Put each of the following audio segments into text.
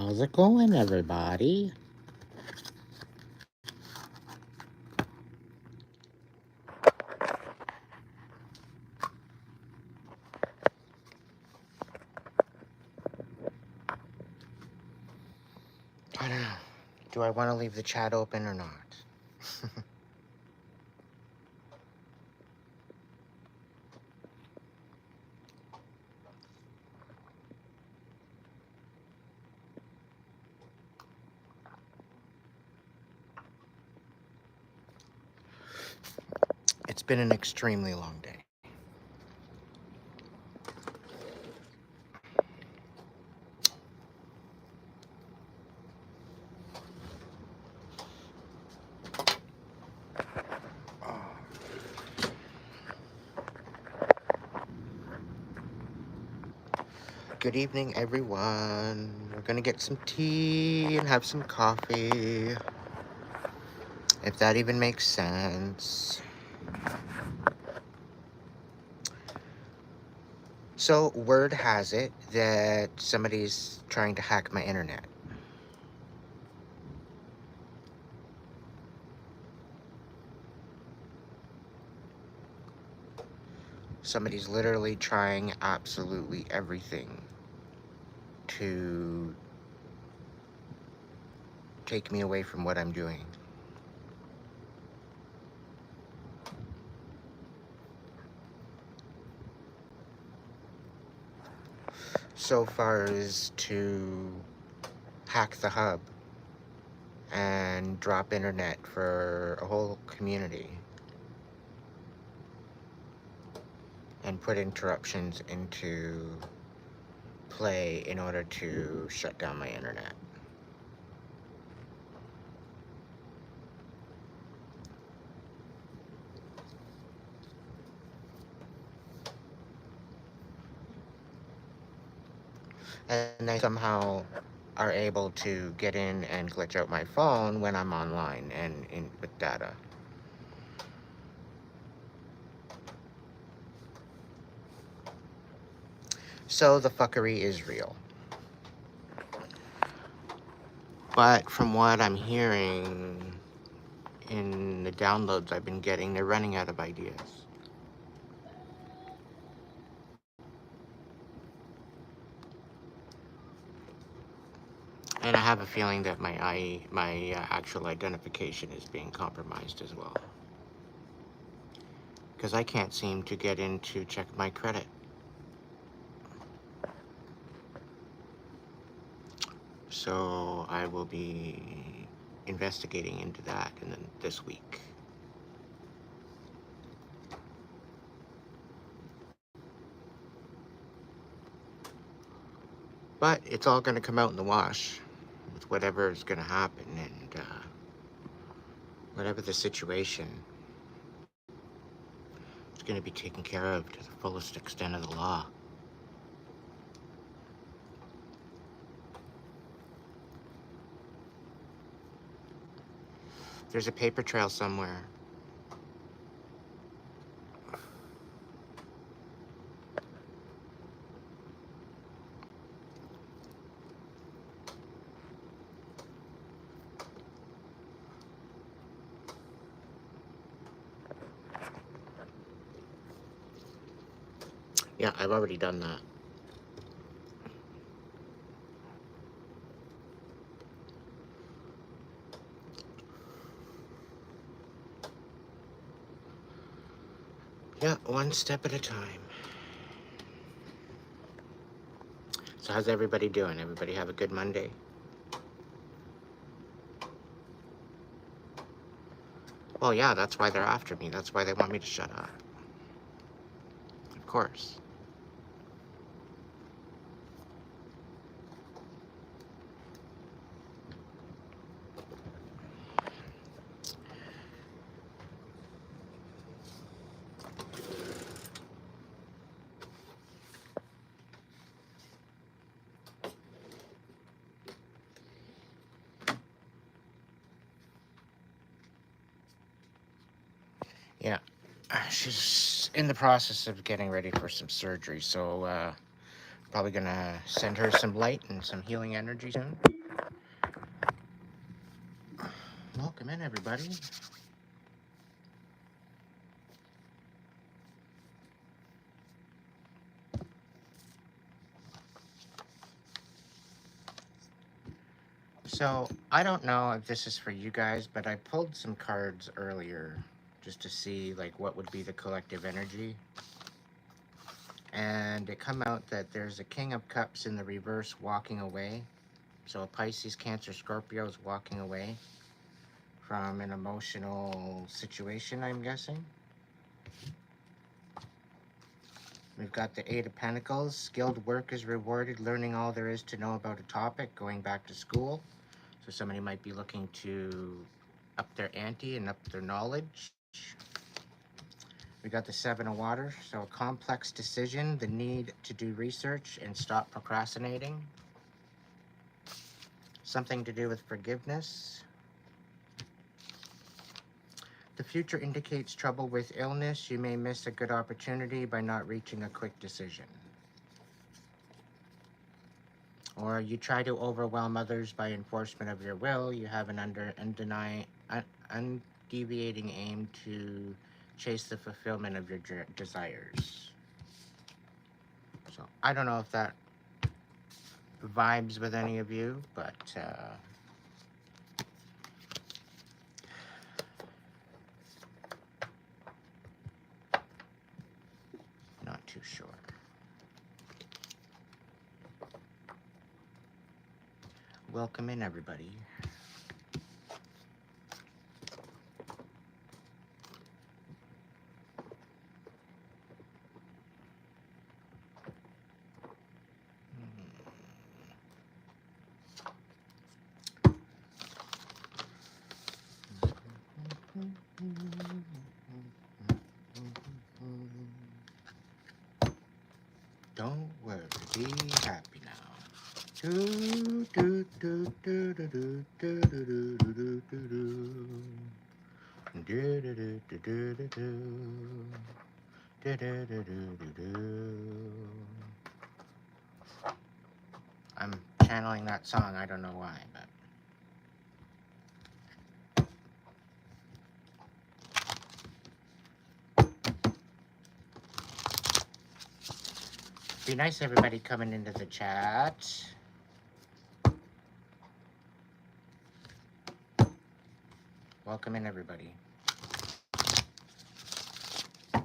How's it going, everybody? I don't know. Do I want to leave the chat open or not? It's been an extremely long day. Good evening, everyone. We're gonna get some tea and have some coffee, if that even makes sense. So, word has it that somebody's trying to hack my internet. Somebody's literally trying absolutely everything to take me away from what I'm doing. So far as to hack the hub and drop internet for a whole community and put interruptions into play in order to shut down my internet. And they somehow are able to get in and glitch out my phone when I'm online and in with data. So the fuckery is real. But from what I'm hearing in the downloads I've been getting, they're running out of ideas. And I have a feeling that my actual identification is being compromised as well. Because I can't seem to get in to check my credit. So I will be investigating into that this week. But it's all going to come out in the wash with whatever is going to happen and whatever the situation. It's going to be taken care of to the fullest extent of the law. There's a paper trail somewhere. Yeah, I've already done that. Yeah, one step at a time. So how's everybody doing? Everybody have a good Monday? Well, yeah, that's why they're after me. That's why they want me to shut up. Of course. Yeah, she's in the process of getting ready for some surgery, so probably gonna send her some light and some healing energy soon. Welcome in, everybody. So, I don't know if this is for you guys, but I pulled some cards earlier just to see like what would be the collective energy. And it come out that there's a King of Cups in the reverse walking away. So a Pisces, Cancer, Scorpio is walking away from an emotional situation, I'm guessing. We've got the Eight of Pentacles. Skilled work is rewarded, learning all there is to know about a topic, going back to school. So somebody might be looking to up their ante and up their knowledge. We got the Seven of Water, so a complex decision, the need to do research and stop procrastinating. Something to do with forgiveness. The future indicates trouble with illness. You may miss a good opportunity by not reaching a quick decision. Or you try to overwhelm others by enforcement of your will. You have an undeviating aim to chase the fulfillment of your desires. So I don't know if that vibes with any of you, but not too sure. Welcome in, everybody. Don't worry, be happy now. Do, do, do, do, do, do, do, do, do, do, do, do. Do, do, do, do, do, do, do. Do, do, do, do, do, do. I'm channeling that song, I don't know why, but be nice, everybody coming into the chat. Welcome in, everybody. All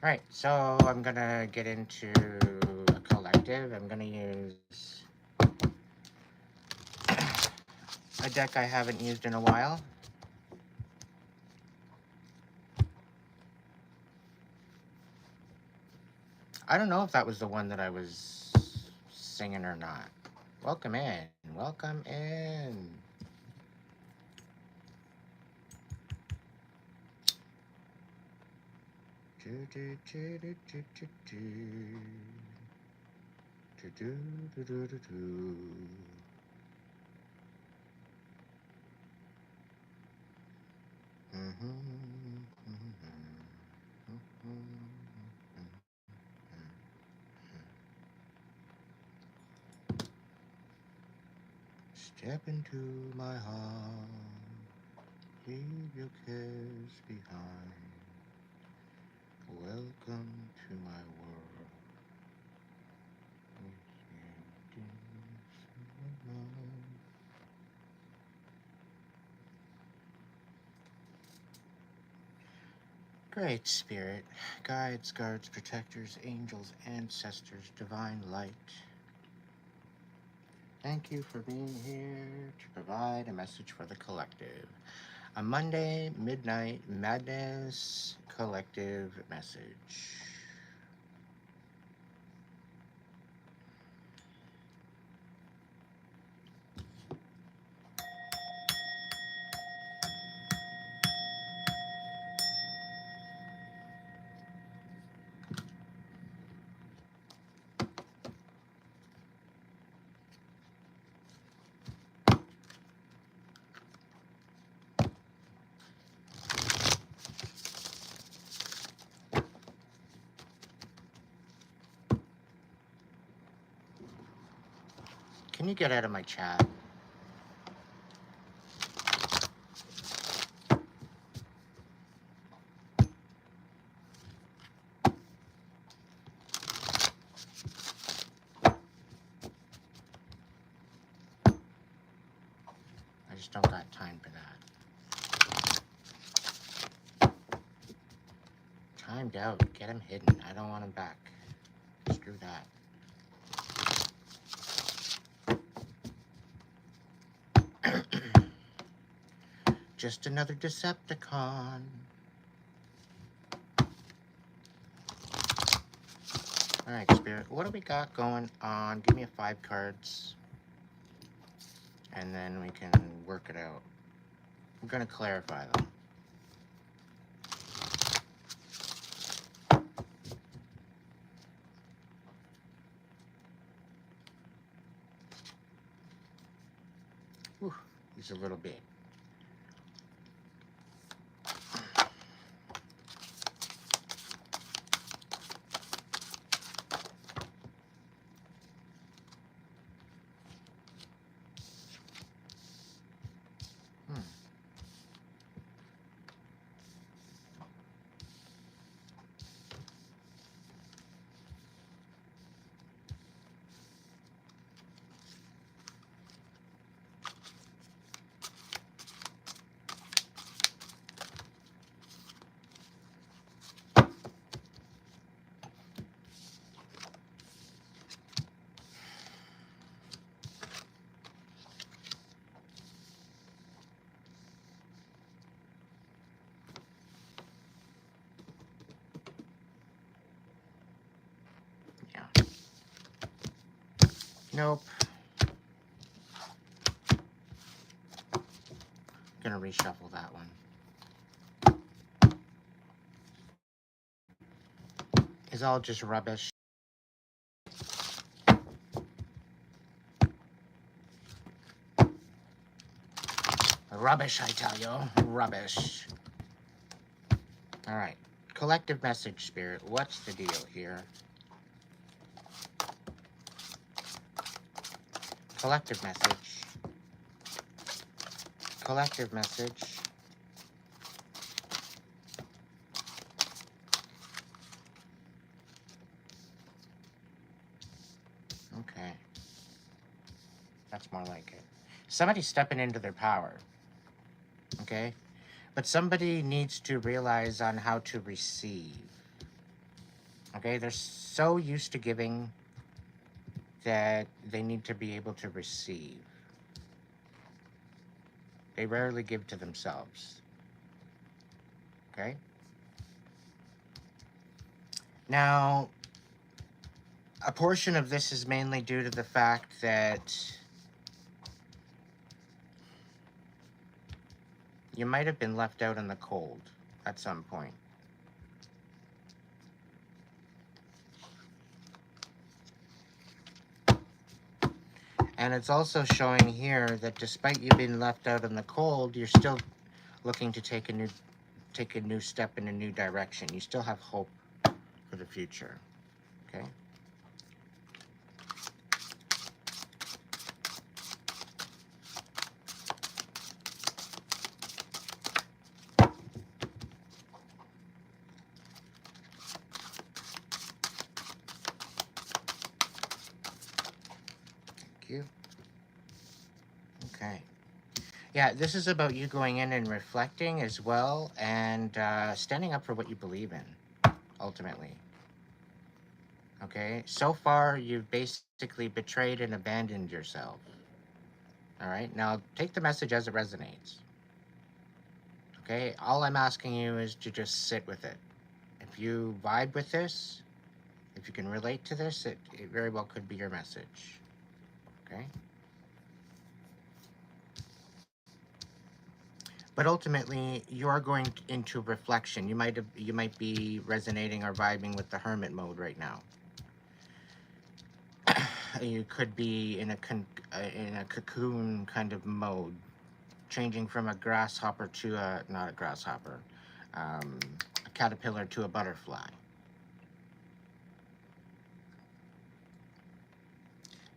right, so I'm gonna get into a collective. I'm gonna use a deck I haven't used in a while. I don't know if that was the one that I was singing or not. Welcome in. Welcome in. Step into my heart, leave your cares behind. Welcome to my world. Great Spirit, guides, guards, protectors, angels, ancestors, divine light. Thank you for being here to provide a message for the collective. A Monday Midnight Madness collective message. can you get out of my chat? I just don't got time for that. Timed out. Get him hidden. I don't want him back. Screw that. Just another Decepticon. Alright, Spirit. What do we got going on? Give me a 5 cards. And then we can work it out. I'm going to clarify them. Whew, he's a little big. Nope. Gonna reshuffle that one. It's all just rubbish. Rubbish, I tell you. Rubbish. Alright. Collective message, Spirit. What's the deal here? Collective message. Collective message. Okay. That's more like it. Somebody's stepping into their power. Okay? But somebody needs to realize on how to receive. Okay? They're so used to giving that they need to be able to receive. They rarely give to themselves. Okay? Now, a portion of this is mainly due to the fact that you might have been left out in the cold at some point. And it's also showing here that despite you being left out in the cold, you're still looking to take a new step in a new direction. You still have hope for the future. Okay? You. Okay. Yeah, this is about you going in and reflecting as well and standing up for what you believe in, ultimately. Okay? So far, you've basically betrayed and abandoned yourself. All right? Now, take the message as it resonates. Okay? All I'm asking you is to just sit with it. If you vibe with this, if you can relate to this, it very well could be your message. Okay? But ultimately, you are going into reflection. You might be resonating or vibing with the hermit mode right now. You could be in a cocoon kind of mode, changing from a grasshopper to not a grasshopper, a caterpillar to a butterfly.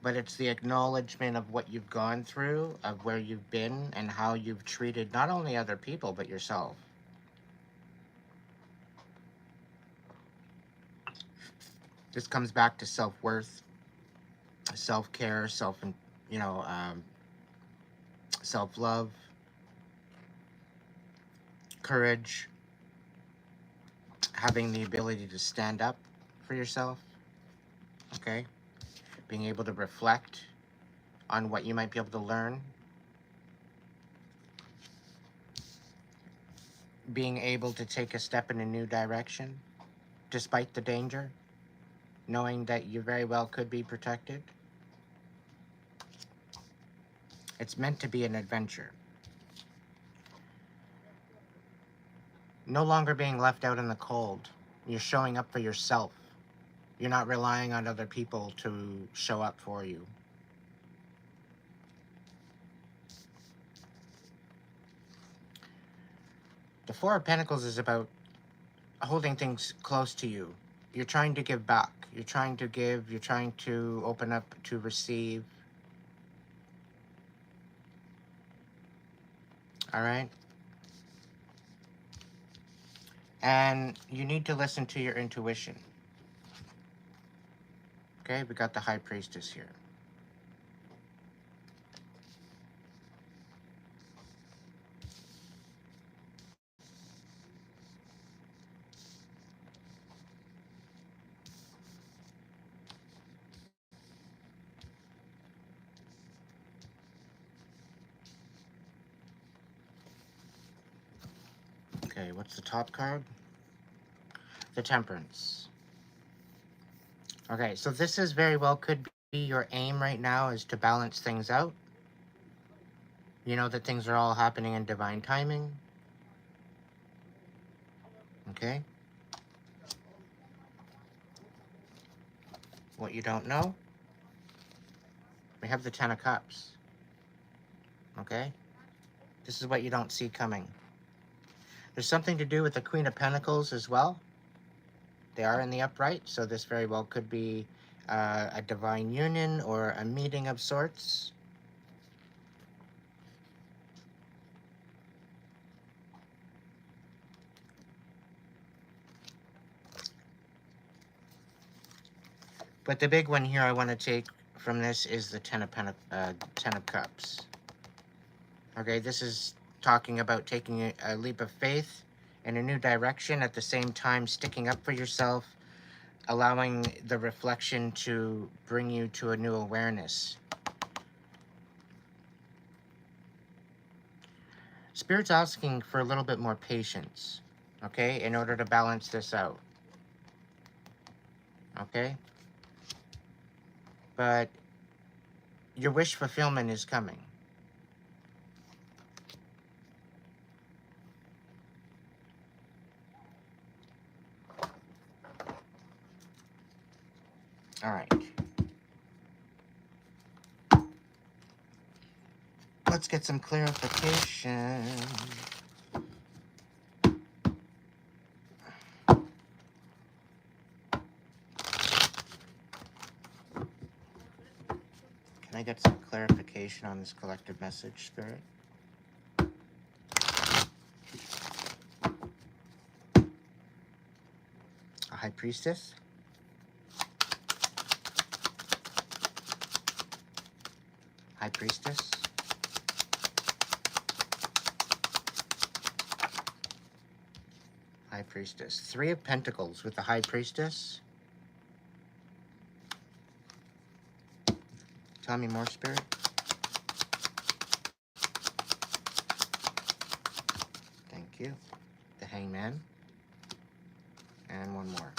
but it's the acknowledgement of what you've gone through, of where you've been, and how you've treated not only other people, but yourself. This comes back to self-worth, self-care, you know, self-love, courage, having the ability to stand up for yourself, okay? Being able to reflect on what you might be able to learn, being able to take a step in a new direction despite the danger, knowing that you very well could be protected. It's meant to be an adventure. No longer being left out in the cold. You're showing up for yourself. You're not relying on other people to show up for you. The Four of Pentacles is about holding things close to you. You're trying to give back. You're trying to give. You're trying to open up to receive. All right? And you need to listen to your intuition. Okay, we got the High Priestess here. Okay, what's the top card? The Temperance. Okay, so this is very well could be your aim right now is to balance things out. You know that things are all happening in divine timing. Okay? What you don't know? We have the Ten of Cups. Okay? This is what you don't see coming. There's something to do with the Queen of Pentacles as well. They are in the upright, so this very well could be a divine union or a meeting of sorts. But the big one here I want to take from this is the Ten of Cups. Okay, this is talking about taking a leap of faith in a new direction, at the same time sticking up for yourself, allowing the reflection to bring you to a new awareness. Spirit's asking for a little bit more patience, okay, in order to balance this out. Okay? But your wish fulfillment is coming. All right. Let's get some clarification. Can I get some clarification on this collective message, Spirit? A High Priestess? High Priestess? High Priestess. Three of Pentacles with the High Priestess. Tell me more, Spirit. Thank you. The Hangman. And one more.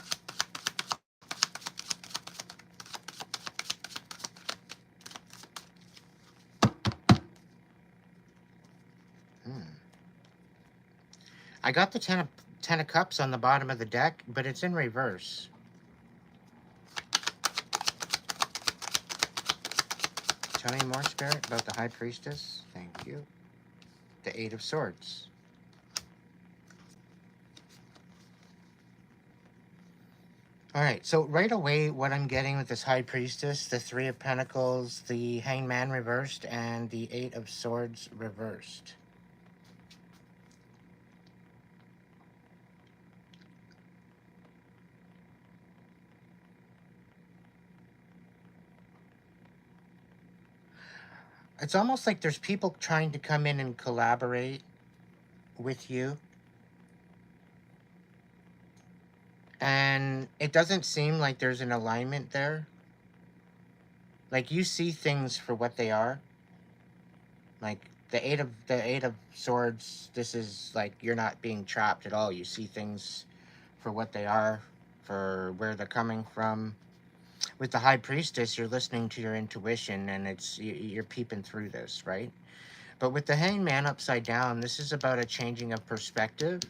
I got the Ten of Cups on the bottom of the deck, but it's in reverse. Tell me more, Spirit, about the High Priestess. Thank you. The Eight of Swords. All right, so right away, what I'm getting with this High Priestess, the Three of Pentacles, the Hangman reversed, and the Eight of Swords reversed. It's almost like there's people trying to come in and collaborate with you. And it doesn't seem like there's an alignment there. Like you see things for what they are. Like the eight of swords, this is like you're not being trapped at all. You see things for what they are, for where they're coming from. With the high priestess, you're listening to your intuition and you're peeping through this, right? But with the hangman upside down, this is about a changing of perspective.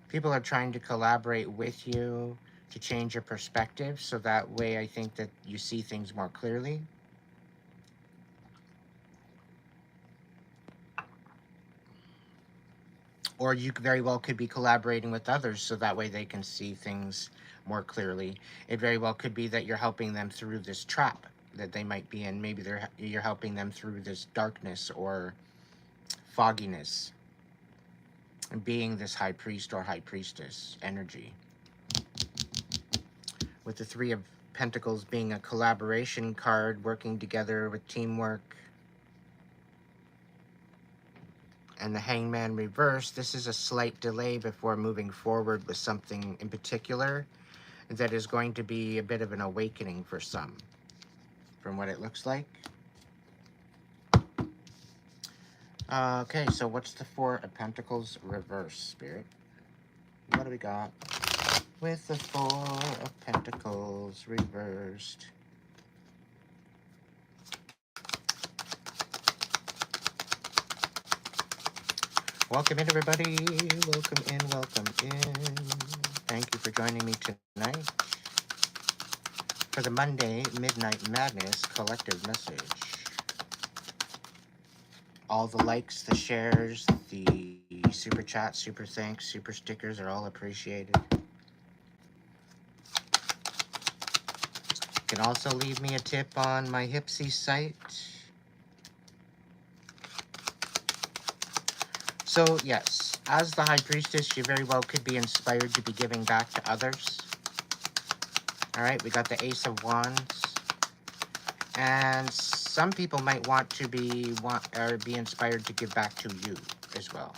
People are trying to collaborate with you to change your perspective, so that way I think that you see things more clearly. Or you very well could be collaborating with others so that way they can see things more clearly. It very well could be that you're helping them through this trap that they might be in. Maybe you're helping them through this darkness or fogginess, being this high priest or high priestess energy. With the Three of Pentacles being a collaboration card, working together with teamwork, and the Hangman reverse, this is a slight delay before moving forward with something in particular that is going to be a bit of an awakening for some, from what it looks like. Okay, so what's the Four of Pentacles reverse, Spirit? What do we got with the Four of Pentacles reversed? Welcome in, everybody. Welcome in, welcome in. Thank you for joining me tonight for the Monday Midnight Madness collective message. All the likes, the shares, the super chats, super thanks, super stickers are all appreciated. You can also leave me a tip on my Hipsy site. So yes, as the High Priestess, you very well could be inspired to be giving back to others. All right, we got the Ace of Wands. And some people might want to be inspired to give back to you as well.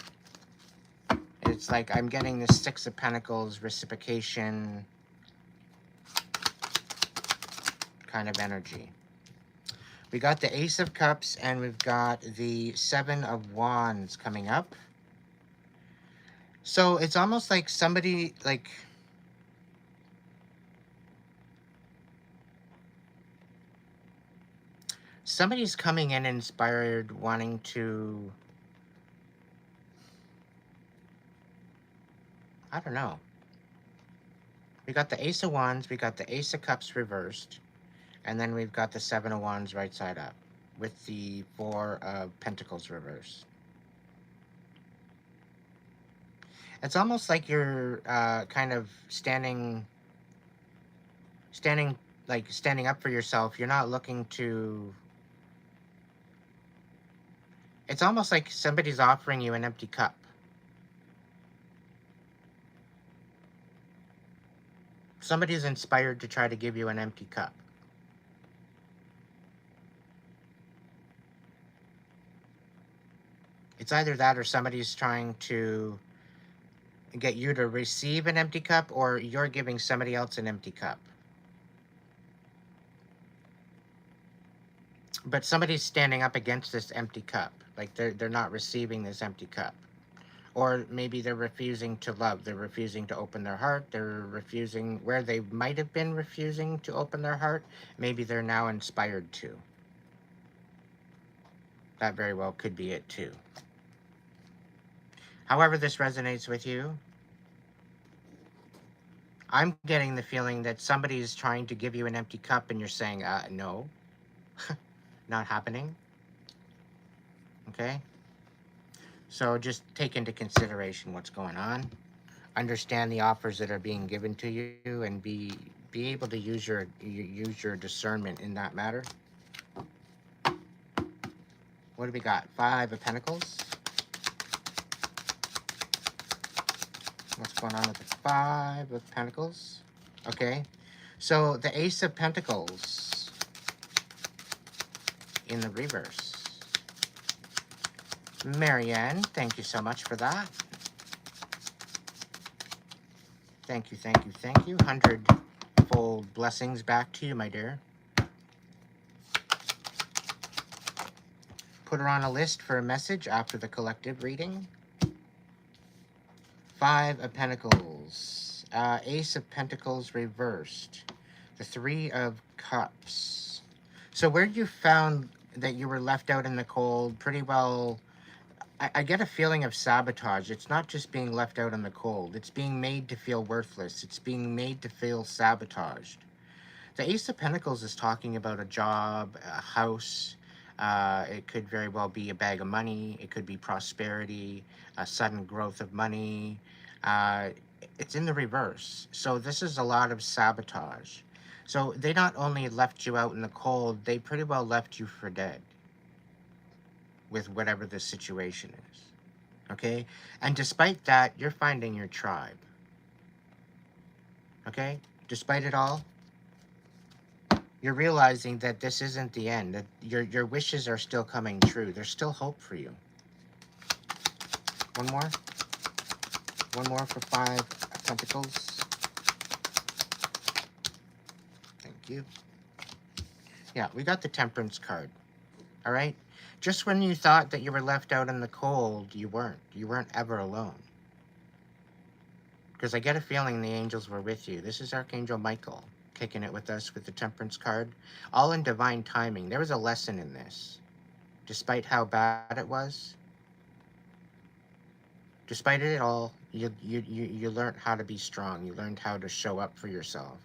It's like I'm getting this Six of Pentacles reciprocation kind of energy. We got the Ace of Cups and we've got the Seven of Wands coming up. So it's almost like somebody like somebody's coming in inspired, wanting to, I don't know. We got the Ace of Wands, we got the Ace of Cups reversed, and then we've got the Seven of Wands right side up with the Four of Pentacles reversed. It's almost like you're kind of standing up for yourself. You're not looking to. It's almost like somebody's offering you an empty cup. Somebody's inspired to try to give you an empty cup. It's either that or somebody's trying to get you to receive an empty cup, or you're giving somebody else an empty cup. But somebody's standing up against this empty cup. Like they're not receiving this empty cup. Or maybe they're refusing to love. They're refusing to open their heart. They're refusing where they might have been refusing to open their heart. Maybe they're now inspired to. That very well could be it too. However this resonates with you, I'm getting the feeling that somebody is trying to give you an empty cup and you're saying, no, not happening. Okay? So just take into consideration what's going on. understand the offers that are being given to you, and be able to use your discernment in that matter. What do we got? Five of Pentacles. What's going on with the Five of Pentacles? Okay, so the Ace of Pentacles in the reverse. Marianne, thank you so much for that. Thank you, thank you, thank you. 100-fold blessings back to you, my dear. Put her on a list for a message after the collective reading. Five of Pentacles. Ace of Pentacles reversed. The Three of Cups. So where you found that you were left out in the cold, pretty well, I get a feeling of sabotage. It's not just being left out in the cold. It's being made to feel worthless. It's being made to feel sabotaged. The Ace of Pentacles is talking about a job, a house. It could very well be a bag of money. It could be prosperity, a sudden growth of money. Uh, it's in the reverse. So this is a lot of sabotage. So they not only left you out in the cold, they pretty well left you for dead with whatever the situation is. Okay? And despite that, you're finding your tribe. Okay? Despite it all, you're realizing that this isn't the end, that your wishes are still coming true. There's still hope for you. One more. One more for Five of Pentacles. Thank you. Yeah, we got the Temperance card. All right? Just when you thought that you were left out in the cold, you weren't. You weren't ever alone. Because I get a feeling the angels were with you. This is Archangel Michael kicking it with us with the Temperance card. All in divine timing. There was a lesson in this. Despite how bad it was, despite it all, you learned how to be strong. You learned how to show up for yourself.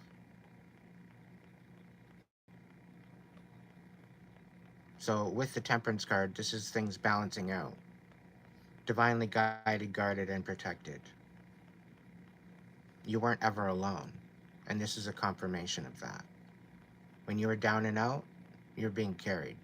So with the Temperance card, this is things balancing out. Divinely guided, guarded, and protected. You weren't ever alone. And this is a confirmation of that. When you were down and out, you're being carried.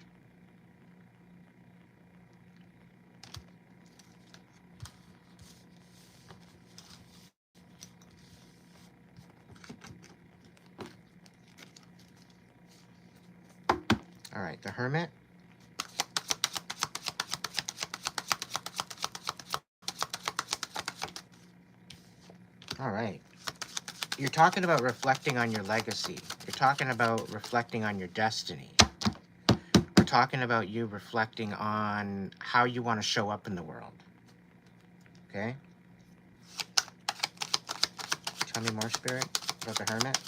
All right, the Hermit. All right. You're talking about reflecting on your legacy. You're talking about reflecting on your destiny. We're talking about you reflecting on how you want to show up in the world. Okay? Tell me more, Spirit, about the Hermit.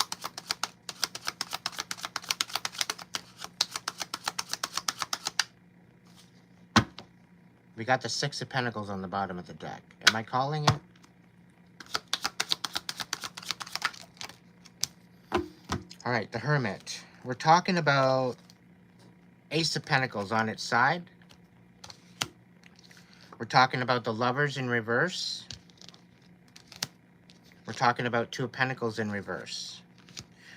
We got the Six of Pentacles on the bottom of the deck. Am I calling it? All right, the Hermit. We're talking about Ace of Pentacles on its side. We're talking about the Lovers in reverse. We're talking about Two of Pentacles in reverse.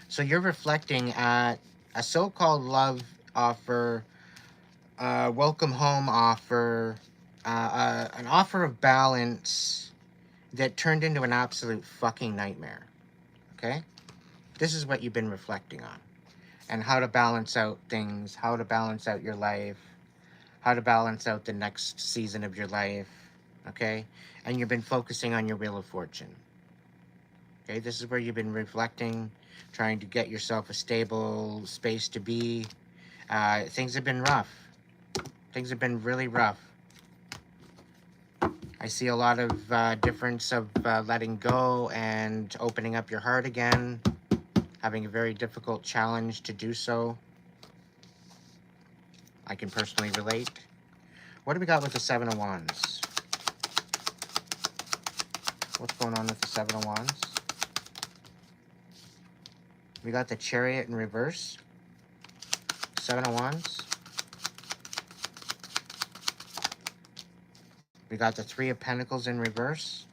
So you're reflecting at a so-called love offer, welcome home offer, an offer of balance that turned into an absolute fucking nightmare. Okay? This is what you've been reflecting on. And how to balance out things, how to balance out your life, how to balance out the next season of your life. Okay? And you've been focusing on your Wheel of Fortune. Okay? This is where you've been reflecting, trying to get yourself a stable space to be. Things have been rough. Things have been really rough. I see a lot of difference of letting go and opening up your heart again, having a very difficult challenge to do so. I can personally relate. What do we got with the Seven of Wands? What's going on with the Seven of Wands? We got the Chariot in reverse. Seven of Wands. We got the Three of Pentacles in reverse.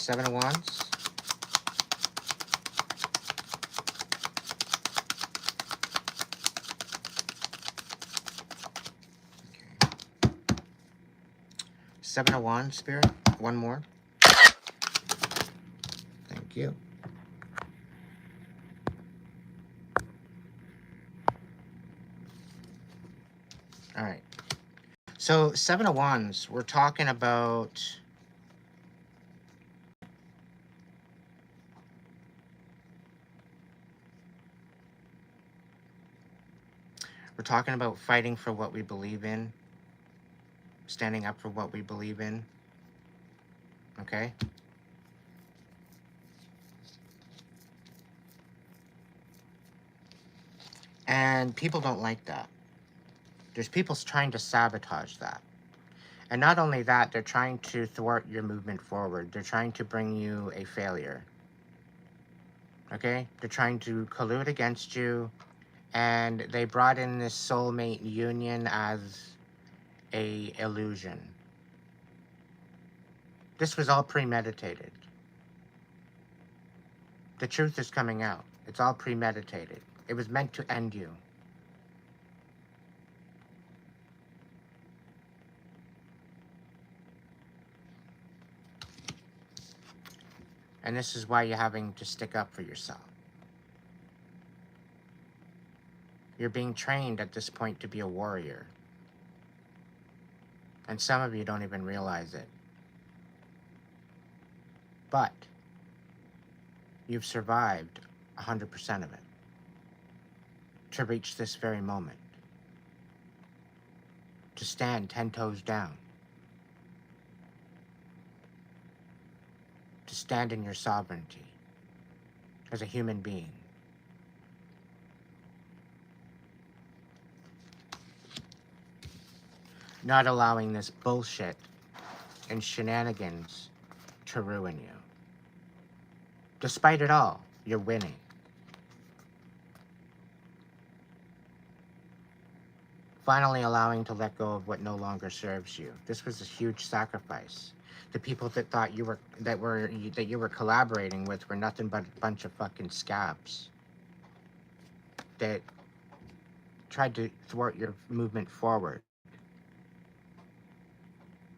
Seven of Wands. Okay. Seven of Wands, Spirit. One more. Thank you. All right. So, Seven of Wands, we're talking about fighting for what we believe in, standing up for what we believe in. Okay? And people don't like that. There's people trying to sabotage that. And not only that, they're trying to thwart your movement forward. They're trying to bring you a failure. Okay? They're trying to collude against you. And they brought in this soulmate union as a illusion. This was all premeditated. The truth is coming out. It's all premeditated. It was meant to end you. And this is why you're having to stick up for yourself. You're being trained at this point to be a warrior. And some of you don't even realize it. But you've survived 100% of it to reach this very moment. To stand 10 toes down. To stand in your sovereignty as a human being. Not allowing this bullshit and shenanigans to ruin you. Despite it all, you're winning. Finally allowing to let go of what no longer serves you. This was a huge sacrifice. The people that thought you were collaborating with were nothing but a bunch of fucking scabs that tried to thwart your movement forward.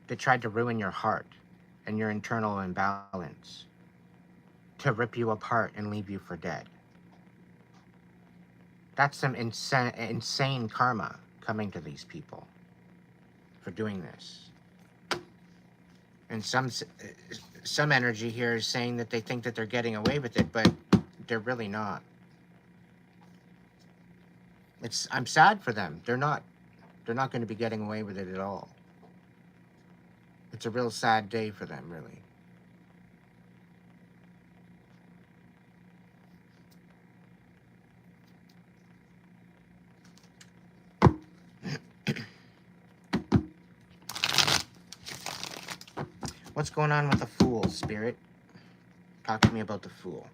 That tried to ruin your heart and your internal imbalance. To rip you apart and leave you for dead. That's some insane karma coming to these people for doing this. And some energy here is saying that they think that they're getting away with it, but they're really not. I'm sad for them. They're not going to be getting away with it at all. It's a real sad day for them, really. What's going on with the Fool, Spirit? Talk to me about the Fool.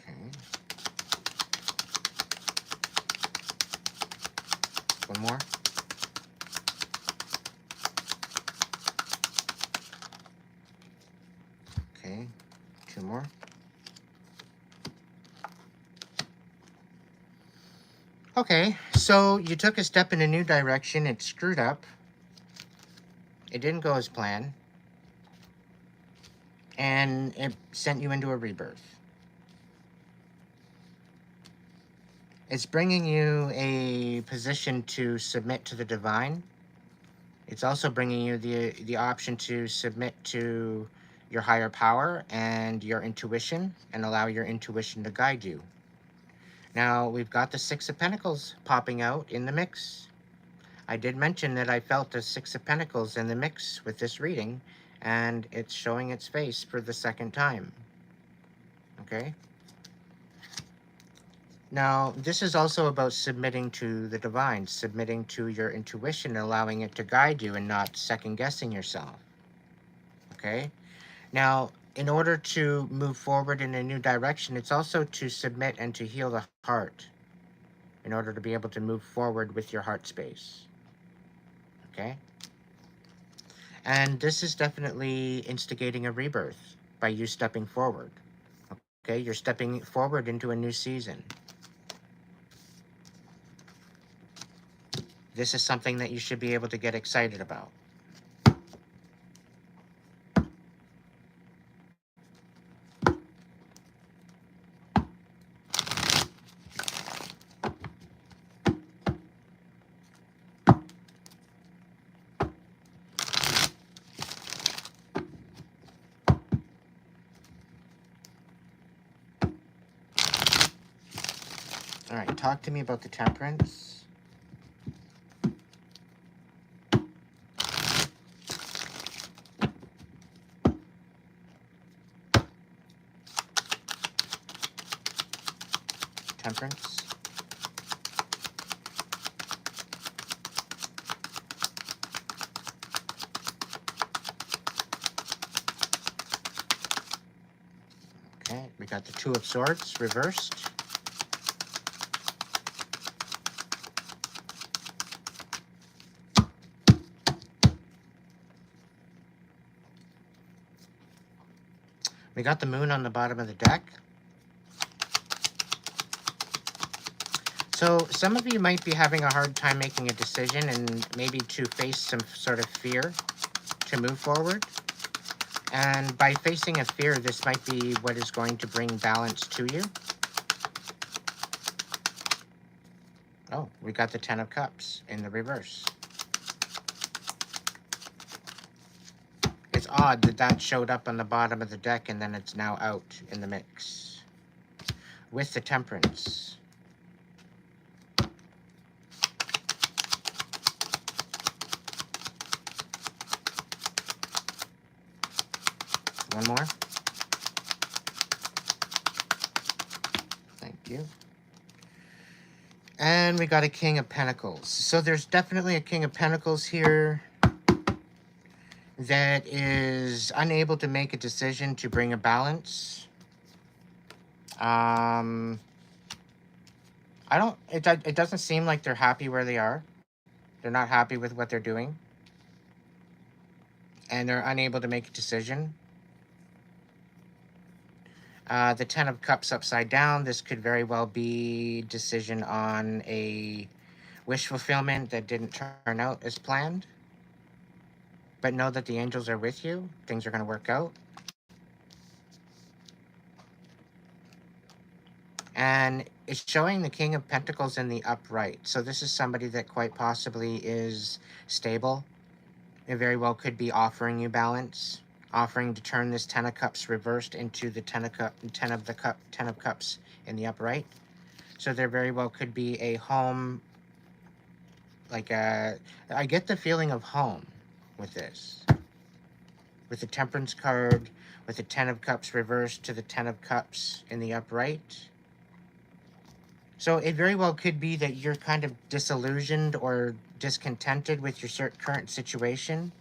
Okay. One more. Okay. Two more. Okay, so you took a step in a new direction. It screwed up. It didn't go as planned. And it sent you into a rebirth. It's bringing you a position to submit to the divine. It's also bringing you the option to submit to your higher power and your intuition and allow your intuition to guide you. Now, we've got the Six of Pentacles popping out in the mix. I did mention that I felt the Six of Pentacles in the mix with this reading, and it's showing its face for the second time. Okay? Now, this is also about submitting to the divine, submitting to your intuition, allowing it to guide you and not second-guessing yourself. Okay? Now, in order to move forward in a new direction, it's also to submit and to heal the heart in order to be able to move forward with your heart space. Okay? And this is definitely instigating a rebirth by you stepping forward. Okay? You're stepping forward into a new season. This is something that you should be able to get excited about. All right, talk to me about the Temperance. Temperance. Okay, we got the Two of Swords reversed. We got the Moon on the bottom of the deck. So some of you might be having a hard time making a decision and maybe to face some sort of fear to move forward. And by facing a fear, this might be what is going to bring balance to you. Oh, we got the Ten of Cups in the reverse. It's odd that that showed up on the bottom of the deck and then it's now out in the mix. With the Temperance. One more. Thank you. And we got a King of Pentacles. So there's definitely a King of Pentacles here that is unable to make a decision to bring a balance. It doesn't seem like they're happy where they are. They're not happy with what they're doing. And they're unable to make a decision. The Ten of Cups upside down. This could very well be decision on a wish fulfillment that didn't turn out as planned. But know that the angels are with you. Things are going to work out. And it's showing the King of Pentacles in the upright. So this is somebody that quite possibly is stable. It very well could be offering you balance. Offering to turn this Ten of Cups reversed into the Ten of Cups in the upright. So there very well could be a home, like I get the feeling of home with this. With the Temperance card, with the Ten of Cups reversed to the Ten of Cups in the upright. So it very well could be that you're kind of disillusioned or discontented with your current situation.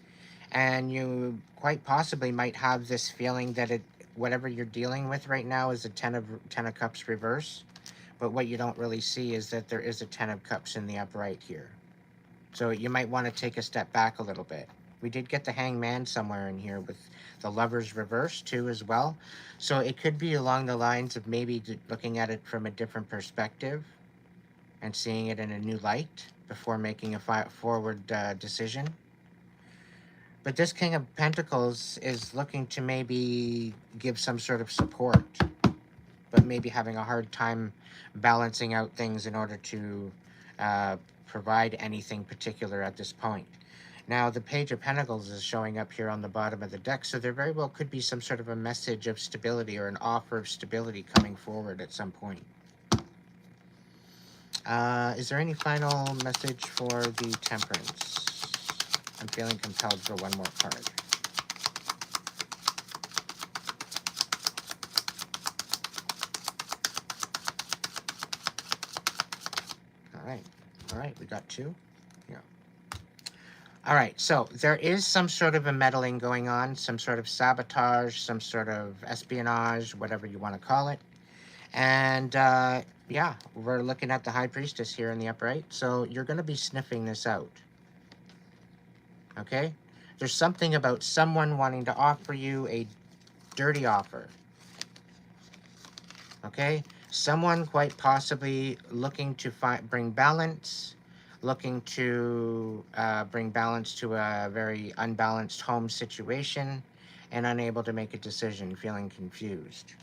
And you quite possibly might have this feeling that whatever you're dealing with right now is a Ten of Cups reverse. But what you don't really see is that there is a Ten of Cups in the upright here. So you might want to take a step back a little bit. We did get the Hangman somewhere in here with the Lovers reverse too as well. So it could be along the lines of maybe looking at it from a different perspective and seeing it in a new light before making a forward decision. But this King of Pentacles is looking to maybe give some sort of support, but maybe having a hard time balancing out things in order to provide anything particular at this point. Now, the Page of Pentacles is showing up here on the bottom of the deck, so there very well could be some sort of a message of stability or an offer of stability coming forward at some point. Is there any final message for the Temperance? I'm feeling compelled for one more card. All right, we got two. Yeah. All right, so there is some sort of a meddling going on, some sort of sabotage, some sort of espionage, whatever you want to call it. And Yeah, we're looking at the High Priestess here in the upright. So you're going to be sniffing this out. Okay? There's something about someone wanting to offer you a dirty offer. Okay? Someone quite possibly looking to bring balance, looking to bring balance to a very unbalanced home situation, and unable to make a decision, feeling confused.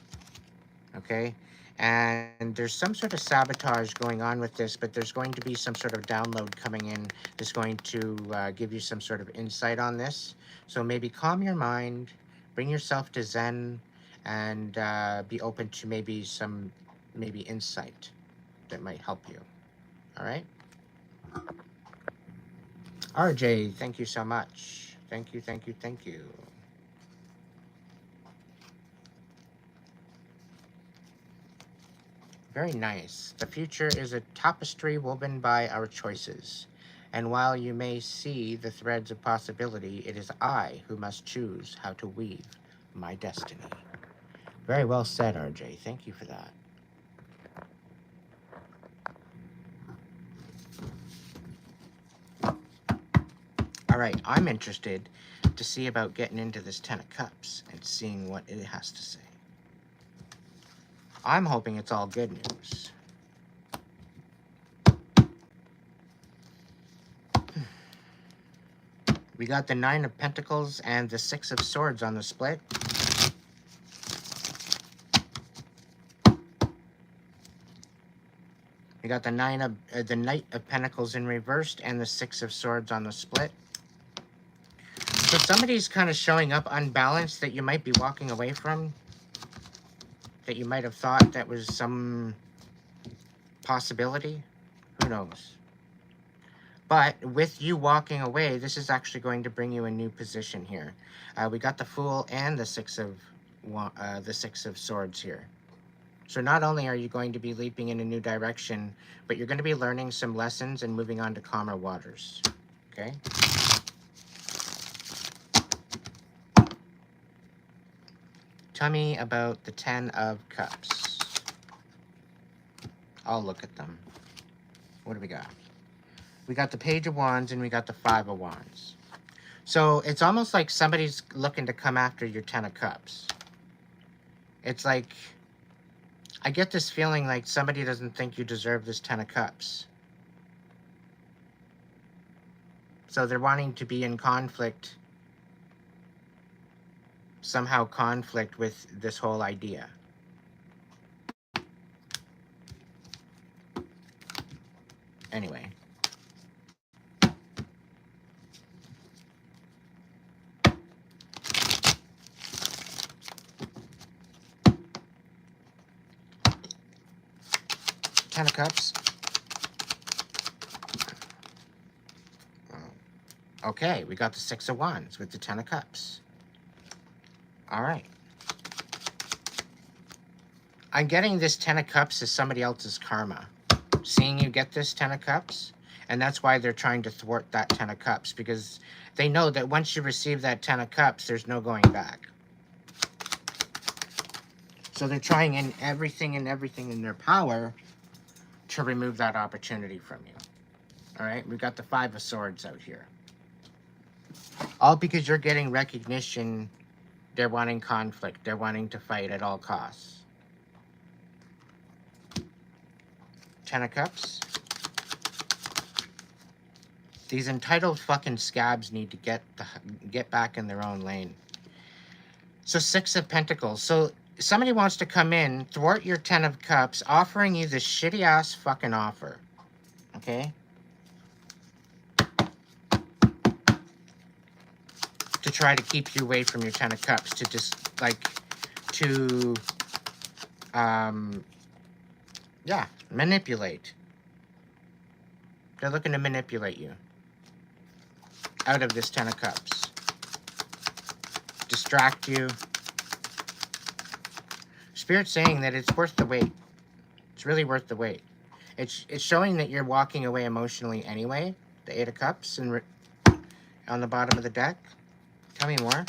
Okay? And there's some sort of sabotage going on with this, but there's going to be some sort of download coming in that's going to give you some sort of insight on this. So maybe calm your mind, bring yourself to Zen, and be open to maybe insight that might help you. All right? RJ, thank you so much. Thank you, thank you, thank you. Very nice. The future is a tapestry woven by our choices. And while you may see the threads of possibility, it is I who must choose how to weave my destiny. Very well said, RJ. Thank you for that. All right, I'm interested to see about getting into this Ten of Cups and seeing what it has to say. I'm hoping it's all good news. We got the Nine of Pentacles and the Six of Swords on the split. We got the Knight of Pentacles in reversed and the Six of Swords on the split. So somebody's kind of showing up unbalanced that you might be walking away from, that you might have thought that was some possibility. Who knows? But with you walking away, this is actually going to bring you a new position here. We got the Fool and the Six of Swords here. So not only are you going to be leaping in a new direction, but you're going to be learning some lessons and moving on to calmer waters. Okay? Tell me about the Ten of Cups. I'll look at them. What do we got? We got the Page of Wands and we got the Five of Wands. So it's almost like somebody's looking to come after your Ten of Cups. It's like, I get this feeling like somebody doesn't think you deserve this Ten of Cups. So they're wanting to be in conflict, somehow conflict with this whole idea. Anyway. Ten of Cups. Okay, we got the Six of Wands with the Ten of Cups. All right. I'm getting this Ten of Cups as somebody else's karma. Seeing you get this Ten of Cups, and that's why they're trying to thwart that Ten of Cups, because they know that once you receive that Ten of Cups, there's no going back. So they're trying everything in their power to remove that opportunity from you. All right, we got the Five of Swords out here. All because you're getting recognition. They're wanting conflict. They're wanting to fight at all costs. Ten of Cups. These entitled fucking scabs need to get back in their own lane. So Six of Pentacles. So somebody wants to come in, thwart your Ten of Cups, offering you this shitty ass fucking offer. Okay? To try to keep you away from your Ten of Cups, to just manipulate. They're looking to manipulate you out of this Ten of Cups. Distract you. Spirit's saying that it's worth the wait. It's really worth the wait. It's showing that you're walking away emotionally anyway. The Eight of Cups and on the bottom of the deck. Tell me more.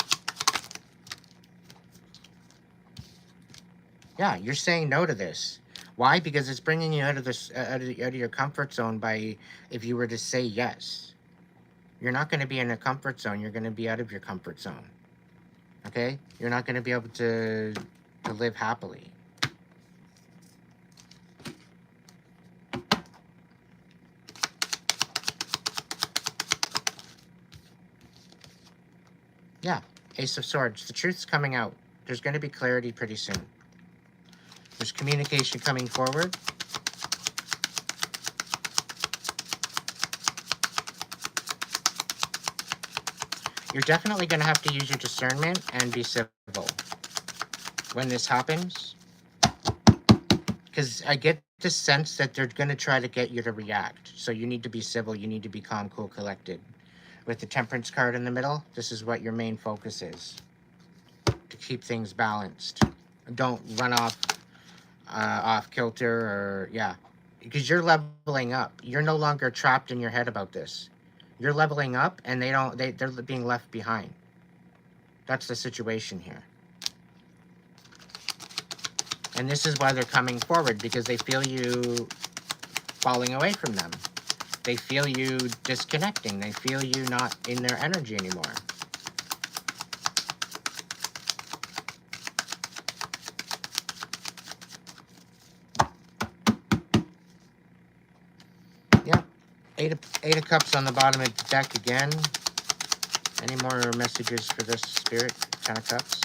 Yeah, you're saying no to this. Why? Because it's bringing you out of this, out of your comfort zone. By if you were to say yes, you're not going to be in a comfort zone. You're going to be out of your comfort zone. Okay? You're not going to be able to live happily. Yeah, Ace of Swords. The truth's coming out. There's going to be clarity pretty soon. There's communication coming forward. You're definitely going to have to use your discernment and be civil when this happens. Because I get the sense that they're going to try to get you to react. So you need to be civil. You need to be calm, cool, collected. With the Temperance card in the middle, this is what your main focus is. To keep things balanced. Don't run off kilter, or yeah, because you're leveling up. You're no longer trapped in your head about this. You're leveling up, and they're being left behind. That's the situation here. And this is why they're coming forward, because they feel you falling away from them. They feel you disconnecting. They feel you not in their energy anymore. Yeah. Eight of Cups on the bottom of the deck again. Any more messages for this, Spirit? 10 of Cups.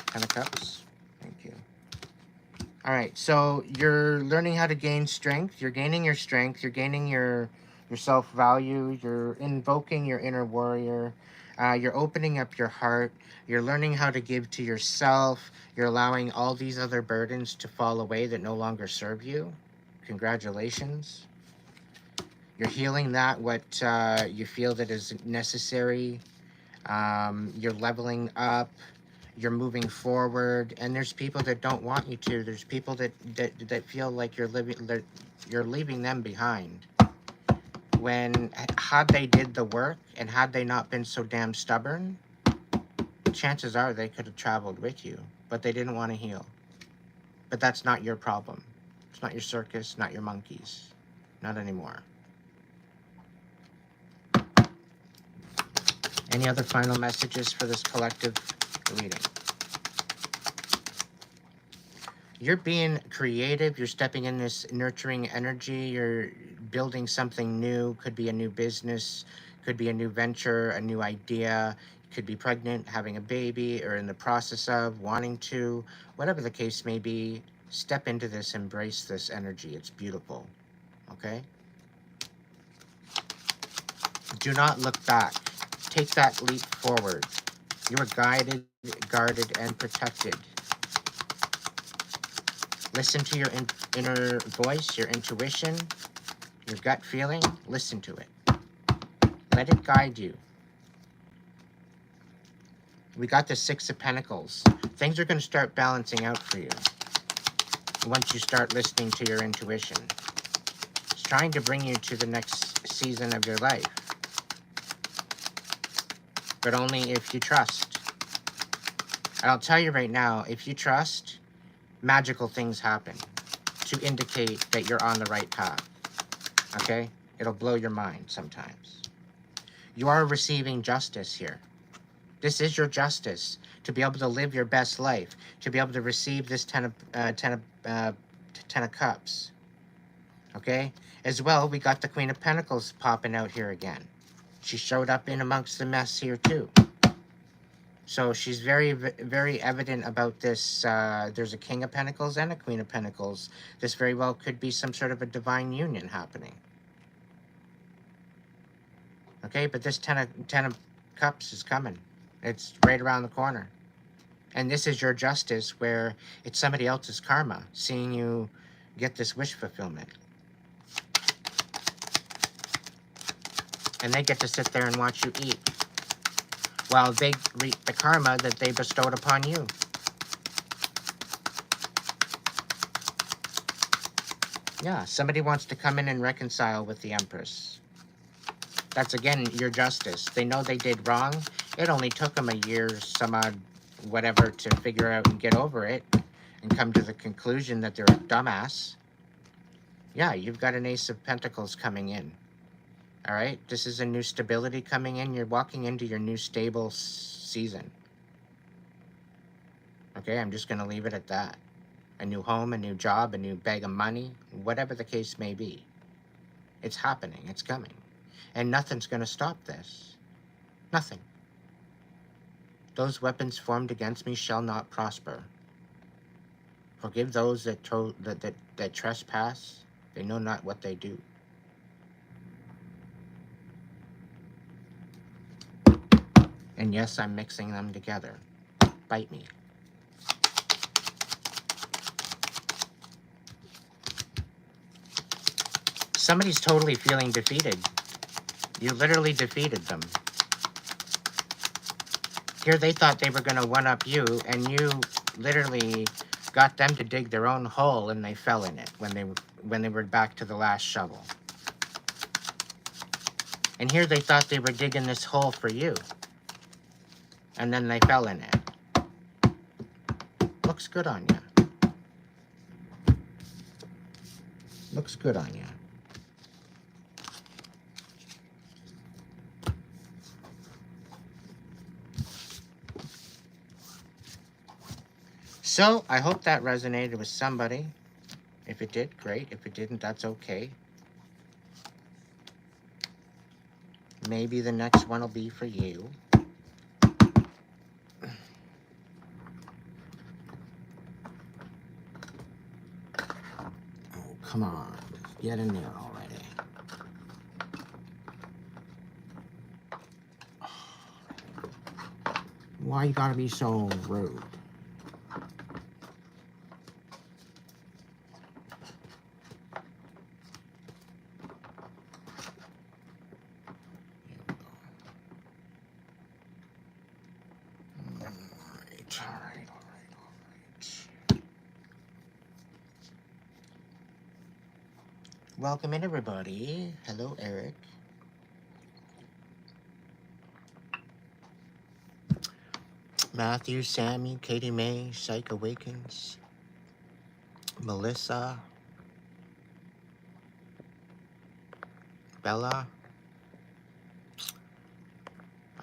10 of Cups. Thank you. All right, so you're learning how to gain strength. You're gaining your strength. You're gaining your self-value. You're invoking your inner warrior. You're opening up your heart. You're learning how to give to yourself. You're allowing all these other burdens to fall away that no longer serve you. Congratulations. You're healing that what you feel that is necessary. You're leveling up. You're moving forward, and there's people that don't want you to. There's people that feel like you're leaving them behind. When had they did the work, and had they not been so damn stubborn, chances are they could have traveled with you, but they didn't want to heal. But that's not your problem. It's not your circus, not your monkeys. Not anymore. Any other final messages for this collective reading? You're being creative. You're stepping in this nurturing energy. You're building something new. Could be a new business. Could be a new venture, a new idea. Could be pregnant, having a baby, or in the process of wanting to. Whatever the case may be, step into this. Embrace this energy. It's beautiful. Okay? Do not look back. Take that leap forward. You are guided, guarded, and protected. Listen to your inner voice, your intuition, your gut feeling. Listen to it. Let it guide you. We got the Six of Pentacles. Things are going to start balancing out for you once you start listening to your intuition. It's trying to bring you to the next season of your life. But only if you trust. And I'll tell you right now, if you trust, magical things happen to indicate that you're on the right path. Okay? It'll blow your mind sometimes. You are receiving justice here. This is your justice to be able to live your best life, to be able to receive this Ten of Cups. Okay? As well, we got the Queen of Pentacles popping out here again. She showed up in amongst the mess here too. So she's very, very evident about this. There's a King of Pentacles and a Queen of Pentacles. This very well could be some sort of a divine union happening. Okay, but this Ten of Cups is coming. It's right around the corner. And this is your justice, where it's somebody else's karma, seeing you get this wish fulfillment. And they get to sit there and watch you eat, while they reap the karma that they bestowed upon you. Yeah, somebody wants to come in and reconcile with the Empress. That's, again, your justice. They know they did wrong. It only took them a year, some odd whatever, to figure out and get over it. and come to the conclusion that they're a dumbass, yeah, you've got an Ace of Pentacles coming in. All right? This is a new stability coming in. You're walking into your new stable season. Okay? I'm just going to leave it at that. A new home, a new job, a new bag of money, whatever the case may be. It's happening. It's coming. And nothing's going to stop this. Nothing. Those weapons formed against me shall not prosper. Forgive those that trespass. They know not what they do. And yes, I'm mixing them together. Bite me. Somebody's totally feeling defeated. You literally defeated them. Here they thought they were going to one-up you, and you literally got them to dig their own hole, and they fell in it when they were back to the last shovel. And here they thought they were digging this hole for you, and then they fell in it. Looks good on you. Looks good on you. So, I hope that resonated with somebody. If it did, great. If it didn't, that's okay. Maybe the next one will be for you. Oh, come on. Get in there already. Why you gotta be so rude? Welcome in, everybody. Hello, Eric. Matthew, Sammy, Katie May, Psych Awakens, Melissa, Bella,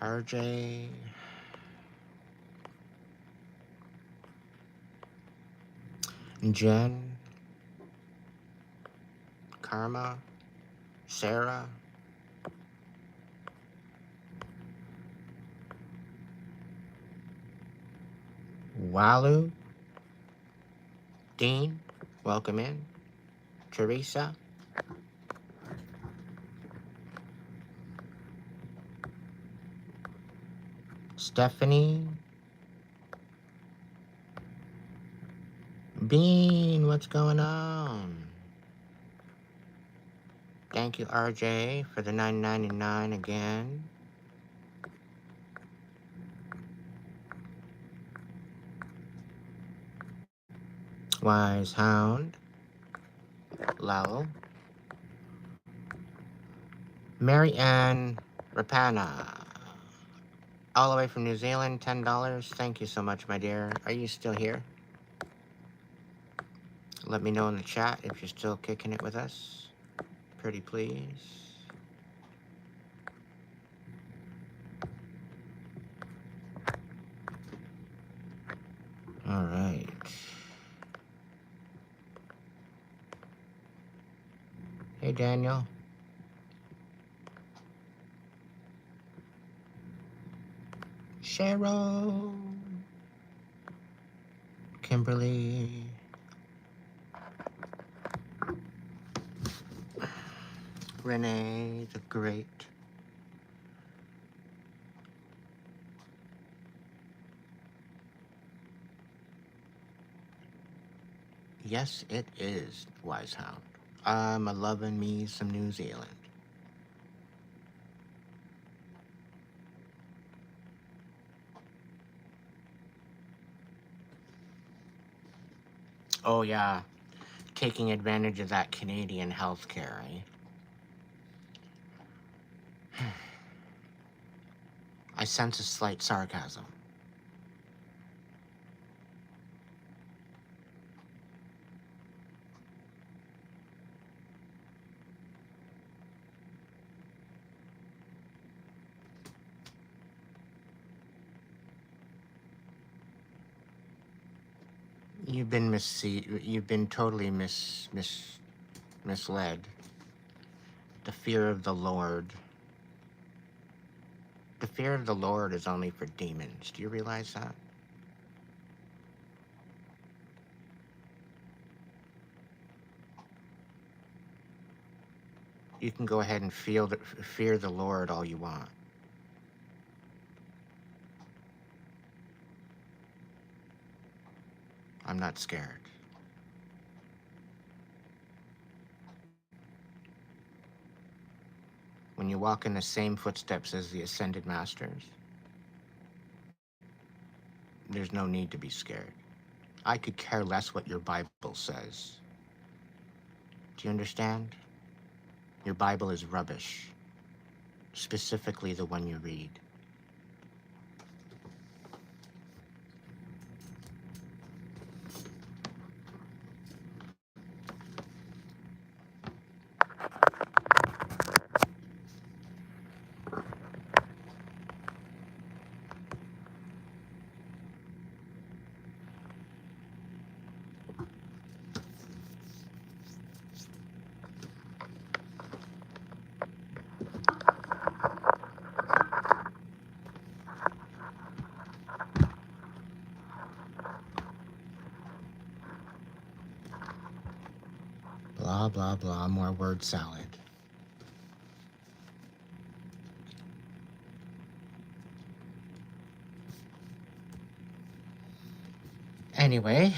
RJ, Jen, Karma, Sarah, Walu, Dean, welcome in, Teresa, Stephanie, Bean, what's going on? Thank you, RJ, for the $9.99 again. Wise Hound, Lowell, Mary Ann Rapana, all the way from New Zealand, $10. Thank you so much, my dear. Are you still here? Let me know in the chat if you're still kicking it with us. Pretty please. All right. Hey, Daniel. Cheryl. Kimberly. Renee the Great. Yes, it is, Wise Hound. I'm a-loving me some New Zealand. Oh, yeah. Taking advantage of that Canadian healthcare, eh? I sense a slight sarcasm. You've been totally misled. The fear of the Lord. The fear of the Lord is only for demons. Do you realize that? You can go ahead and fear the Lord all you want. I'm not scared. When you walk in the same footsteps as the ascended masters, there's no need to be scared. I could care less what your Bible says. Do you understand? Your Bible is rubbish, specifically the one you read. Blah, blah, blah, more word salad. Anyway,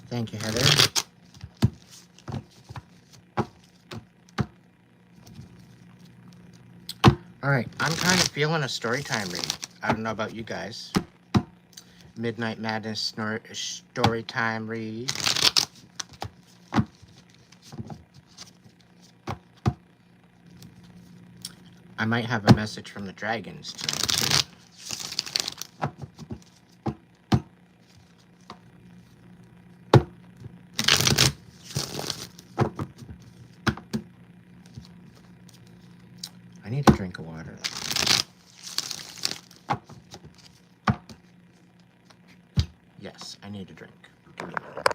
thank you, Heather. All right, I'm kind of feeling a story time read. I don't know about you guys. Midnight Madness story time read. I might have a message from the dragons tonight, too. I need a drink of water. Yes, I need a drink. Give me a minute.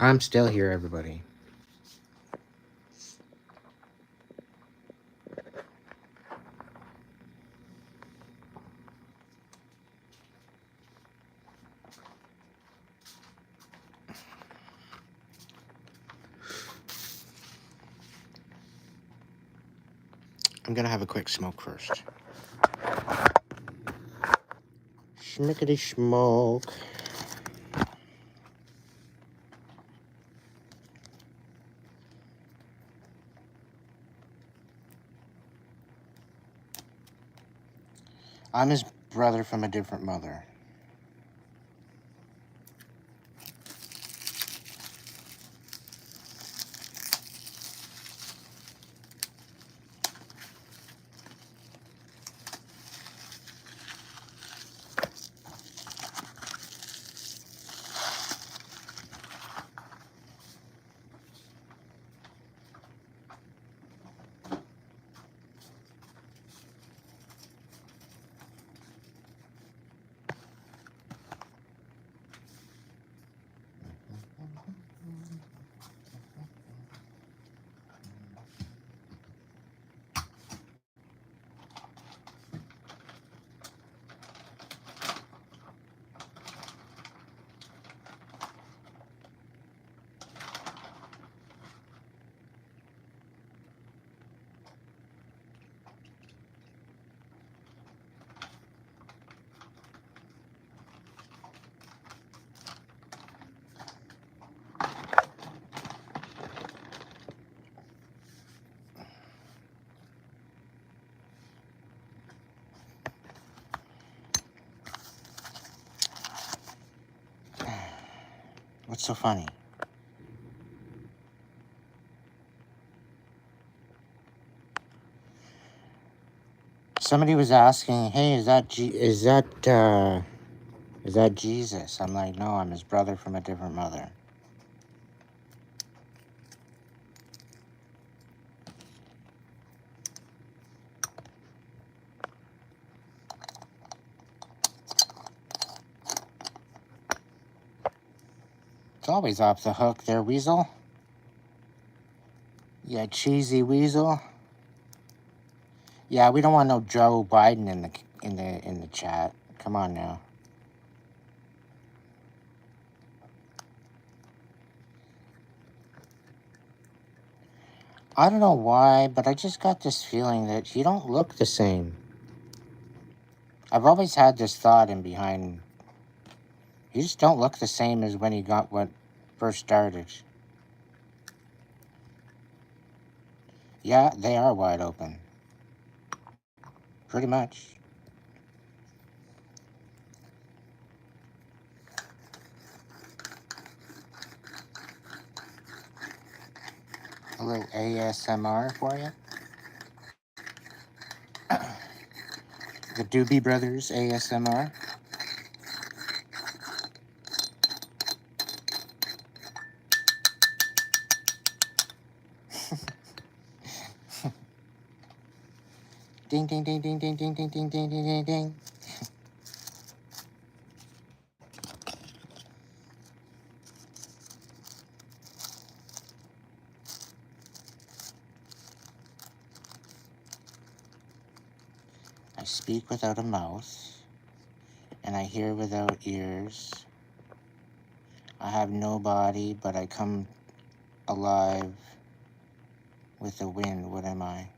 I'm still here, everybody. I'm gonna have a quick smoke first. Schmickety smoke. I'm his brother from a different mother. What's so funny? Somebody was asking, "Hey, is that Jesus?" I'm like, "No, I'm his brother from a different mother." It's always off the hook there, Weasel. Yeah, cheesy Weasel. Yeah, we don't want no Joe Biden in the chat. Come on now. I don't know why, but I just got this feeling that you don't look the same. I've always had this thought in behind. You just don't look the same as when you got what first started. Yeah, they are wide open. Pretty much. A little ASMR for you. The Doobie Brothers ASMR. Ding, ding, ding, ding, ding, ding, ding, ding, ding, ding, ding, ding. I speak without a mouth, and I hear without ears. I have no body, but I come alive with the wind. What am I?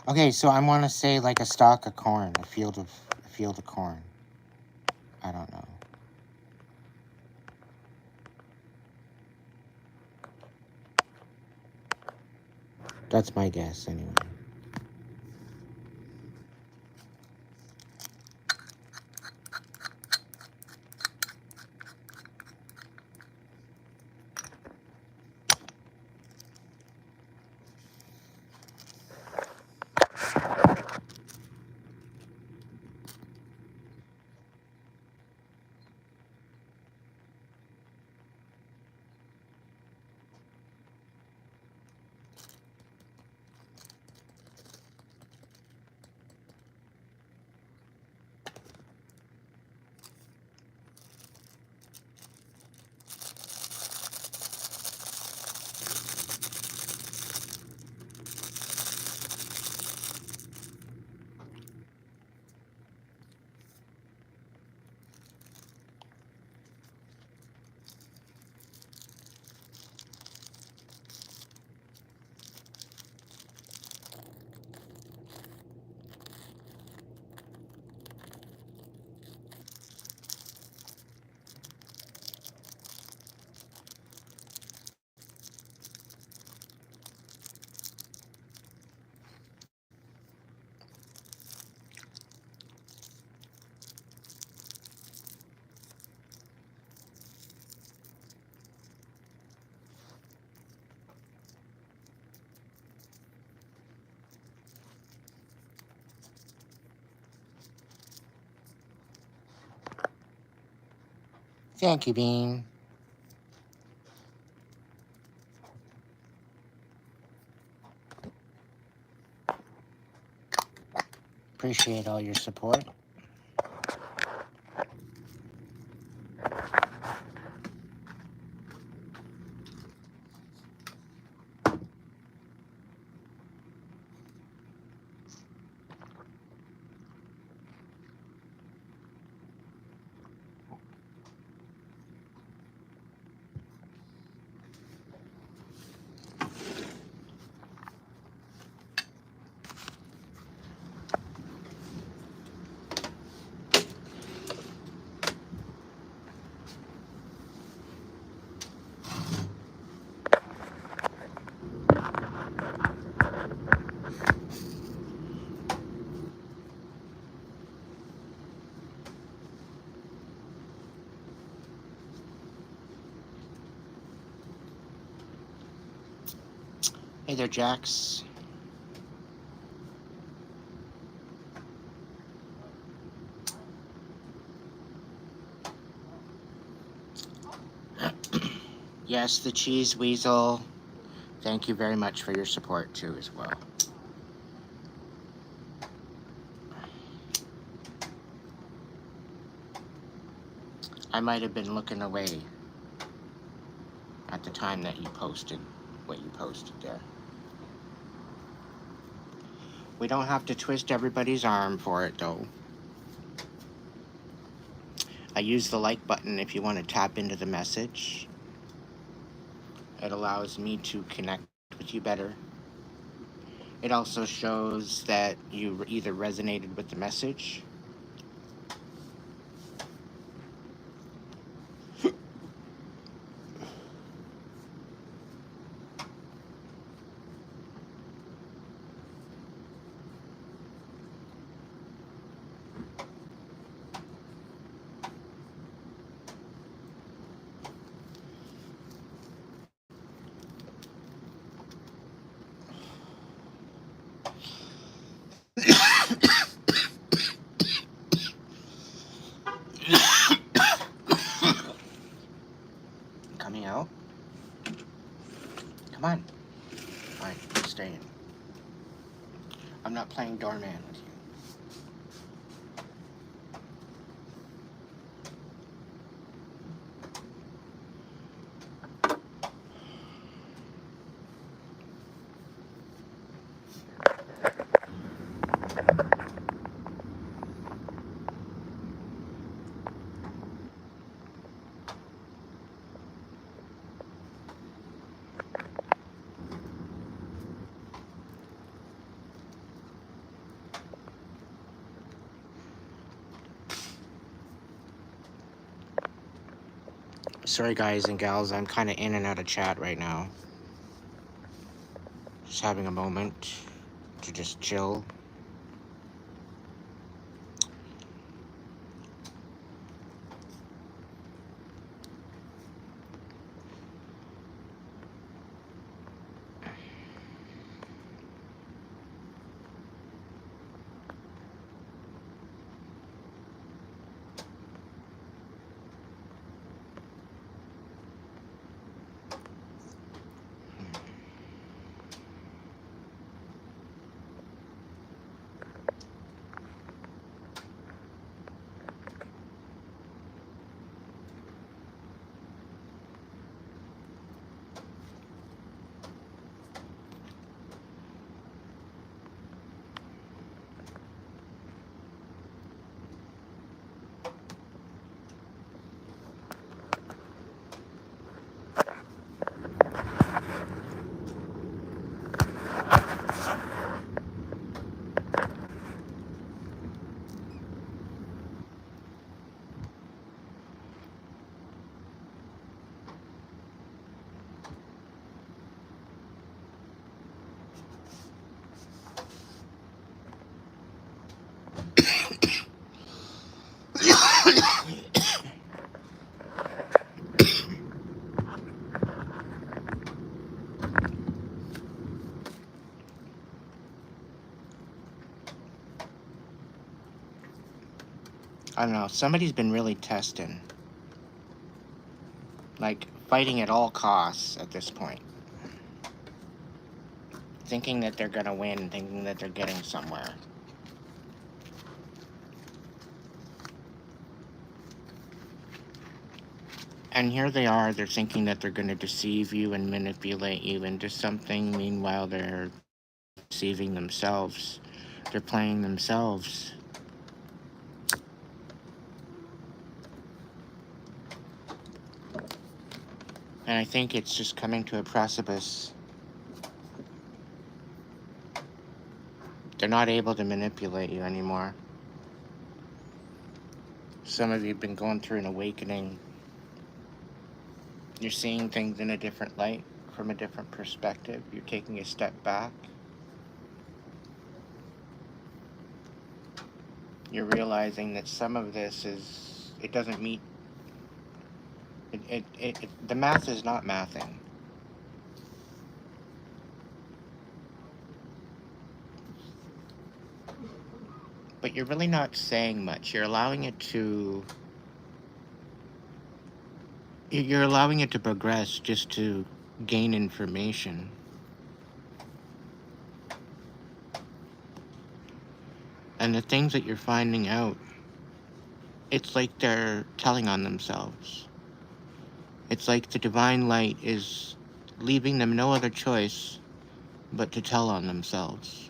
Okay, so I want to say like a stalk of corn, a field of corn. I don't know. That's my guess, anyway. Thank you, Bean. Appreciate all your support. Hey there, Jax. Yes, the cheese weasel. Thank you very much for your support, too, as well. I might have been looking away at the time that you posted what you posted there. We don't have to twist everybody's arm for it, though. I use the like button if you want to tap into the message. It allows me to connect with you better. It also shows that you either resonated with the message coming out. Come on. Fine, I'm staying. I'm not playing doorman with you. Sorry, guys and gals, I'm kind of in and out of chat right now. Just having a moment to just chill. I don't know, somebody's been really testing. like fighting at all costs at this point, thinking that they're going to win, thinking that they're getting somewhere. And here they are, they're thinking that they're going to deceive you and manipulate you into something. Meanwhile, they're deceiving themselves. They're playing themselves. And I think it's just coming to a precipice. They're not able to manipulate you anymore. Some of you have been going through an awakening. You're seeing things in a different light, from a different perspective. You're taking a step back. You're realizing that some of this it doesn't meet, the math is not mathing. But you're really not saying much. You're allowing it to progress just to gain information. And the things that you're finding out, it's like they're telling on themselves. It's like the divine light is leaving them no other choice but to tell on themselves.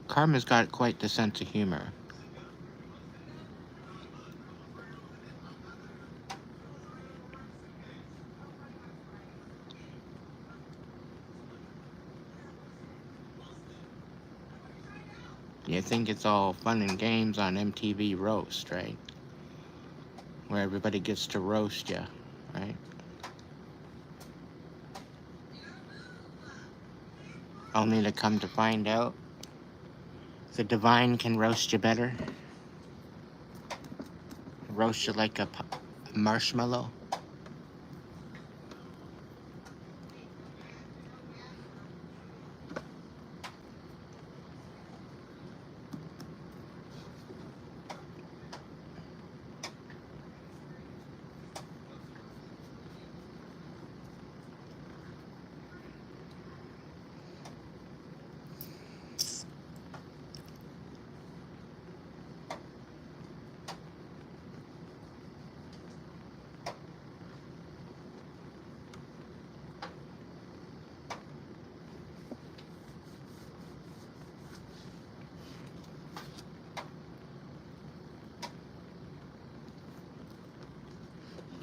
Karma's got quite the sense of humor. You think it's all fun and games on MTV Roast, right? Where everybody gets to roast you, right? Only to come to find out the divine can roast you better. Roast you like a marshmallow.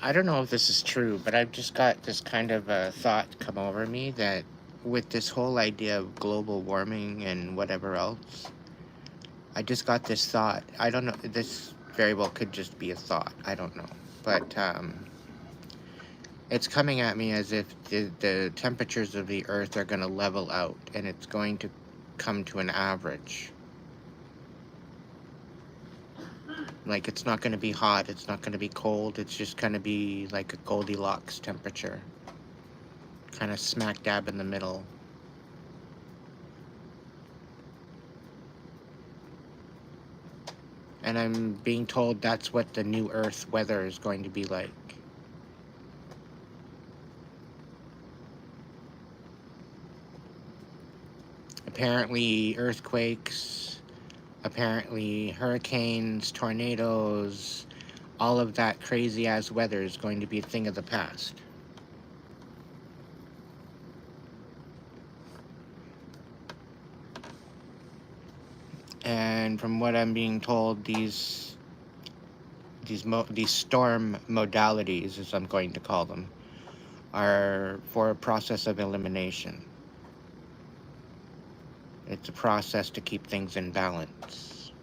I don't know if this is true, but I've just got this kind of a thought come over me that with this whole idea of global warming and whatever else, I just got this thought. I don't know, this very well could just be a thought. I don't know. But it's coming at me as if the temperatures of the Earth are going to level out and it's going to come to an average. Like, it's not going to be hot, it's not going to be cold, it's just going to be like a Goldilocks temperature. Kind of smack dab in the middle. And I'm being told that's what the new Earth weather is going to be like. Apparently, earthquakes, apparently hurricanes, tornadoes, all of that crazy ass weather is going to be a thing of the past. And from what I'm being told, these storm modalities, as I'm going to call them, are for a process of elimination. It's a process to keep things in balance.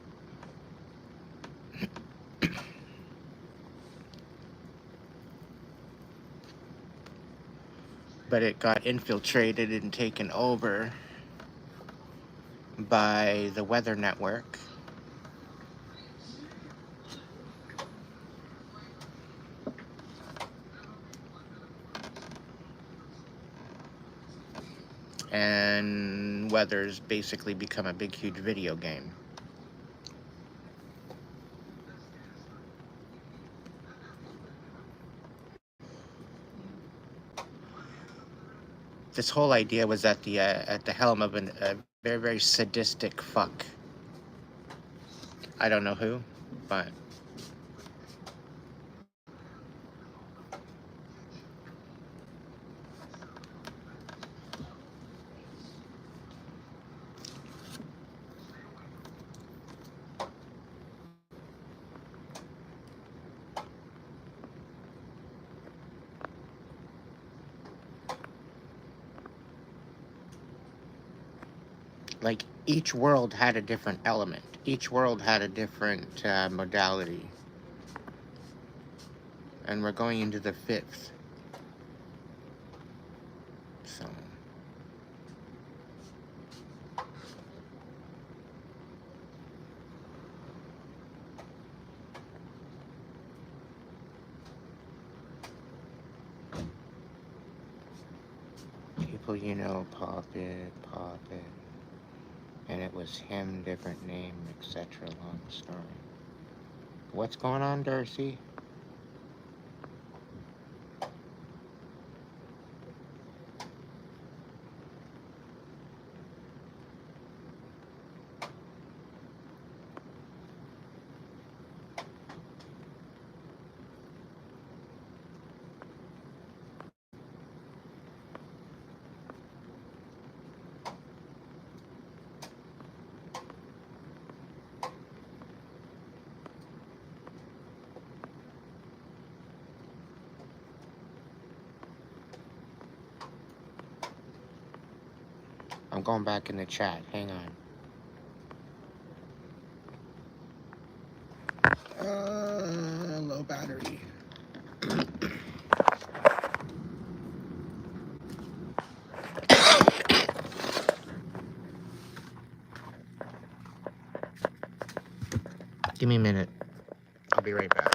But it got infiltrated and taken over by the weather network. and weather's basically become a big, huge video game. This whole idea was at the helm of a very, very sadistic fuck. I don't know who, but like each world had a different element. Each world had a different modality, and we're going into the fifth. So people you know, pop it, and it was him, different name, etc. Long story. What's going on, Darcy? I'm going back in the chat. Hang on. Low battery. Give me a minute. I'll be right back.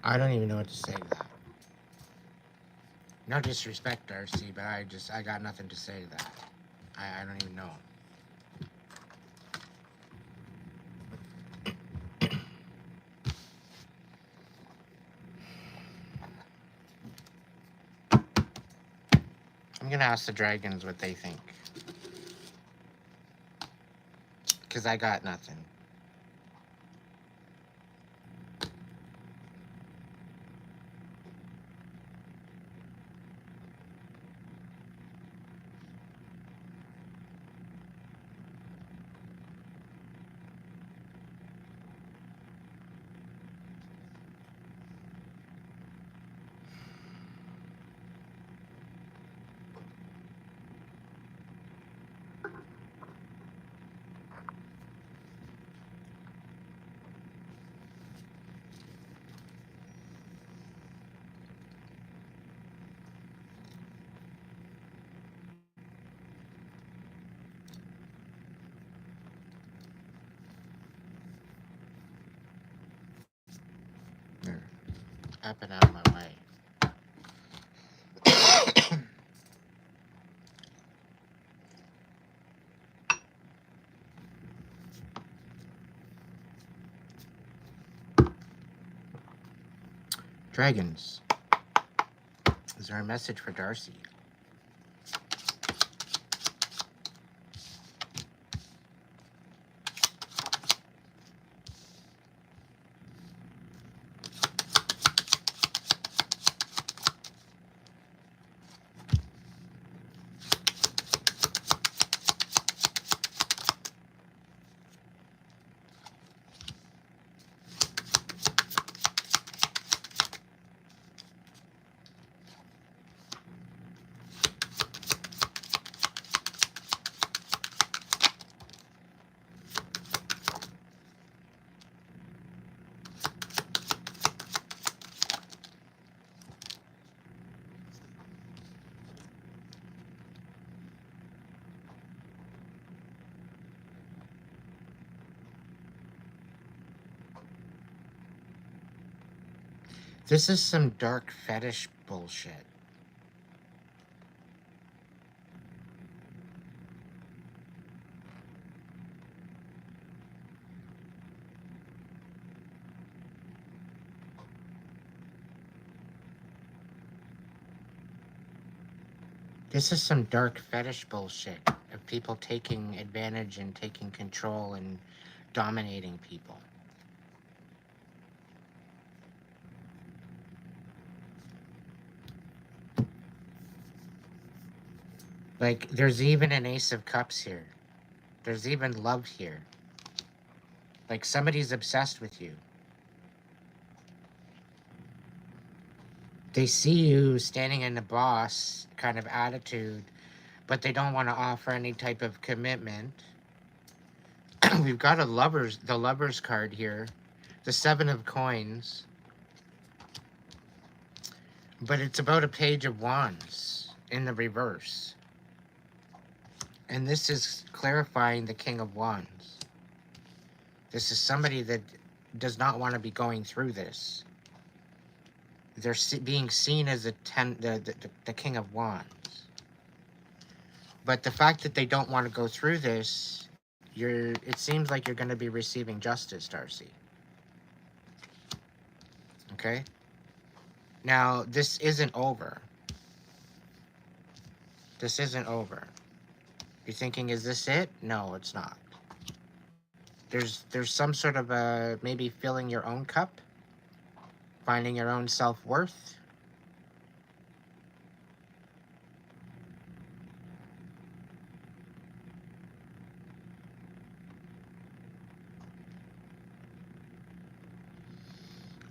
I don't even know what to say to that. No disrespect, Darcy, but I got nothing to say to that. I don't even know. I'm gonna ask the dragons what they think. Because I got nothing. up and out of my way. Dragons, is there a message for Darcy? This is some dark fetish bullshit. This is some dark fetish bullshit of people taking advantage and taking control and dominating people. Like, there's even an Ace of Cups here. There's even love here. Like, somebody's obsessed with you. They see you standing in the boss kind of attitude, but they don't want to offer any type of commitment. We've got the lover's card here, the 7 of Coins, but it's about a Page of Wands in the reverse. And this is clarifying the King of Wands. This is somebody that does not want to be going through this. They're being seen as the King of Wands. But the fact that they don't want to go through this, it seems like you're going to be receiving justice, Darcy. Okay? Now, this isn't over. This isn't over. You're thinking, is this it? No, it's not. There's some sort of maybe filling your own cup, finding your own self-worth.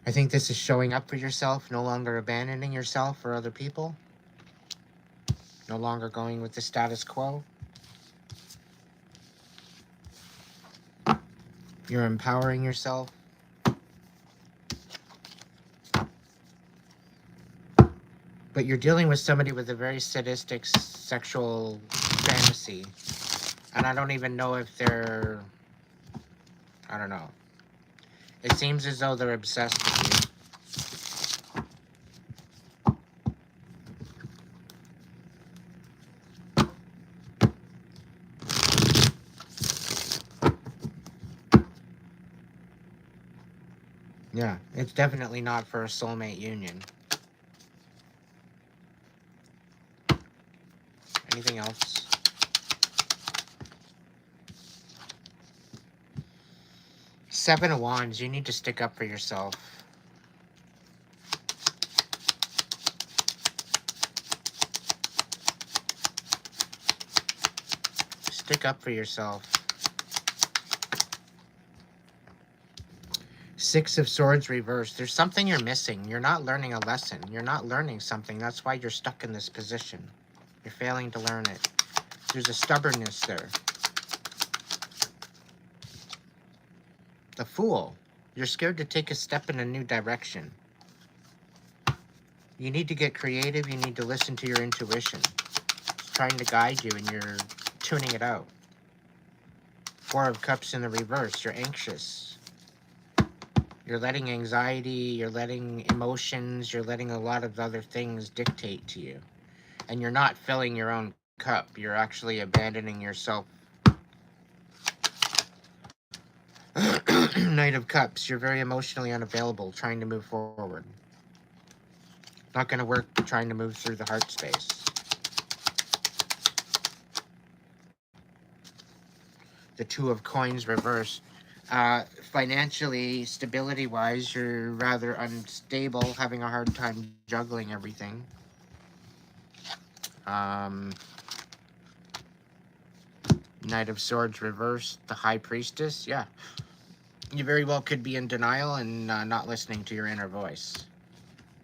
I think this is showing up for yourself, no longer abandoning yourself for other people, no longer going with the status quo. You're empowering yourself. But you're dealing with somebody with a very sadistic sexual fantasy. And I don't even know if they're... I don't know. It seems as though they're obsessed with you. Yeah, it's definitely not for a soulmate union. Anything else? Seven of Wands, you need to stick up for yourself. Stick up for yourself. Six of Swords reversed. There's something you're missing. You're not learning a lesson. You're not learning something. That's why you're stuck in this position. You're failing to learn it. There's a stubbornness there. The Fool. You're scared to take a step in a new direction. You need to get creative. You need to listen to your intuition. It's trying to guide you and you're tuning it out. Four of Cups in the reverse. You're anxious. You're letting anxiety, you're letting emotions, you're letting a lot of other things dictate to you. And you're not filling your own cup. You're actually abandoning yourself. Knight of Cups, you're very emotionally unavailable, trying to move forward. Not going to work trying to move through the heart space. The Two of Coins reversed. Financially, stability wise, you're rather unstable, having a hard time juggling everything. Um, Knight of Swords reversed. The High Priestess, yeah. You very well could be in denial and not listening to your inner voice.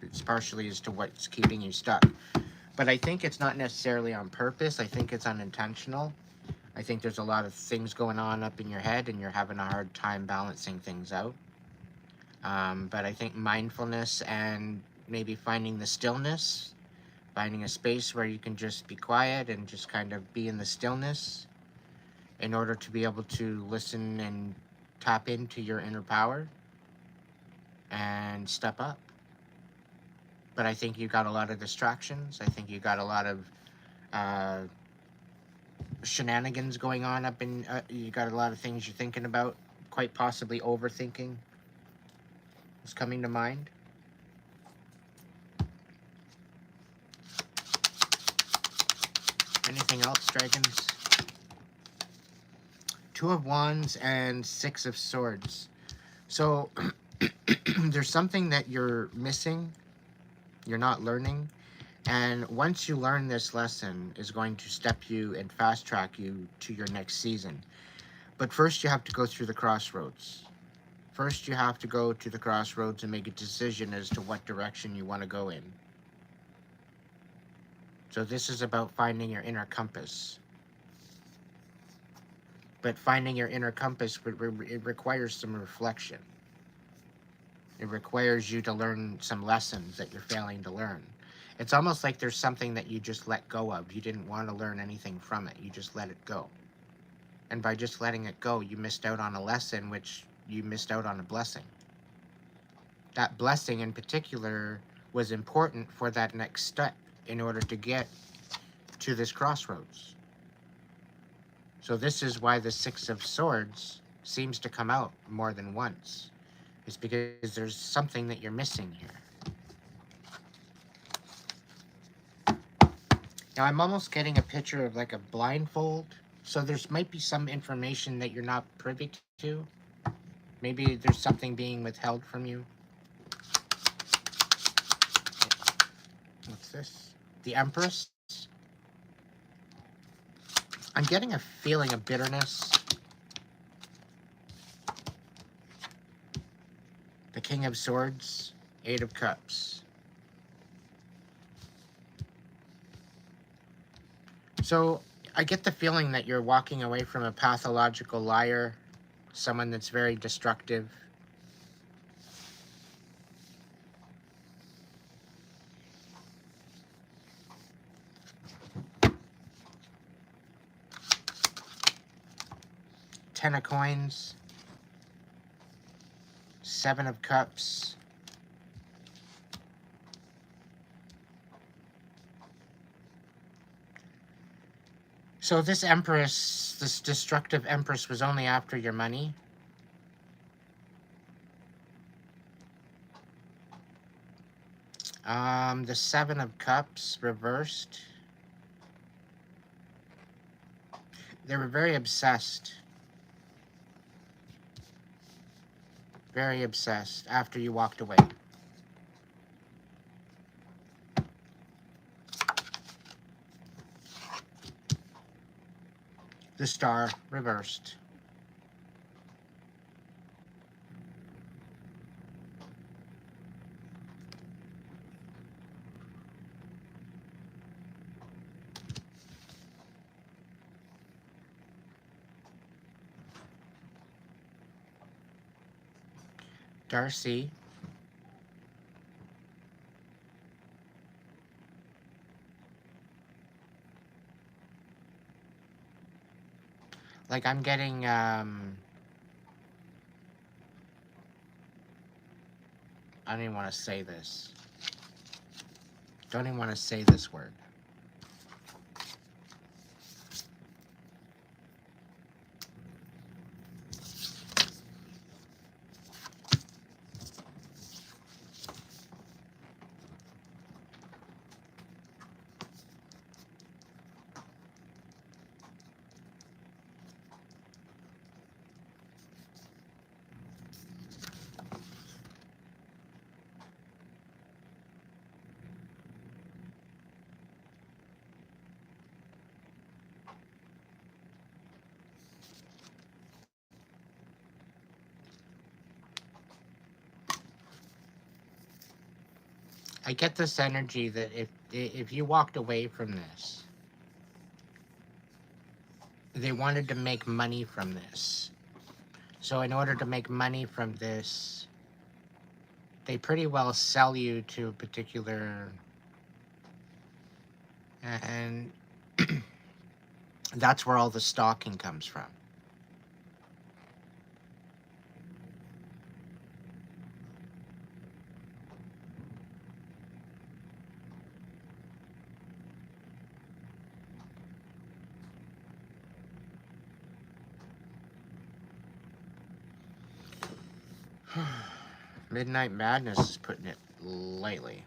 It's partially as to what's keeping you stuck. But I think it's not necessarily on purpose. I think it's unintentional. I think there's a lot of things going on up in your head and you're having a hard time balancing things out. But I think mindfulness and maybe finding the stillness, finding a space where you can just be quiet and just kind of be in the stillness in order to be able to listen and tap into your inner power and step up. But I think you got a lot of distractions. I think you got a lot of uh, shenanigans going on up in. You got a lot of things you're thinking about, quite possibly overthinking is coming to mind. Anything else, dragons? Two of Wands and Six of Swords. So there's something that you're missing, you're not learning, and once you learn this lesson is going to step you and fast track you to your next season. But first you have to go through the crossroads. First you have to go to the crossroads and make a decision as to what direction you want to go in. So this is about finding your inner compass. But finding your inner compass, it requires some reflection. It requires you to learn some lessons that you're failing to learn. It's almost like there's something that you just let go of. You didn't want to learn anything from it. You just let it go. And by just letting it go, you missed out on a lesson, which you missed out on a blessing. That blessing in particular was important for that next step in order to get to this crossroads. So this is why the Six of Swords seems to come out more than once. It's because there's something that you're missing here. Now I'm almost getting a picture of like a blindfold. So there's might be some information that you're not privy to. Maybe there's something being withheld from you. What's this? The Empress. I'm getting a feeling of bitterness. The King of Swords, Eight of Cups. So I get the feeling that you're walking away from a pathological liar, someone that's very destructive. Ten of Coins, Seven of Cups. So this Empress, this destructive Empress was only after your money. The Seven of Cups reversed. They were very obsessed. Very obsessed after you walked away. The Star reversed. Darcy. Like I'm getting I don't even want to say this. Don't even want to say this word. I get this energy that if you walked away from this, they wanted to make money from this. So in order to make money from this, they pretty well sell you to a particular, and that's where all the stalking comes from. Midnight Madness is putting it lightly.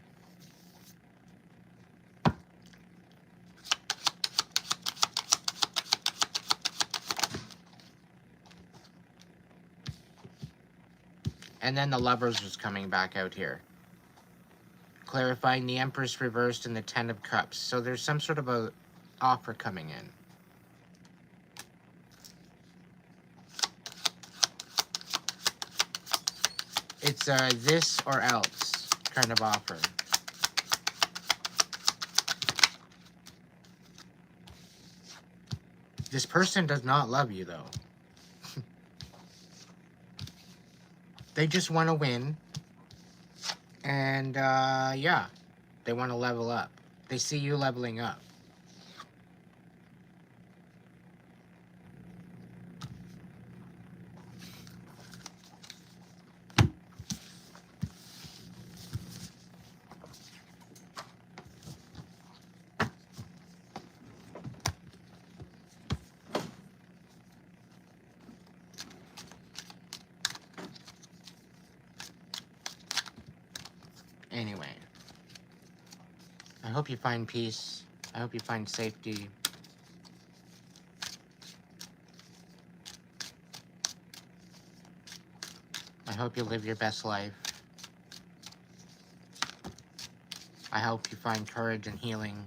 And then the Lovers was coming back out here. Clarifying the Empress reversed and the Ten of Cups. So there's some sort of a offer coming in. It's a this or else kind of offer. This person does not love you, though. They just want to win. And, yeah, they want to level up. They see you leveling up. Anyway, I hope you find peace. I hope you find safety. I hope you live your best life. I hope you find courage and healing.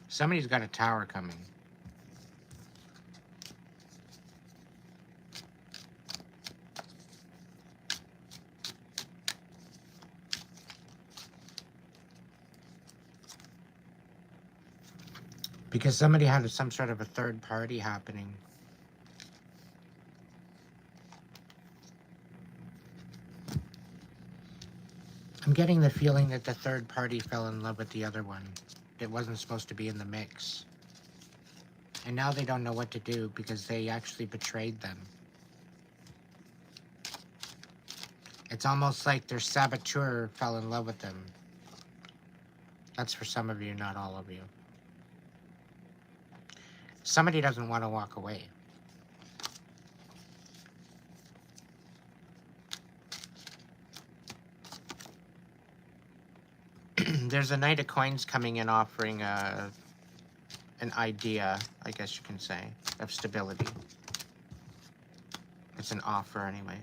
Somebody's got a tower coming. Because somebody had some sort of a third party happening. I'm getting the feeling that the third party fell in love with the other one. It wasn't supposed to be in the mix. And now they don't know what to do because they actually betrayed them. It's almost like their saboteur fell in love with them. That's for some of you, not all of you. Somebody doesn't want to walk away. There's a Knight of Coins coming in offering an idea, I guess you can say, of stability. It's an offer anyway.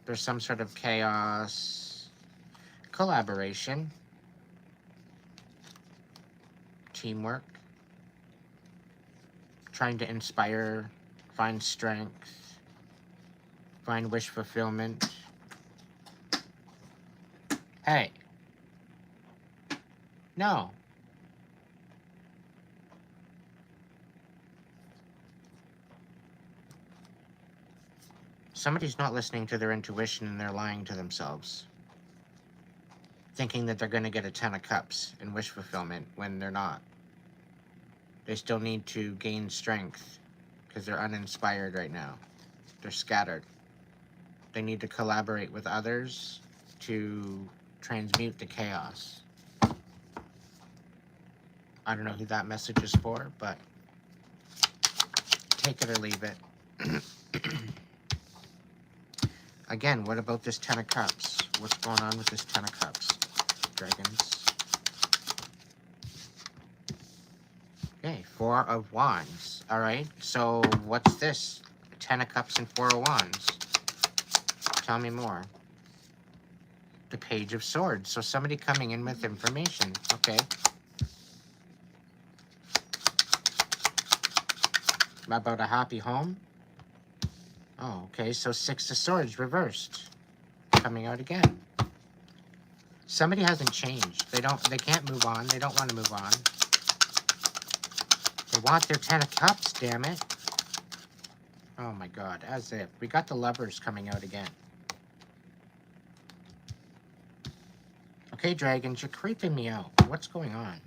There's some sort of chaos, collaboration, teamwork, trying to inspire, find strength, find wish fulfillment. Hey. No. Somebody's not listening to their intuition and they're lying to themselves, thinking that they're going to get a 10 of cups in wish fulfillment when they're not. They still need to gain strength because they're uninspired right now. They're scattered. They need to collaborate with others to transmute the chaos. I don't know who that message is for, but take it or leave it. Again, what about this 10 of cups? What's going on with this 10 of cups, dragons? Okay, 4 of wands. All right, so what's this? 10 of cups and 4 of wands. Tell me more. The page of swords. So somebody coming in with information. Okay. About a happy home. Oh, okay, so 6 of swords reversed. Coming out again. Somebody hasn't changed. They can't move on. They don't want to move on. They want their 10 of cups, damn it. Oh my god, as if. We got the lovers coming out again. Okay, dragons, you're creeping me out. What's going on?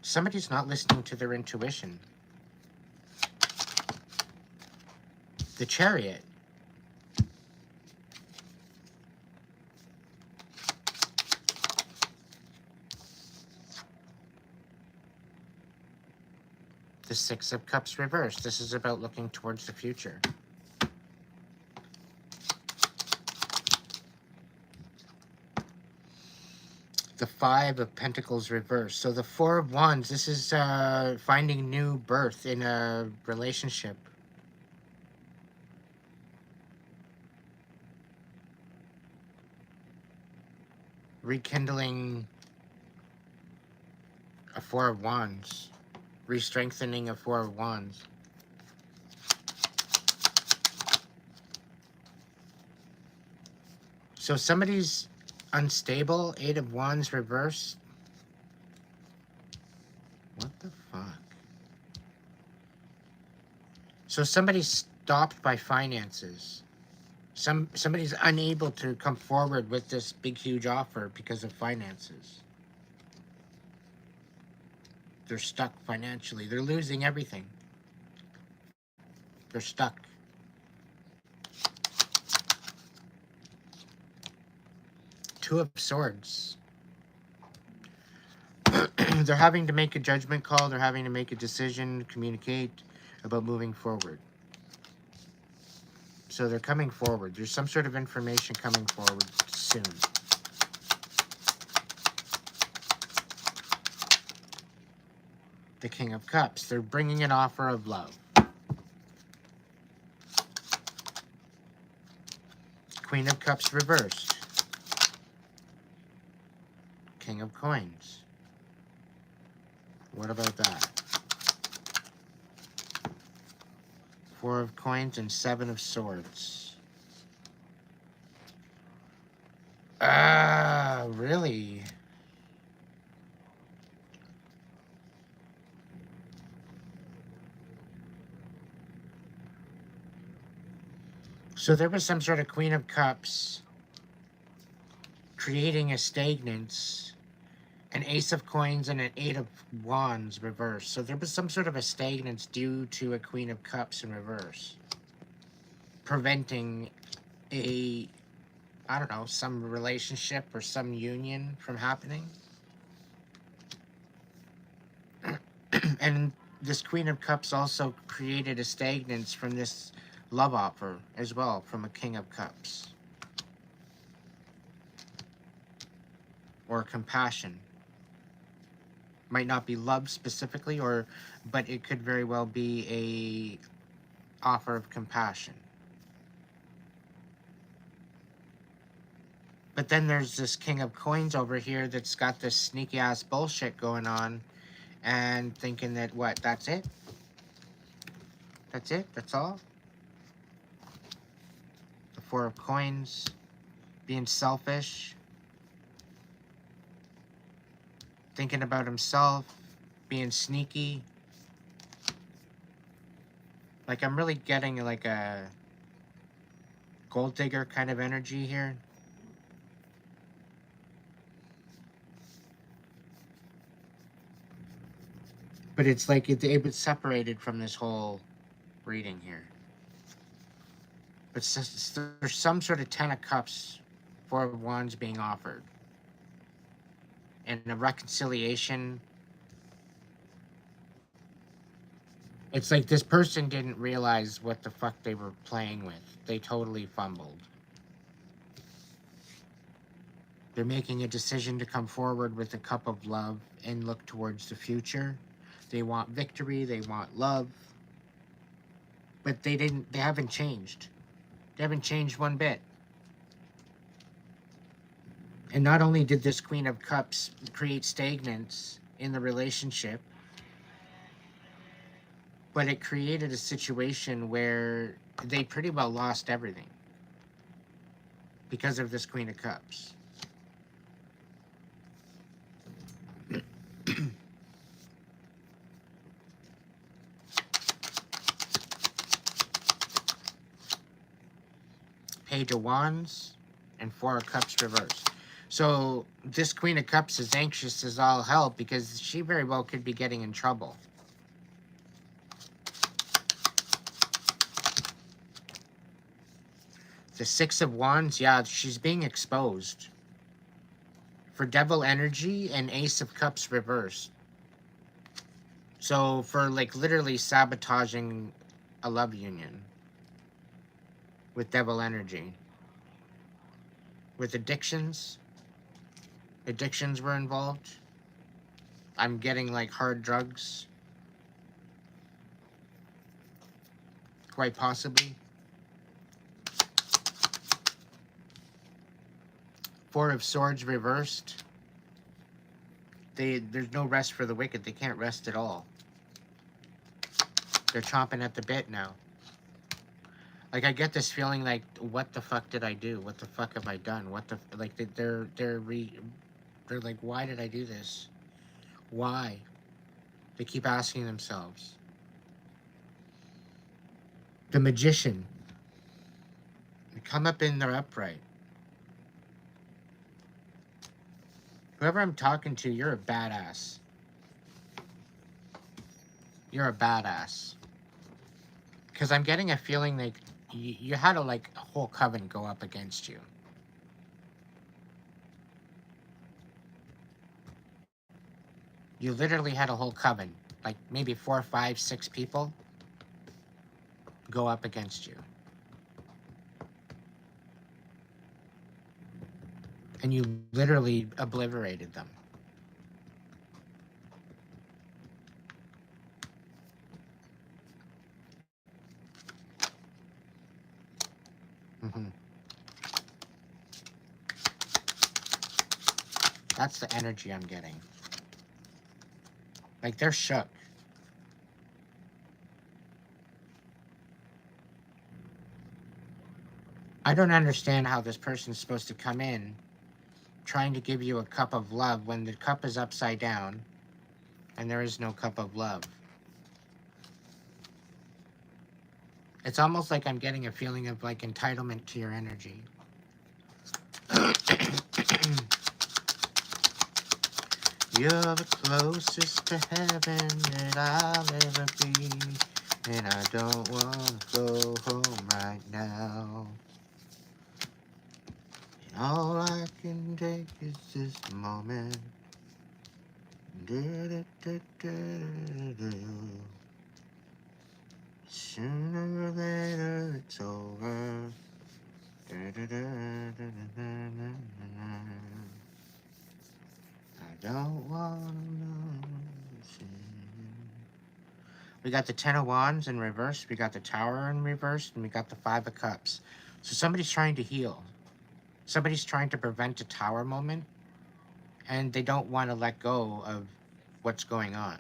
Somebody's not listening to their intuition. The Chariot. The 6 of Cups reversed. This is about looking towards the future. The 5 of Pentacles reversed. So the 4 of Wands, this is finding new birth in a relationship. Rekindling a 4 of Wands. Re-strengthening a 4 of Wands. So somebody's unstable. 8 of Wands reversed. What the fuck? So somebody's stopped by finances. Somebody's unable to come forward with this big, huge offer because of finances. They're stuck financially. They're losing everything. They're stuck. Two of Swords. They're having to make a judgment call. They're having to make a decision, communicate about moving forward. So they're coming forward. There's some sort of information coming forward soon. The King of Cups. They're bringing an offer of love. Queen of Cups reversed. King of Coins. What about that? 4 of Coins and 7 of Swords. Ah, really? So there was some sort of Queen of Cups creating a stagnance, an Ace of Coins and an 8 of Wands reversed. So there was some sort of a stagnance due to a Queen of Cups in reverse, preventing a, I don't know, some relationship or some union from happening. And this Queen of Cups also created a stagnance from this love offer as well from a King of Cups. Or compassion. Might not be love specifically, but it could very well be a offer of compassion. But then there's this King of Coins over here that's got this sneaky ass bullshit going on and thinking that what, that's it? That's it? That's all? The Four of Coins, being selfish, thinking about himself, being sneaky. Like, I'm really getting like a gold digger kind of energy here. But it's like it was separated from this whole reading here. But there's some sort of Ten of Cups, Four of Wands being offered. And a reconciliation. It's like this person didn't realize what the fuck they were playing with. They totally fumbled. They're making a decision to come forward with a cup of love and look towards the future. They want victory, they want love. But they haven't changed. They haven't changed one bit. And not only did this Queen of Cups create stagnance in the relationship, but it created a situation where they pretty well lost everything because of this Queen of Cups. Page of Wands and Four of Cups reversed. So this Queen of Cups is anxious as all hell because she very well could be getting in trouble. The Six of Wands, yeah, she's being exposed for devil energy and Ace of Cups reversed. So for like literally sabotaging a love union with devil energy. With addictions were involved. I'm getting like hard drugs. Quite possibly. Four of Swords reversed. There's no rest for the wicked. They can't rest at all. They're chomping at the bit now. Like, I get this feeling like, what the fuck did I do? What the fuck have I done? What the, like, they're like, why did I do this? Why? They keep asking themselves. The Magician. They come up in their upright. Whoever I'm talking to, you're a badass. You're a badass. Because I'm getting a feeling like you had a whole coven go up against you. You literally had a whole coven, like maybe 4, 5, 6 people go up against you. And you literally obliterated them. Mm-hmm. That's the energy I'm getting. Like, they're shook. I don't understand how this person's supposed to come in trying to give you a cup of love when the cup is upside down and there is no cup of love. It's almost like I'm getting a feeling of like entitlement to your energy. You're the closest to heaven that I'll ever be, and I don't want to go home right now. And all I can take is this moment. Sooner or later it's over. I don't want to know. We got the Ten of Wands in reverse, we got the Tower in reverse, and we got the Five of Cups. So somebody's trying to heal. Somebody's trying to prevent a Tower moment, and they don't want to let go of what's going on.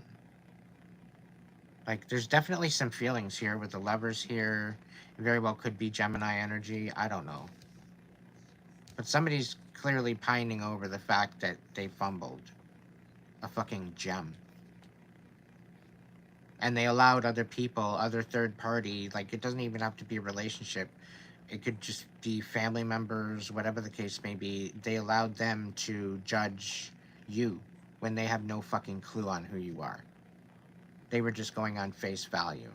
Like, there's definitely some feelings here with the Lovers here. It very well could be Gemini energy. I don't know. But somebody's clearly pining over the fact that they fumbled a fucking gem. And they allowed other people, other third party, like, it doesn't even have to be a relationship. It could just be family members, whatever the case may be. They allowed them to judge you when they have no fucking clue on who you are. They were just going on face value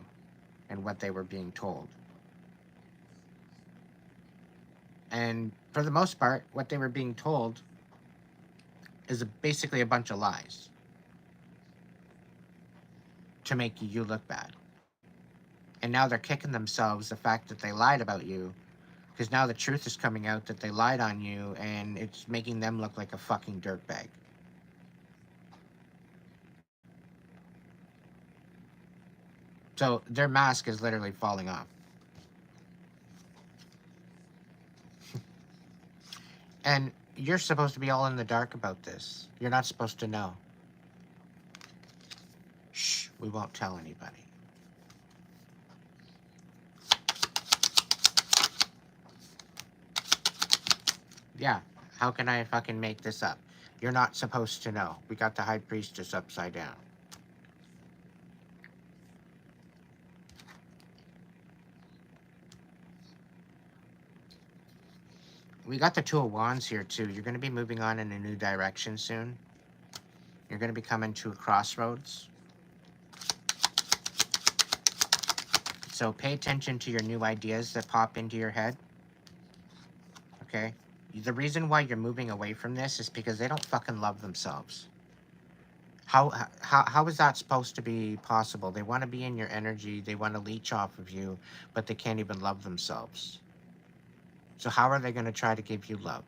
and what they were being told. And for the most part, what they were being told is basically a bunch of lies to make you look bad. And now they're kicking themselves the fact that they lied about you, because now the truth is coming out that they lied on you, and it's making them look like a fucking dirtbag. So their mask is literally falling off. And you're supposed to be all in the dark about this. You're not supposed to know. Shh, we won't tell anybody. Yeah, how can I fucking make this up? You're not supposed to know. We got the High Priestess upside down. We got the Two of Wands here too. You're going to be moving on in a new direction soon. You're going to be coming to a crossroads. So pay attention to your new ideas that pop into your head. Okay? The reason why you're moving away from this is because they don't fucking love themselves. How is that supposed to be possible? They want to be in your energy, they want to leech off of you, but they can't even love themselves. So how are they going to try to give you love?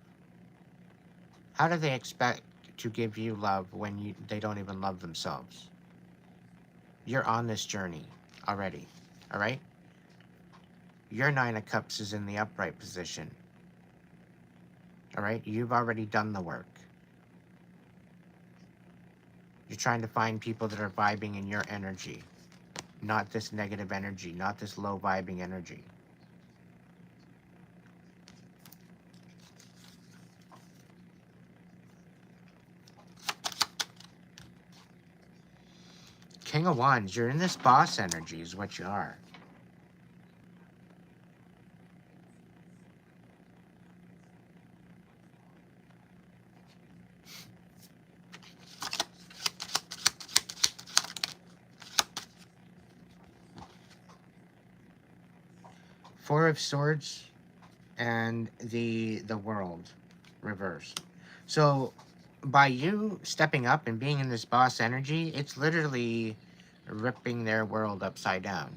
How do they expect to give you love when they don't even love themselves? You're on this journey already, all right? Your Nine of Cups is in the upright position, all right? You've already done the work. You're trying to find people that are vibing in your energy, not this negative energy, not this low vibing energy. King of Wands, you're in this boss energy is what you are. Four of Swords and the World reversed. So by you stepping up and being in this boss energy, it's literally ripping their world upside down.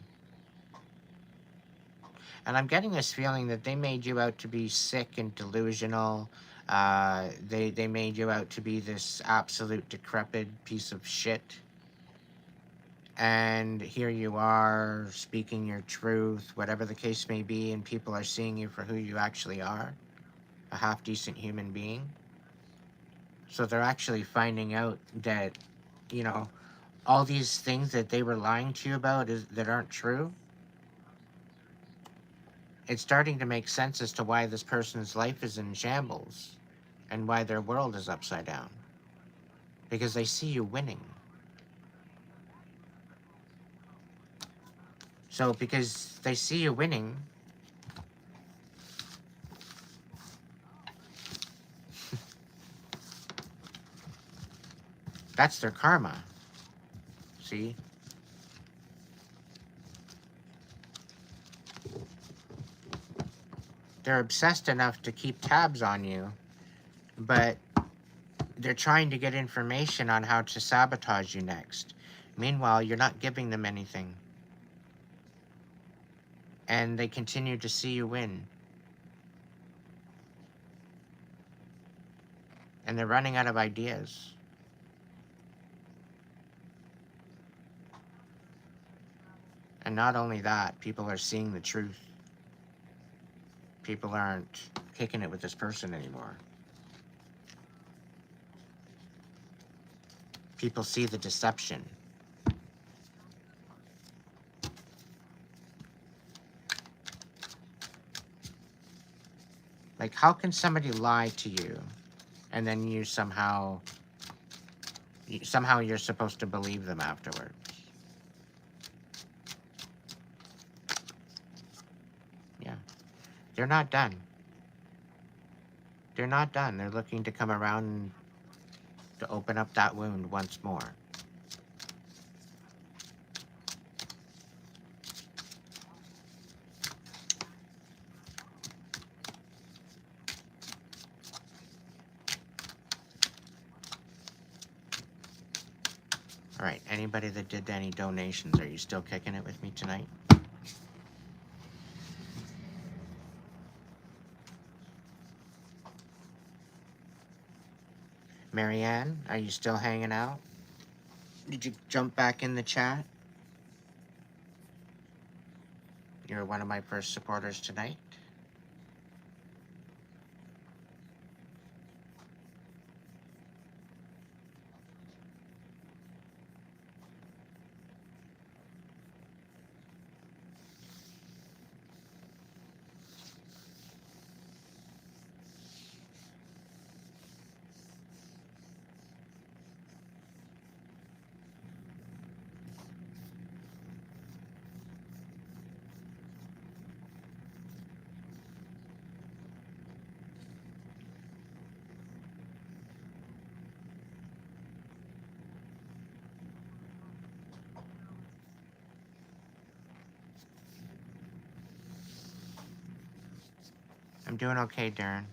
And I'm getting this feeling that they made you out to be sick and delusional. They made you out to be this absolute decrepit piece of shit. And here you are speaking your truth, whatever the case may be, and people are seeing you for who you actually are, a half-decent human being. So they're actually finding out that, you know, all these things that they were lying to you about that aren't true. It's starting to make sense as to why this person's life is in shambles and why their world is upside down. Because they see you winning. So because they see you winning, that's their karma. See? They're obsessed enough to keep tabs on you, but they're trying to get information on how to sabotage you next. Meanwhile, you're not giving them anything. And they continue to see you win. And they're running out of ideas. And not only that, people are seeing the truth. People aren't kicking it with this person anymore. People see the deception. Like, how can somebody lie to you and then somehow you're supposed to believe them afterwards? Yeah. They're not done. They're not done. They're looking to come around to open up that wound once more. All right, anybody that did any donations, are you still kicking it with me tonight? Marianne, are you still hanging out? Did you jump back in the chat? You're one of my first supporters tonight. I'm doing okay, Darren.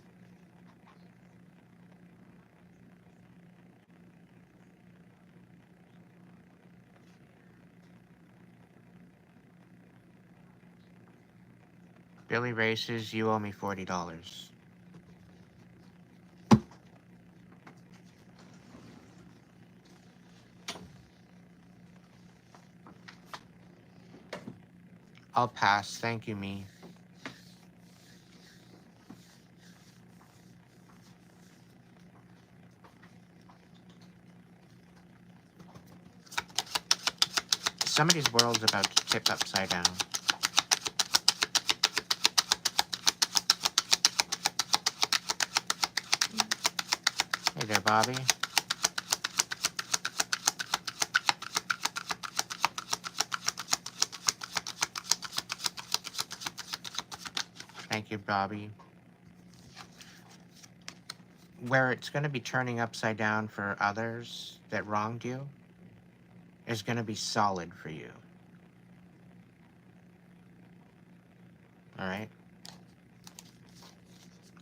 Billy Races, you owe me $40. I'll pass, thank you, me. Somebody's world's about to tip upside down. Hey there, Bobby. Thank you, Bobby. Where it's going to be turning upside down for others that wronged you is going to be solid for you. All right?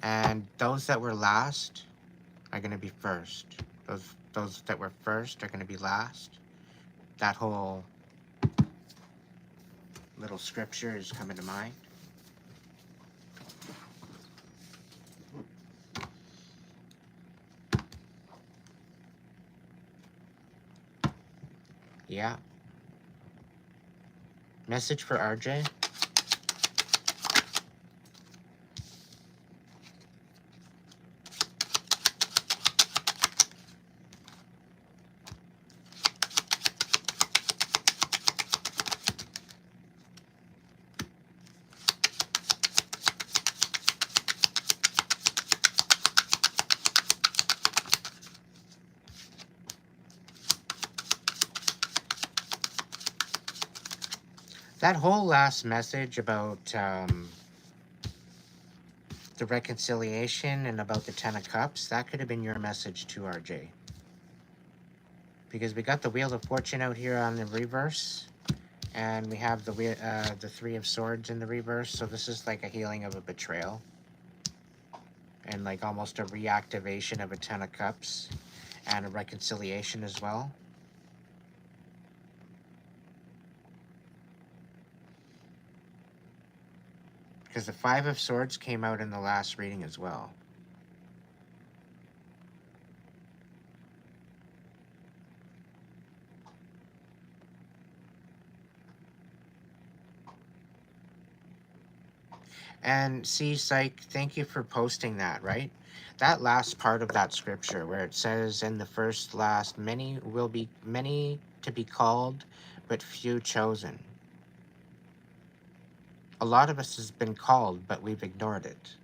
And those that were last are going to be first. Those that were first are going to be last. That whole little scripture is coming to mind. Yeah. Message for RJ. That whole last message about the reconciliation and about the Ten of Cups, that could have been your message to RJ. Because we got the Wheel of Fortune out here on the reverse, and we have the Three of Swords in the reverse, so this is like a healing of a betrayal. And like almost a reactivation of a Ten of Cups, and a reconciliation as well. Because the Five of Swords came out in the last reading as well. And see, Psych, thank you for posting that, right? That last part of that scripture where it says in the first last, many to be called, but few chosen. A lot of us has been called, but we've ignored it.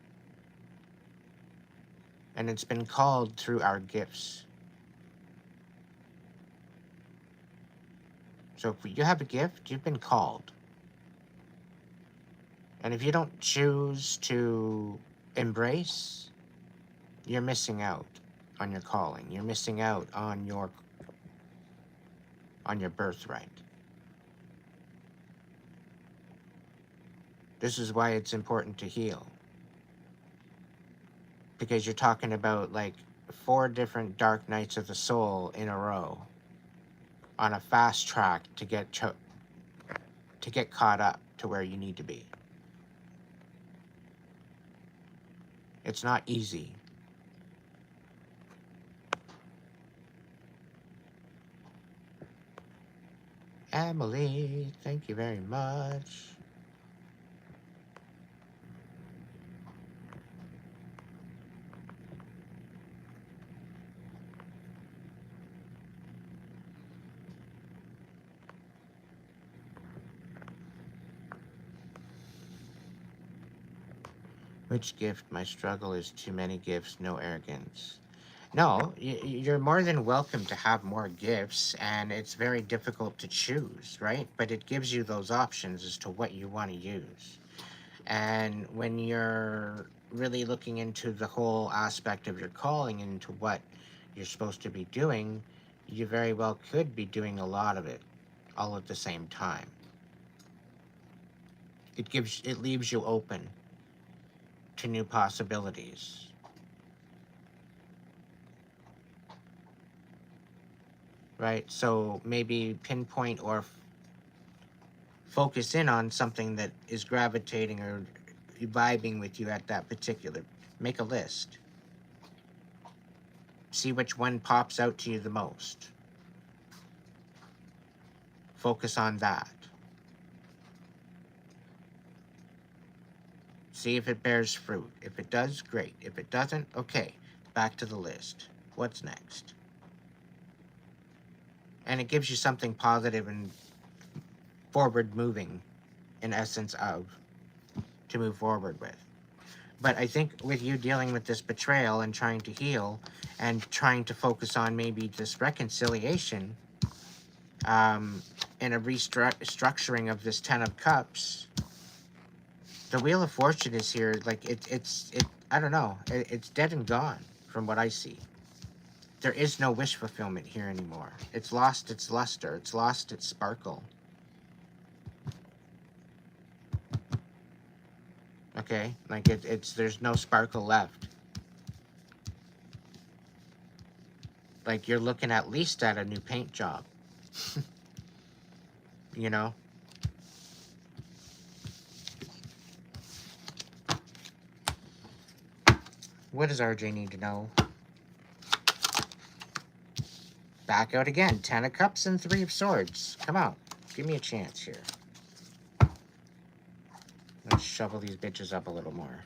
And it's been called through our gifts. So if you have a gift, you've been called. And if you don't choose to embrace, you're missing out on your calling. You're missing out on your birthright. This is why it's important to heal. Because you're talking about like 4 different dark nights of the soul in a row on a fast track to get caught up to where you need to be. It's not easy. Emily, thank you very much. Which gift? My struggle is too many gifts, no arrogance. No, you're more than welcome to have more gifts, and it's very difficult to choose, right? But it gives you those options as to what you want to use. And when you're really looking into the whole aspect of your calling, into what you're supposed to be doing, you very well could be doing a lot of it all at the same time. It leaves you open to new possibilities. Right? So maybe pinpoint or focus in on something that is gravitating or vibing with you at that particular. Make a list. See which one pops out to you the most. Focus on that. See if it bears fruit. If it does, great. If it doesn't, okay. Back to the list. What's next? And it gives you something positive and forward moving, in essence of, to move forward with. But I think with you dealing with this betrayal and trying to heal and trying to focus on maybe this reconciliation and a restructuring of this 10 of Cups, the Wheel of Fortune is here. Like, I don't know. It's dead and gone from what I see. There is no wish fulfillment here anymore. It's lost its luster. It's lost its sparkle. Okay? Like, there's no sparkle left. Like, you're looking at least at a new paint job. You know? What does RJ need to know? Back out again. 10 of Cups and 3 of Swords. Come on. Give me a chance here. Let's shovel these bitches up a little more.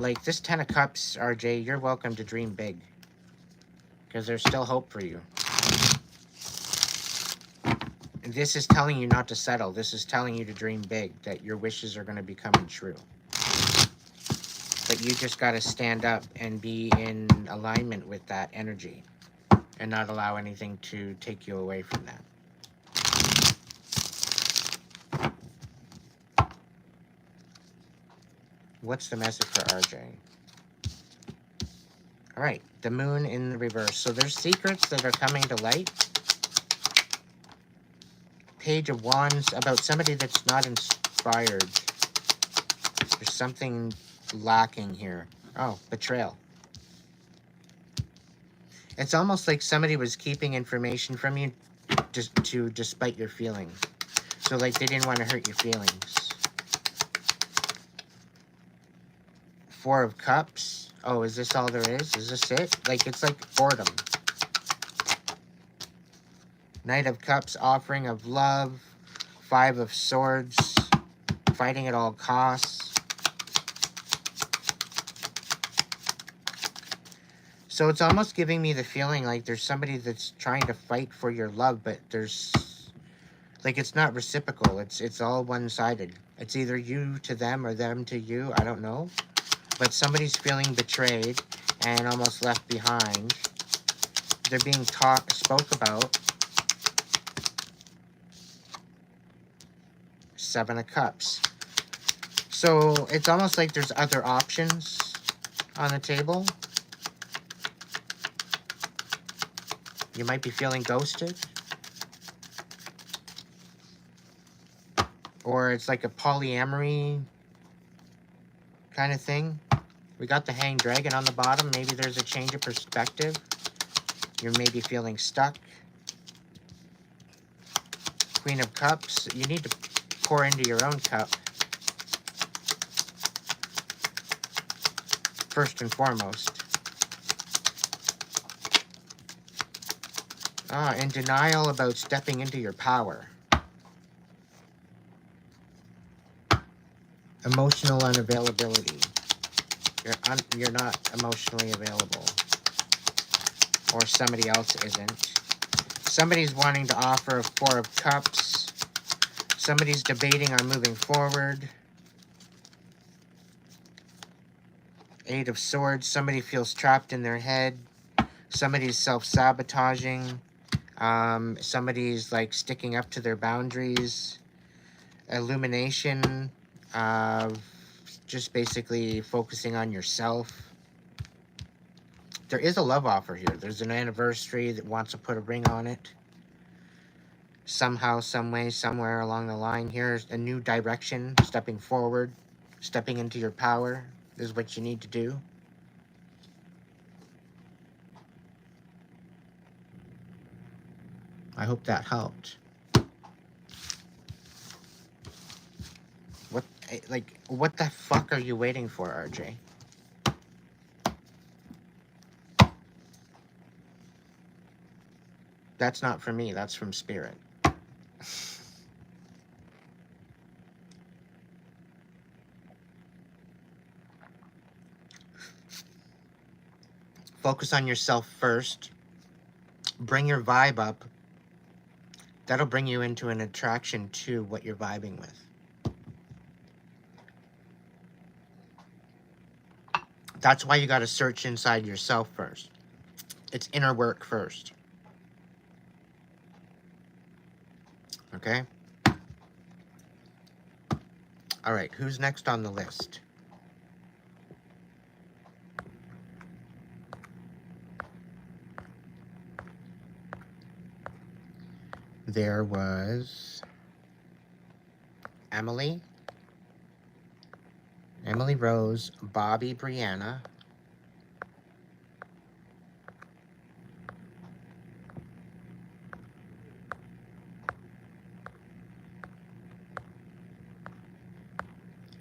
Like, this 10 of Cups, RJ, you're welcome to dream big. Because there's still hope for you. And this is telling you not to settle. This is telling you to dream big. That your wishes are going to be coming true. But you just got to stand up and be in alignment with that energy. And not allow anything to take you away from that. What's the message for RJ? All right, the moon in the reverse. So there's secrets that are coming to light. Page of Wands, about somebody that's not inspired. There's something lacking here. Oh, betrayal. It's almost like somebody was keeping information from you just to despite your feelings. So like they didn't want to hurt your feelings. 4 of Cups. Oh, is this all there is? Is this it? Like, it's like boredom. Knight of Cups, offering of love, Five of Swords, fighting at all costs. So it's almost giving me the feeling like there's somebody that's trying to fight for your love, but there's, like, it's not reciprocal. It's all one-sided. It's either you to them or them to you. I don't know. But somebody's feeling betrayed and almost left behind. They're being spoke about. Seven of Cups. So it's almost like there's other options on the table. You might be feeling ghosted. Or it's like a polyamory kind of thing. We got the Hanged Dragon on the bottom. Maybe there's a change of perspective. You're maybe feeling stuck. Queen of Cups. You need to pour into your own cup. First and foremost. In denial about stepping into your power. Emotional unavailability. You're not emotionally available. Or somebody else isn't. Somebody's wanting to offer a Four of Cups. Somebody's debating on moving forward. Eight of Swords. Somebody feels trapped in their head. Somebody's self-sabotaging. Somebody's like sticking up to their boundaries. Illumination. Just basically focusing on yourself. There is a love offer here. There's an anniversary that wants to put a ring on it. Somehow, some way, somewhere along the line. Here's a new direction. Stepping forward. Stepping into your power. This is what you need to do. I hope that helped. What the fuck are you waiting for, RJ? That's not from me, that's from Spirit. Focus on yourself first. Bring your vibe up. That'll bring you into an attraction to what you're vibing with. That's why you got to search inside yourself first. It's inner work first. Okay? All right, who's next on the list? There was Emily Rose, Bobby, Brianna,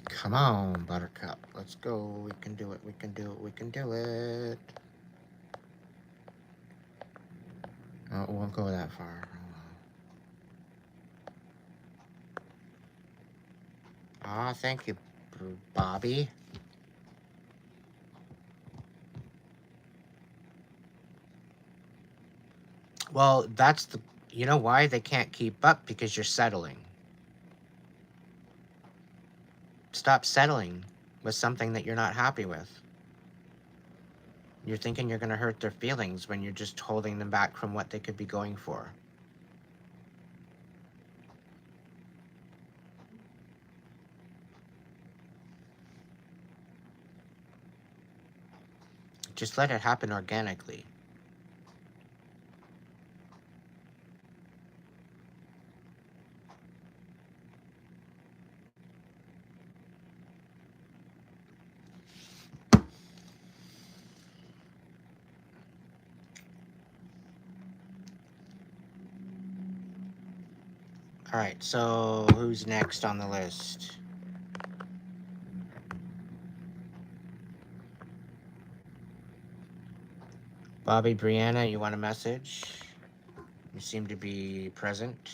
come on, Buttercup. Let's go. We can do it. We can do it. We can do it. Oh, it won't go that far. Ah, thank you, Bobby. Well, that's the... You know why they can't keep up? Because you're settling. Stop settling with something that you're not happy with. You're thinking you're going to hurt their feelings when you're just holding them back from what they could be going for. Just let it happen organically. All right, so who's next on the list? Bobby, Brianna, you want a message? You seem to be present.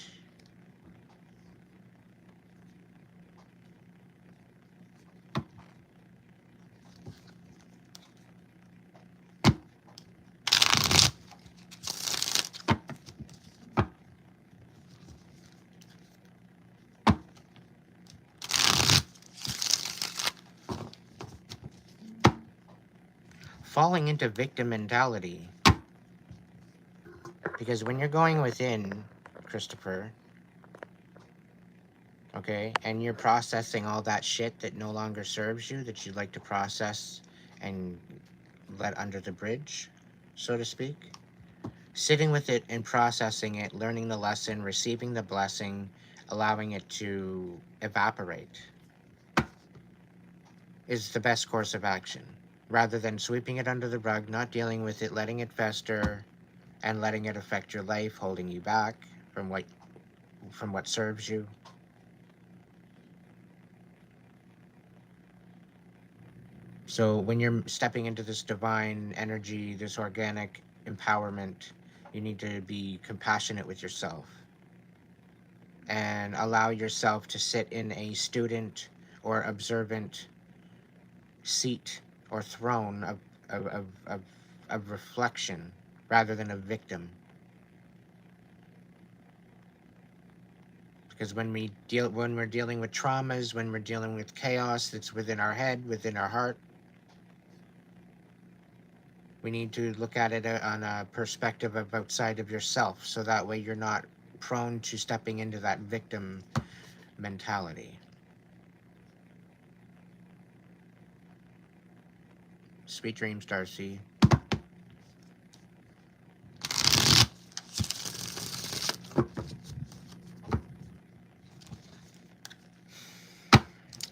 falling into victim mentality. Because when you're going within, Christopher, okay, and you're processing all that shit that no longer serves you, that you'd like to process and let under the bridge, so to speak, sitting with it and processing it, learning the lesson, receiving the blessing, allowing it to evaporate is the best course of action. Rather than sweeping it under the rug, not dealing with it, letting it fester, and letting it affect your life, holding you back from what serves you. So when you're stepping into this divine energy, this organic empowerment, you need to be compassionate with yourself and allow yourself to sit in a student or observant seat or throne of reflection rather than a victim. Because when we're dealing with traumas, when we're dealing with chaos that's within our head, within our heart, we need to look at it on a perspective of outside of yourself, so that way you're not prone to stepping into that victim mentality. Sweet dreams, Darcy.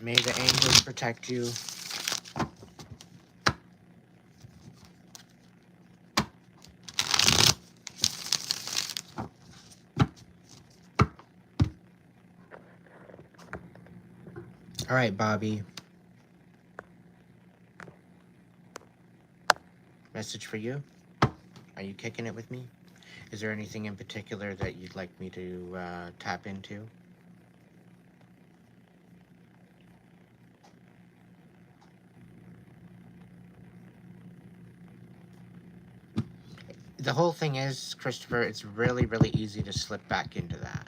May the angels protect you. All right, Bobby. Message for you. Are you kicking it with me? Is there anything in particular that you'd like me to tap into? The whole thing is, Christopher, it's really, really easy to slip back into that.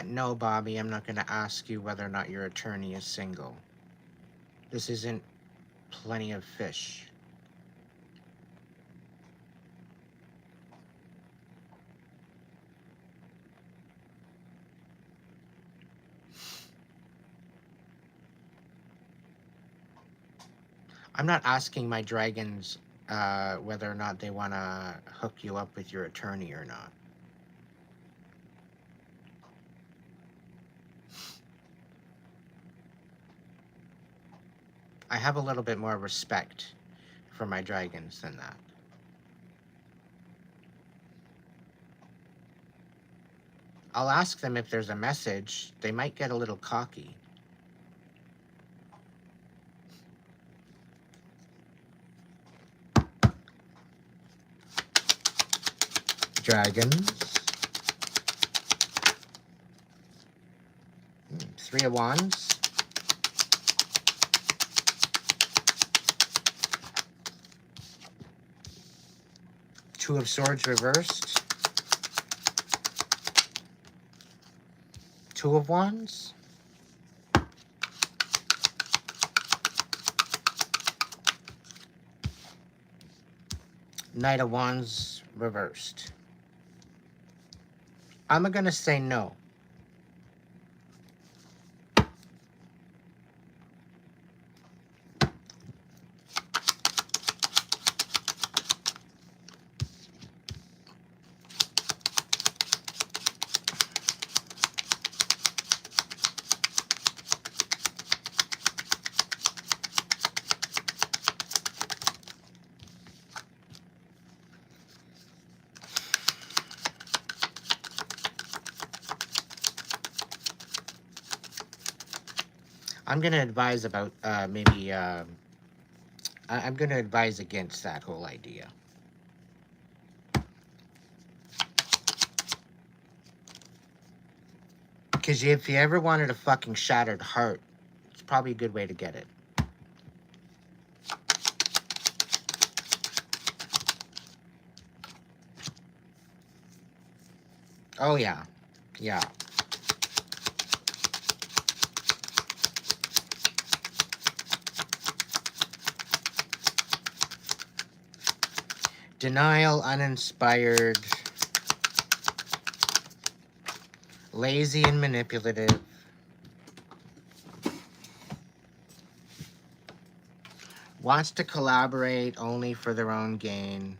No, Bobby, I'm not going to ask you whether or not your attorney is single. This isn't Plenty of Fish. I'm not asking my dragons whether or not they want to hook you up with your attorney or not. I have a little bit more respect for my dragons than that. I'll ask them if there's a message. They might get a little cocky. Dragons. Three of Wands. Two of Swords reversed. Two of Wands. Knight of Wands reversed. I'm going to say no. I'm going to advise about I'm going to advise against that whole idea. Because if you ever wanted a fucking shattered heart, it's probably a good way to get it. Oh, yeah. Yeah. Denial, uninspired, lazy and manipulative, wants to collaborate only for their own gain,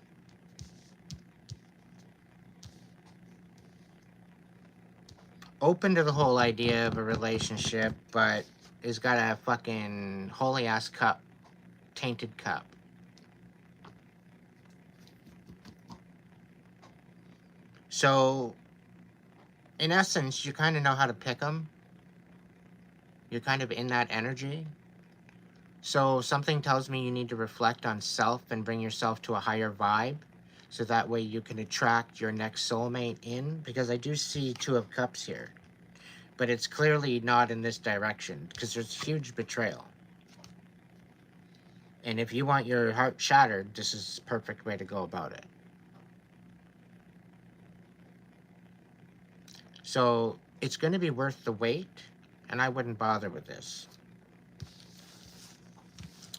open to the whole idea of a relationship, but has got a fucking holy ass cup, tainted cup. So, in essence, you kind of know how to pick them. You're kind of in that energy. So, something tells me you need to reflect on self and bring yourself to a higher vibe. So that way you can attract your next soulmate in. Because I do see Two of Cups here. But it's clearly not in this direction. Because there's huge betrayal. And if you want your heart shattered, this is the perfect way to go about it. So it's going to be worth the wait, and I wouldn't bother with this.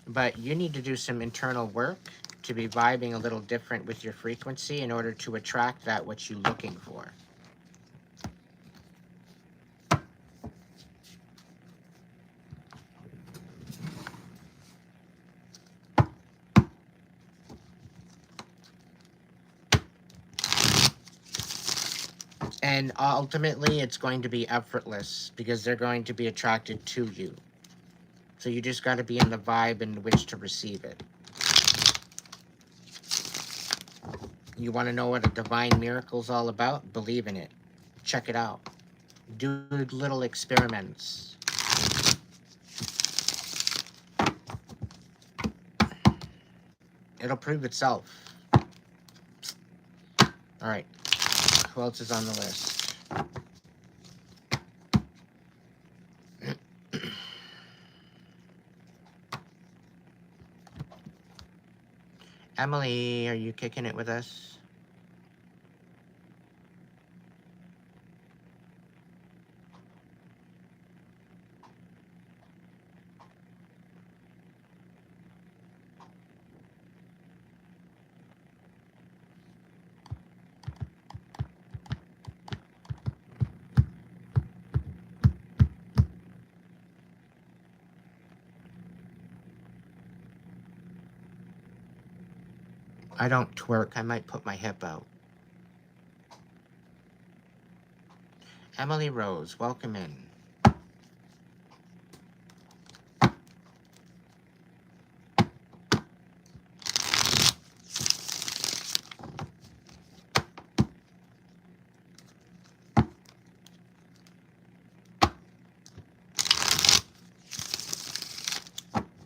But you need to do some internal work to be vibing a little different with your frequency in order to attract that what you're looking for. And ultimately, it's going to be effortless because they're going to be attracted to you. So you just got to be in the vibe in which to receive it. You want to know what a divine miracle is all about? Believe in it. Check it out. Do little experiments. It'll prove itself. All right. Who else is on the list? Emily, are you kicking it with us? I don't twerk. I might put my hip out. Emily Rose, welcome in.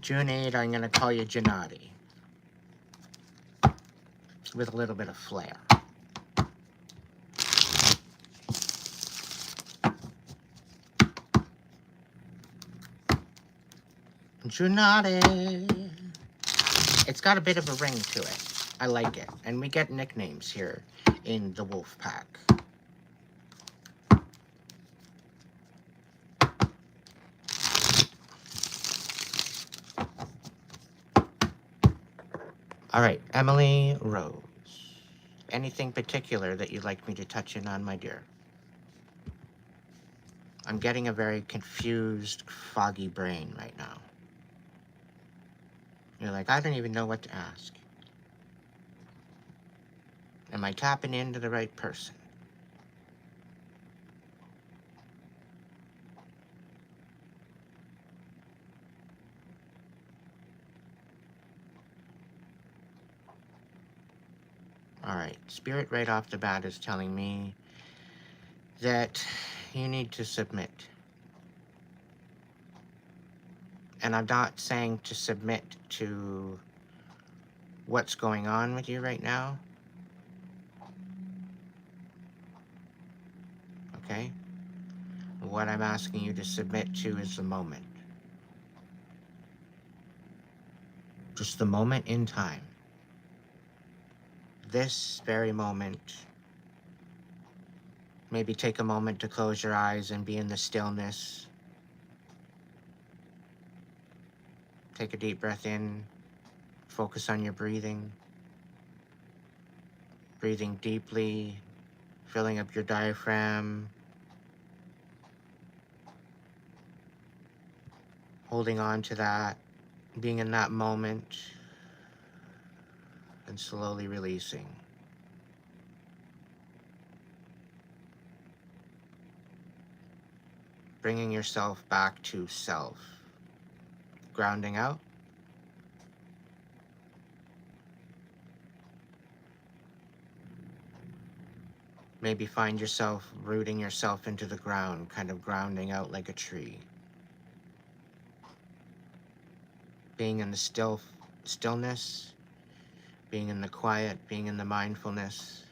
June 8, I'm going to call you Gennady. With a little bit of flair. Gennady. It's got a bit of a ring to it. I like it. And we get nicknames here in the Wolf Pack. All right, Emily Rose. Anything particular that you'd like me to touch in on, my dear? I'm getting a very confused, foggy brain right now. You're like, I don't even know what to ask. Am I tapping into the right person? All right, Spirit right off the bat is telling me that you need to submit. And I'm not saying to submit to what's going on with you right now. Okay? What I'm asking you to submit to is the moment. Just the moment in time. This very moment. Maybe take a moment to close your eyes and be in the stillness. Take a deep breath in. Focus on your breathing. Breathing deeply, filling up your diaphragm, holding on to that, being in that moment, and slowly releasing. Bringing yourself back to self. Grounding out. Maybe find yourself rooting yourself into the ground, kind of grounding out like a tree. Being in the stillness, being in the quiet, being in the mindfulness.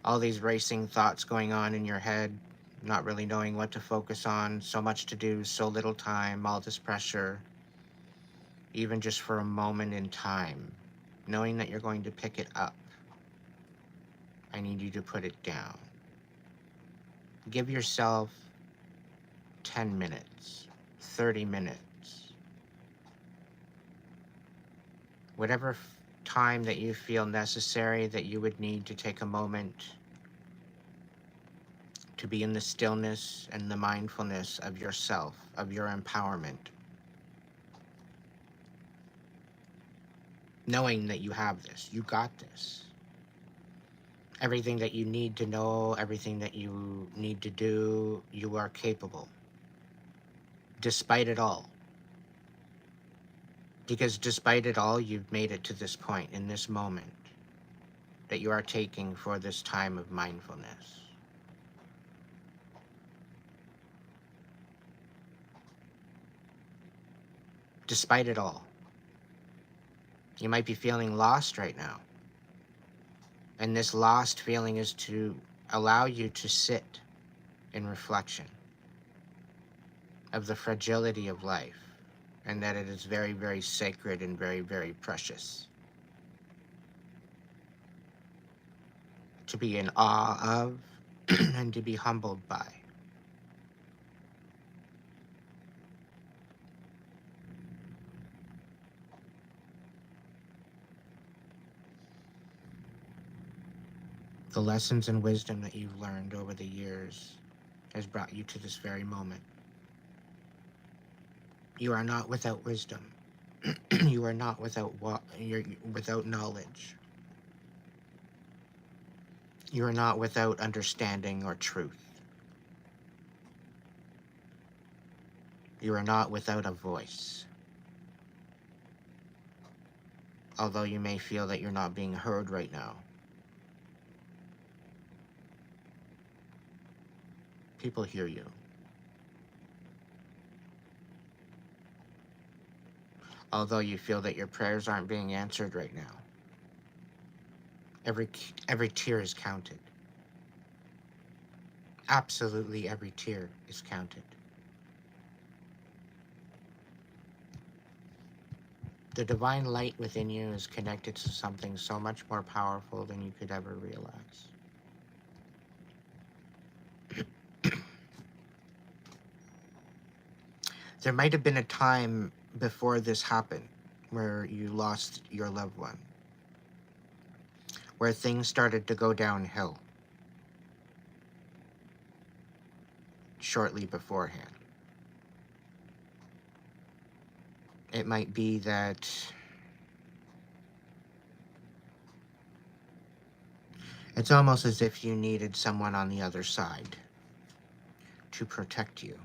All these racing thoughts going on in your head, not really knowing what to focus on, so much to do, so little time, all this pressure, even just for a moment in time, knowing that you're going to pick it up. I need you to put it down. Give yourself 10 minutes, 30 minutes, whatever time that you feel necessary, that you would need to take a moment to be in the stillness and the mindfulness of yourself, of your empowerment. Knowing that you have this, you got this. Everything that you need to know, everything that you need to do, you are capable. Despite it all. Because despite it all, you've made it to this point, in this moment, that you are taking for this time of mindfulness. Despite it all. You might be feeling lost right now. And this lost feeling is to allow you to sit in reflection of the fragility of life, and that it is very, very sacred and very, very precious. To be in awe of and to be humbled by. The lessons and wisdom that you've learned over the years has brought you to this very moment. You are not without wisdom. You are not without knowledge. You are not without understanding or truth. You are not without a voice. Although you may feel that you're not being heard right now. People hear you. Although you feel that your prayers aren't being answered right now. Every tear is counted. Absolutely every tear is counted. The divine light within you is connected to something so much more powerful than you could ever realize. There might have been a time before this happened where you lost your loved one, where things started to go downhill shortly beforehand. It might be that it's almost as if you needed someone on the other side to protect you.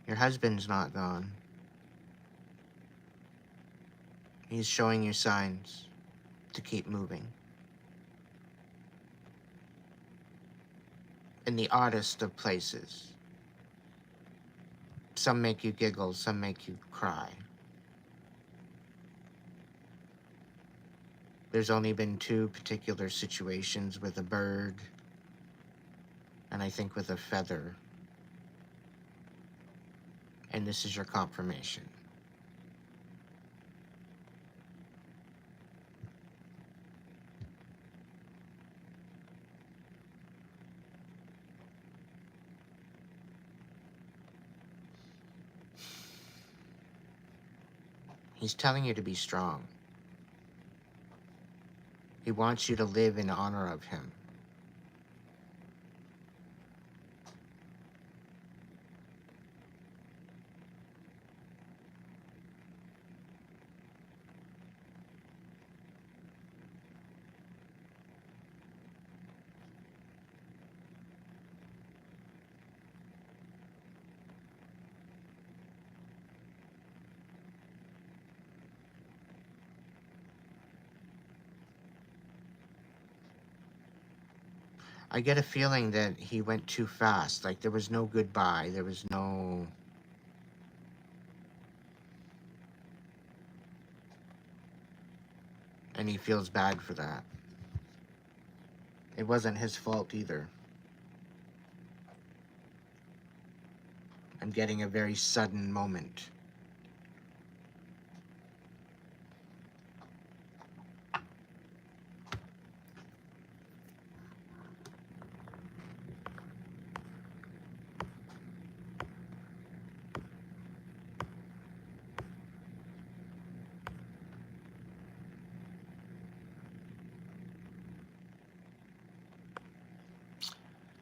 Your husband's not gone. He's showing you signs to keep moving. In the oddest of places. Some make you giggle, some make you cry. There's only been two particular situations with a bird, and I think with a feather. And this is your confirmation. He's telling you to be strong. He wants you to live in honor of him. I get a feeling that he went too fast. Like there was no goodbye. There was no... And he feels bad for that. It wasn't his fault either. I'm getting a very sudden moment.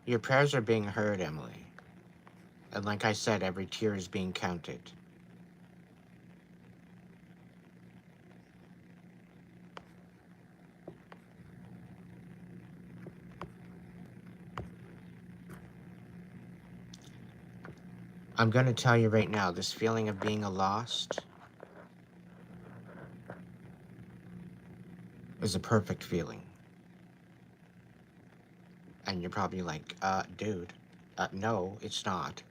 Your prayers are being heard, Emily. And like I said, every tear is being counted. I'm going to tell you right now, this feeling of being a lost is a perfect feeling. And you're probably like, dude, no, it's not.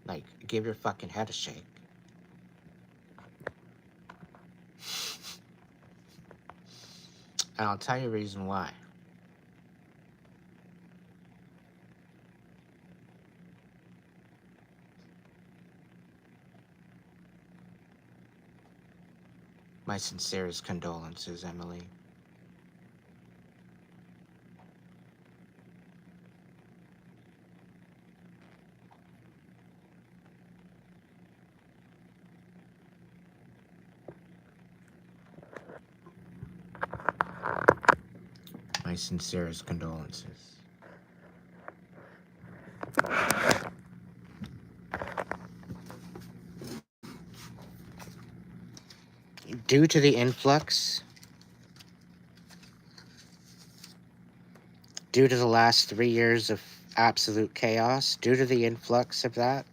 Like, give your fucking head a shake. And I'll tell you the reason why. My sincerest condolences, Emily. My sincerest condolences. Due to the influx, due to the last 3 years of absolute chaos, due to the influx of that,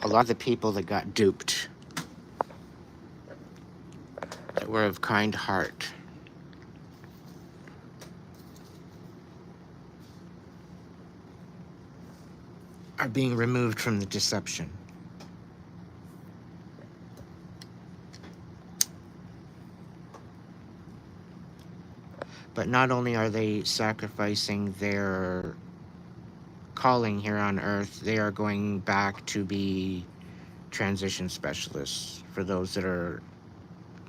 a lot of the people that got duped, that were of kind heart, are being removed from the deception. But not only are they sacrificing their calling here on Earth, they are going back to be transition specialists for those that are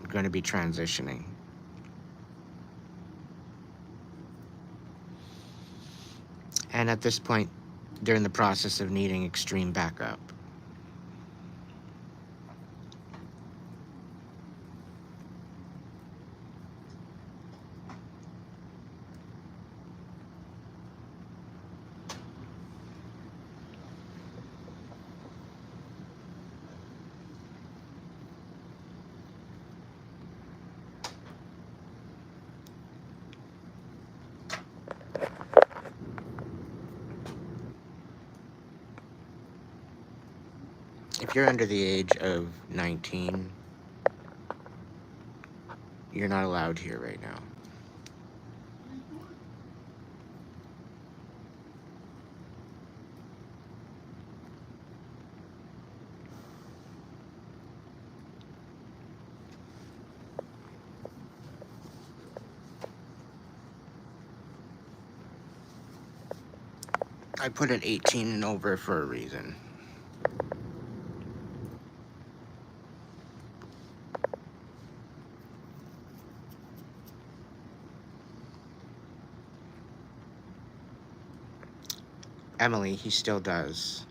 going to be transitioning. And at this point, they're in the process of needing extreme backup. If you're under the age of 19, you're not allowed here right now. I put it 18 and over for a reason. Emily, he still does.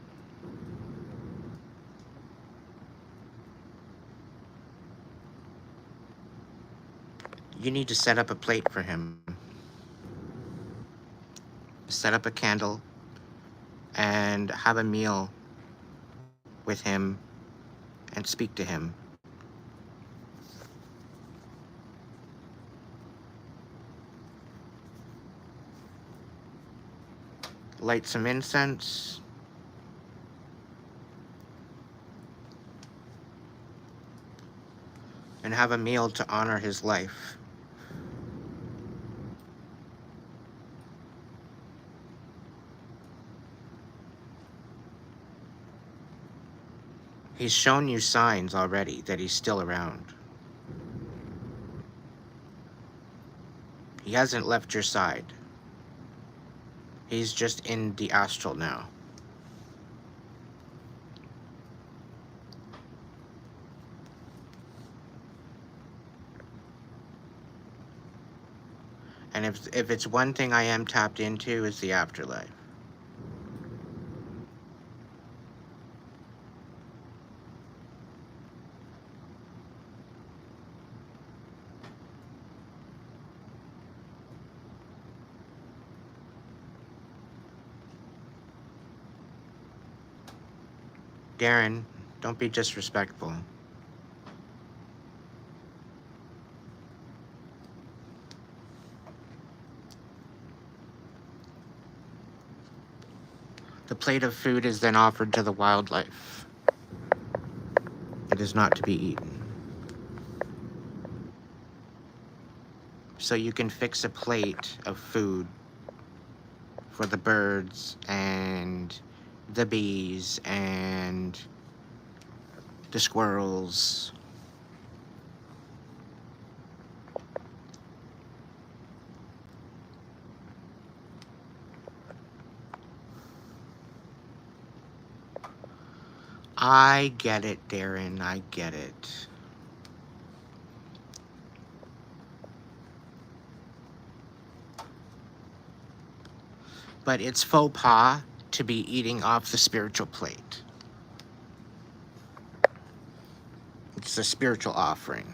You need to set up a plate for him. Set up a candle and have a meal with him and speak to him. Light some incense. And have a meal to honor his life. He's shown you signs already that he's still around. He hasn't left your side. He's just in the astral now. And if it's one thing I am tapped into, is the afterlife. Darren, don't be disrespectful. The plate of food is then offered to the wildlife. It is not to be eaten. So you can fix a plate of food for the birds and the bees and the squirrels. I get it, Darren. I get it. But it's faux pas to be eating off the spiritual plate. It's a spiritual offering.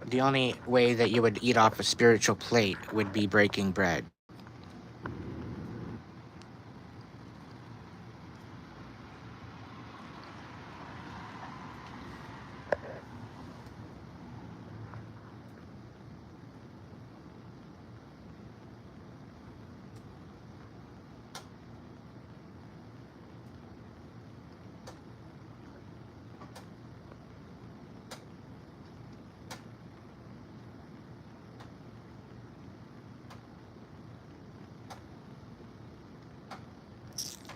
The only way that you would eat off a spiritual plate would be breaking bread.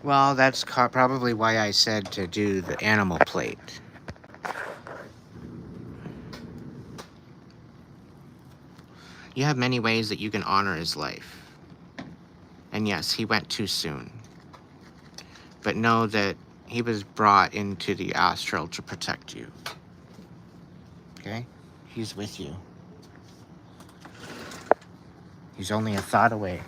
Well, that's probably why I said to do the animal plate. You have many ways that you can honor his life. And yes, he went too soon. But know that he was brought into the astral to protect you. Okay? He's with you. He's only a thought away.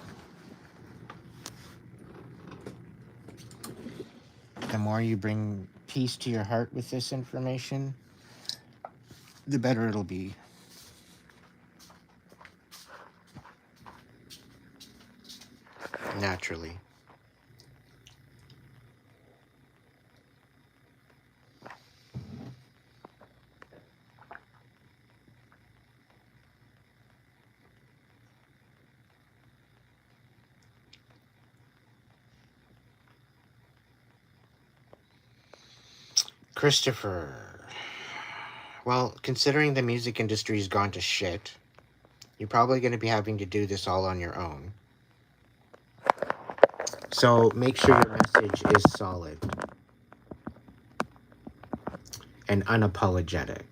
The more you bring peace to your heart with this information, the better it'll be. Naturally. Christopher. Well, considering the music industry's gone to shit, you're probably going to be having to do this all on your own. So make sure your message is solid and unapologetic.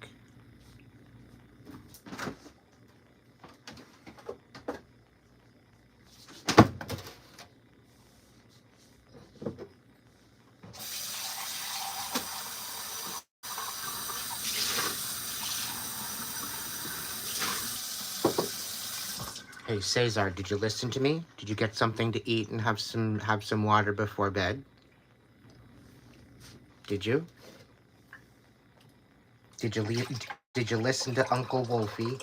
Hey Cesar, did you listen to me? Did you get something to eat and have some water before bed? Did you? Did you listen to Uncle Wolfie?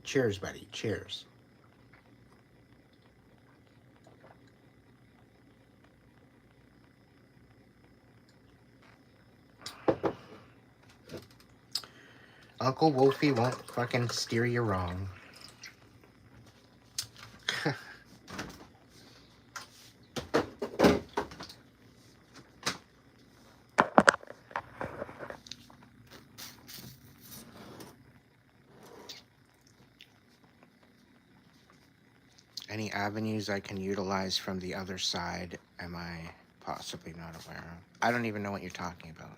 Cheers, buddy. Cheers. Uncle Wolfie won't fucking steer you wrong. Any avenues I can utilize from the other side am I possibly not aware of? I don't even know what you're talking about.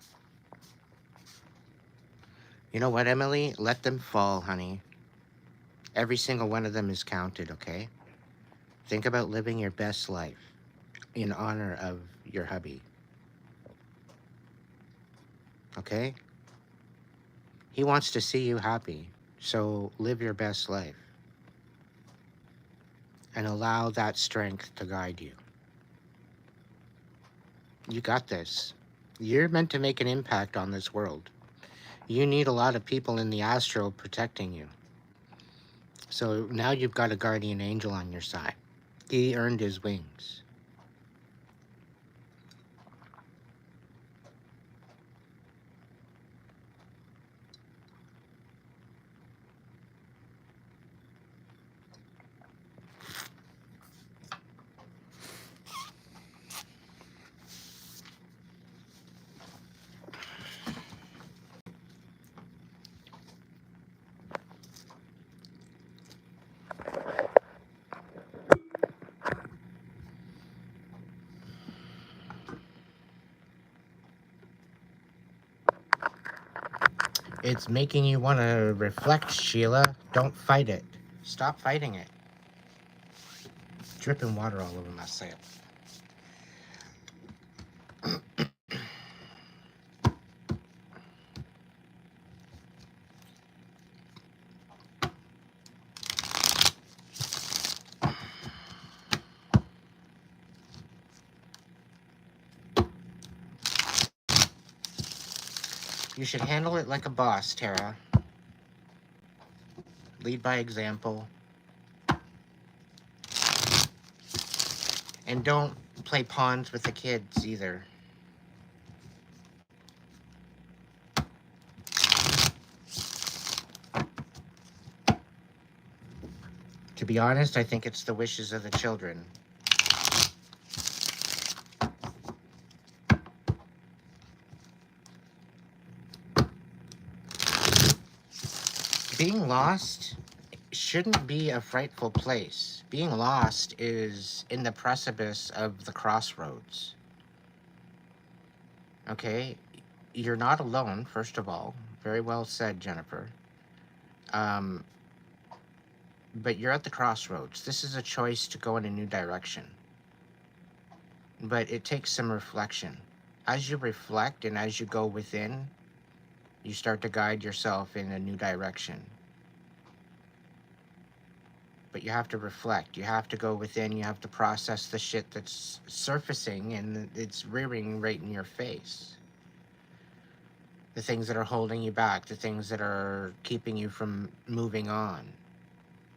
You know what, Emily? Let them fall, honey. Every single one of them is counted, okay? Think about living your best life in honor of your hubby, okay? He wants to see you happy, so live your best life and allow that strength to guide you. You got this. You're meant to make an impact on this world. You need a lot of people in the astral protecting you. So now you've got a guardian angel on your side. He earned his wings. It's making you want to reflect, Sheila. Don't fight it. Stop fighting it. Dripping water all over myself. You should handle it like a boss, Tara. Lead by example. And don't play pawns with the kids either. To be honest, I think it's the wishes of the children. Being lost shouldn't be a frightful place. Being lost is in the precipice of the crossroads. Okay? You're not alone, first of all. Very well said, Jennifer. Um, but you're at the crossroads. This is a choice to go in a new direction. But it takes some reflection. As you reflect and as you go within, you start to guide yourself in a new direction. But you have to reflect. You have to go within. You have to process the shit that's surfacing and it's rearing right in your face. The things that are holding you back, the things that are keeping you from moving on.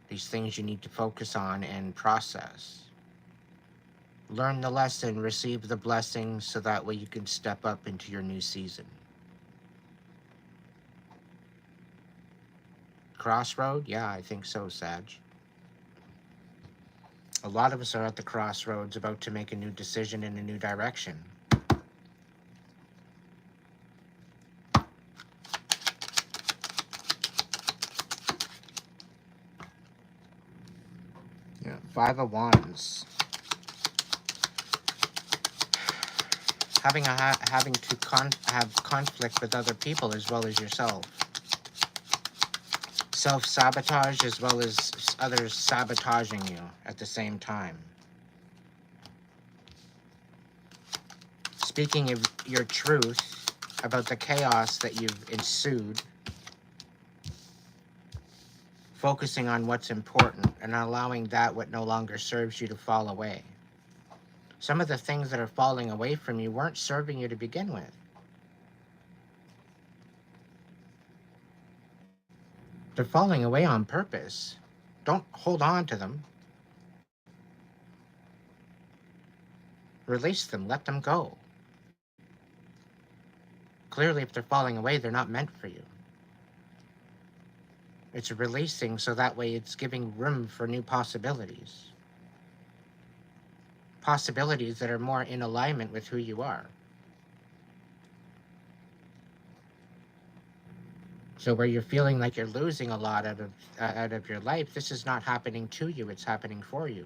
These things you need to focus on and process. Learn the lesson, receive the blessing, so that way you can step up into your new season. Crossroad? Yeah, I think so, Sag. A lot of us are at the crossroads about to make a new decision in a new direction. Yeah, Five of Wands. Having to have conflict with other people as well as yourself. self-sabotage as well as others sabotaging you at the same time. Speaking of your truth about the chaos that you've ensued, focusing on what's important and allowing that what no longer serves you to fall away. Some of the things that are falling away from you weren't serving you to begin with. They're falling away on purpose. Don't hold on to them. Release them, let them go. Clearly, if they're falling away, they're not meant for you. It's releasing so that way it's giving room for new possibilities. Possibilities that are more in alignment with who you are. So where you're feeling like you're losing a lot out of your life, this is not happening to you, it's happening for you.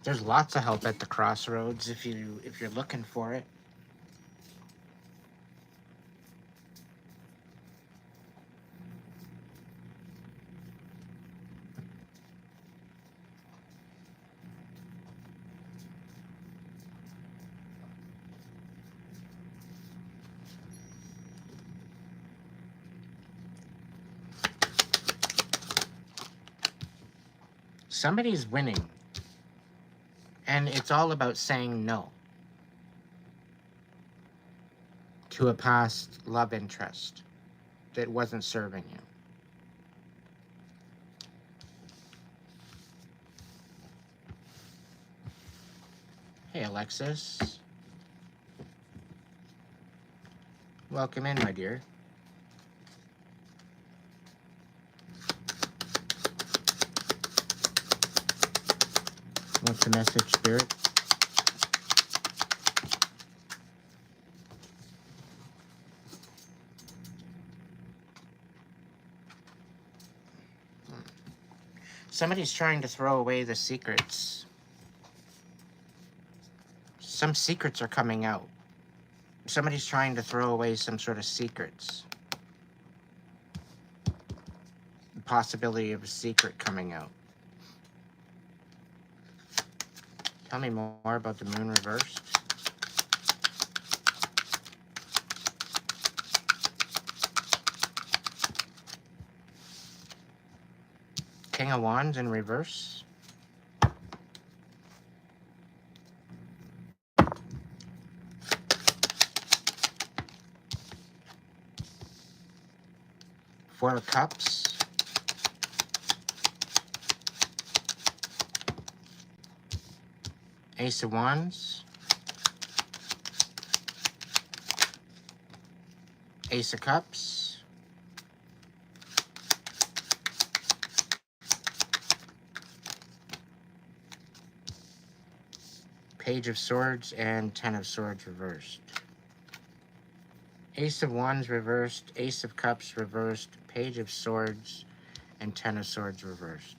There's lots of help at the crossroads if you're looking for it. Somebody's winning. And it's all about saying no to a past love interest that wasn't serving you. Hey, Alexis. Welcome in, my dear. What's the message, Spirit? Somebody's trying to throw away the secrets. Some secrets are coming out. Somebody's trying to throw away some sort of secrets. The possibility of a secret coming out. Tell me more about the moon reversed. King of Wands in reverse. Four of Cups. Ace of Wands. Ace of Cups. Page of Swords and Ten of Swords reversed. Ace of Wands reversed, Ace of Cups reversed, Page of Swords, and Ten of Swords reversed.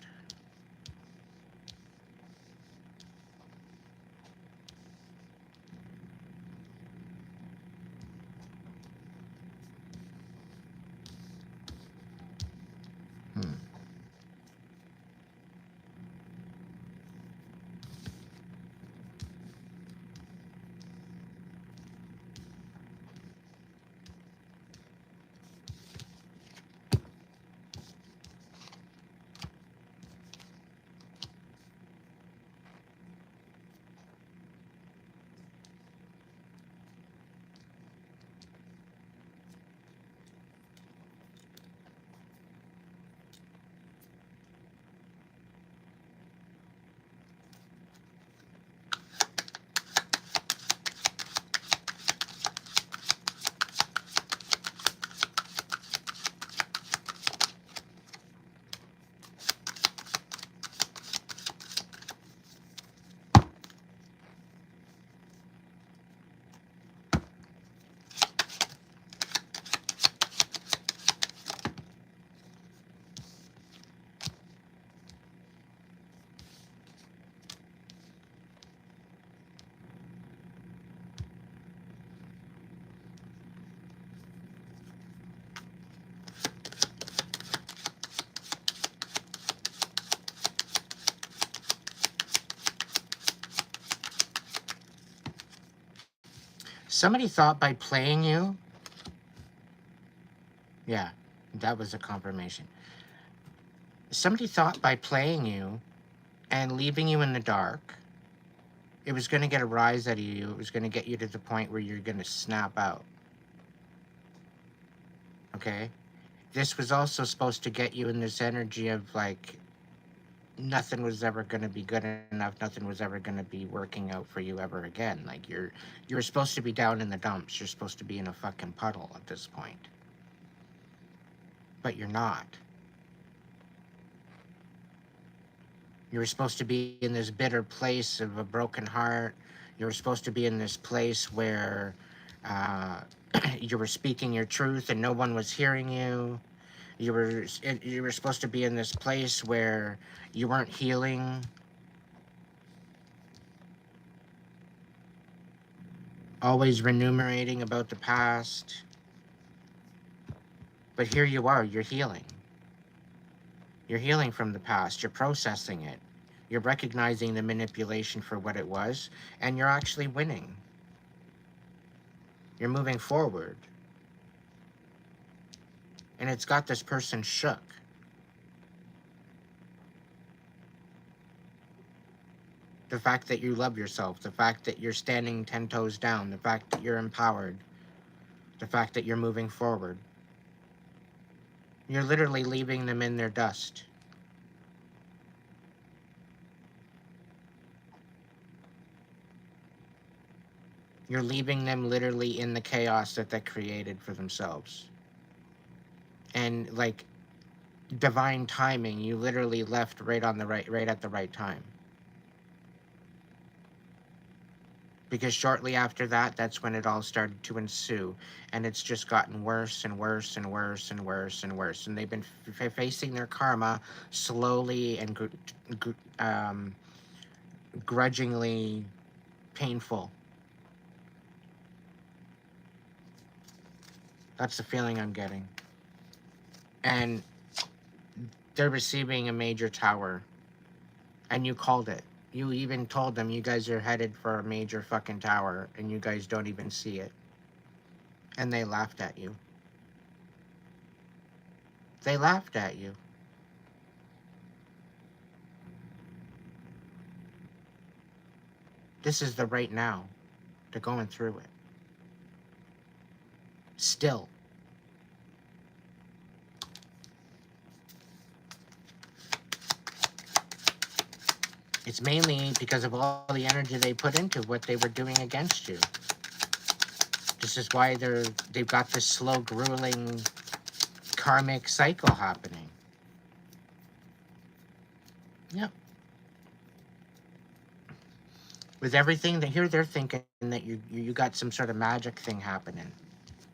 Somebody thought by playing you, yeah, that was a confirmation. Somebody thought by playing you and leaving you in the dark, it was going to get a rise out of you. It was going to get you to the point where you're going to snap out. Okay? This was also supposed to get you in this energy of like, nothing was ever going to be good enough. Nothing was ever going to be working out for you ever again. Like you're supposed to be down in the dumps. You're supposed to be in a fucking puddle at this point. But you're not. You were supposed to be in this bitter place of a broken heart. You were supposed to be in this place where uh, you were speaking your truth and no one was hearing you. You were supposed to be in this place where you weren't healing. Always remunerating about the past. But here you are, you're healing. You're healing from the past. You're processing it. You're recognizing the manipulation for what it was, and you're actually winning. You're moving forward. And it's got this person shook. The fact that you love yourself, the fact that you're standing 10 toes down, the fact that you're empowered, the fact that you're moving forward. You're literally leaving them in their dust. You're leaving them literally in the chaos that they created for themselves. And like divine timing, you literally left right at the right time. Because shortly after that, that's when it all started to ensue. And it's just gotten worse and worse and worse and worse and worse. And they've been facing their karma slowly and grudgingly painful. That's the feeling I'm getting. And they're receiving a major tower. And you called it. You even told them you guys are headed for a major fucking tower and you guys don't even see it. And they laughed at you. They laughed at you. This is the right now. They're going through it. Still. It's mainly because of all the energy they put into what they were doing against you. This is why they've got this slow, grueling karmic cycle happening. Yep. With everything that here, they're thinking that you got some sort of magic thing happening.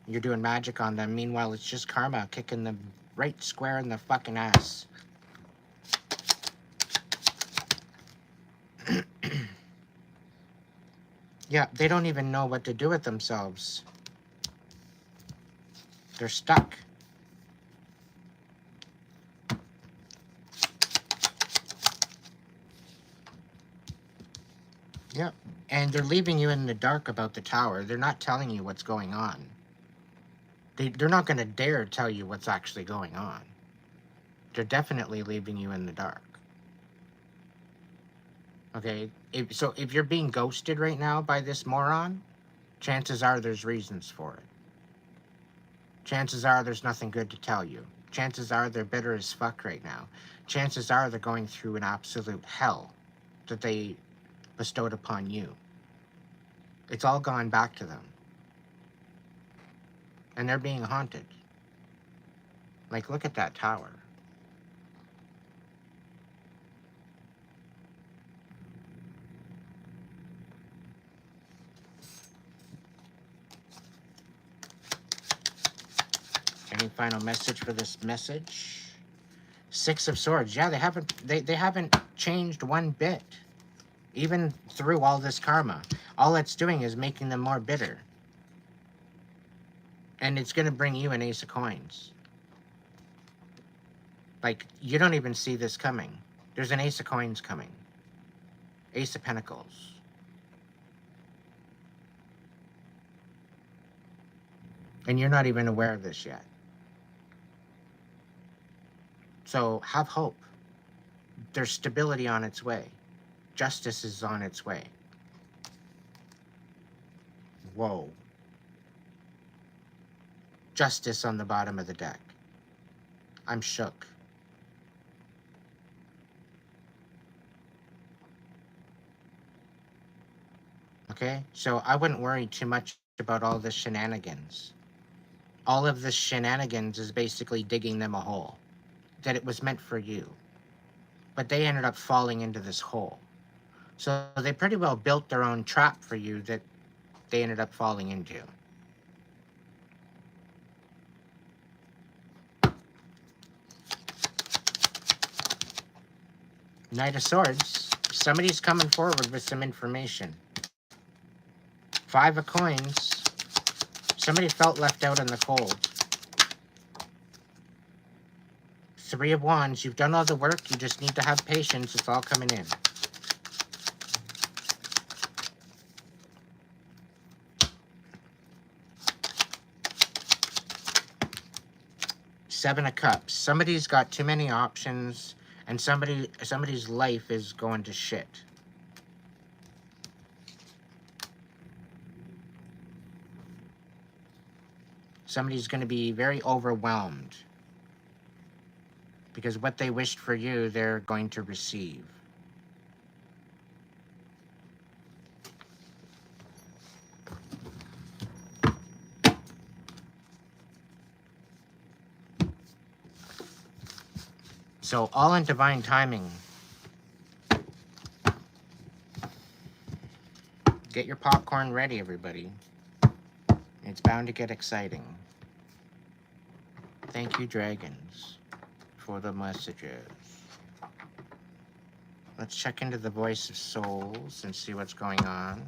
You're doing magic on them. Meanwhile, it's just karma kicking them right square in the fucking ass. Yeah, they don't even know what to do with themselves. They're stuck. Yep. And they're leaving you in the dark about the tower. They're not telling you what's going on. They're not going to dare tell you what's actually going on. They're definitely leaving you in the dark. Okay? So if you're being ghosted right now by this moron, chances are there's reasons for it. Chances are there's nothing good to tell you. Chances are they're bitter as fuck right now. Chances are they're going through an absolute hell that they bestowed upon you. It's all gone back to them. And they're being haunted. Like, look at that tower. Any final message for this message? Six of Swords. Yeah, they haven't changed one bit. Even through all this karma. All it's doing is making them more bitter. And it's going to bring you an Ace of Coins. Like, you don't even see this coming. There's an Ace of Coins coming. Ace of Pentacles. And you're not even aware of this yet. So have hope. There's stability on its way. Justice is on its way. Whoa. Justice on the bottom of the deck. I'm shook. Okay? So I wouldn't worry too much about all the shenanigans. All of the shenanigans is basically digging them a hole. That it was meant for you. But they ended up falling into this hole. So they pretty well built their own trap for you that they ended up falling into. Knight of Swords. Somebody's coming forward with some information. Five of Coins. Somebody felt left out in the cold. Three of Wands. You've done all the work. You just need to have patience. It's all coming in. Seven of Cups. Somebody's got too many options, and somebody's life is going to shit. Somebody's going to be very overwhelmed because what they wished for you, they're going to receive. So all in divine timing. Get your popcorn ready, everybody. It's bound to get exciting. Thank you, dragons, for the messages. Let's check into the voice of souls and see what's going on.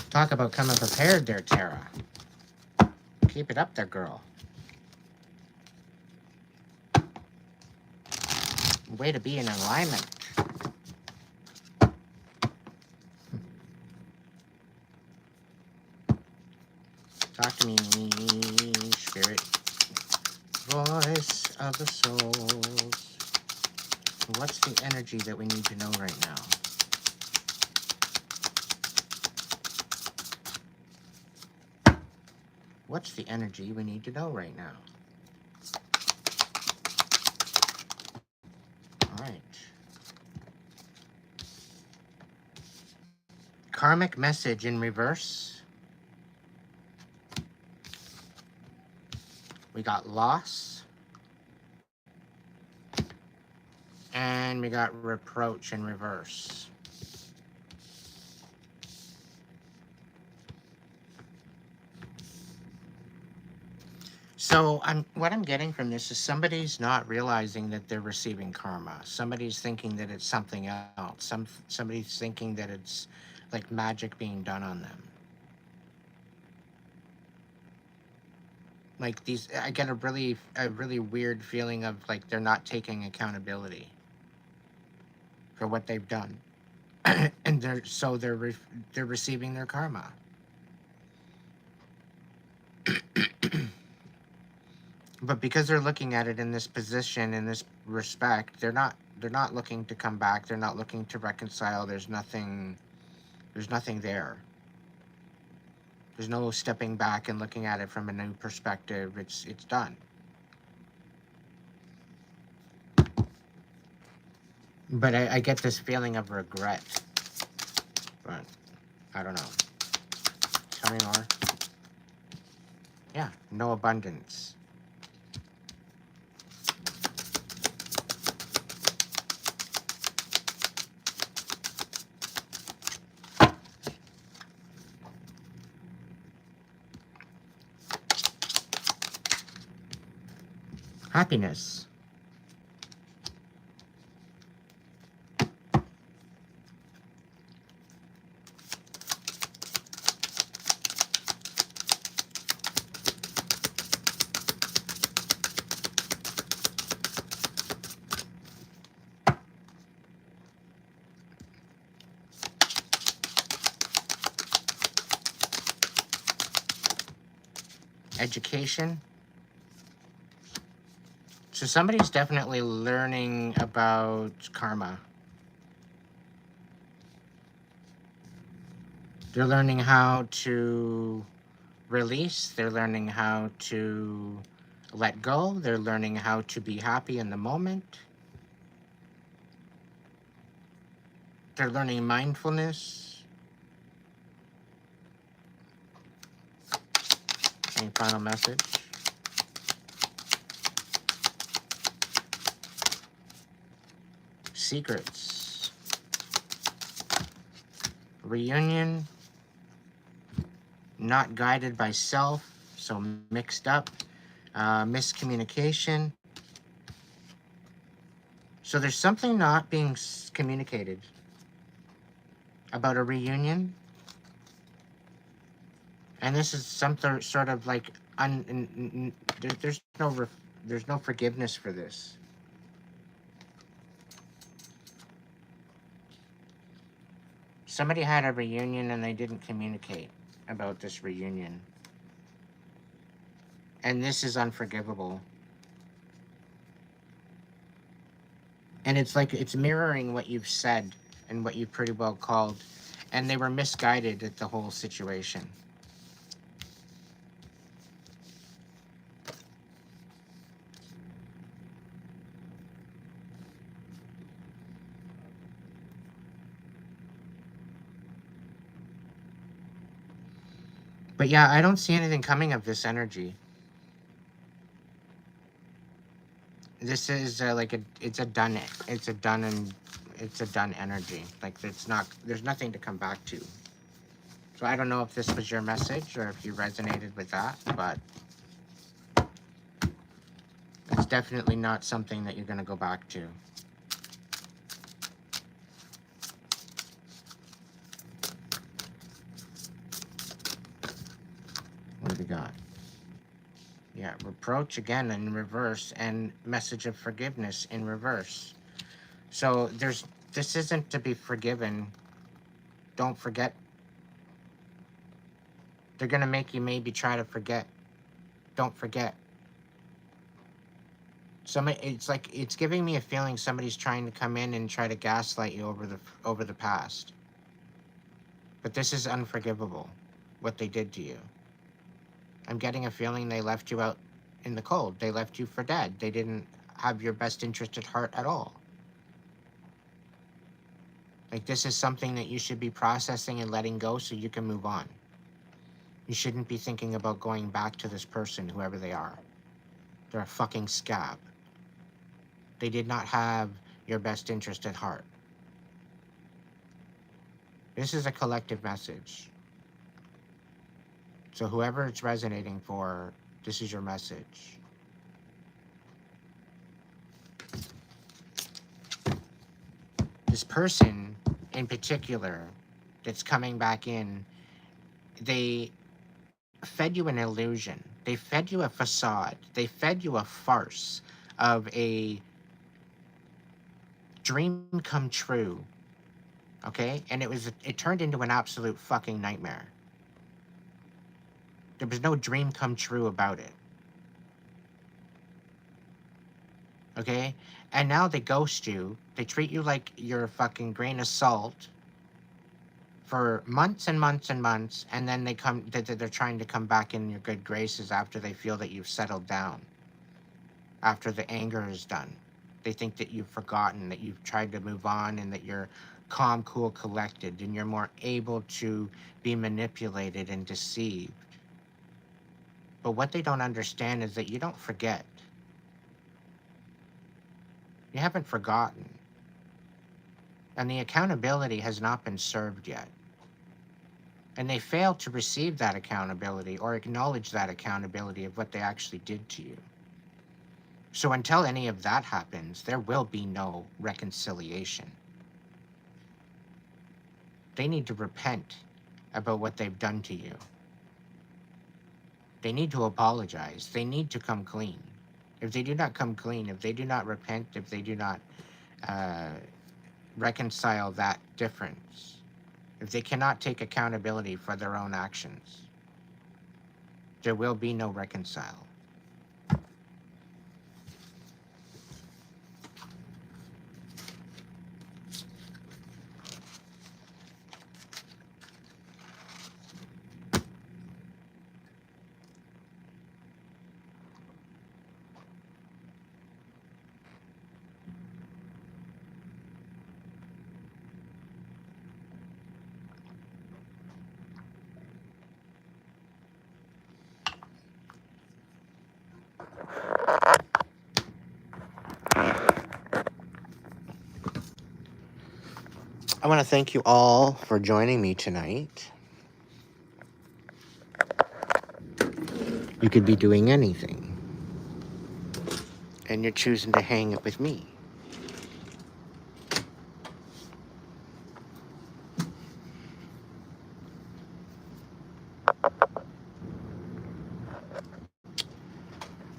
Talk about coming prepared there, Tara. Keep it up there, girl. Way to be in alignment. Talk to me, spirit. Voice of the souls. What's the energy that we need to know right now? What's the energy we need to know right now? All right. Karmic message in reverse. We got loss. And we got reproach in reverse. So what I'm getting from this is somebody's not realizing that they're receiving karma. Somebody's thinking that it's something else. Somebody's thinking that it's like magic being done on them. Like I get a really weird feeling of like they're not taking accountability for what they've done, and they're receiving their karma. But because they're looking at it in this position, in this respect, they're not looking to come back. They're not looking to reconcile. There's nothing there. There's no stepping back and looking at it from a new perspective. It's done. But I get this feeling of regret. But I don't know. Tell me more. Yeah, no abundance. Happiness. education. So somebody's definitely learning about karma. They're learning how to release. They're learning how to let go. They're learning how to be happy in the moment. They're learning mindfulness. Any final message? Secrets. Reunion. Not guided by self, so mixed up. Miscommunication. So there's something not being communicated about a reunion. And this is some sort of like there's no forgiveness for this. Somebody had a reunion and they didn't communicate about this reunion. And this is unforgivable. And it's like it's mirroring what you've said and what you've pretty well called. And they were misguided at the whole situation. But yeah, I don't see anything coming of this energy. This is it's a done energy. Like there's nothing to come back to. So I don't know if this was your message or if you resonated with that, but it's definitely not something that you're going to go back to. What do we got? Yeah, reproach again in reverse and message of forgiveness in reverse. So this isn't to be forgiven. Don't forget. They're going to make you maybe try to forget. Don't forget. It's like it's giving me a feeling somebody's trying to come in and try to gaslight you over the past. But this is unforgivable, what they did to you. I'm getting a feeling they left you out in the cold. They left you for dead. They didn't have your best interest at heart at all. Like this is something that you should be processing and letting go so you can move on. You shouldn't be thinking about going back to this person, whoever they are. They're a fucking scab. They did not have your best interest at heart. This is a collective message. So whoever it's resonating for, this is your message. This person in particular that's coming back in, they fed you an illusion. They fed you a facade. They fed you a farce of a dream come true. Okay? And it turned into an absolute fucking nightmare. There was no dream come true about it. Okay? And now they ghost you. They treat you like you're a fucking grain of salt for months and months and months, and then they're trying to come back in your good graces after they feel that you've settled down. After the anger is done. They think that you've forgotten, that you've tried to move on, and that you're calm, cool, collected, and you're more able to be manipulated and deceived. But what they don't understand is that you don't forget. You haven't forgotten. And the accountability has not been served yet. And they fail to receive that accountability or acknowledge that accountability of what they actually did to you. So until any of that happens, there will be no reconciliation. They need to repent about what they've done to you. They need to apologize. They need to come clean. If they do not come clean, if they do not repent, if they do not reconcile that difference, if they cannot take accountability for their own actions, There will be no reconcile. I want to thank you all for joining me tonight. You could be doing anything, and you're choosing to hang it with me.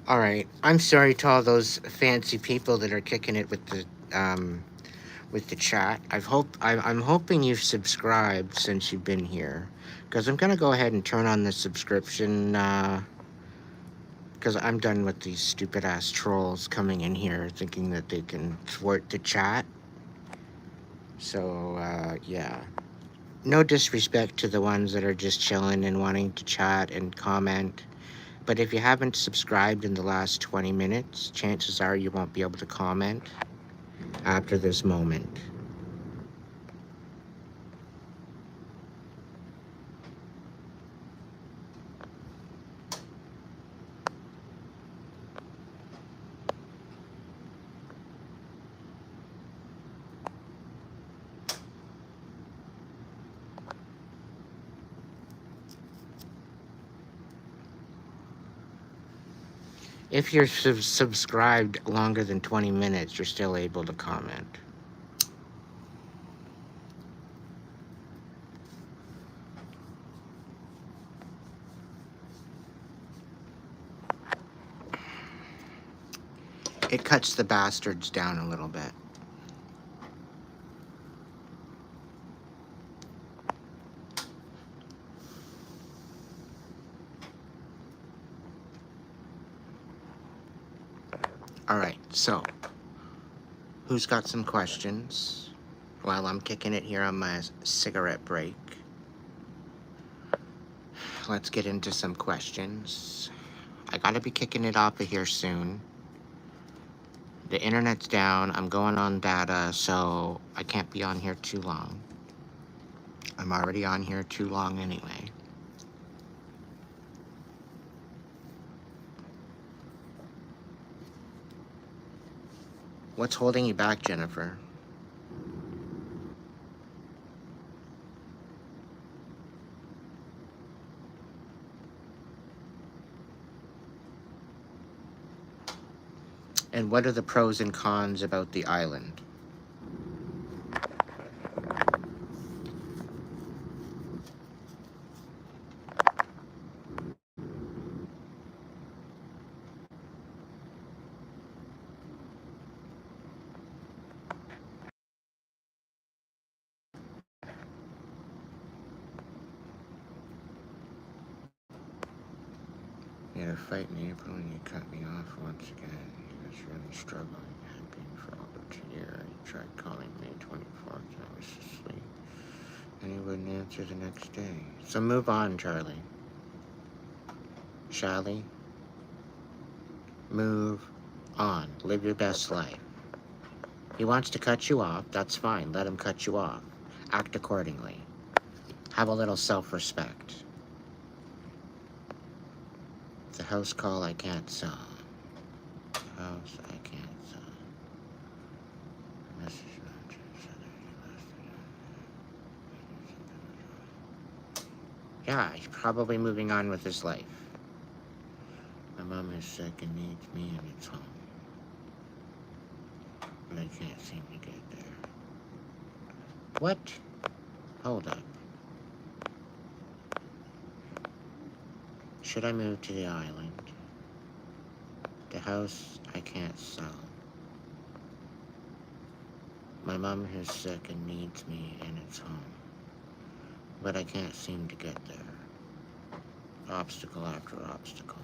All right. I'm sorry to all those fancy people that are kicking it with the chat. I'm hoping you've subscribed since you've been here, because I'm gonna go ahead and turn on the subscription. Because I'm done with these stupid ass trolls coming in here thinking that they can thwart the chat. So yeah. No disrespect to the ones that are just chilling and wanting to chat and comment. But if you haven't subscribed in the last 20 minutes, chances are you won't be able to comment after this moment. If you're subscribed longer than 20 minutes, you're still able to comment. It cuts the bastards down a little bit. All right, so who's got some questions while I'm kicking it here on my cigarette break? Let's get into some questions. I gotta be kicking it off of here soon. The internet's down. I'm going on data, so I can't be on here too long. I'm already on here too long anyway. What's holding you back, Jennifer? And what are the pros and cons about the island? You had a fight in April and you cut me off once again. You was really struggling. Had been for over 2 years. You tried calling May 24th and I was asleep. And he wouldn't answer the next day. So move on, Charlie. Charlie, move on. Live your best life. He wants to cut you off. That's fine. Let him cut you off. Act accordingly. Have a little self-respect. The house call I can't sell. House I can't sell. Message not yeah, he's probably moving on with his life. My mom is sick and needs me and it's home. But I can't seem to get there. What? Hold up. Should I move to the island? The house I can't sell. My mom is sick and needs me and it's home. But I can't seem to get there. Obstacle after obstacle.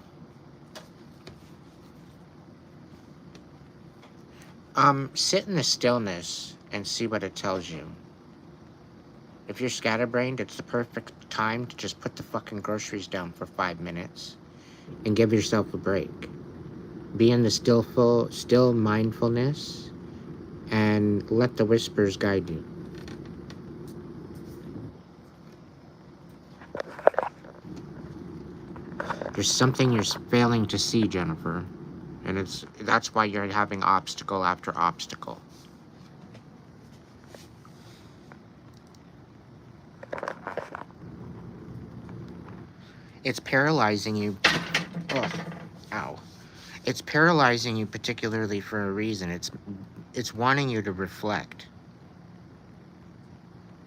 Sit in the stillness and see what it tells you. If you're scatterbrained, it's the perfect time to just put the fucking groceries down for 5 minutes and give yourself a break. Be in the still mindfulness and let the whispers guide you. There's something you're failing to see, Jennifer, and that's why you're having obstacle after obstacle. It's paralyzing you. Oh, ow. It's paralyzing you particularly for a reason. It's wanting you to reflect.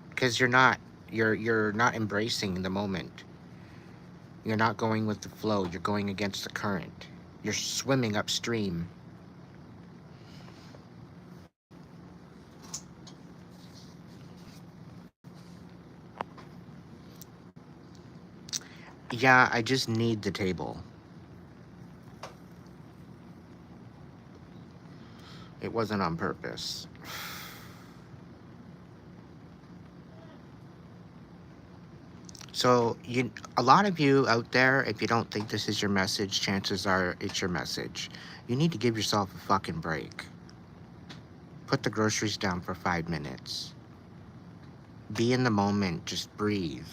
Because you're not embracing the moment. You're not going with the flow. You're going against the current. You're swimming upstream. Yeah, I just need the table. It wasn't on purpose. So, a lot of you out there, if you don't think this is your message, chances are it's your message. You need to give yourself a fucking break. Put the groceries down for 5 minutes. Be in the moment, just breathe.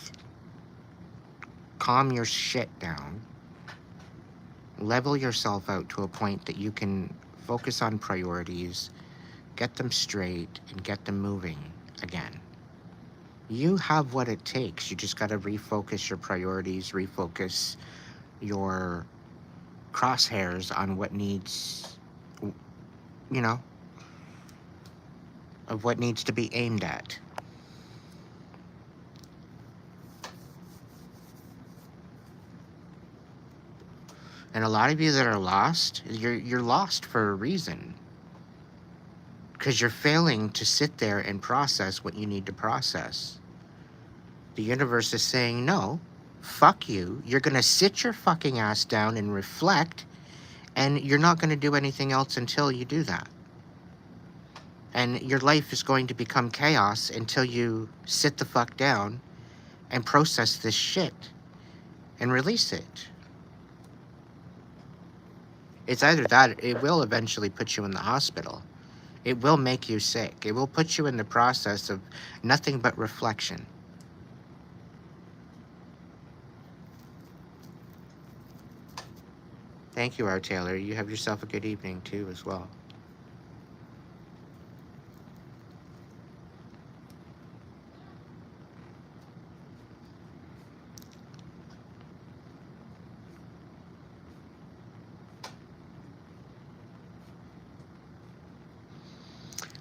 Calm your shit down. Level yourself out to a point that you can focus on priorities, get them straight, and get them moving again. You have what it takes. You just got to refocus your priorities, refocus your crosshairs on what needs, you know, of what needs to be aimed at. And a lot of you that are lost, you're lost for a reason. Because you're failing to sit there and process what you need to process. The universe is saying, no, fuck you. You're going to sit your fucking ass down and reflect, and you're not going to do anything else until you do that. And your life is going to become chaos until you sit the fuck down and process this shit and release it. It's either that, it will eventually put you in the hospital. It will make you sick. It will put you in the process of nothing but reflection. Thank you, R. Taylor. You have yourself a good evening, too, as well.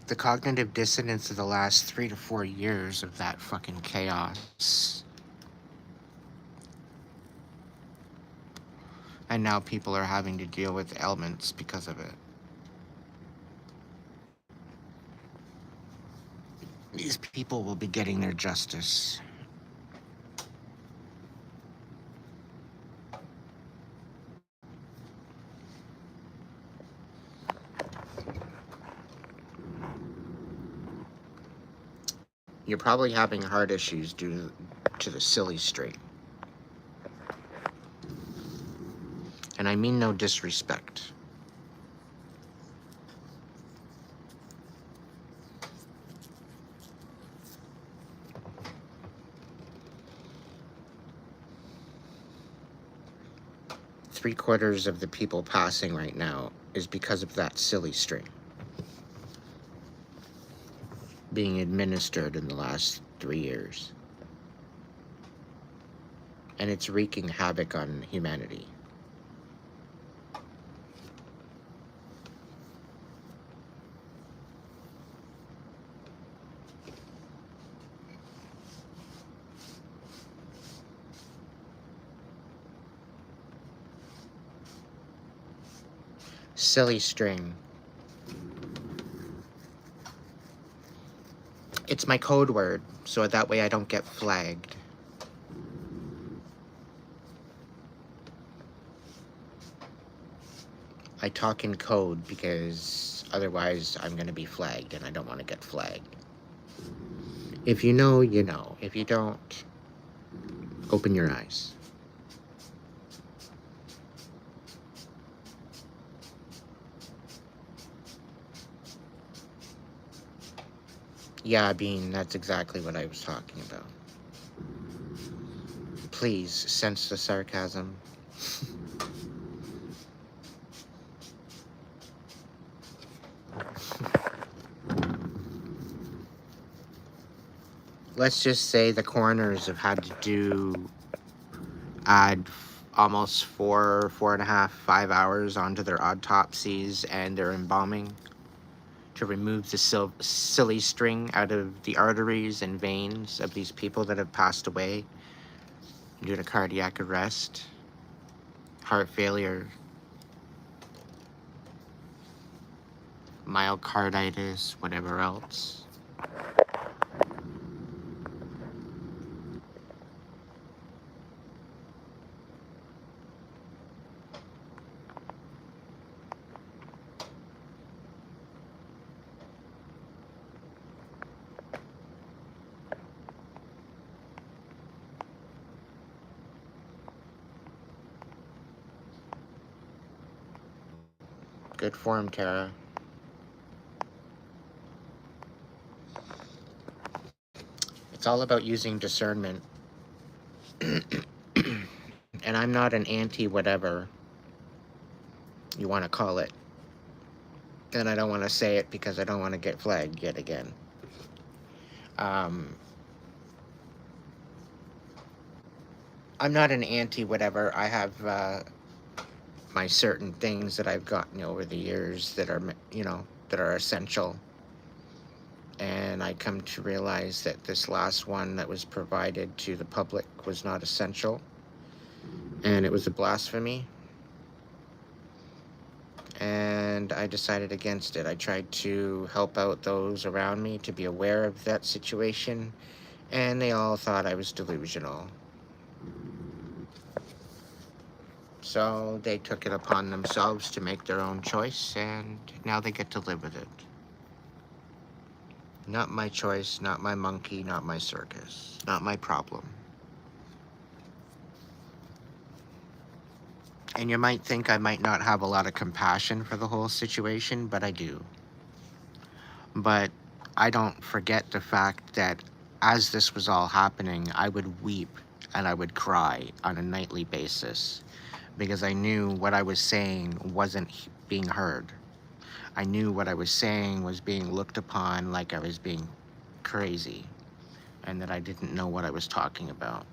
The cognitive dissonance of the last 3 to 4 years of that fucking chaos. And now people are having to deal with ailments because of it. These people will be getting their justice. You're probably having heart issues due to the silly strain. And I mean no disrespect. Three-quarters of the people passing right now is because of that silly strain being administered in the last 3 years. And it's wreaking havoc on humanity. Silly string. It's my code word, so that way I don't get flagged. I talk in code because otherwise I'm going to be flagged and I don't want to get flagged. If you know, you know. If you don't, open your eyes. Yeah, Bean, that's exactly what I was talking about. Please sense the sarcasm. Let's just say the coroners have had to add almost 4.5, 5 hours onto their autopsies and their embalming to remove the silly string out of the arteries and veins of these people that have passed away due to cardiac arrest, heart failure, myocarditis, whatever else. Good form, Tara. It's all about using discernment. And I'm not an anti whatever you want to call it. And I don't want to say it because I don't want to get flagged yet again. I'm not an anti whatever. I have my certain things that I've gotten over the years that are, that are essential. And I come to realize that this last one that was provided to the public was not essential. And it was a blasphemy. And I decided against it. I tried to help out those around me to be aware of that situation, and they all thought I was delusional. So they took it upon themselves to make their own choice, and now they get to live with it. Not my choice, not my monkey, not my circus, not my problem. And you might think I might not have a lot of compassion for the whole situation, but I do. But I don't forget the fact that as this was all happening, I would weep and I would cry on a nightly basis because I knew what I was saying wasn't being heard. I knew what I was saying was being looked upon like I was being crazy and that I didn't know what I was talking about.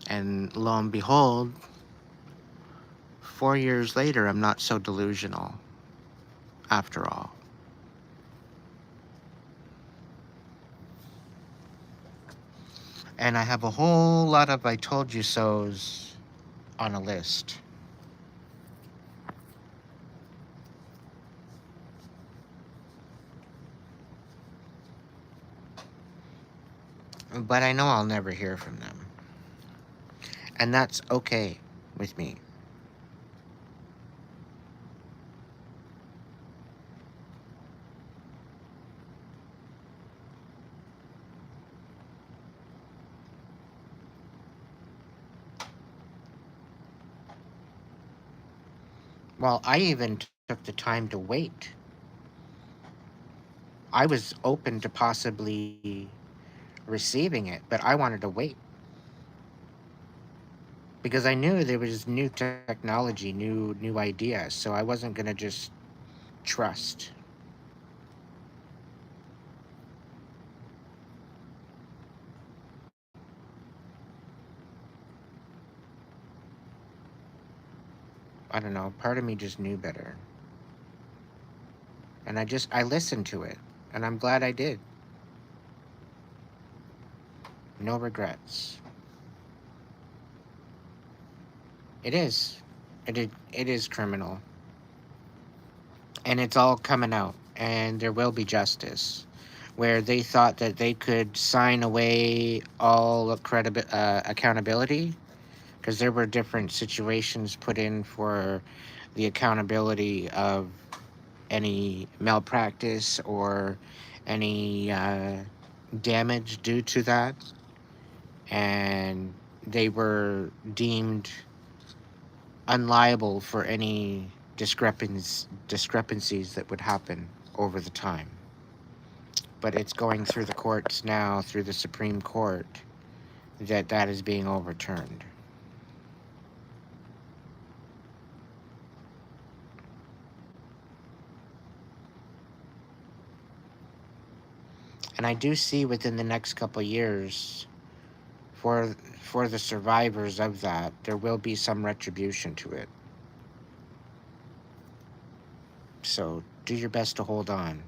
And lo and behold, 4 years later, I'm not so delusional after all. And I have a whole lot of I told you so's on a list. But I know I'll never hear from them. And that's okay with me. Well, I even took the time to wait. I was open to possibly receiving it, but I wanted to wait because I knew there was new technology, new ideas, so I wasn't going to just trust. I don't know, part of me just knew better. And I listened to it, and I'm glad I did. No regrets. It is. It is criminal. And it's all coming out, and there will be justice. Where they thought that they could sign away all accountability, because there were different situations put in for the accountability of any malpractice or any damage due to that, and they were deemed unliable for any discrepancies that would happen over the time. But it's going through the courts now, through the Supreme Court, that is being overturned. And I do see within the next couple of years, for the survivors of that, there will be some retribution to it. So do your best to hold on.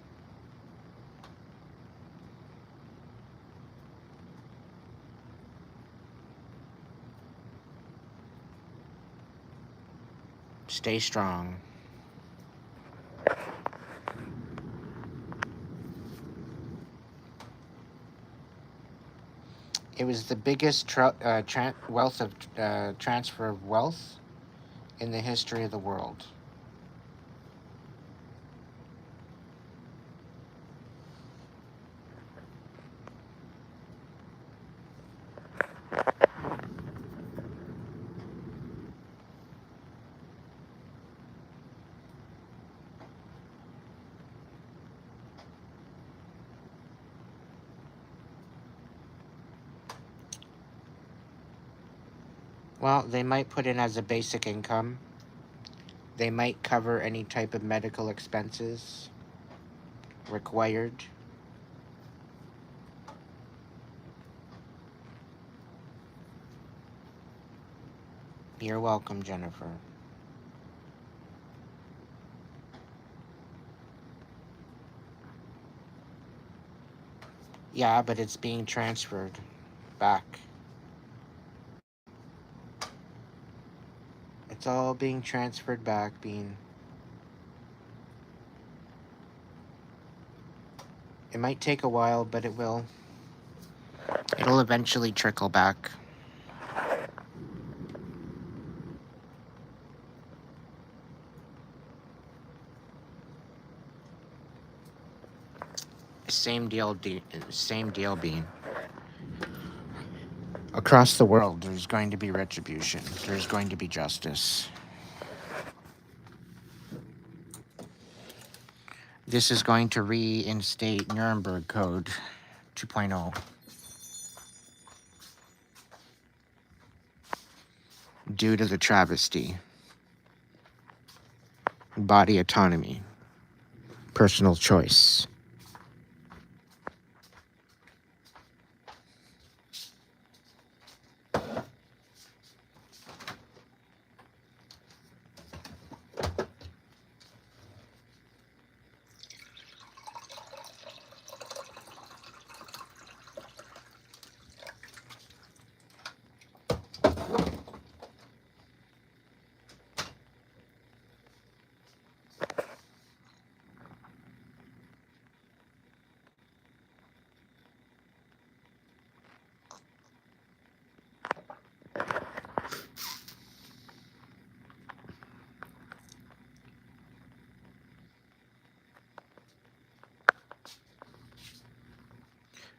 Stay strong. It was the biggest transfer of wealth in the history of the world. Well, they might put in as a basic income. They might cover any type of medical expenses required. You're welcome, Jennifer. Yeah, but it's being transferred back. It's all being transferred back, It might take a while, but it will. It'll eventually trickle back. Same deal, Bean. Across the world, there's going to be retribution. There's going to be justice. This is going to reinstate Nuremberg Code 2.0. Due to the travesty. Body autonomy. Personal choice.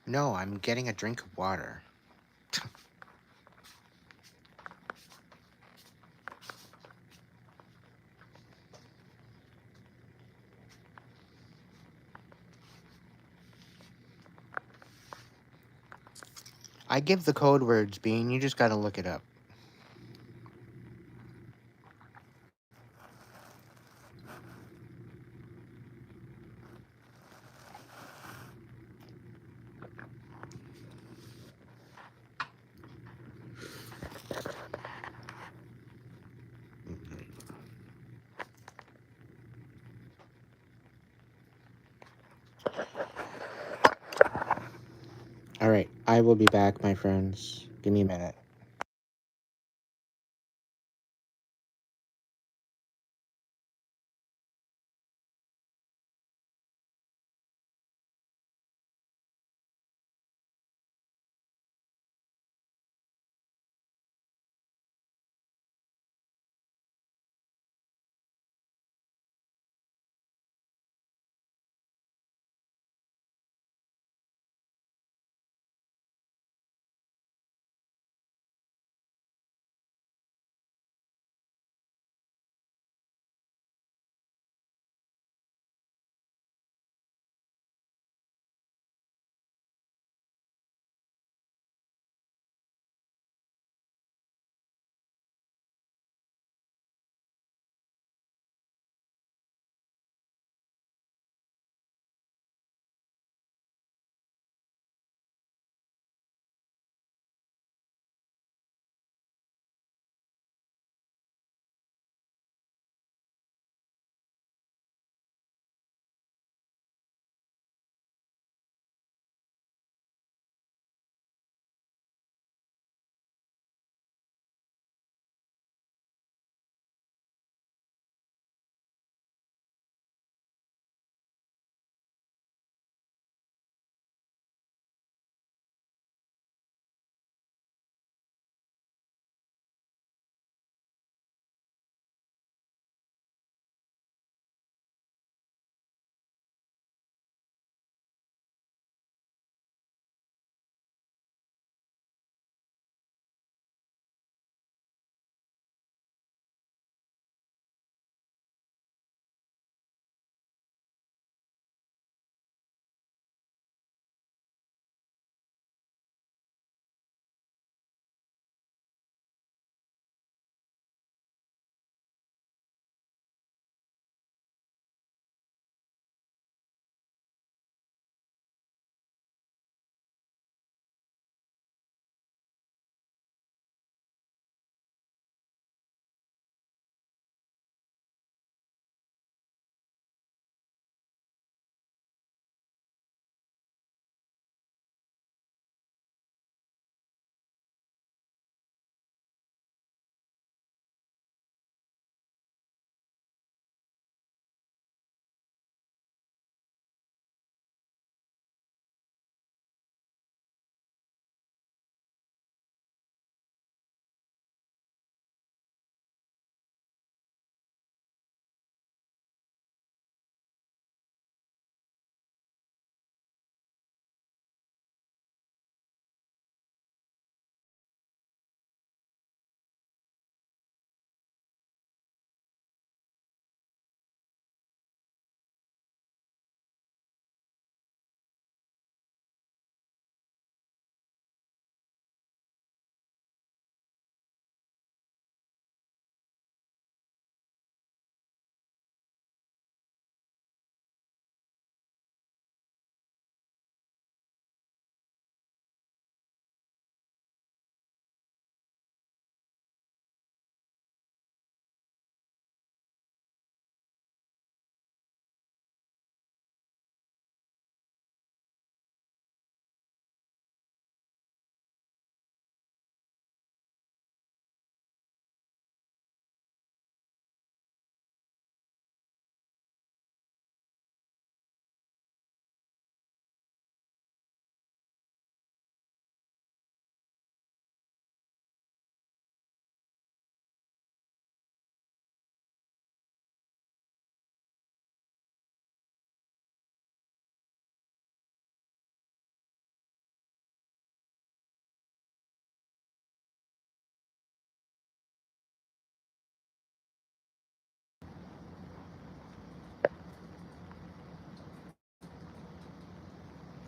No, I'm getting a drink of water. I give the code words, Bean. You just gotta look it up. All right, I will be back, my friends. Give me a minute.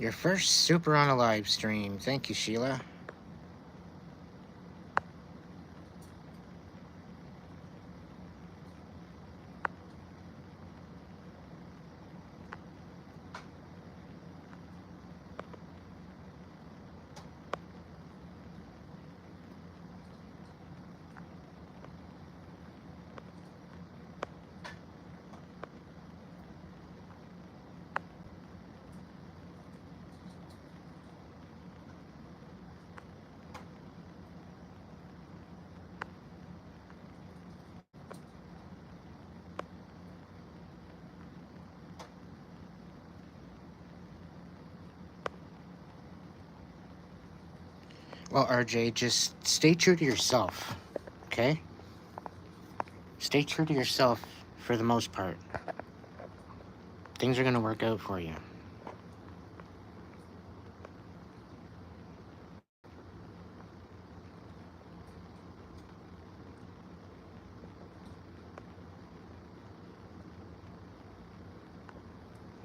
Your first super on a live stream. Thank you, Sheila. Well, RJ, just stay true to yourself, okay? Stay true to yourself for the most part. Things are going to work out for you.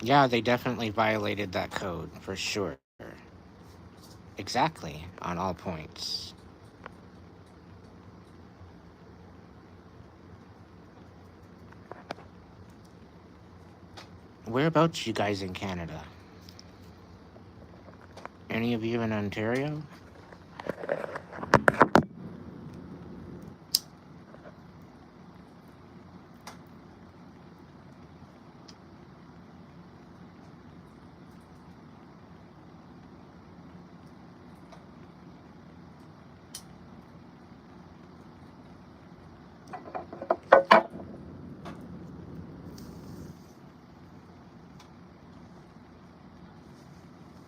Yeah, they definitely violated that code, for sure. Exactly, on all points. Whereabouts you guys in Canada? Any of you in Ontario?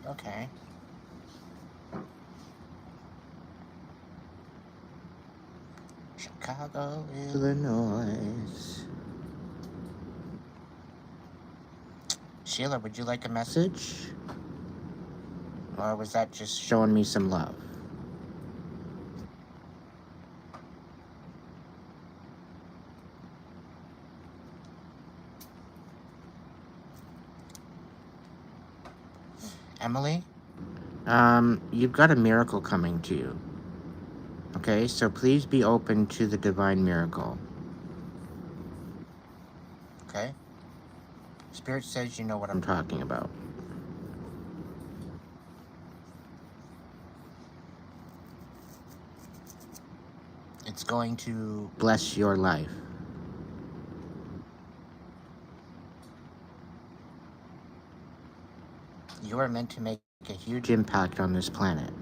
Okay. Chicago, Illinois. Sheila, would you like a message? Or was that just showing me some love? Emily? You've got a miracle coming to you. Okay, so please be open to the divine miracle. Okay? Spirit says you know what I'm talking about. It's going to bless your life. You are meant to make a huge impact on this planet.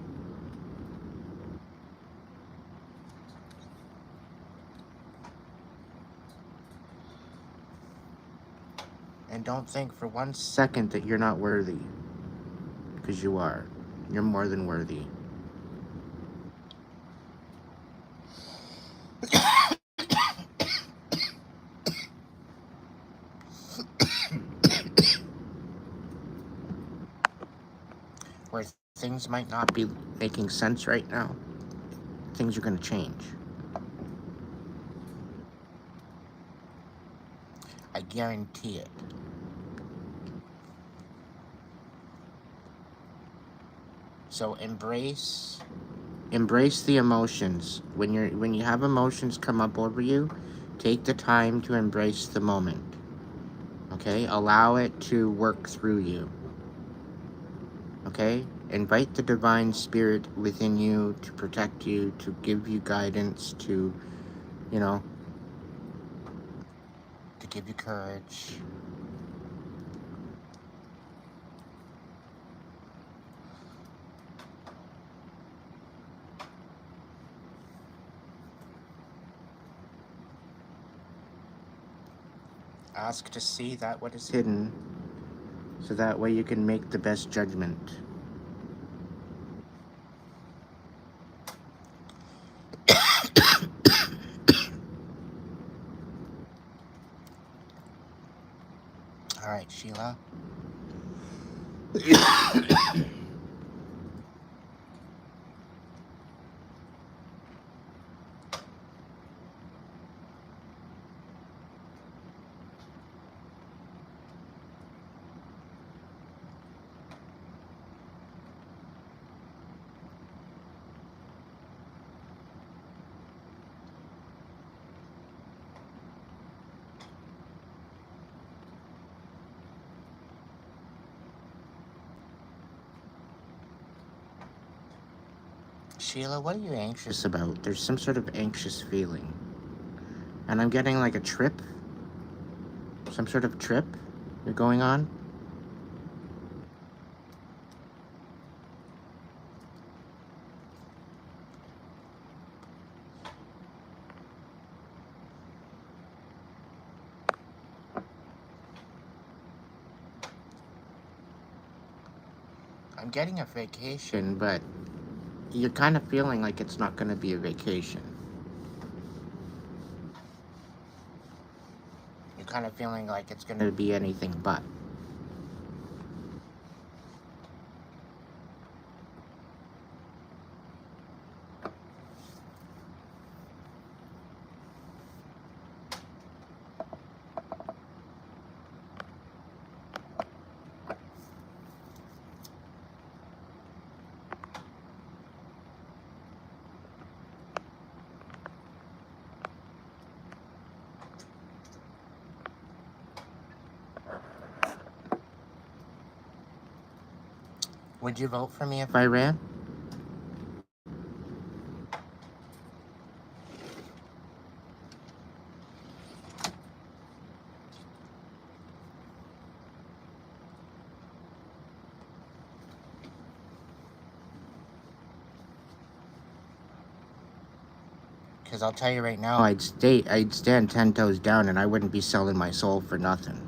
And don't think for 1 second that you're not worthy. Because you are. You're more than worthy. Where things might not be making sense right now, things are going to change. I guarantee it. So embrace the emotions. When you have emotions come up over you, take the time to embrace the moment. Okay? Allow it to work through you. Okay? Invite the divine spirit within you to protect you, to give you guidance, to, to give you courage. Ask to see that what is hidden, so that way you can make the best judgment. All right, Sheila. Sheila, what are you anxious about? There's some sort of anxious feeling. And I'm getting like a trip. Some sort of trip you're going on. I'm getting a vacation, but you're kind of feeling like it's not going to be a vacation. You're kind of feeling like it's going to be anything but. Would you vote for me if I ran? Because I'll tell you right now, I'd stand 10 toes down and I wouldn't be selling my soul for nothing.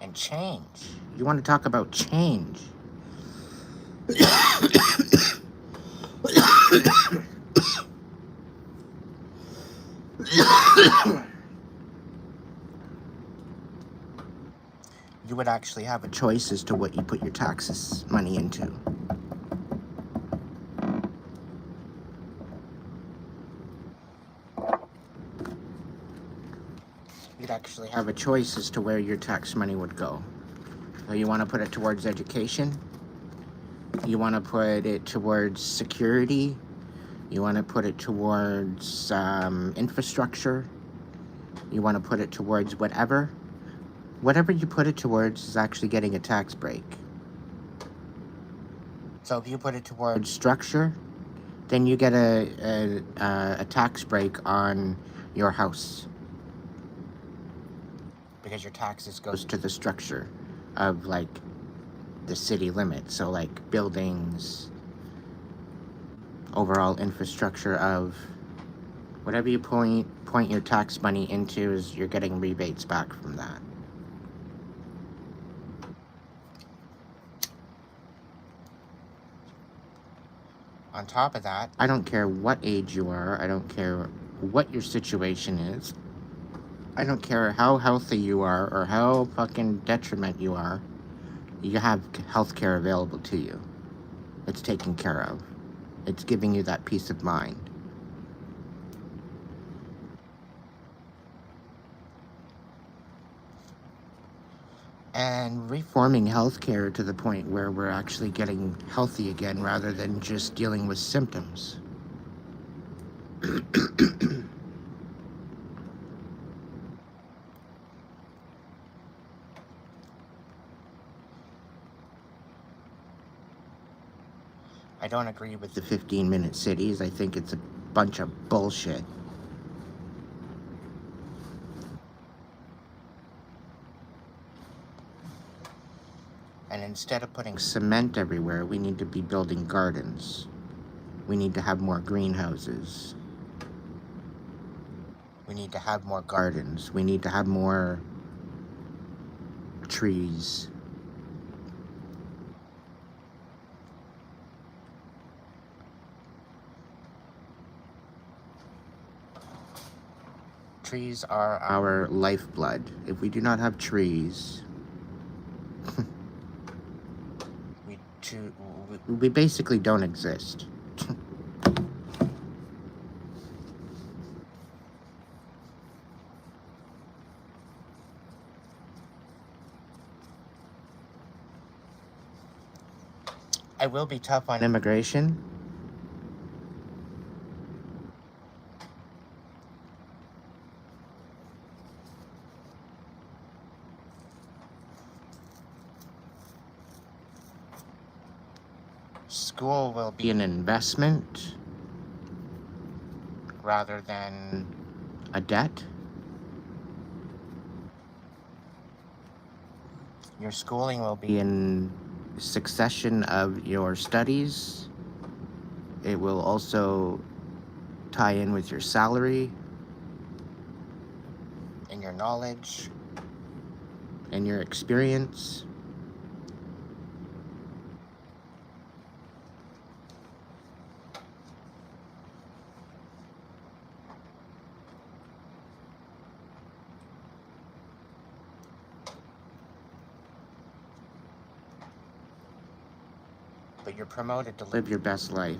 And change. You want to talk about change? You would actually have a choice as to what you put your taxes money into. You'd actually have a choice as to where your tax money would go. So you want to put it towards education? You want to put it towards security? You want to put it towards infrastructure? You want to put it towards whatever? Whatever you put it towards is actually getting a tax break. So if you put it towards structure, then you get a tax break on your house. Because your taxes goes to the structure of like the city limits. So like buildings, overall infrastructure of whatever you point your tax money into, is you're getting rebates back from that. On top of that, I don't care what age you are, I don't care what your situation is, I don't care how healthy you are or how fucking detriment you are, you have health care available to you. It's taken care of. It's giving you that peace of mind. And reforming healthcare to the point where we're actually getting healthy again rather than just dealing with symptoms. I don't agree with the 15-minute cities. I think it's a bunch of bullshit. And instead of putting cement everywhere, we need to be building gardens. We need to have more greenhouses. We need to have more gardens. We need to have more trees. Trees are our lifeblood. If we do not have trees, we basically don't exist. I will be tough on immigration. school will be an investment rather than a debt. Your schooling will be in succession of your studies. It will also tie in with your salary and your knowledge and your experience. But you're promoted to live your best life.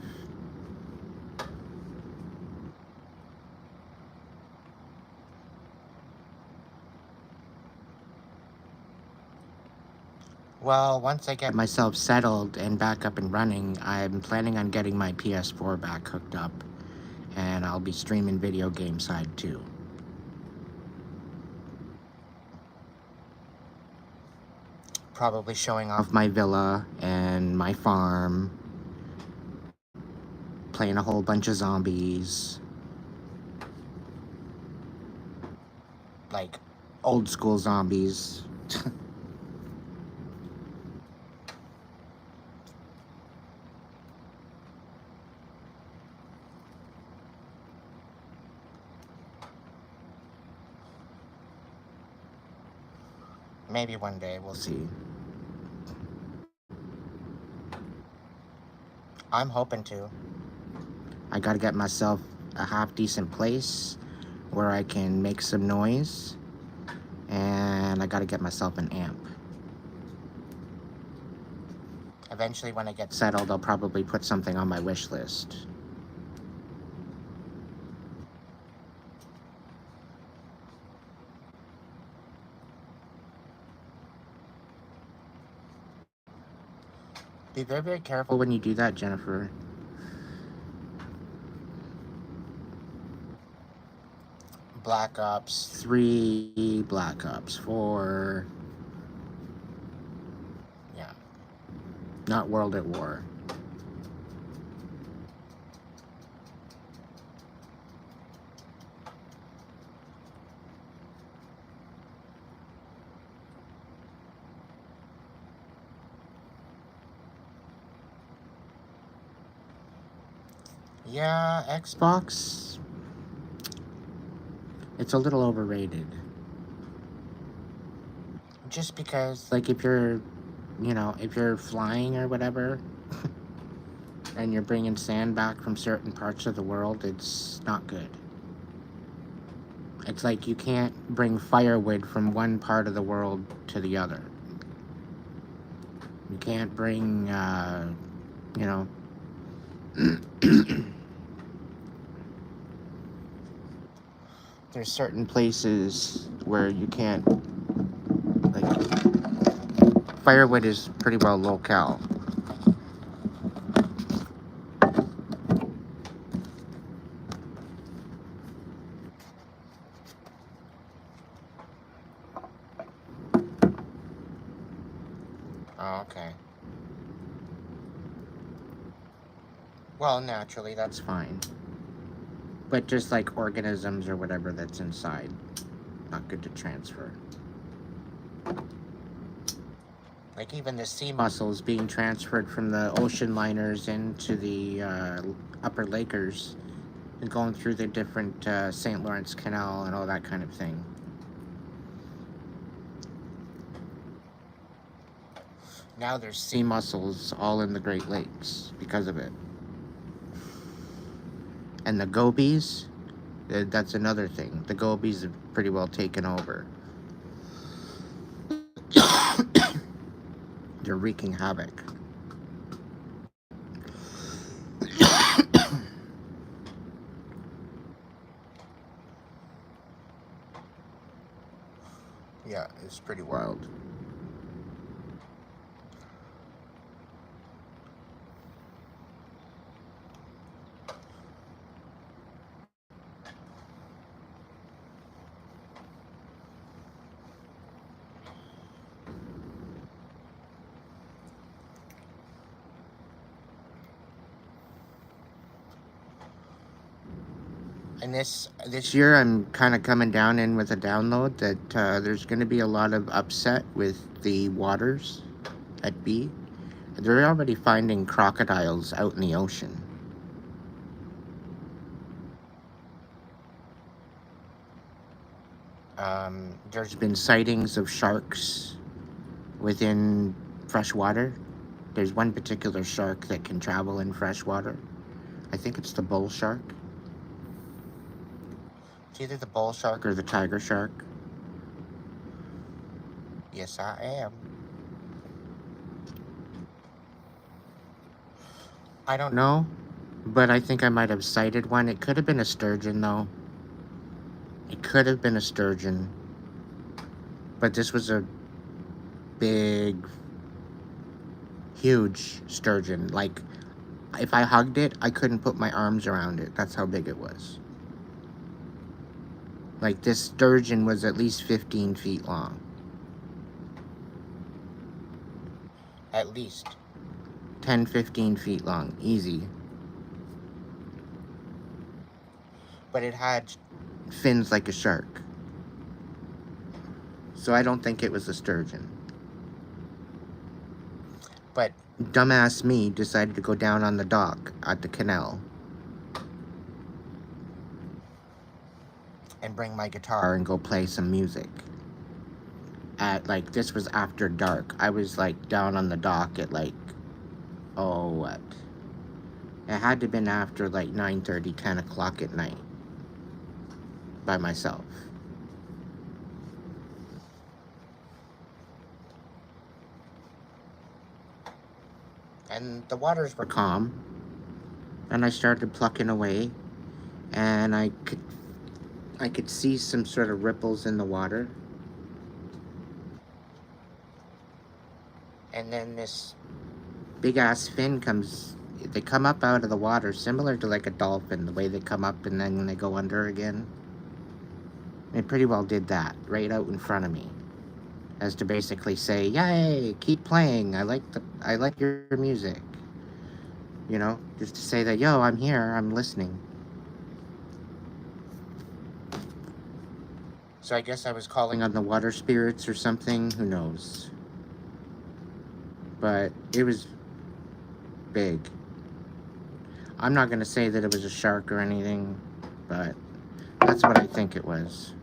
Well, once I get myself settled and back up and running, I'm planning on getting my PS4 back hooked up, and I'll be streaming video game side too. Probably showing off my villa and my farm, playing a whole bunch of zombies, like old school zombies. Maybe one day, we'll see. I'm hoping to. I gotta get myself a half-decent place where I can make some noise, and I gotta get myself an amp. Eventually, when I get settled, I'll probably put something on my wish list. Be very, very careful when you do that, Jennifer. Black Ops 3, Black Ops 4. Yeah. Not World at War. Yeah, Xbox. It's a little overrated. Just because, like, if you're, if you're flying or whatever, and you're bringing sand back from certain parts of the world, it's not good. It's like you can't bring firewood from one part of the world to the other. You can't bring, there's certain places where you can't, like, firewood is pretty well locale. Oh, okay. Well, naturally, that's fine. But just like organisms or whatever that's inside, not good to transfer. Like even the sea mussels being transferred from the ocean liners into the upper Lakers and going through the different St. Lawrence Canal and all that kind of thing. Now there's sea mussels all in the Great Lakes because of it. And the gobies, that's another thing. The gobies have pretty well taken over. They're wreaking havoc. Yeah, it's pretty wild. And this year, I'm kind of coming down in with a download that there's going to be a lot of upset with the waters at B. They're already finding crocodiles out in the ocean. There's been sightings of sharks within fresh water. There's one particular shark that can travel in fresh water. I think it's the bull shark. It's either the bull shark or the tiger shark. Yes, I am. I don't know, but I think I might have sighted one. It could have been a sturgeon, though. It could have been a sturgeon. But this was a big, huge sturgeon. Like, if I hugged it, I couldn't put my arms around it. That's how big it was. Like, this sturgeon was at least 15 feet long. At least 10, 15 feet long. Easy. But it had fins like a shark. So I don't think it was a sturgeon. But dumbass me decided to go down on the dock at the canal and bring my guitar and go play some music. At, like, this was after dark. I was, like, down on the dock at, like, oh, what? It had to have been after, like, 9:30, 10 o'clock at night. By myself. And the waters were calm. And I started plucking away. And I could see some sort of ripples in the water. And then this big ass fin comes. They come up out of the water, similar to like a dolphin, the way they come up and then they go under again. It pretty well did that right out in front of me, as to basically say, "Yay, keep playing. I like your music." You know, just to say that, yo, I'm here, I'm listening. So I guess I was calling on the water spirits or something. Who knows? But it was big. I'm not gonna say that it was a shark or anything, but that's what I think it was.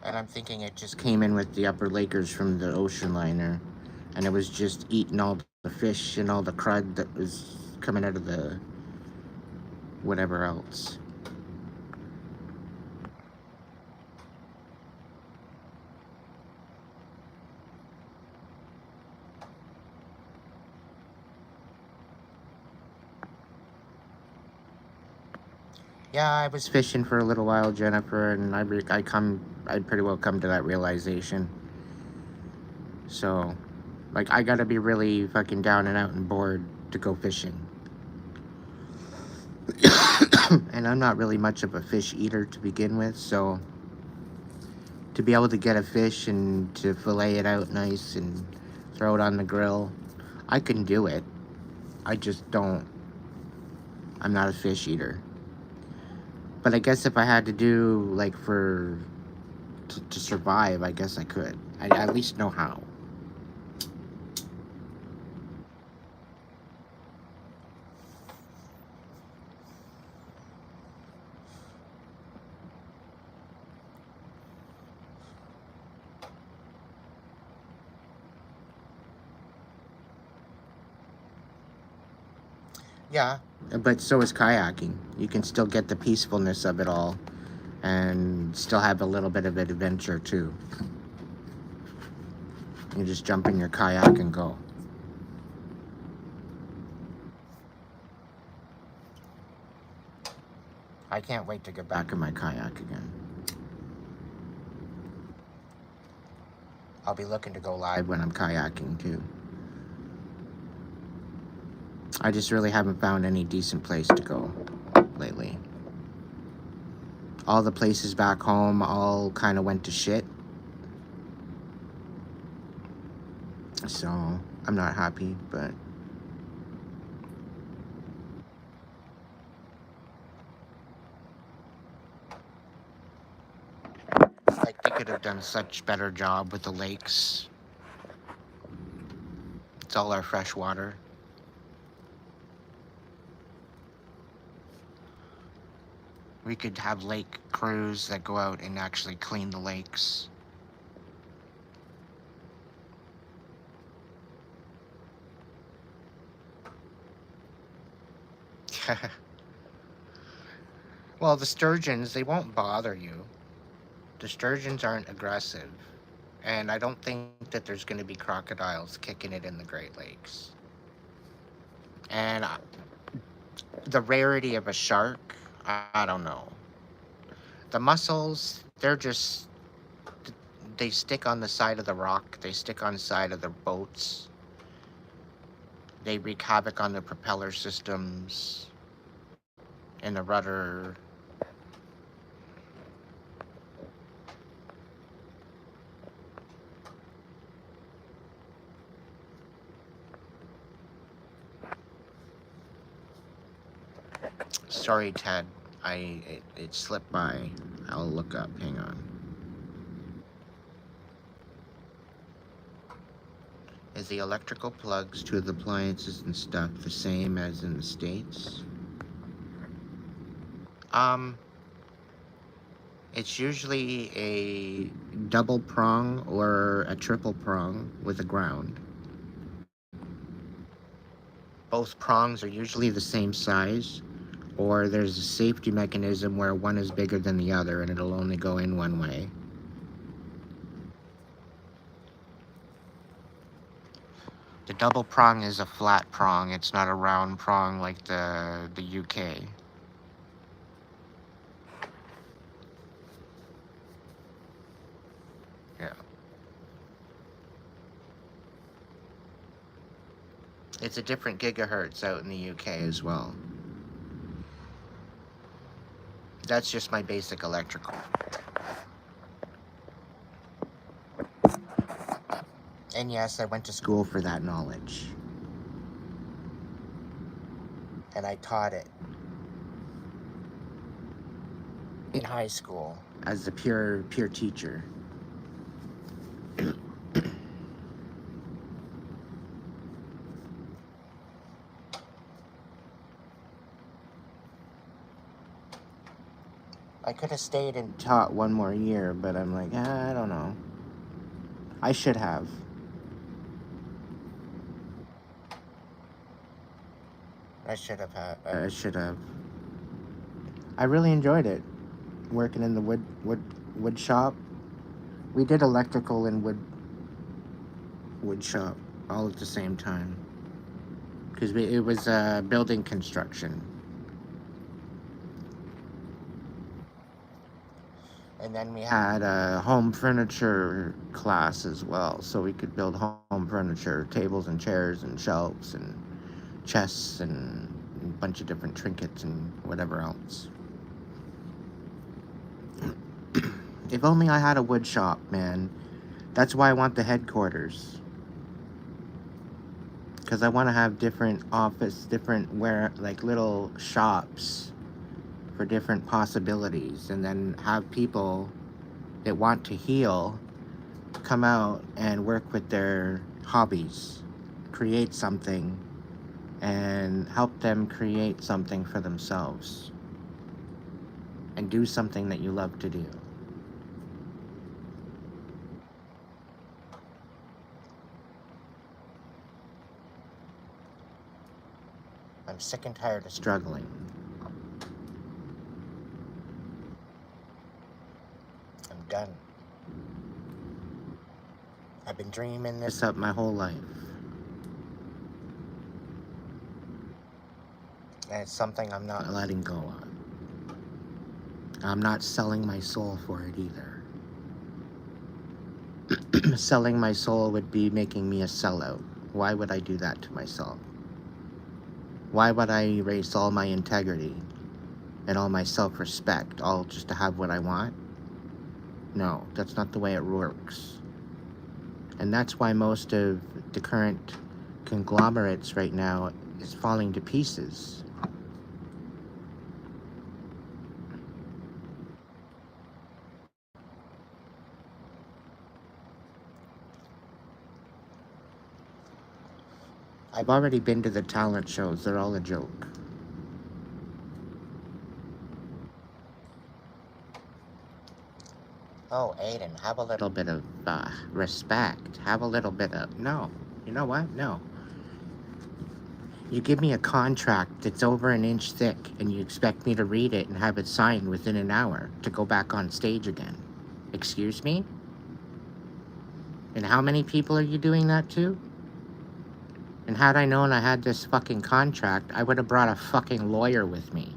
And I'm thinking it just came in with the upper Lakers from the ocean liner, and it was just eating all the fish and all the crud that was coming out of the whatever else. Yeah, I was fishing for a little while, Jennifer, and I'd pretty well come to that realization. So, like, I gotta be really fucking down and out and bored to go fishing. And I'm not really much of a fish eater to begin with, so to be able to get a fish and to fillet it out nice and throw it on the grill, I can do it. I just don't. I'm not a fish eater. But I guess if I had to do, like, to survive, I guess I could. I at least know how. Yeah, but so is kayaking. You can still get the peacefulness of it all and still have a little bit of adventure too. You just jump in your kayak and go. I can't wait to get back in my kayak again. I'll be looking to go live when I'm kayaking too. I just really haven't found any decent place to go lately. All the places back home all kind of went to shit. So I'm not happy, but like they could have done such better job with the lakes. It's all our fresh water. We could have lake crews that go out and actually clean the lakes. Well, the sturgeons, they won't bother you. The sturgeons aren't aggressive. And I don't think that there's going to be crocodiles kicking it in the Great Lakes. And the rarity of a shark, I don't know. The mussels, they stick on the side of the rock. They stick on the side of the boats. They wreak havoc on the propeller systems and the rudder. Sorry, Ted. It slipped by. I'll look up. Hang on. Is the electrical plugs to the appliances and stuff the same as in the States? It's usually a double prong or a triple prong with a ground. Both prongs are usually the same size, or there's a safety mechanism where one is bigger than the other and it'll only go in one way. The double prong is a flat prong. It's not a round prong like the UK. Yeah. It's a different gigahertz out in the UK as well. That's just my basic electrical. And yes, I went to school for that knowledge. And I taught it in high school as a pure teacher. I could have stayed and taught one more year, but I'm like, I don't know. I should have. I should have. I really enjoyed it, working in the wood shop. We did electrical and wood shop all at the same time, because it was building construction. And then we had a home furniture class as well, so we could build home furniture, tables and chairs and shelves and chests and a bunch of different trinkets and whatever else. If only I had a wood shop, man. That's why I want the headquarters. Because I want to have different like little shops for different possibilities, and then have people that want to heal come out and work with their hobbies, create something, and help them create something for themselves, and do something that you love to do. I'm sick and tired of struggling. I'm done. I've been dreaming this up my whole life. And it's something I'm not letting go of. I'm not selling my soul for it either. Selling my soul would be making me a sellout. Why would I do that to myself? Why would I erase all my integrity and all my self-respect, all just to have what I want? No, that's not the way it works. And that's why most of the current conglomerates right now is falling to pieces. I've already been to the talent shows. They're all a joke. Oh, Aiden, have a little bit of respect. Have a little bit of... No. You know what? No. You give me a contract that's over an inch thick and you expect me to read it and have it signed within an hour to go back on stage again. Excuse me? And how many people are you doing that to? And had I known I had this fucking contract, I would have brought a fucking lawyer with me.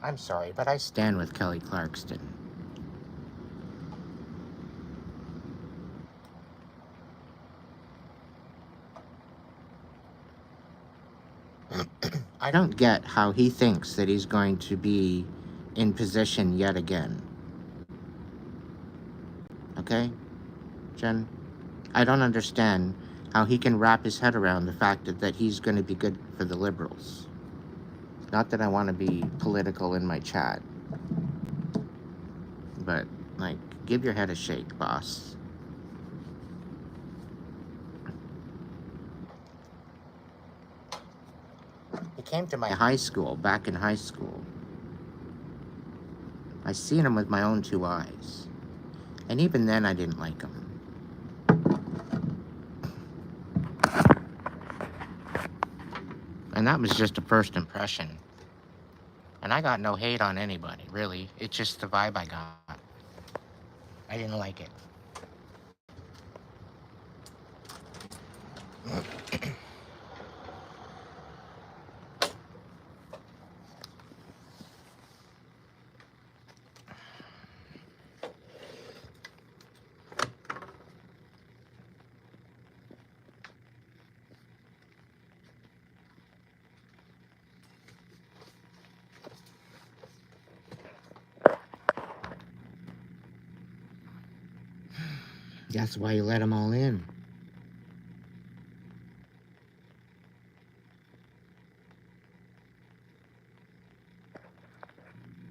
I'm sorry, but I stand with Kelly Clarkson. I don't get how he thinks that he's going to be in position yet again. Okay, Jen? I don't understand how he can wrap his head around the fact that he's going to be good for the liberals. Not that I want to be political in my chat, but, like, give your head a shake, boss. He came to my high school, back in high school. I seen him with my own two eyes. And even then, I didn't like him. And that was just a first impression. And I got no hate on anybody, really. It's just the vibe I got. I didn't like it. That's why you let them all in.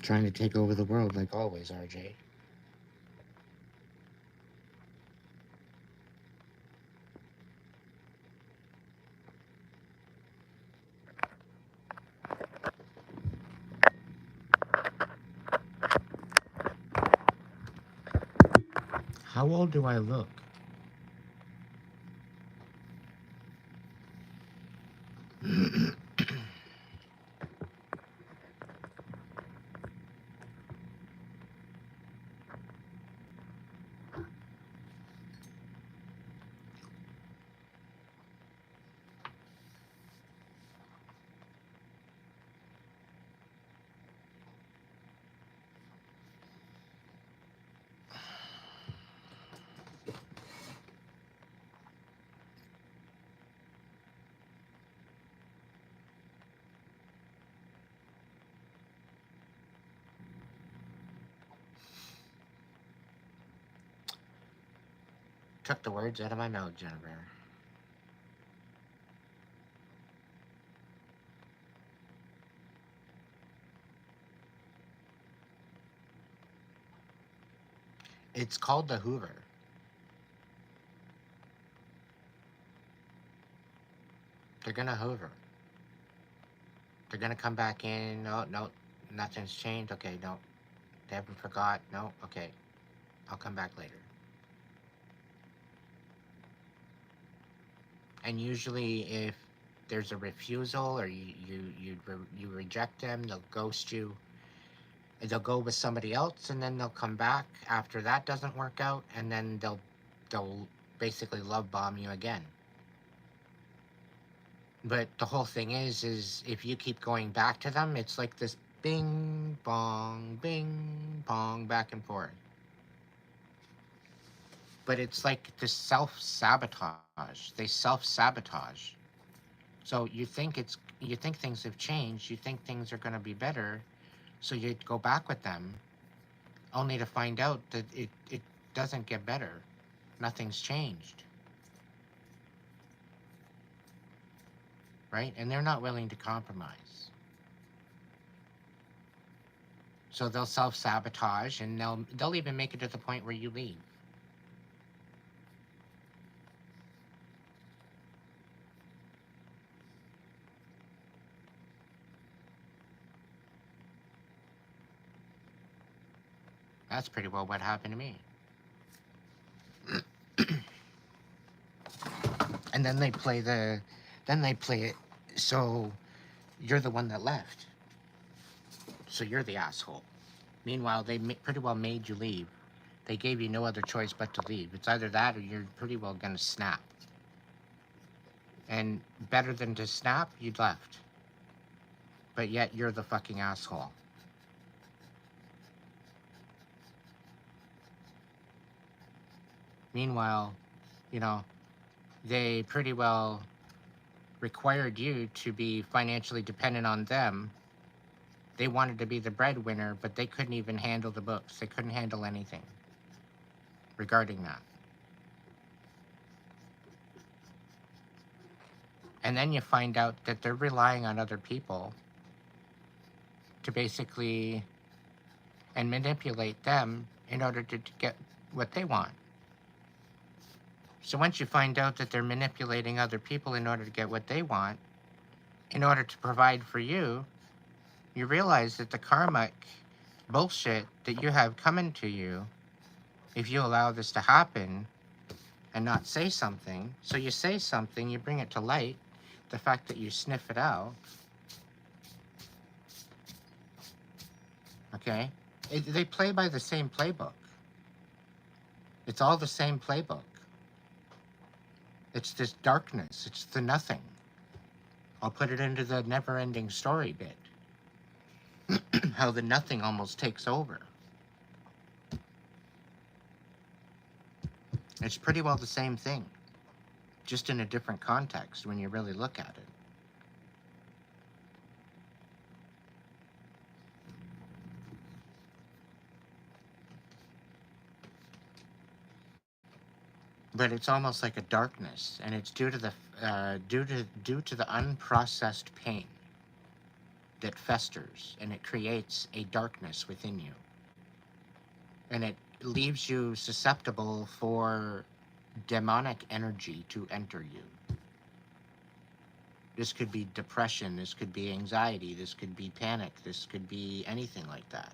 Trying to take over the world like always, RJ. How old do I look? Took the words out of my mouth, Jennifer. It's called the Hoover. They're gonna hoover. They're gonna come back in. No, no, nothing's changed. Okay, no. They haven't forgot. No, okay. I'll come back later. And usually if there's a refusal or you reject them, they'll ghost you. They'll go with somebody else and then they'll come back after that doesn't work out and then they'll basically love bomb you again. But the whole thing is if you keep going back to them, it's like this bing bong back and forth. But it's like this self-sabotage. They self-sabotage. So you think things have changed, you think things are going to be better, so you go back with them only to find out that doesn't get better. Nothing's changed, right? And they're not willing to compromise. So they'll self-sabotage, and they'll even make it to the point where you leave. That's pretty well what happened to me. And then they play it so you're the one that left. So you're the asshole. Meanwhile, they pretty well made you leave. They gave you no other choice but to leave. It's either that or you're pretty well gonna snap. And better than to snap, you'd left. But yet you're the fucking asshole. Meanwhile, you know, they pretty well required you to be financially dependent on them. They wanted to be the breadwinner, but they couldn't even handle the books. They couldn't handle anything regarding that. And then you find out that they're relying on other people to basically and manipulate them in order to get what they want. So once you find out that they're manipulating other people in order to get what they want, in order to provide for you, you realize that the karmic bullshit that you have coming to you, if you allow this to happen and not say something, so you say something, you bring it to light, the fact that you sniff it out, okay? They play by the same playbook. It's all the same playbook. It's this darkness. It's the nothing. I'll put it into the never-ending story bit. How the nothing almost takes over. It's pretty well the same thing, just in a different context when you really look at it. But it's almost like a darkness, and it's due to the unprocessed pain that festers, and it creates a darkness within you, and it leaves you susceptible for demonic energy to enter you. This could be depression, this could be anxiety, this could be panic, this could be anything like that.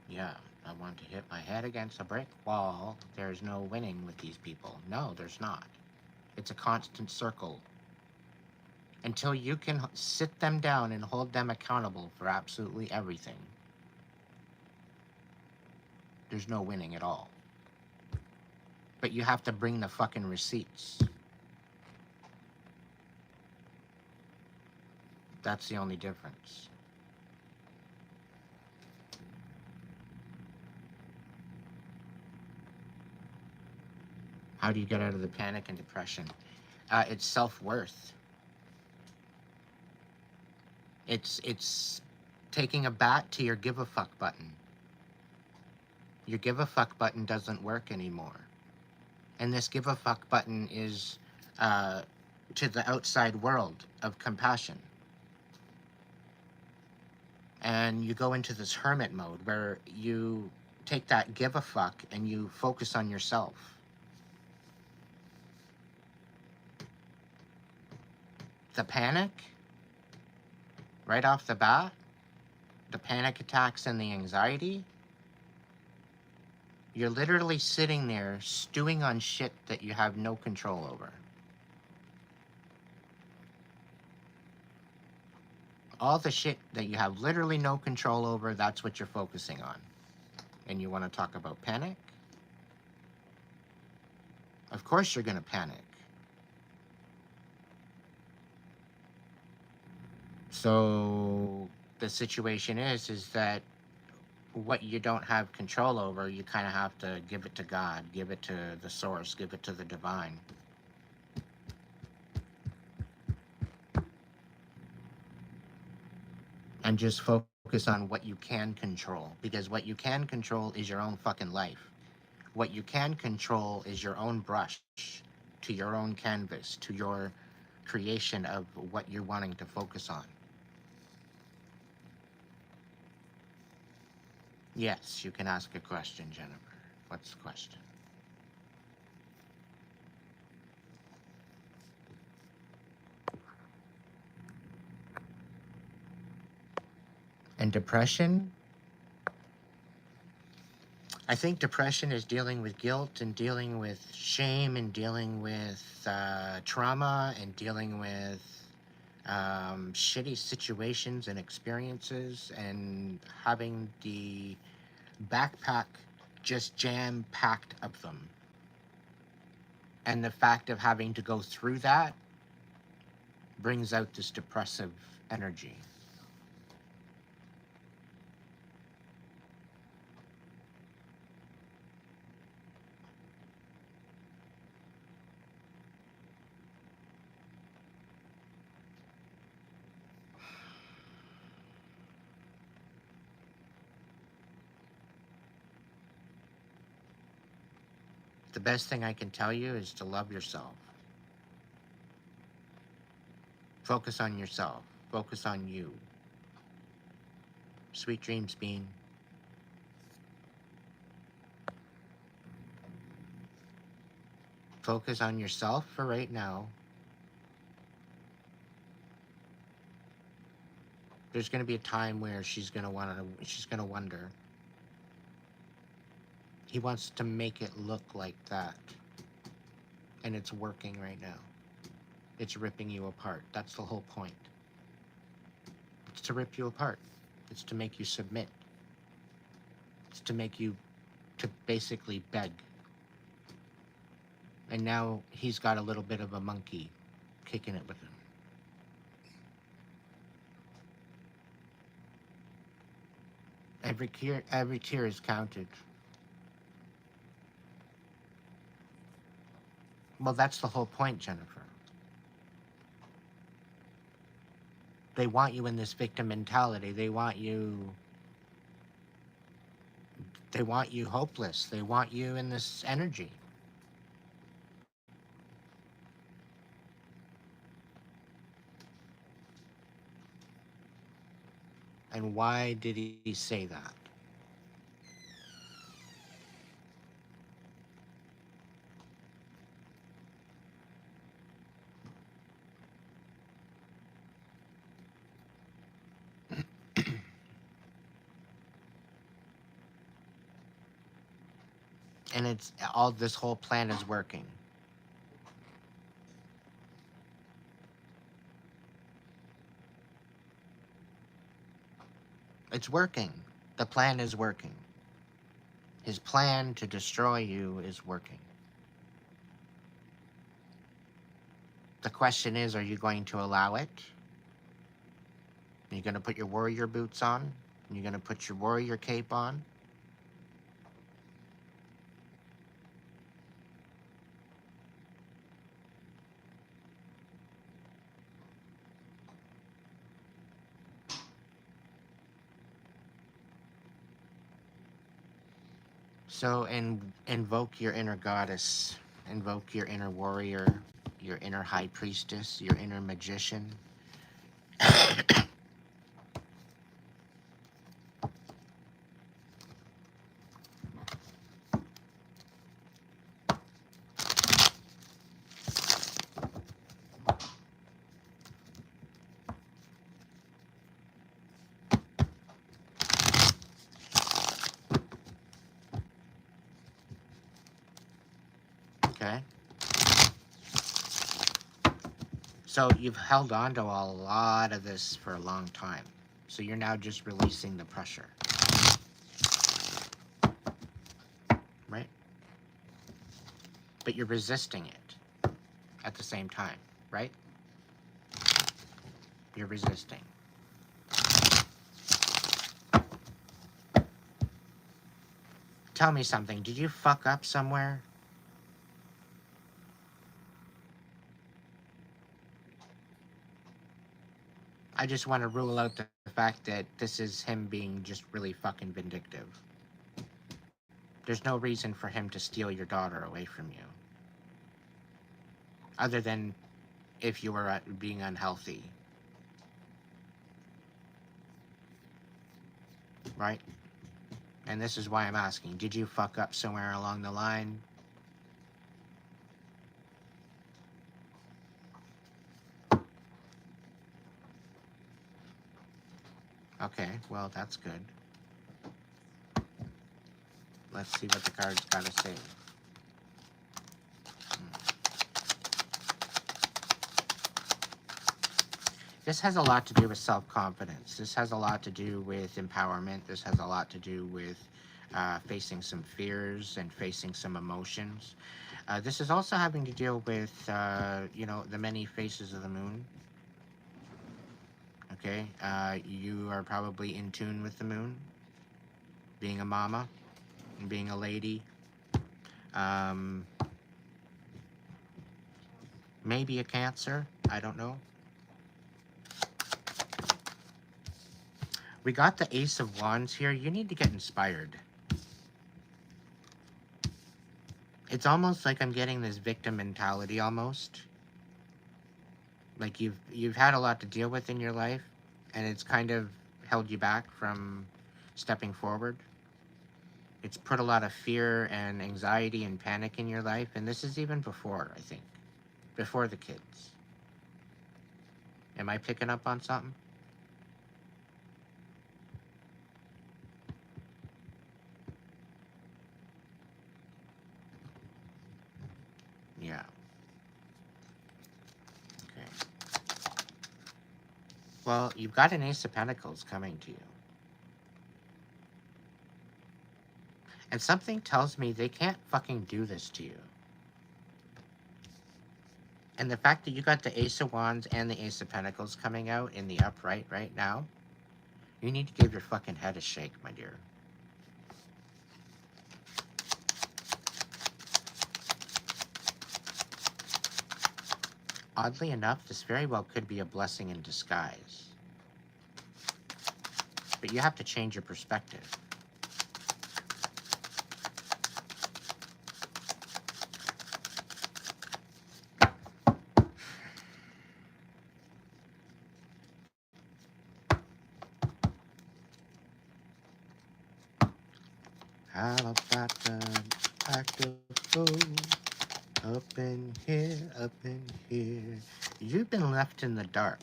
Yeah, I want to hit my head against a brick wall. There's no winning with these people. No, there's not. It's a constant circle. Until you can sit them down and hold them accountable for absolutely everything, there's no winning at all. But you have to bring the fucking receipts. That's the only difference. How do you get out of the panic and depression? It's self-worth. It's taking a bat to your give a fuck button. Your give a fuck button doesn't work anymore. And this give a fuck button is to the outside world of compassion. And you go into this hermit mode where you take that give a fuck and you focus on yourself. The panic, right off the bat, the panic attacks and the anxiety, you're literally sitting there stewing on shit that you have no control over. All the shit that you have literally no control over, that's what you're focusing on. And you want to talk about panic? Of course you're going to panic. So the situation is that what you don't have control over, you kind of have to give it to God, give it to the source, give it to the divine. and just focus on what you can control, because what you can control is your own fucking life. What you can control is your own brush to your own canvas, to your creation of what you're wanting to focus on. Yes, you can ask a question, Jennifer. What's the question? And depression? I think depression is dealing with guilt and dealing with shame and dealing with trauma and dealing with shitty situations and experiences and having the backpack just jam packed of them. And the fact of having to go through that brings out this depressive energy. The best thing I can tell you is to love yourself. Focus on yourself. Focus on you. Sweet dreams, Bean. Focus on yourself for right now. There's going to be a time where she's going to wonder. He wants to make it look like that. And it's working right now. It's ripping you apart. That's the whole point. It's to rip you apart. It's to make you submit. It's to make you to basically beg. And now he's got a little bit of a monkey kicking it with him. Every tear is counted. Well, that's the whole point, Jennifer. They want you in this victim mentality. They want you hopeless. They want you in this energy. And why did he say that? And it's all, this whole plan is working. It's working. The plan is working. His plan to destroy you is working. The question is, are you going to allow it? Are you going to put your warrior boots on? Are you going to put your warrior cape on? So invoke your inner goddess, invoke your inner warrior, your inner high priestess, your inner magician. Okay? So you've held on to a lot of this for a long time. So you're now just releasing the pressure. Right? But you're resisting it at the same time, right? You're resisting. Tell me something. Did you fuck up somewhere? I just want to rule out the fact that this is him being just really fucking vindictive. There's no reason for him to steal your daughter away from you. Other than if you were being unhealthy. Right? And this is why I'm asking. Did you fuck up somewhere along the line? Okay, well, that's good. Let's see what the card's got to say. This has a lot to do with self-confidence. This has a lot to do with empowerment. This has a lot to do with facing some fears and facing some emotions. This is also having to deal with, the many faces of the moon. Okay, you are probably in tune with the moon, being a mama, and being a lady. Maybe a Cancer, I don't know. We got the Ace of Wands here. You need to get inspired. It's almost like I'm getting this victim mentality almost. Like you've had a lot to deal with in your life, and it's kind of held you back from stepping forward. It's put a lot of fear and anxiety and panic in your life, and this is even before, I think. Before the kids. Am I picking up on something? Yeah. Okay. Well, you've got an Ace of Pentacles coming to you. And something tells me they can't fucking do this to you. And the fact that you got the Ace of Wands and the Ace of Pentacles coming out in the upright right now, you need to give your fucking head a shake, my dear. Oddly enough, this very well could be a blessing in disguise. But you have to change your perspective. How about the act of fool? Up in here, up in here. You've been left in the dark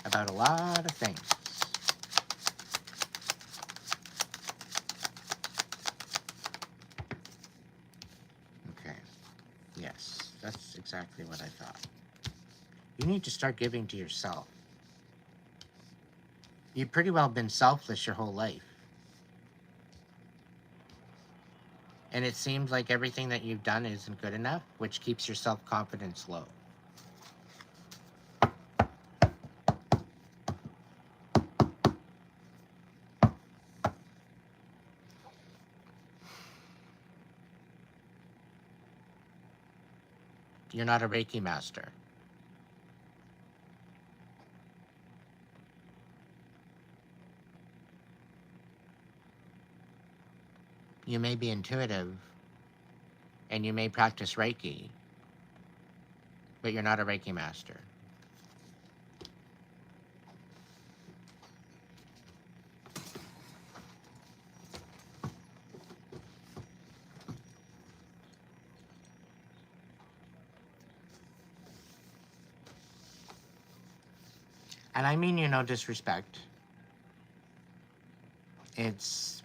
about a lot of things. Okay. Yes, that's exactly what I thought. You need to start giving to yourself. You've pretty well been selfless your whole life. And it seems like everything that you've done isn't good enough, which keeps your self-confidence low. You're not a Reiki master. You may be intuitive, and you may practice Reiki, but you're not a Reiki master. And I mean you no disrespect.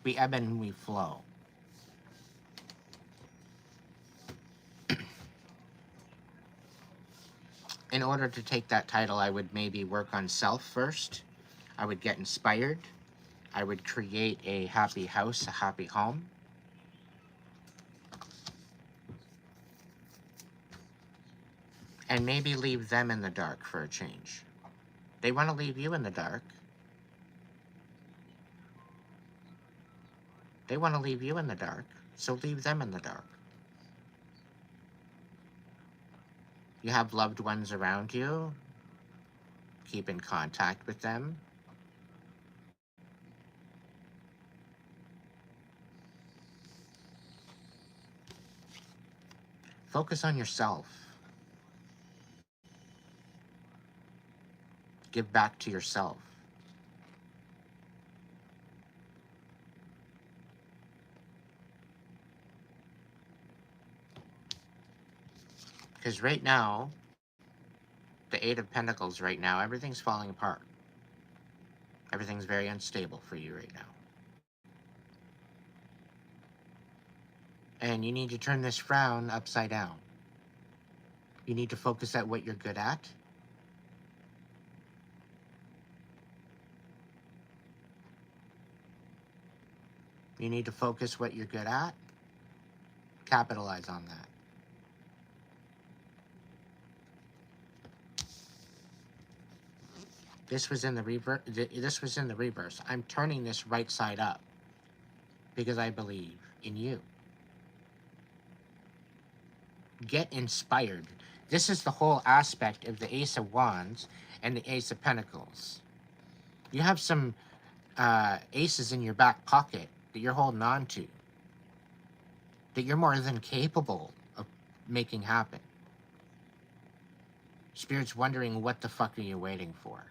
We ebb and we flow. In order to take that title, I would maybe work on self first. I would get inspired. I would create a happy house, a happy home. And maybe leave them in the dark for a change. They want to leave you in the dark. They want to leave you in the dark, so leave them in the dark. You have loved ones around you. keep in contact with them. Focus on yourself. Give back to yourself. Because right now, the Eight of Pentacles right now, everything's falling apart. Everything's very unstable for you right now. And you need to turn this frown upside down. You need to focus at what you're good at. You need to focus what you're good at. Capitalize on that. This was in the reverse. This was in the reverse. I'm turning this right side up because I believe in you. Get inspired. This is the whole aspect of the Ace of Wands and the Ace of Pentacles. You have some aces in your back pocket that you're holding on to, that you're more than capable of making happen. Spirit's wondering, what the fuck are you waiting for?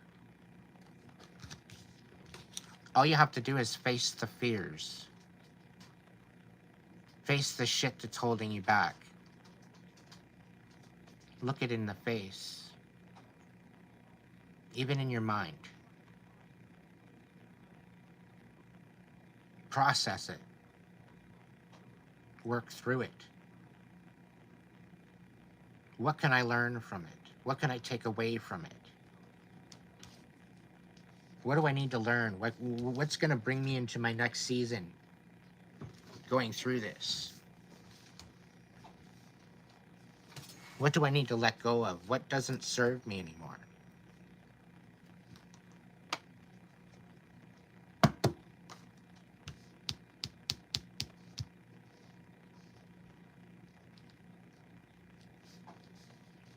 All you have to do is face the fears. Face the shit that's holding you back. Look it in the face. Even in your mind. Process it. Work through it. What can I learn from it? What can I take away from it? What do I need to learn? What's going to bring me into my next season going through this? What do I need to let go of? What doesn't serve me anymore?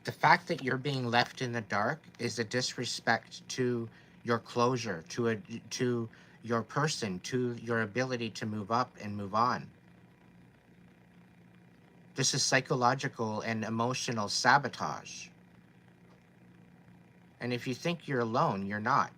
The fact that you're being left in the dark is a disrespect to your closure, to your person, to your ability to move up and move on. This is psychological and emotional sabotage. And if you think you're alone, you're not.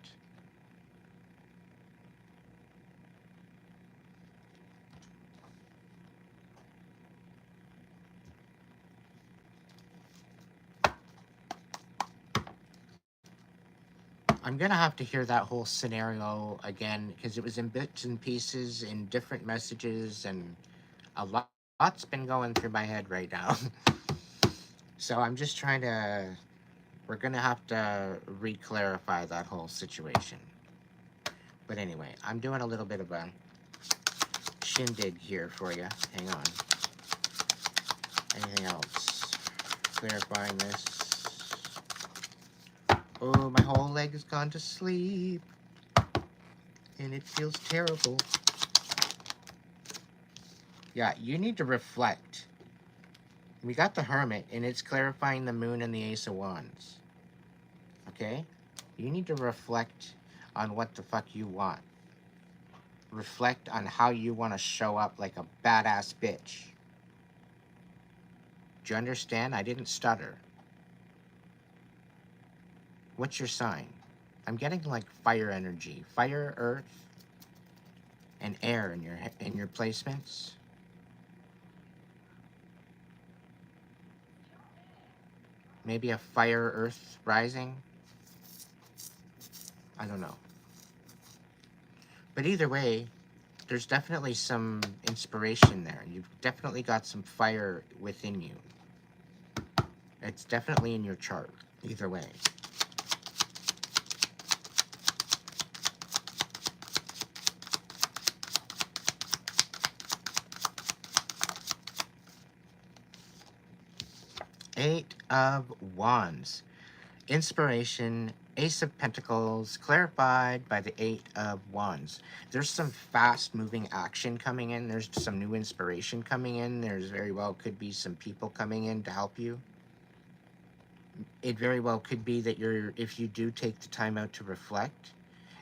I'm going to have to hear that whole scenario again, because it was in bits and pieces, in different messages, and lot's been going through my head right now. So I'm just trying to, we're going to have to re-clarify that whole situation. But anyway, I'm doing a little bit of a shindig here for you. Hang on. Anything else? Clarifying this. Oh, my whole leg has gone to sleep. And it feels terrible. Yeah, you need to reflect. We got the Hermit, and it's clarifying the Moon and the Ace of Wands. Okay? You need to reflect on what the fuck you want. Reflect on how you want to show up like a badass bitch. Do you understand? I didn't stutter. What's your sign? I'm getting like fire energy. Fire, earth, and air in your placements. Maybe a fire, earth rising. I don't know. But either way, there's definitely some inspiration there. You've definitely got some fire within you. It's definitely in your chart. Either way. Eight of Wands. Inspiration, Ace of Pentacles, clarified by the Eight of Wands. There's some fast-moving action coming in. There's some new inspiration coming in. There's very well could be some people coming in to help you. It very well could be that if you do take the time out to reflect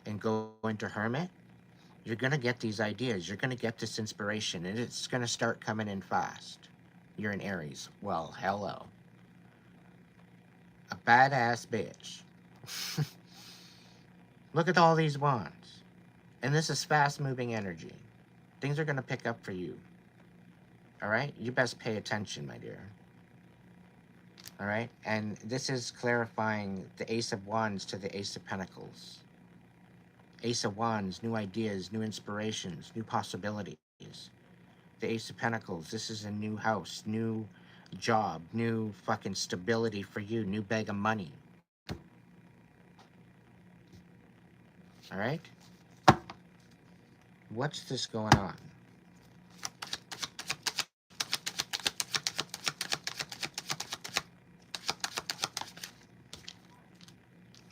and go into hermit, you're going to get these ideas. You're going to get this inspiration, and it's going to start coming in fast. You're in Aries. Well, hello. A badass bitch. Look at all these wands. And this is fast moving energy. Things are going to pick up for you. All right? You best pay attention, my dear. All right? And this is clarifying the Ace of Wands to the Ace of Pentacles. Ace of Wands, new ideas, new inspirations, new possibilities. The Ace of Pentacles, this is a new house, new job, new fucking stability for you, new bag of money. All right? What's this going on?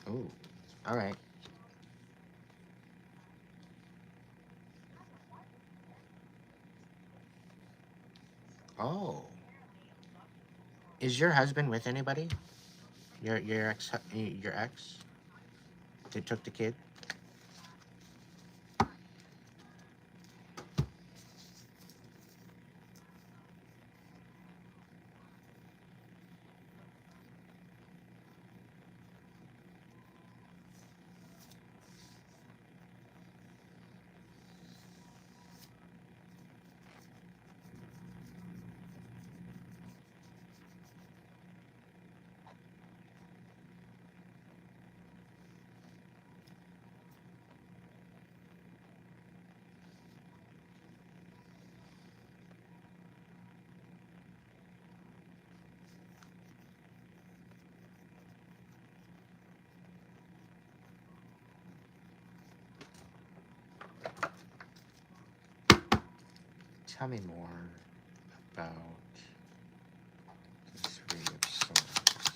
Ooh, all right. Oh, is your husband with anybody? Your ex? They took the kid. Tell me more about the Three of Swords,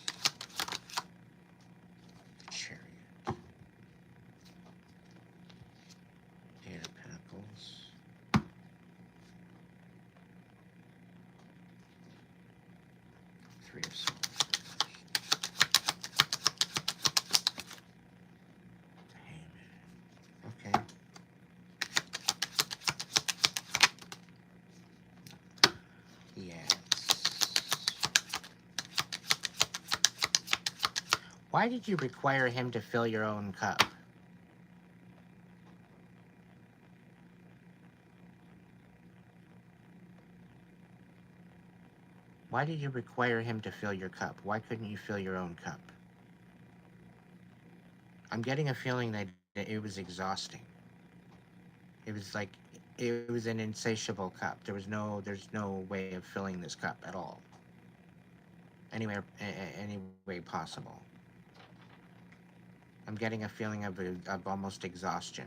the Chariot, Eight of Pentacles, Three of Swords, the Hangman. Okay. Yes. Why did you require him to fill your own cup? Why did you require him to fill your cup? Why couldn't you fill your own cup? I'm getting a feeling that it was exhausting. It was like it was an insatiable cup. There's no way of filling this cup at all. Any way possible. I'm getting a feeling of almost exhaustion.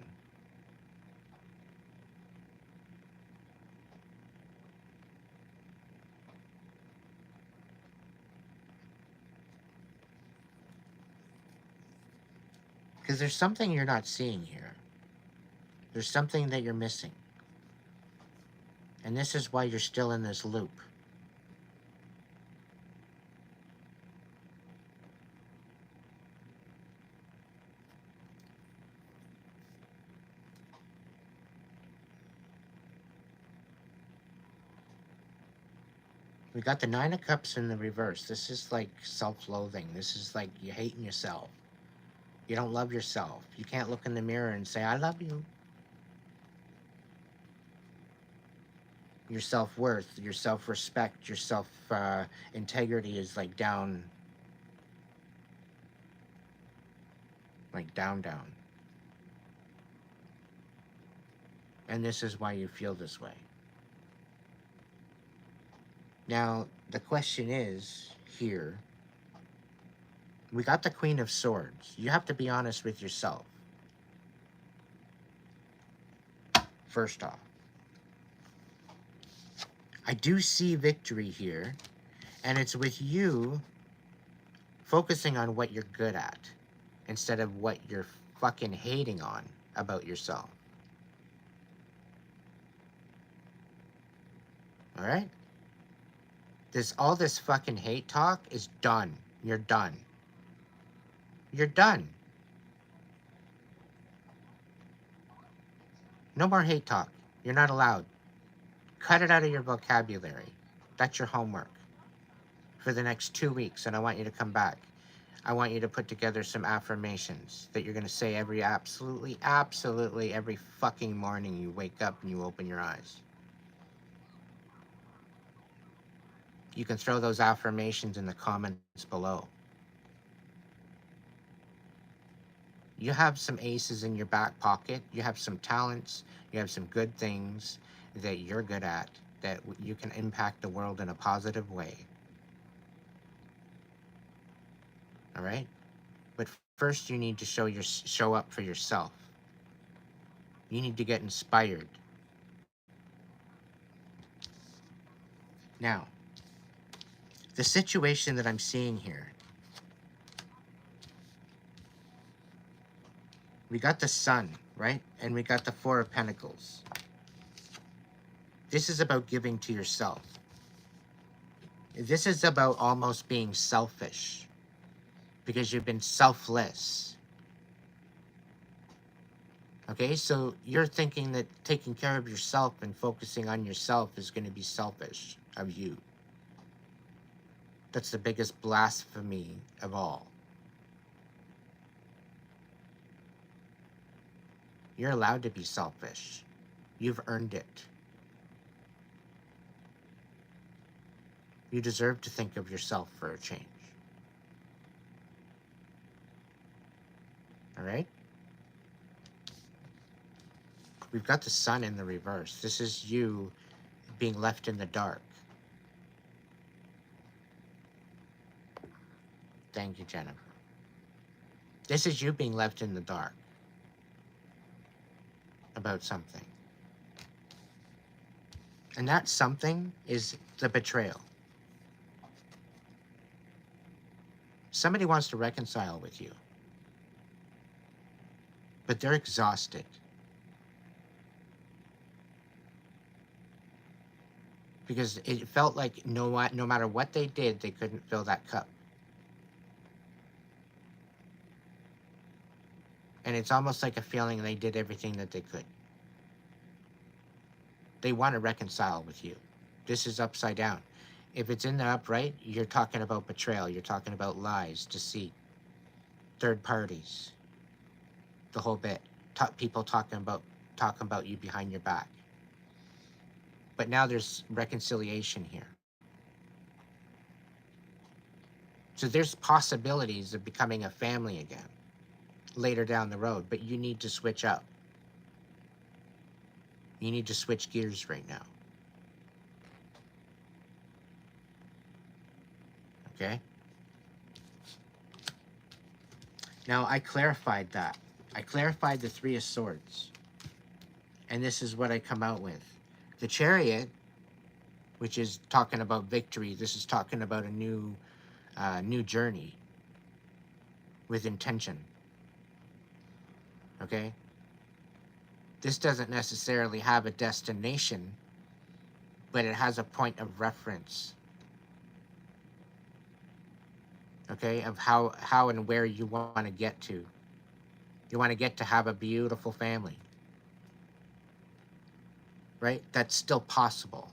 Because there's something you're not seeing here. There's something that you're missing. And this is why you're still in this loop. We got the Nine of Cups in the reverse. This is like self-loathing. This is like you hating yourself. You don't love yourself. You can't look in the mirror and say, I love you. Your self-worth, your self-respect, your self-integrity is like down, down. And this is why you feel this way. Now, the question is here, we got the Queen of Swords. You have to be honest with yourself. First off, I do see victory here, and it's with you focusing on what you're good at instead of what you're fucking hating on about yourself. All right? All this fucking hate talk is done. You're done. You're done. No more hate talk. You're not allowed. Cut it out of your vocabulary. That's your homework for the next 2 weeks, and I want you to come back. I want you to put together some affirmations that you're going to say absolutely every fucking morning you wake up and you open your eyes. You can throw those affirmations in the comments below. You have some aces in your back pocket. You have some talents. You have some good things that you're good at, that you can impact the world in a positive way. All right? But first you need to show up for yourself. You need to get inspired. Now, the situation that I'm seeing here, we got the Sun, right? And we got the Four of Pentacles. This is about giving to yourself. This is about almost being selfish because you've been selfless. Okay, so you're thinking that taking care of yourself and focusing on yourself is going to be selfish of you. That's the biggest blasphemy of all. You're allowed to be selfish. You've earned it. You deserve to think of yourself for a change. All right? We've got the Sun in the reverse. This is you being left in the dark. Thank you, Jennifer. This is you being left in the dark about something. And that something is the betrayal. Somebody wants to reconcile with you, but they're exhausted. Because it felt like no matter what they did, they couldn't fill that cup. And it's almost like a feeling they did everything that they could. They want to reconcile with you. This is upside down. If it's in the upright, you're talking about betrayal. You're talking about lies, deceit, third parties, the whole bit. People talking about you behind your back. But now there's reconciliation here. So there's possibilities of becoming a family again later down the road, but you need to switch up. You need to switch gears right now. Okay? Now, I clarified that. I clarified the Three of Swords. And this is what I come out with. The Chariot, which is talking about victory. This is talking about a new journey with intention. Okay? This doesn't necessarily have a destination, but it has a point of reference. Okay? Of how and where you want to get to. You want to get to have a beautiful family. Right? That's still possible.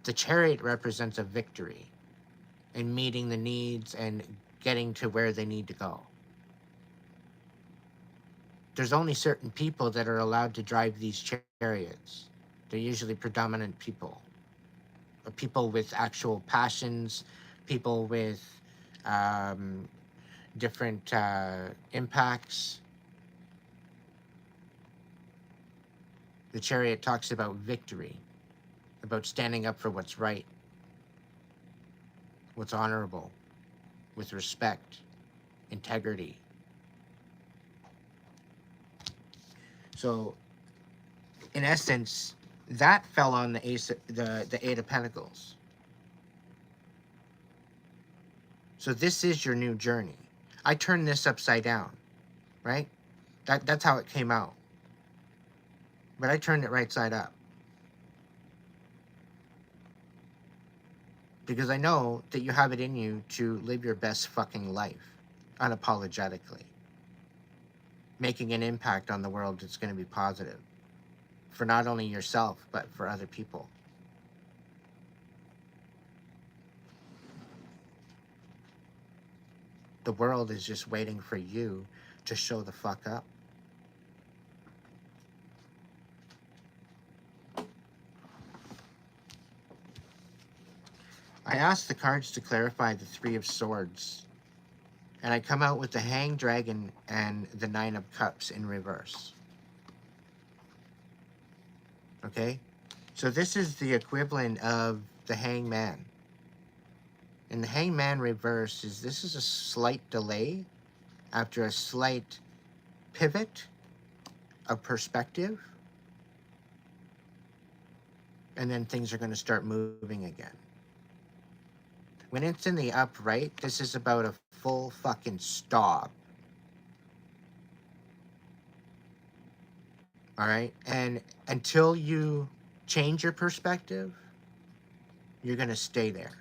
The Chariot represents a victory in meeting the needs and getting to where they need to go. There's only certain people that are allowed to drive these chariots. They're usually predominant people. People with actual passions, people with different impacts. The Chariot talks about victory, about standing up for what's right, what's honorable, with respect, integrity. So, in essence, that fell on the Eight of Pentacles. So this is your new journey. I turned this upside down, right? That's how it came out. But I turned it right side up. Because I know that you have it in you to live your best fucking life unapologetically, making an impact on the world that's going to be positive for not only yourself, but for other people. The world is just waiting for you to show the fuck up. I asked the cards to clarify the Three of Swords, and I come out with the Hanged Dragon and the Nine of Cups in reverse. Okay? So this is the equivalent of the Hangman. And the Hangman reverse is, this is a slight delay after a slight pivot of perspective, and then things are going to start moving again. When it's in the upright, this is about a full fucking stop. All right? And until you change your perspective, you're going to stay there.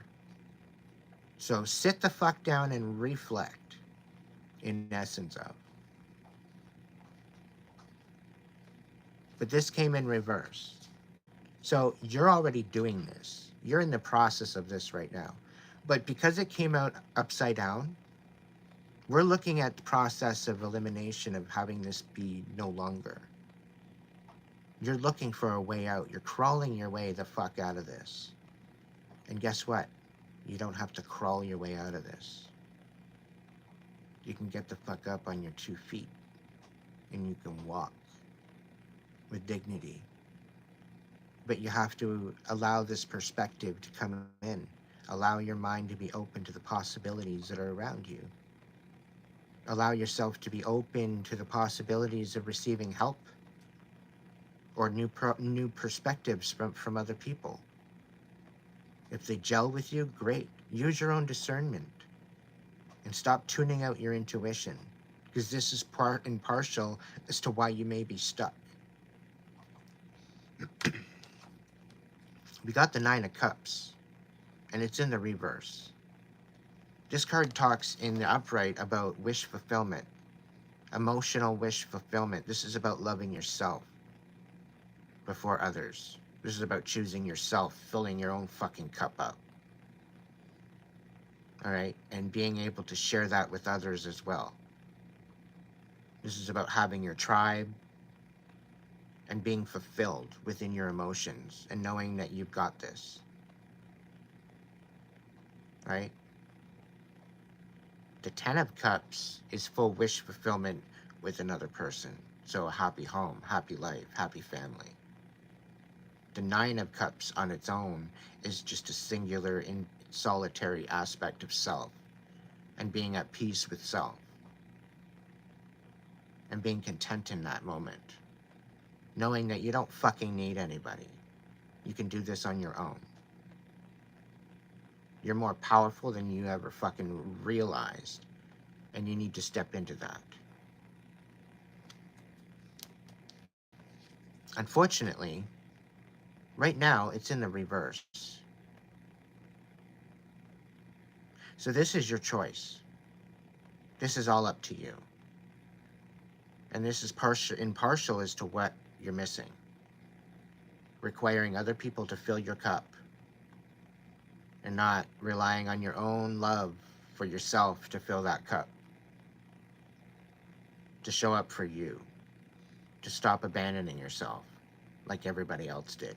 So sit the fuck down and reflect, in essence of. But this came in reverse. So you're already doing this. You're in the process of this right now. But because it came out upside down, we're looking at the process of elimination of having this be no longer. You're looking for a way out. You're crawling your way the fuck out of this. And guess what? You don't have to crawl your way out of this. You can get the fuck up on your 2 feet and you can walk with dignity. But you have to allow this perspective to come in. Allow your mind to be open to the possibilities that are around you. Allow yourself to be open to the possibilities of receiving help or new perspectives from other people. If they gel with you, great. Use your own discernment and stop tuning out your intuition, because this is part and partial as to why you may be stuck. We got the Nine of Cups, and it's in the reverse. This card talks in the upright about wish fulfillment, emotional wish fulfillment. This is about loving yourself before others. This is about choosing yourself, filling your own fucking cup up. All right? And being able to share that with others as well. This is about having your tribe and being fulfilled within your emotions and knowing that you've got this. Right? The Ten of Cups is full wish fulfillment with another person. So a happy home, happy life, happy family. The Nine of Cups on its own is just a singular in solitary aspect of self and being at peace with self and being content in that moment, knowing that you don't fucking need anybody. You can do this on your own. You're more powerful than you ever fucking realized, and you need to step into that. Unfortunately, right now it's in the reverse. So this is your choice. This is all up to you. And this is impartial as to what you're missing. Requiring other people to fill your cup and not relying on your own love for yourself to fill that cup. To show up for you. To stop abandoning yourself like everybody else did.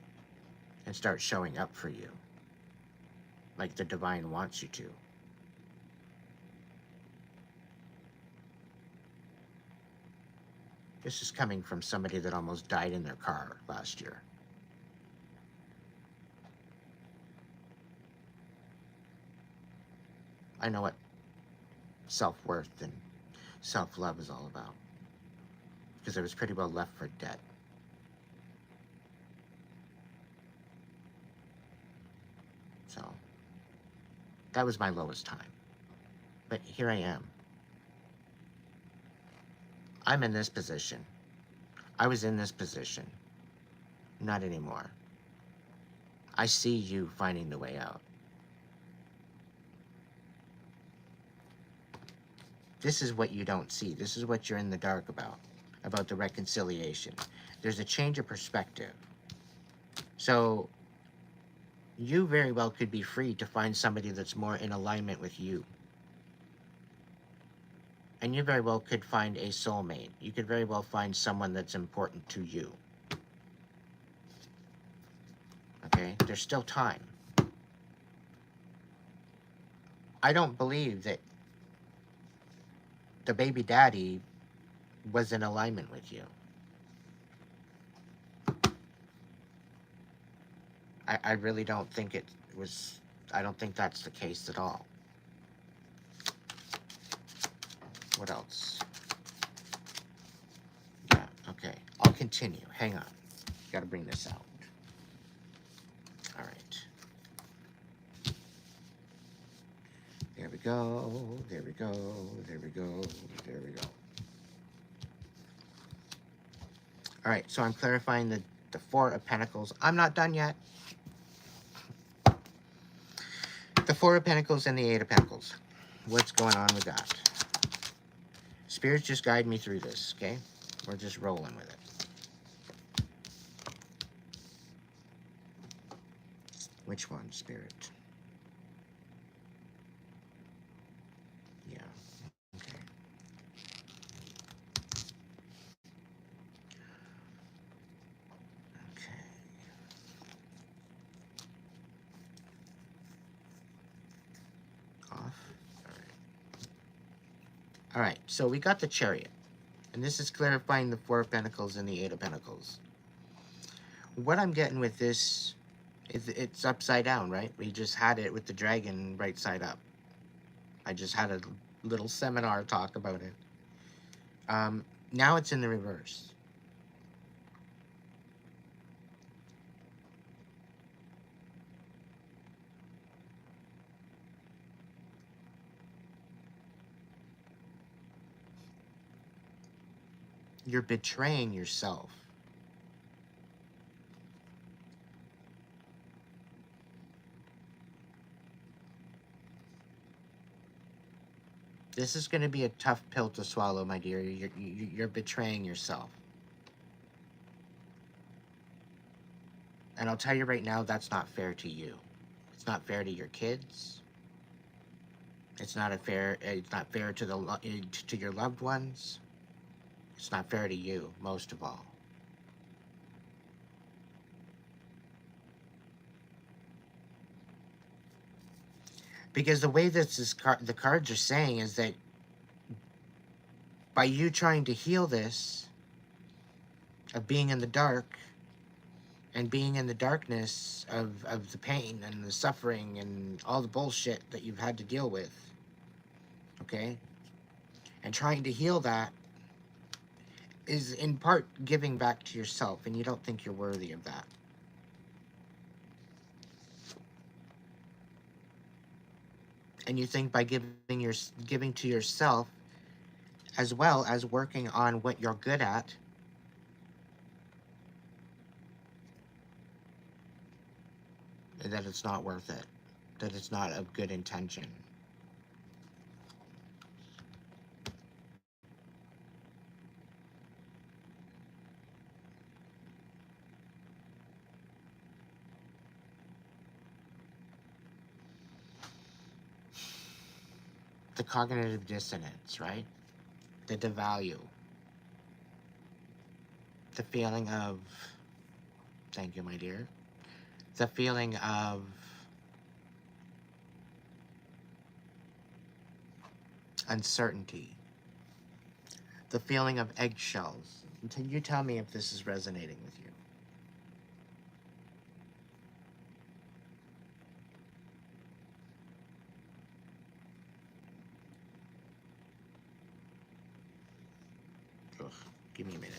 And start showing up for you like the divine wants you to. This is coming from somebody that almost died in their car last year. I know what self-worth and self-love is all about, because I was pretty well left for dead. So that was my lowest time. But here I am. I'm in this position. I was in this position. Not anymore. I see you finding the way out. This is what you don't see. This is what you're in the dark about the reconciliation. There's a change of perspective. So you very well could be free to find somebody that's more in alignment with you. And you very well could find a soulmate. You could very well find someone that's important to you. Okay? There's still time. I don't believe that the baby daddy was in alignment with you. I really don't think it was, I don't think that's the case at all. What else? Yeah, okay. I'll continue. Hang on. Gotta bring this out. All right. There we go. There we go. There we go. There we go. All right, so I'm clarifying the Four of Pentacles. I'm not done yet. The Four of Pentacles and the Eight of Pentacles. What's going on with that? Spirits just guide me through this, okay? We're just rolling with it. Which one, Spirit? Yeah, okay. Okay. Off. All right. All right, so we got the Chariot. And this is clarifying the Four of Pentacles and the Eight of Pentacles. What I'm getting with this is it's upside down, right? We just had it with the dragon right side up. I just had a little seminar talk about it. Now it's in the reverse. You're betraying yourself. This is going to be a tough pill to swallow, my dear. You're betraying yourself. And I'll tell you right now, that's not fair to you. It's not fair to your kids. It's not fair to your loved ones. It's not fair to you, most of all. Because the way that the cards are saying is that by you trying to heal this, of being in the dark, and being in the darkness of the pain and the suffering and all the bullshit that you've had to deal with, okay? And trying to heal that is in part giving back to yourself, and you don't think you're worthy of that. And you think by giving to yourself, as well as working on what you're good at, that it's not worth it, that it's not of good intention. The cognitive dissonance, right? The devalue. The feeling of, thank you, my dear. The feeling of uncertainty. The feeling of eggshells. You tell me if this is resonating with you. Ugh, give me a minute.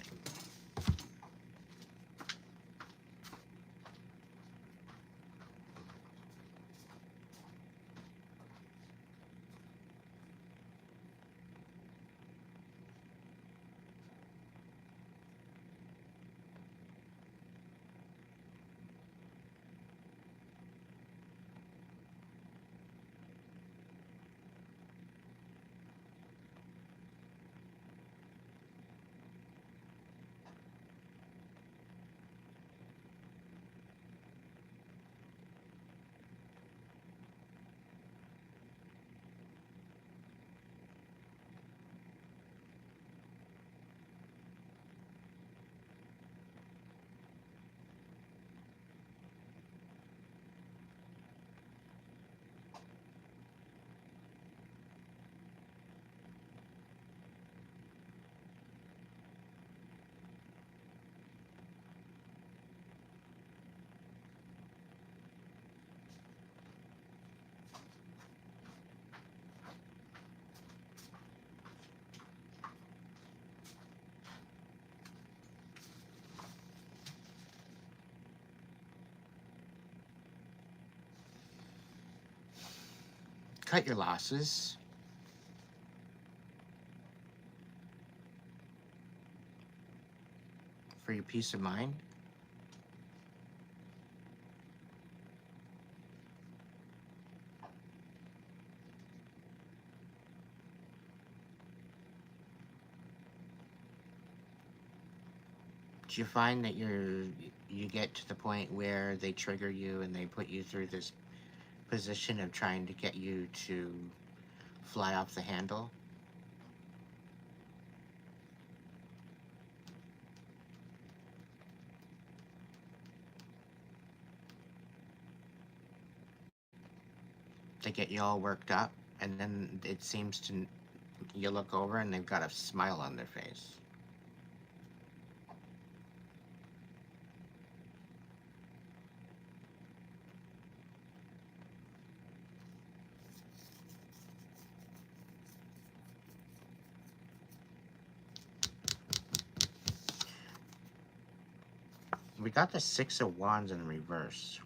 cut your losses. For your peace of mind. Do you find that you get to the point where they trigger you and they put you through this position of trying to get you to fly off the handle? They get you all worked up, and then it seems to, you look over and they've got a smile on their face. We got the Six of Wands in reverse.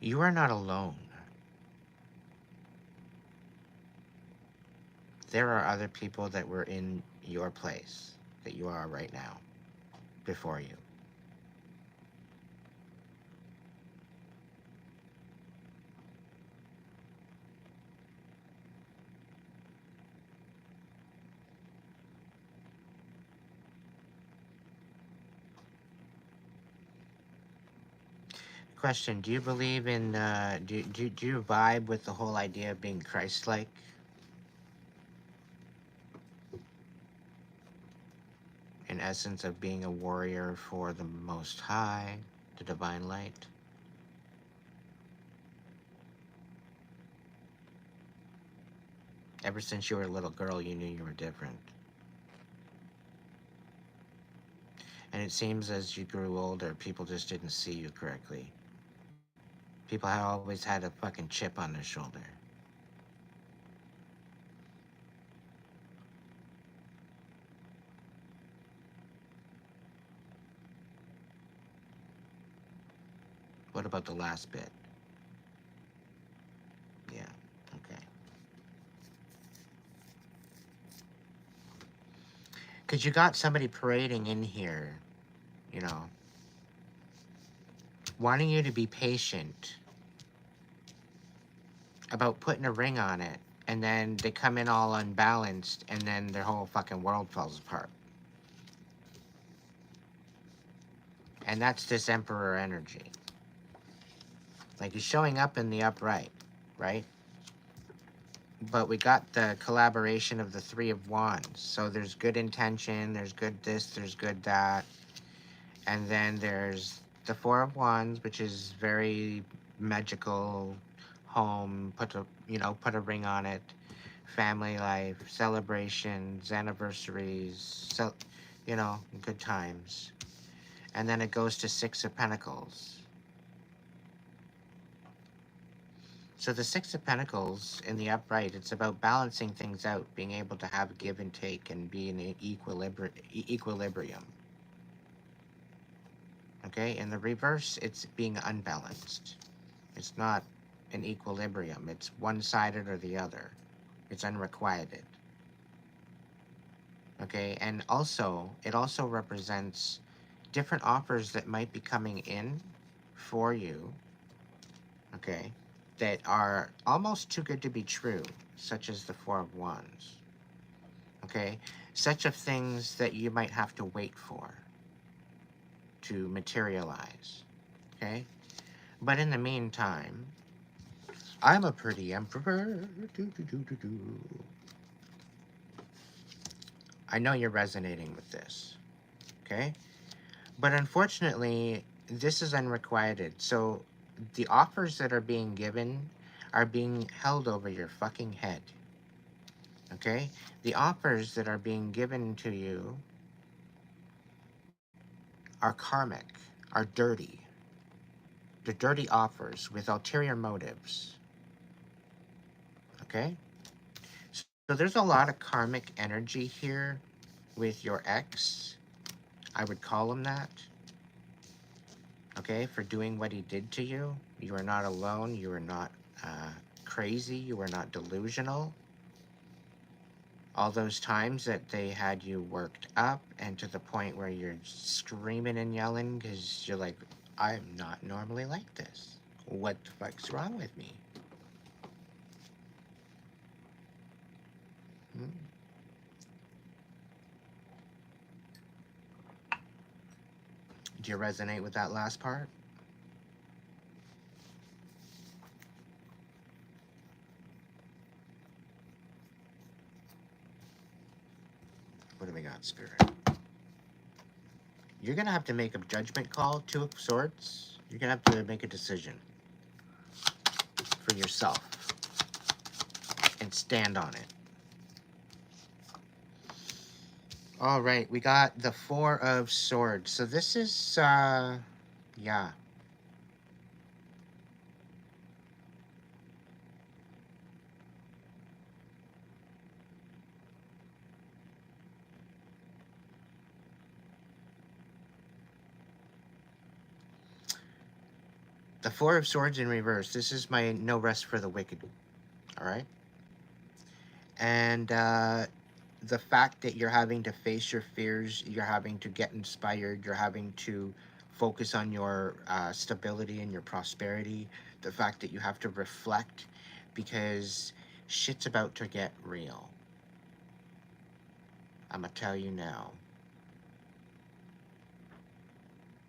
You are not alone. There are other people that were in your place that you are right now before you. Question: do you believe in? Do you vibe with the whole idea of being Christ-like? In essence, of being a warrior for the Most High, the Divine Light. Ever since you were a little girl, you knew you were different. And it seems as you grew older, people just didn't see you correctly. People had always had a fucking chip on their shoulder. What about the last bit? Yeah, okay. Because you got somebody parading in here, you know, wanting you to be patient about putting a ring on it, and then they come in all unbalanced, and then their whole fucking world falls apart. And that's this Emperor energy. Like, he's showing up in the upright, right? But we got the collaboration of the Three of Wands. So there's good intention, there's good this, there's good that. And then there's the Four of Wands, which is very magical, home, put a ring on it, family life, celebrations, anniversaries, so, good times. And then it goes to Six of Pentacles. So the Six of Pentacles in the upright, it's about balancing things out, being able to have give and take and be in equilibrium. Okay, in the reverse, it's being unbalanced. It's not an equilibrium. It's one-sided or the other. It's unrequited. Okay, and also, it also represents different offers that might be coming in for you, okay, that are almost too good to be true, such as the Four of Wands, okay, such of things that you might have to wait for to materialize, okay? But in the meantime, I'm a pretty emperor. I know you're resonating with this, okay? But unfortunately, this is unrequited. So the offers that are being given are being held over your fucking head, okay? The offers that are being given to you are karmic, are dirty. They're dirty offers with ulterior motives, okay? So there's a lot of karmic energy here with your ex. I would call him that, okay, for doing what he did to you. You are not alone. You are not crazy. You are not delusional. All those times that they had you worked up and to the point where you're screaming and yelling because you're like, I'm not normally like this. What the fuck's wrong with me? Hmm? Do you resonate with that last part? What do we got, Spirit? You're going to have to make a judgment call, Two of Swords. You're going to have to make a decision for yourself and stand on it. All right, we got the Four of Swords. So this is, yeah. The Four of Swords in reverse. This is my no rest for the wicked. All right. And the fact that you're having to face your fears, you're having to get inspired, you're having to focus on your stability and your prosperity, the fact that you have to reflect because shit's about to get real. I'm going to tell you now.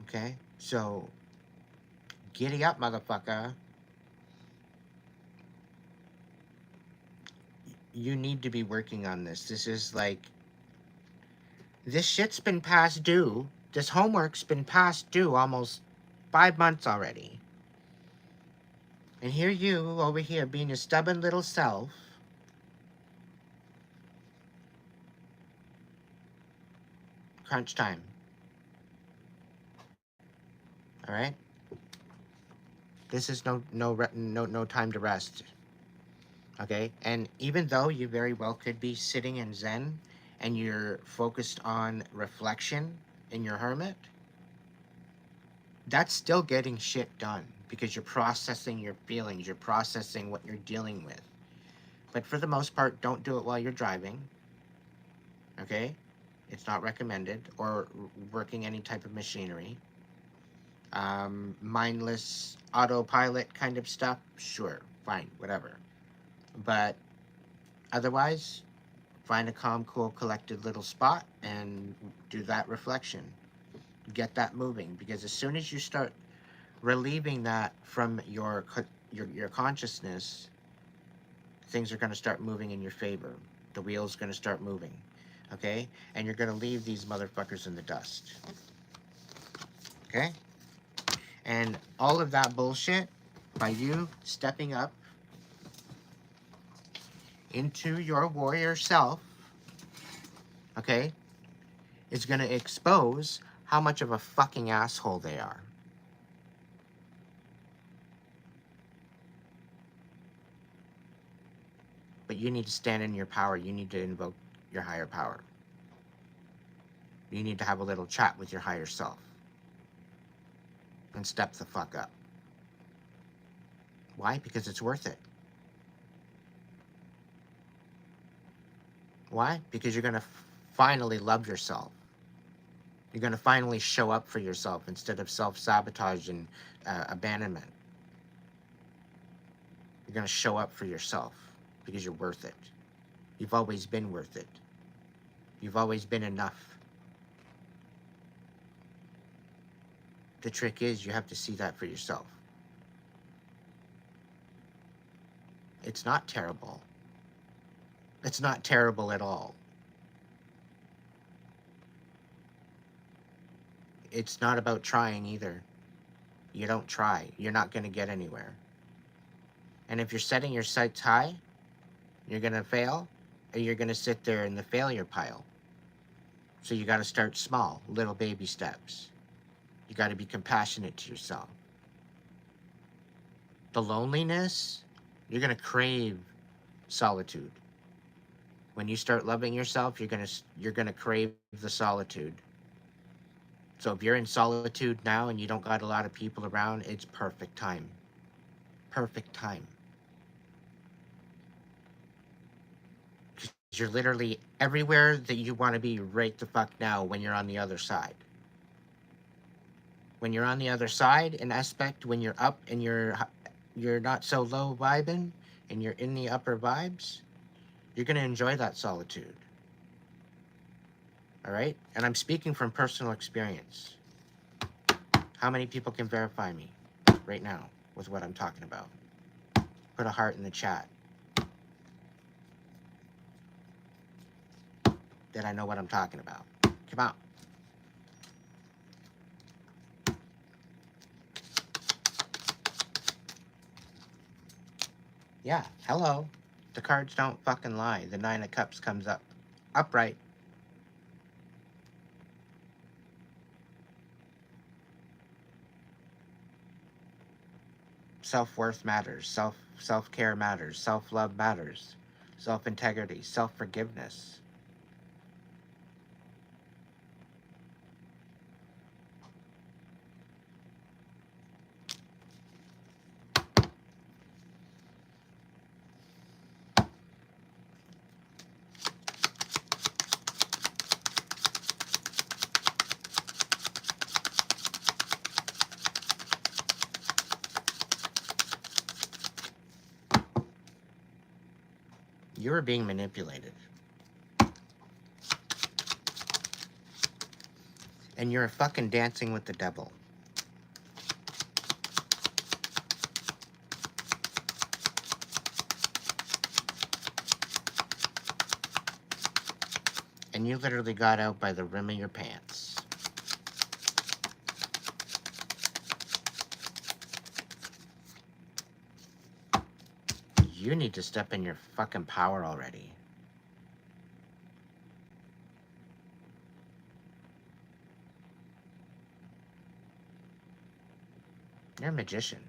Okay? So, giddy up, motherfucker. You need to be working on this. This is like, this shit's been past due. This homework's been past due almost 5 months already. And here you, over here, being your stubborn little self. Crunch time. All right? This is no time to rest. Okay? And even though you very well could be sitting in Zen and you're focused on reflection in your hermit, that's still getting shit done because you're processing your feelings, you're processing what you're dealing with. But for the most part, don't do it while you're driving. Okay? It's not recommended, or working any type of machinery. Mindless autopilot kind of stuff, sure, fine, whatever. But otherwise, find a calm, cool, collected little spot and do that reflection. Get that moving, because as soon as you start relieving that from your consciousness, things are going to start moving in your favor. The wheel's going to start moving, okay? And you're going to leave these motherfuckers in the dust, okay? And all of that bullshit, by you stepping up into your warrior self, okay, is going to expose how much of a fucking asshole they are. But you need to stand in your power. You need to invoke your higher power. You need to have a little chat with your higher self and step the fuck up. Why? Because it's worth it. Why? Because you're going to finally love yourself. You're going to finally show up for yourself instead of self-sabotage and abandonment. You're going to show up for yourself because you're worth it. You've always been worth it. You've always been enough. The trick is you have to see that for yourself. It's not terrible. It's not terrible at all. It's not about trying either. You don't try, you're not going to get anywhere. And if you're setting your sights high, you're going to fail, or you're going to sit there in the failure pile. So you got to start small, little baby steps. You got to be compassionate to yourself. The loneliness, you're going to crave solitude. When you start loving yourself, you're going to crave the solitude. So if you're in solitude now and you don't got a lot of people around, it's perfect time. Perfect time. Because you're literally everywhere that you want to be right the fuck now when you're on the other side. When you're on the other side, in aspect, when you're up and you're not so low vibing and you're in the upper vibes, you're going to enjoy that solitude. All right? And I'm speaking from personal experience. How many people can verify me right now with what I'm talking about? Put a heart in the chat. That I know what I'm talking about. Come on. Yeah, hello. The cards don't fucking lie. The Nine of Cups comes up. Upright. Self-worth matters. Self-care matters. Self-love matters. Self-integrity. Self-forgiveness. You're being manipulated. And you're fucking dancing with the devil. And you literally got out by the rim of your pants. You need to step in your fucking power already. You're a magician.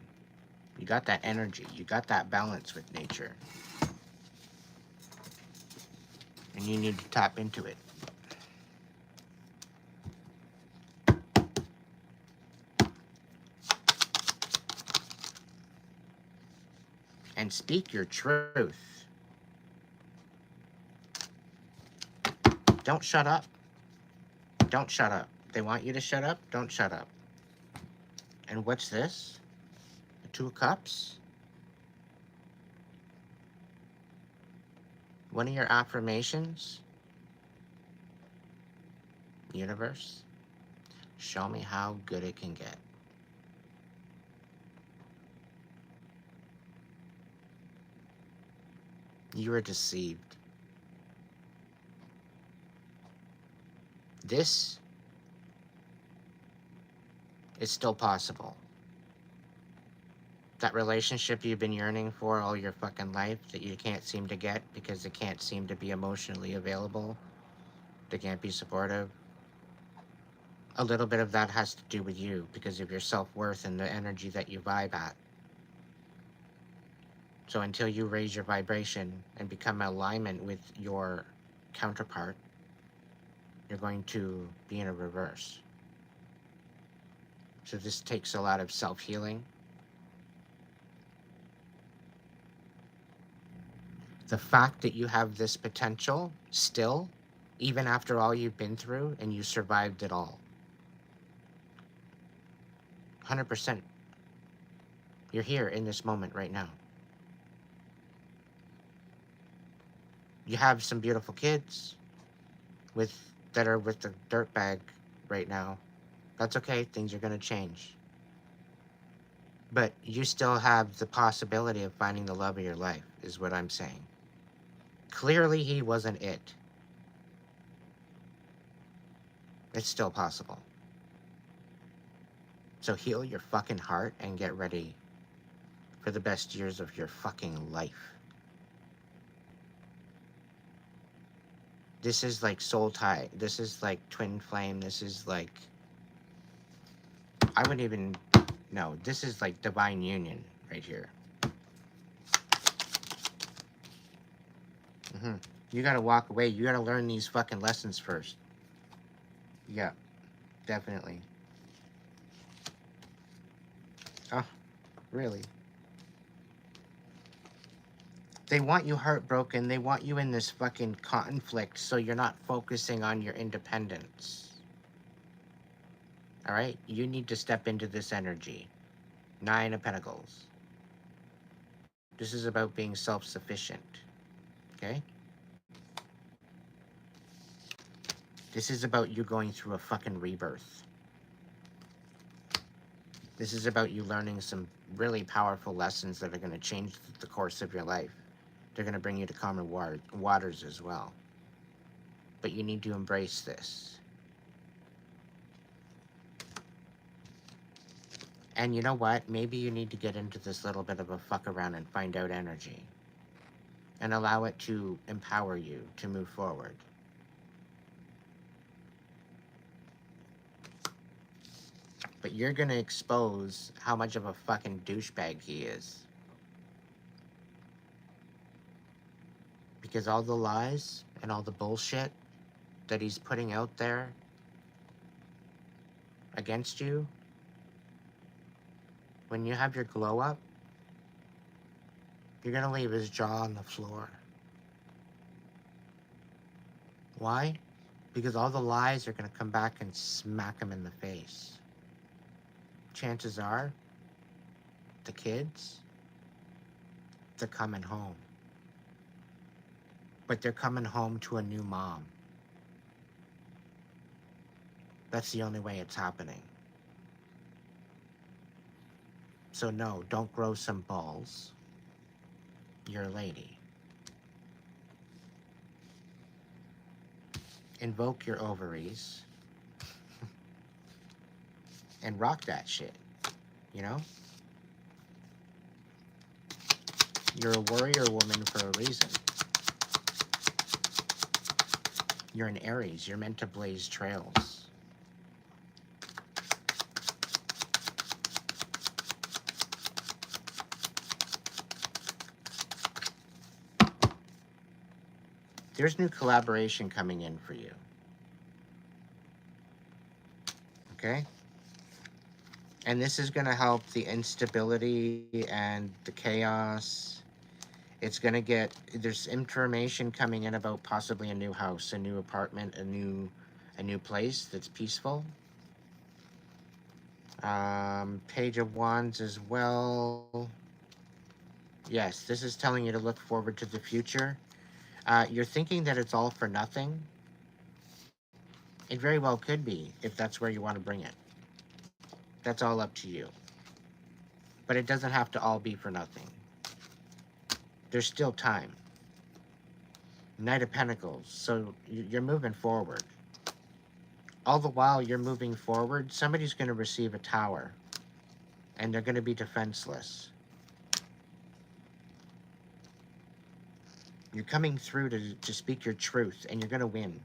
You got that energy. You got that balance with nature. And you need to tap into it. And speak your truth. Don't shut up. Don't shut up. They want you to shut up. Don't shut up. And what's this? The Two of Cups? One of your affirmations? Universe, show me how good it can get. You were deceived. This is still possible. That relationship you've been yearning for all your fucking life that you can't seem to get because they can't seem to be emotionally available, they can't be supportive. A little bit of that has to do with you because of your self-worth and the energy that you vibe at. So until you raise your vibration and become in alignment with your counterpart, you're going to be in a reverse. So this takes a lot of self-healing. The fact that you have this potential still even after all you've been through and you survived it all. 100%. You're here in this moment right now. You have some beautiful kids with that are with the dirtbag right now. That's okay. Things are going to change. But you still have the possibility of finding the love of your life, is what I'm saying. Clearly, he wasn't it. It's still possible. So heal your fucking heart and get ready for the best years of your fucking life. This is like soul tie. This is like twin flame. This is like, I wouldn't even, no, this is like divine union right here. You gotta walk away. You gotta learn these fucking lessons first. Yeah, definitely. Oh, really? They want you heartbroken. They want you in this fucking conflict so you're not focusing on your independence. All right? You need to step into this energy. 9 of Pentacles. This is about being self-sufficient. Okay? This is about you going through a fucking rebirth. This is about you learning some really powerful lessons that are going to change the course of your life. They're going to bring you to calmer waters as well. But you need to embrace this. And you know what? Maybe you need to get into this little bit of a fuck around and find out energy. And allow it to empower you to move forward. But you're going to expose how much of a fucking douchebag he is. Because all the lies and all the bullshit that he's putting out there against you, when you have your glow up, you're going to leave his jaw on the floor. Why? Because all the lies are going to come back and smack him in the face. Chances are, the kids, they're coming home. But they're coming home to a new mom. That's the only way it's happening. So no, don't grow some balls. You're a lady. Invoke your ovaries. And rock that shit. You know? You're a warrior woman for a reason. You're an Aries. You're meant to blaze trails. There's new collaboration coming in for you. Okay? And this is going to help the instability and the chaos. It's going to get, there's information coming in about possibly a new house, a new apartment, a new place that's peaceful. Page of Wands as well. Yes, this is telling you to look forward to the future. You're thinking that it's all for nothing. It very well could be, if that's where you want to bring it. That's all up to you. But it doesn't have to all be for nothing. There's still time. Knight of Pentacles. So you're moving forward. All the while you're moving forward, somebody's going to receive a tower. And they're going to be defenseless. You're coming through to speak your truth, and you're going to win.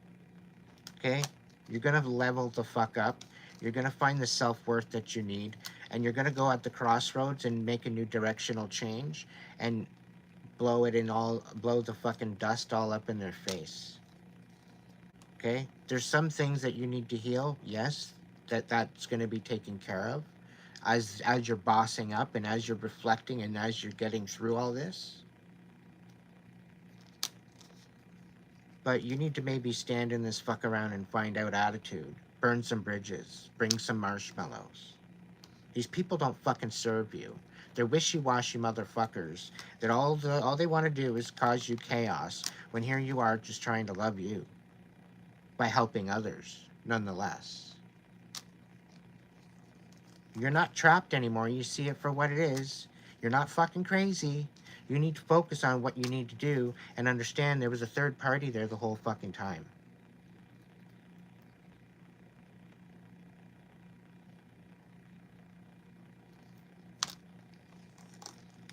Okay? You're going to level the fuck up. You're going to find the self-worth that you need. And you're going to go at the crossroads and make a new directional change. And blow the fucking dust all up in their face. Okay? There's some things that you need to heal. Yes, that's going to be taken care of. As you're bossing up and as you're reflecting and as you're getting through all this. But you need to maybe stand in this fuck around and find out attitude. Burn some bridges. Bring some marshmallows. These people don't fucking serve you. They're wishy-washy motherfuckers that all they want to do is cause you chaos when here you are just trying to love you by helping others, nonetheless. You're not trapped anymore. You see it for what it is. You're not fucking crazy. You need to focus on what you need to do and understand there was a third party there the whole fucking time.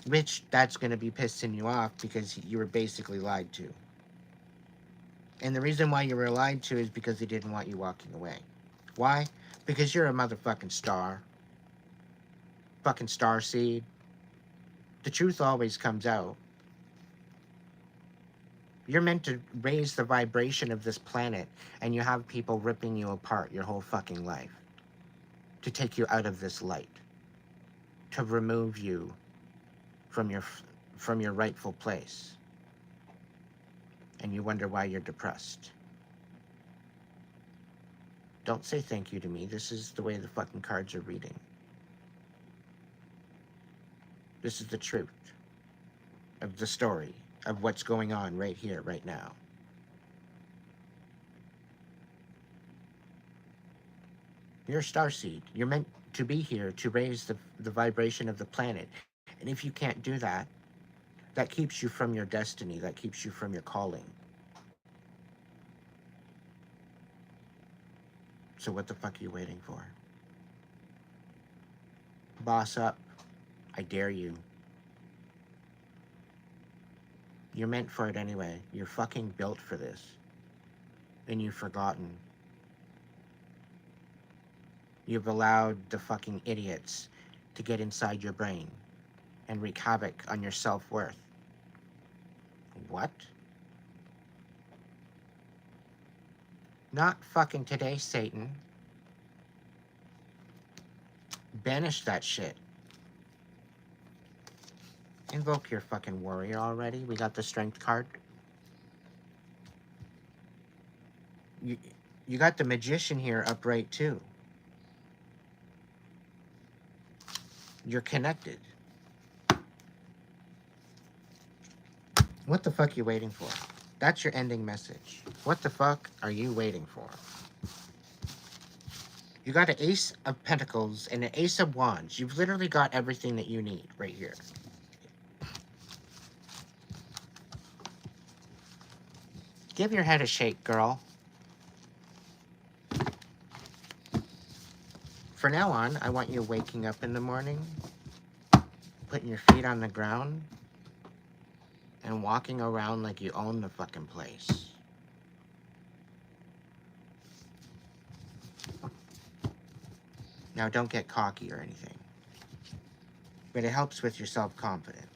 Which, that's going to be pissing you off because you were basically lied to. And the reason why you were lied to is because they didn't want you walking away. Why? Because you're a motherfucking star. Fucking star seed. The truth always comes out. You're meant to raise the vibration of this planet, and you have people ripping you apart your whole fucking life to take you out of this light, to remove you from your rightful place. And you wonder why you're depressed. Don't say thank you to me. This is the way the fucking cards are reading. This is the truth of the story of what's going on right here, right now. You're a starseed. You're meant to be here to raise the vibration of the planet. And if you can't do that, that keeps you from your destiny. That keeps you from your calling. So what the fuck are you waiting for? Boss up. I dare you. You're meant for it anyway. You're fucking built for this. And you've forgotten. You've allowed the fucking idiots to get inside your brain and wreak havoc on your self-worth. What? Not fucking today, Satan. Banish that shit. Invoke your fucking warrior already. We got the strength card. You got the magician here upright too. You're connected. What the fuck are you waiting for? That's your ending message. What the fuck are you waiting for? You got an Ace of Pentacles and an Ace of Wands. You've literally got everything that you need right here. Give your head a shake, girl. For now on, I want you waking up in the morning, putting your feet on the ground, and walking around like you own the fucking place. Now, don't get cocky or anything, but it helps with your self-confidence.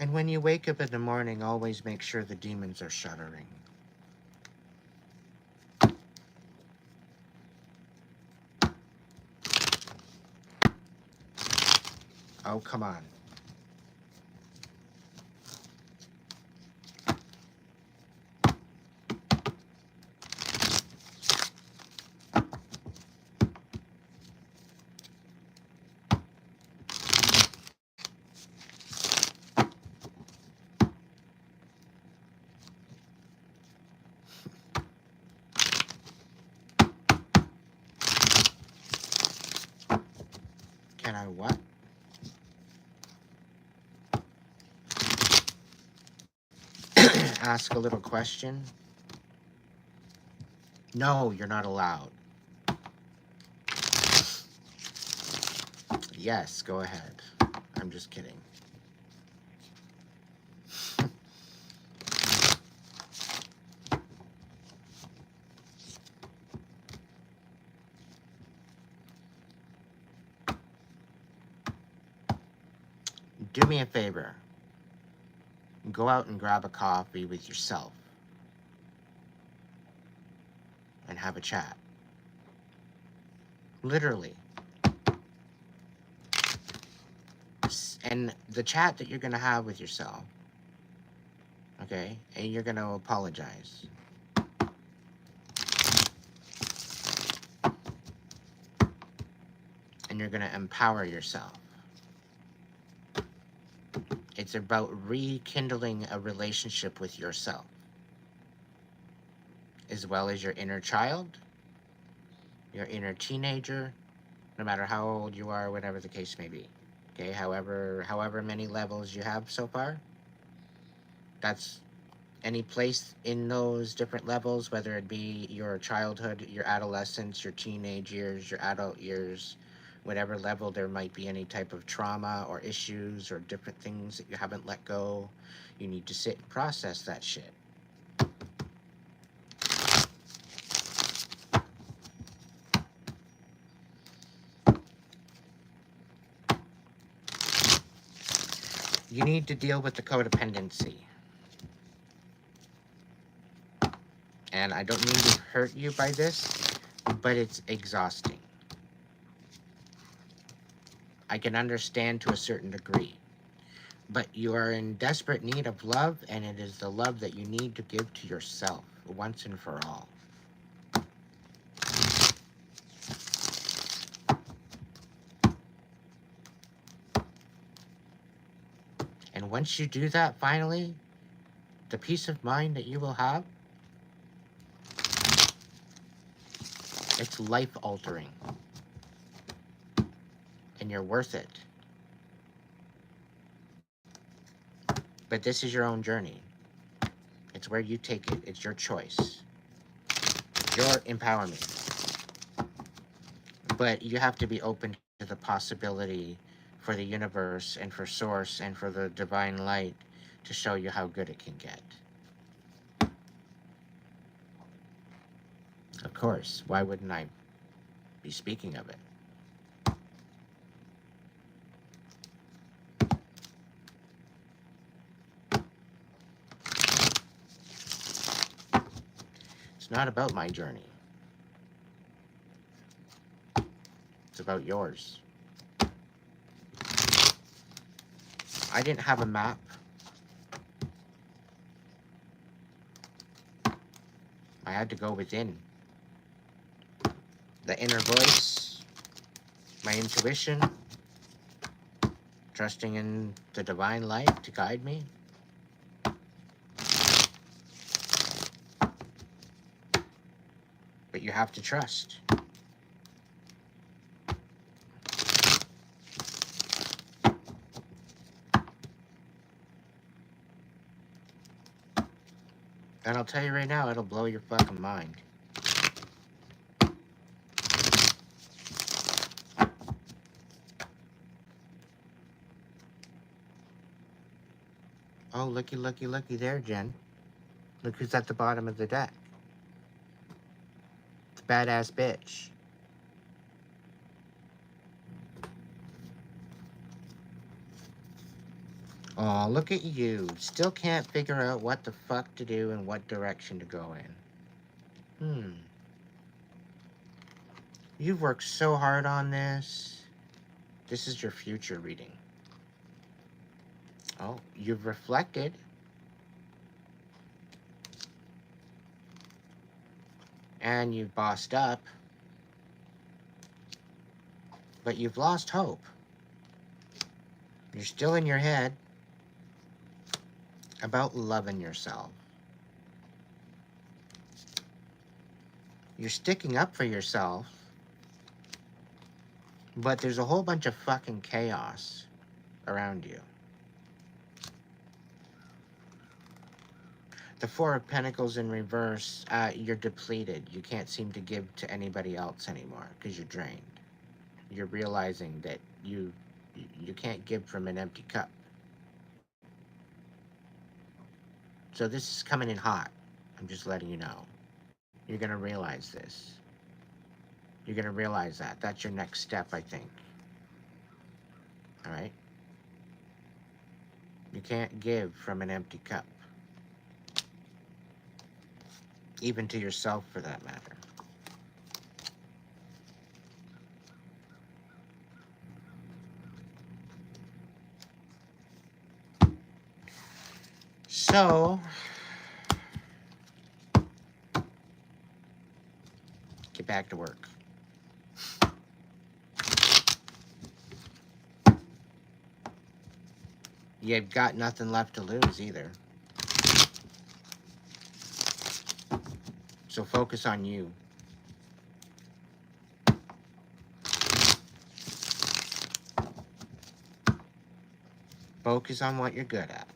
And when you wake up in the morning, always make sure the demons are shuddering. Oh, come on. Can I what? Ask a little question? No, you're not allowed. Yes, go ahead. I'm just kidding. Do me a favor. Go out and grab a coffee with yourself and have a chat. Literally. And the chat that you're going to have with yourself, okay, and you're going to apologize. And you're going to empower yourself. It's about rekindling a relationship with yourself, as well as your inner child, your inner teenager, no matter how old you are, whatever the case may be. Okay, however many levels you have so far, that's any place in those different levels, whether it be your childhood, your adolescence, your teenage years, your adult years, whatever level there might be any type of trauma or issues or different things that you haven't let go, you need to sit and process that shit. You need to deal with the codependency. And I don't mean to hurt you by this, but it's exhausting. I can understand to a certain degree. But you are in desperate need of love, and it is the love that you need to give to yourself once and for all. And once you do that, finally, the peace of mind that you will have, it's life-altering. And you're worth it. But this is your own journey. It's where you take it. It's your choice. It's your empowerment. But you have to be open to the possibility for the universe and for source and for the divine light to show you how good it can get. Of course, why wouldn't I be speaking of it? It's not about my journey. It's about yours. I didn't have a map. I had to go within. The inner voice, my intuition, trusting in the divine light to guide me. But you have to trust. And I'll tell you right now, it'll blow your fucking mind. Oh, looky, looky, looky there, Jen. Look who's at the bottom of the deck. It's a badass bitch. Oh, look at you. Still can't figure out what the fuck to do and what direction to go in. You've worked so hard on this. This is your future reading. Oh, you've reflected. And you've bossed up. But you've lost hope. You're still in your head about loving yourself. You're sticking up for yourself, but there's a whole bunch of fucking chaos around you. The Four of Pentacles in reverse, you're depleted. You can't seem to give to anybody else anymore because you're drained. You're realizing that you can't give from an empty cup. So this is coming in hot. I'm just letting you know. You're going to realize this. You're going to realize that. That's your next step, I think. All right? You can't give from an empty cup. Even to yourself, for that matter. So, get back to work. You've got nothing left to lose either. So focus on you. Focus on what you're good at.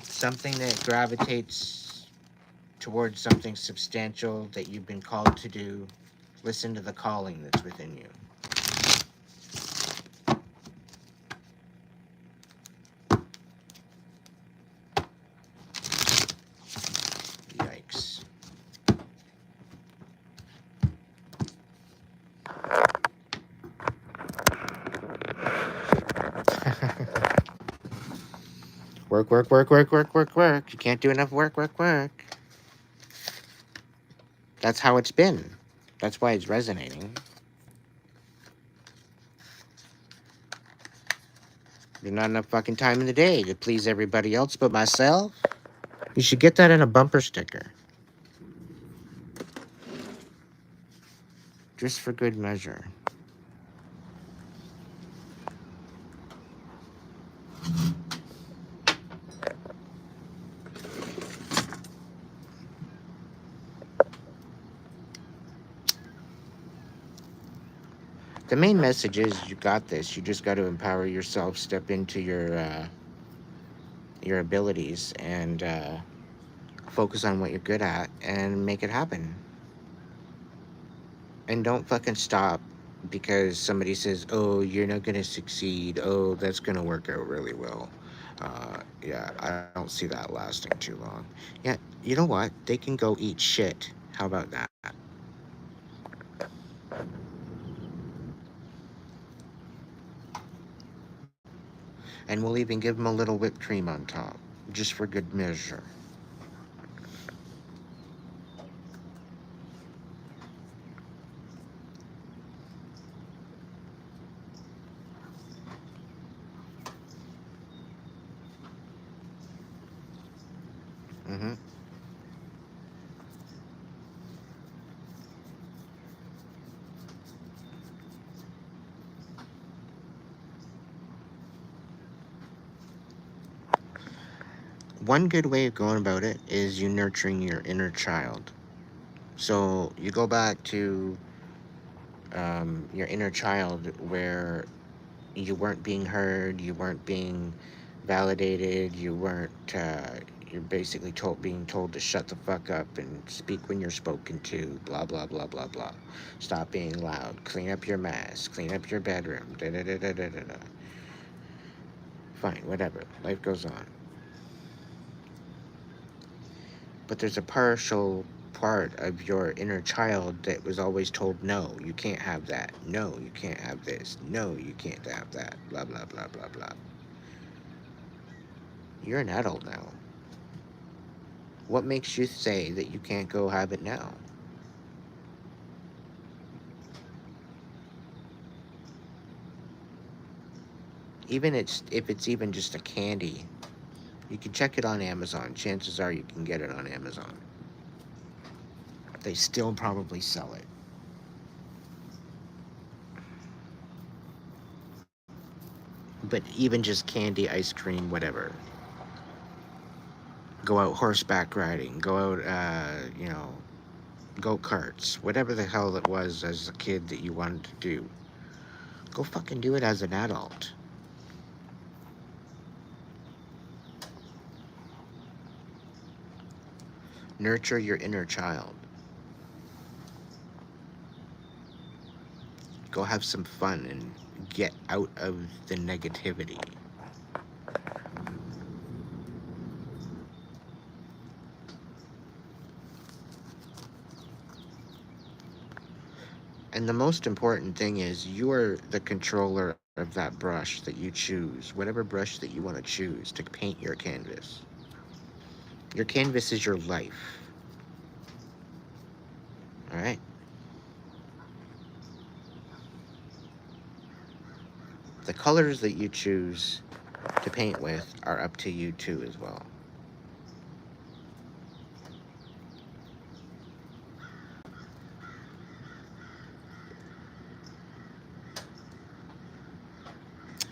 Something that gravitates towards something substantial that you've been called to do. Listen to the calling that's within you. Yikes. Work, work, work, work, work, work, work. You can't do enough work, work, work. That's how it's been. That's why it's resonating. There's not enough fucking time in the day to please everybody else but myself. You should get that in a bumper sticker. Just for good measure. The main message is you got this. You just got to empower yourself, step into your abilities, and focus on what you're good at and make it happen. And don't fucking stop because somebody says, "Oh, you're not gonna succeed. Oh, that's gonna work out really well." Yeah, I don't see that lasting too long. Yeah, you know what? They can go eat shit. How about that? And we'll even give them a little whipped cream on top, just for good measure. Mm-hmm. One good way of going about it is you nurturing your inner child. So you go back to your inner child where you weren't being heard, you weren't being validated, you're basically being told to shut the fuck up and speak when you're spoken to, blah, blah, blah, blah, blah. Stop being loud, clean up your mess, clean up your bedroom, da da da da da da da. Fine, whatever, life goes on. But there's a partial part of your inner child that was always told, no, you can't have that, no, you can't have this, no, you can't have that, blah, blah, blah, blah, blah. You're an adult now. What makes you say that you can't go have it now? If it's even just a candy, you can check it on Amazon. Chances are you can get it on Amazon. They still probably sell it. But even just candy, ice cream, whatever. Go out horseback riding. Go out, go karts. Whatever the hell it was as a kid that you wanted to do. Go fucking do it as an adult. Nurture your inner child. Go have some fun and get out of the negativity. And the most important thing is you are the controller of that brush that you choose, whatever brush that you want to choose to paint your canvas. Your canvas is your life. All right? The colors that you choose to paint with are up to you too as well.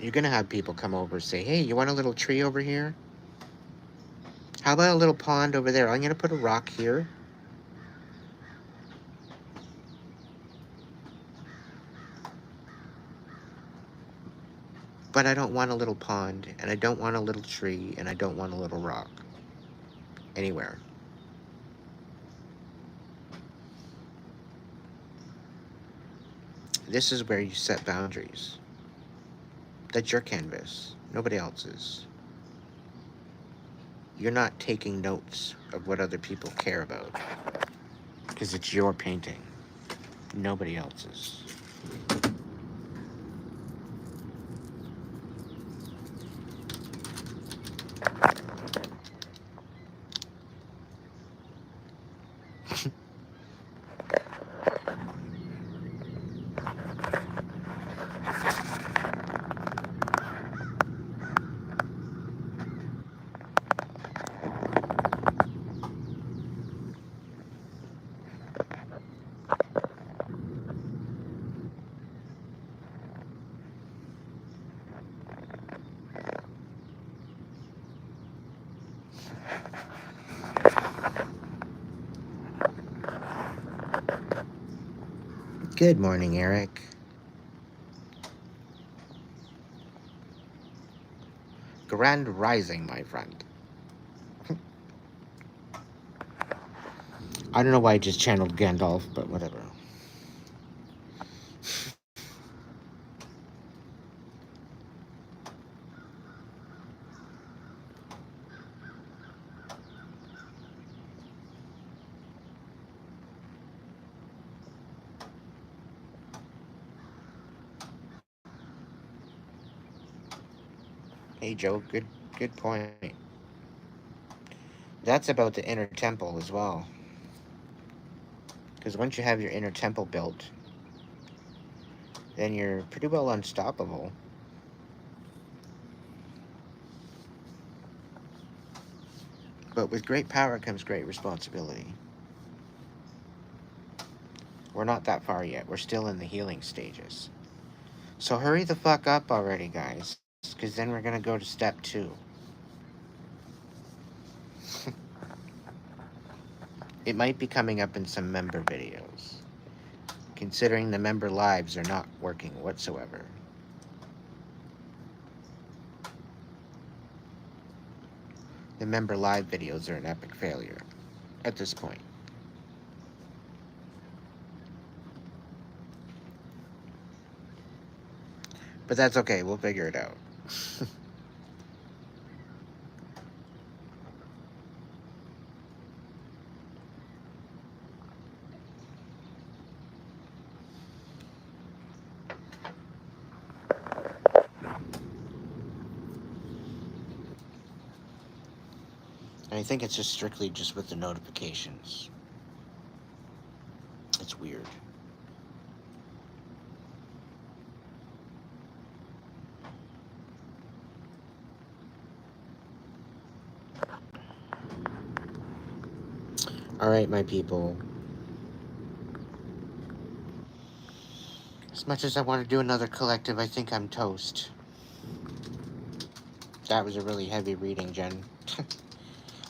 You're gonna have people come over and say, hey, you want a little tree over here? How about a little pond over there? I'm gonna put a rock here. But I don't want a little pond, and I don't want a little tree, and I don't want a little rock anywhere. This is where you set boundaries. That's your canvas, nobody else's. You're not taking notes of what other people care about because it's your painting, nobody else's. Good morning, Eric. Grand rising, my friend. I don't know why I just channeled Gandalf, but whatever. Hey, Joe, good point. That's about the inner temple as well. Because once you have your inner temple built, then you're pretty well unstoppable. But with great power comes great responsibility. We're not that far yet. We're still in the healing stages. So hurry the fuck up already, guys. Because then we're going to go to step 2. It might be coming up in some member videos, considering the member lives are not working whatsoever. The member live videos are an epic failure at this point. But that's okay, we'll figure it out. And I think it's just strictly just with the notifications. It's weird. Alright, my people. As much as I want to do another collective, I think I'm toast. That was a really heavy reading, Jen.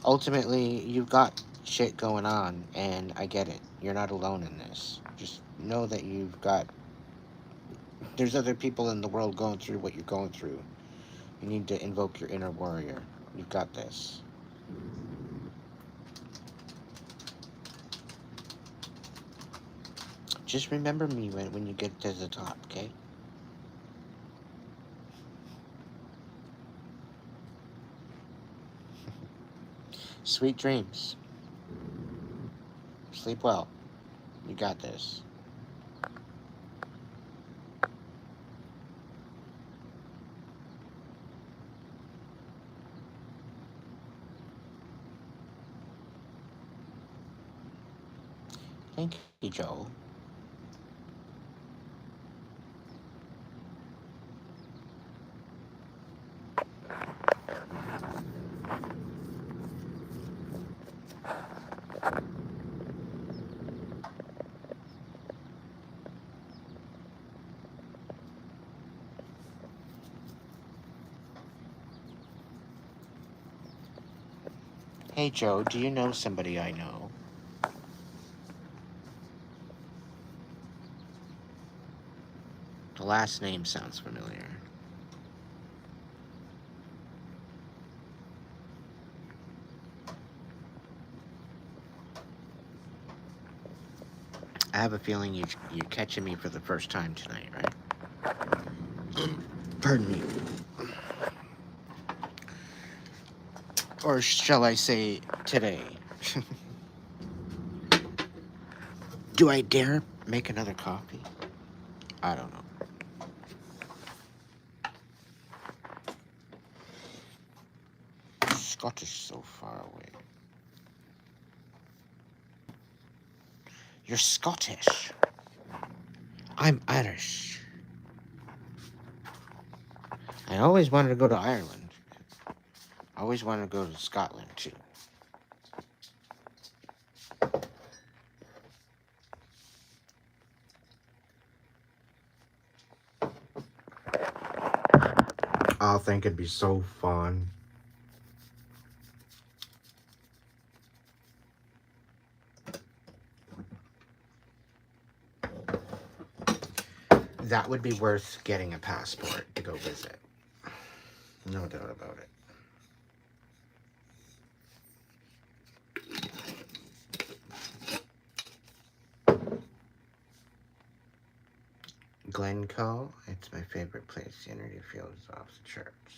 Ultimately, you've got shit going on, and I get it. You're not alone in this. Just know that there's other people in the world going through what you're going through. You need to invoke your inner warrior. You've got this. Just remember me when you get to the top, okay? Sweet dreams. Sleep well. You got this. Thank you, Joel. Hey Joe, do you know somebody I know? The last name sounds familiar. I have a feeling you're catching me for the first time tonight, right? Pardon me. Or shall I say today? Do I dare make another coffee? I don't know. Scottish so far away. You're Scottish. I'm Irish. I always wanted to go to Ireland. I always wanted to go to Scotland too. I think it'd be so fun. That would be worth getting a passport to go visit. No doubt about it. Glencoe, it's my favorite place. The energy fields off the charts.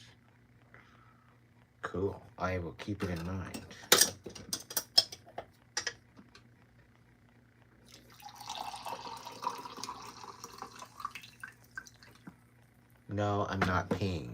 Cool. I will keep it in mind. No, I'm not peeing.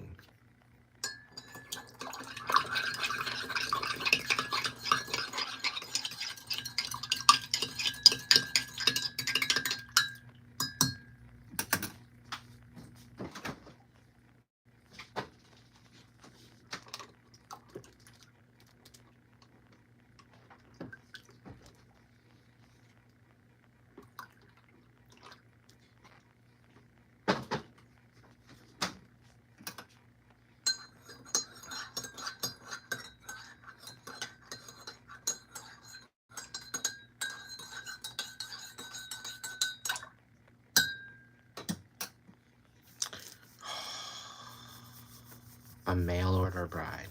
A mail order bride.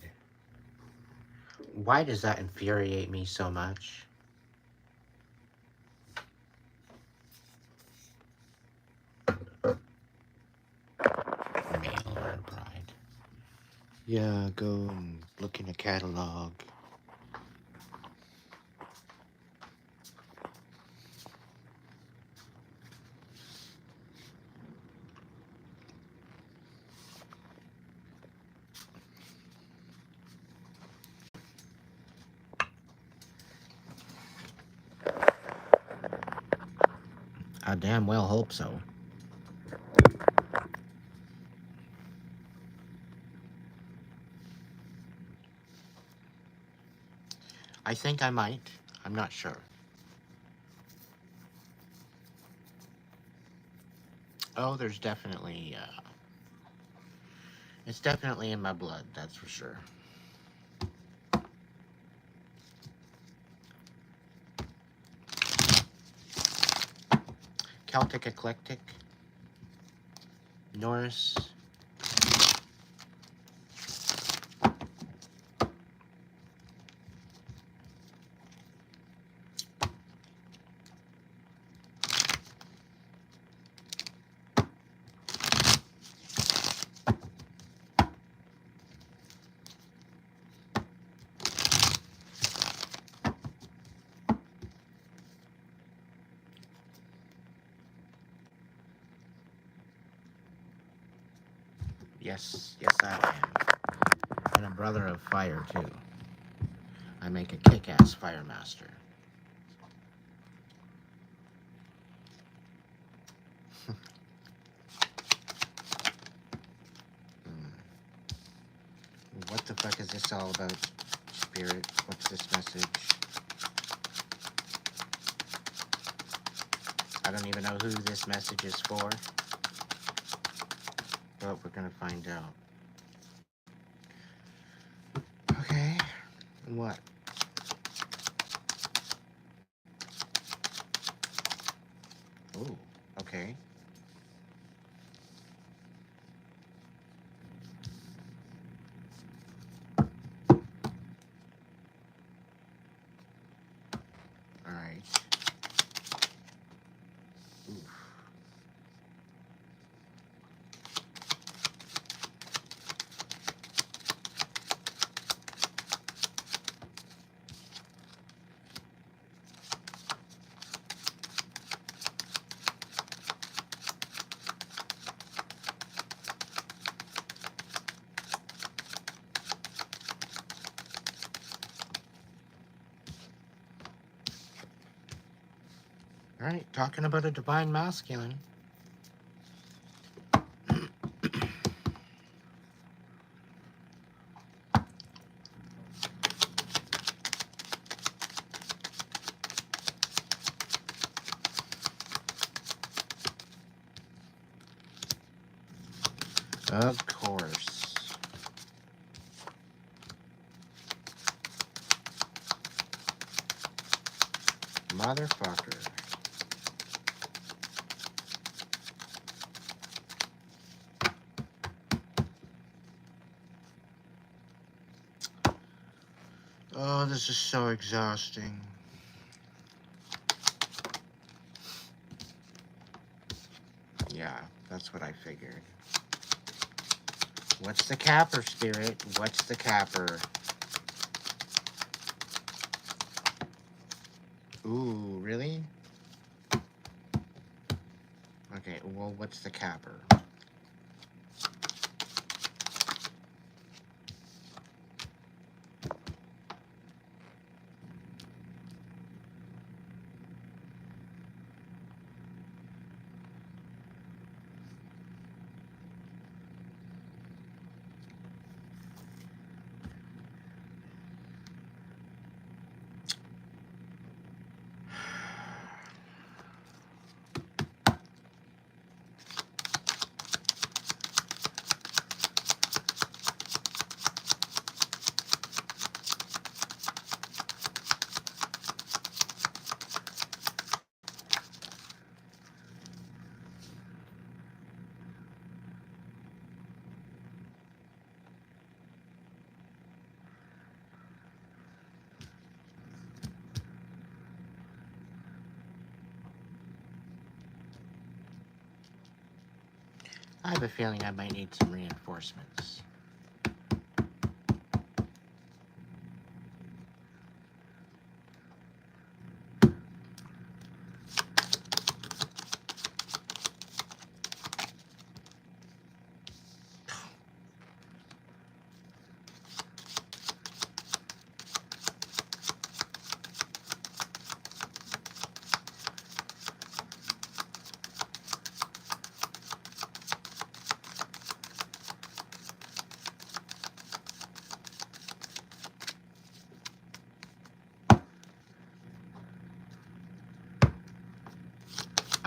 Why does that infuriate me so much? Mail order bride. Yeah, go and look in a catalog. I damn well hope so. I think I might. I'm not sure. Oh, there's definitely, it's definitely in my blood, that's for sure. Celtic Eclectic, Norse. Yes, yes I am. And a brother of fire too. I make a kick-ass fire master. What the fuck is this all about, Spirit? What's this message? I don't even know who this message is for, but we're going to find out. Okay, what? Ooh, okay. All right. Oof. All right, talking about a divine masculine. Of course. Motherfucker. Oh, this is so exhausting. Yeah, that's what I figured. What's the capper, Spirit? What's the capper? Ooh, really? Okay, well, what's the capper? I have a feeling I might need some reinforcements.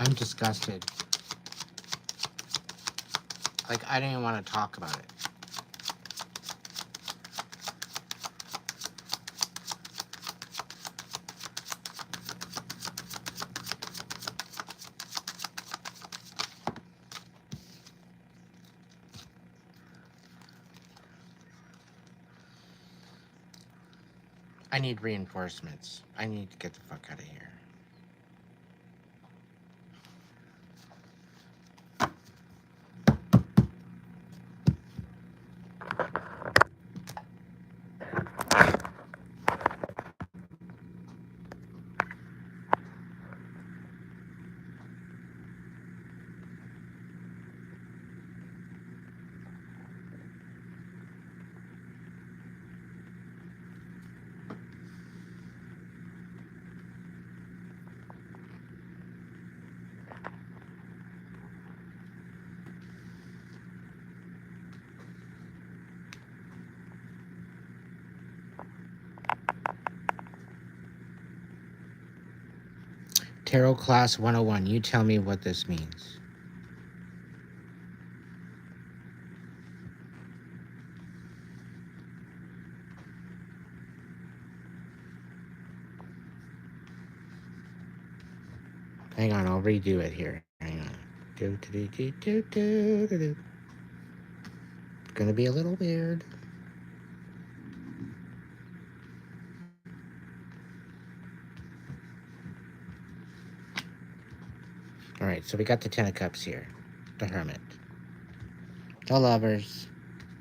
I'm disgusted. Like, I didn't even want to talk about it. I need reinforcements. I need to get the fuck out of here. Tarot Class 101. You tell me what this means. Hang on, I'll redo it here. Hang on. Do, do, do, do, do, do, do. It's gonna be a little weird. All right, so we got the Ten of Cups here, the Hermit, the Lovers,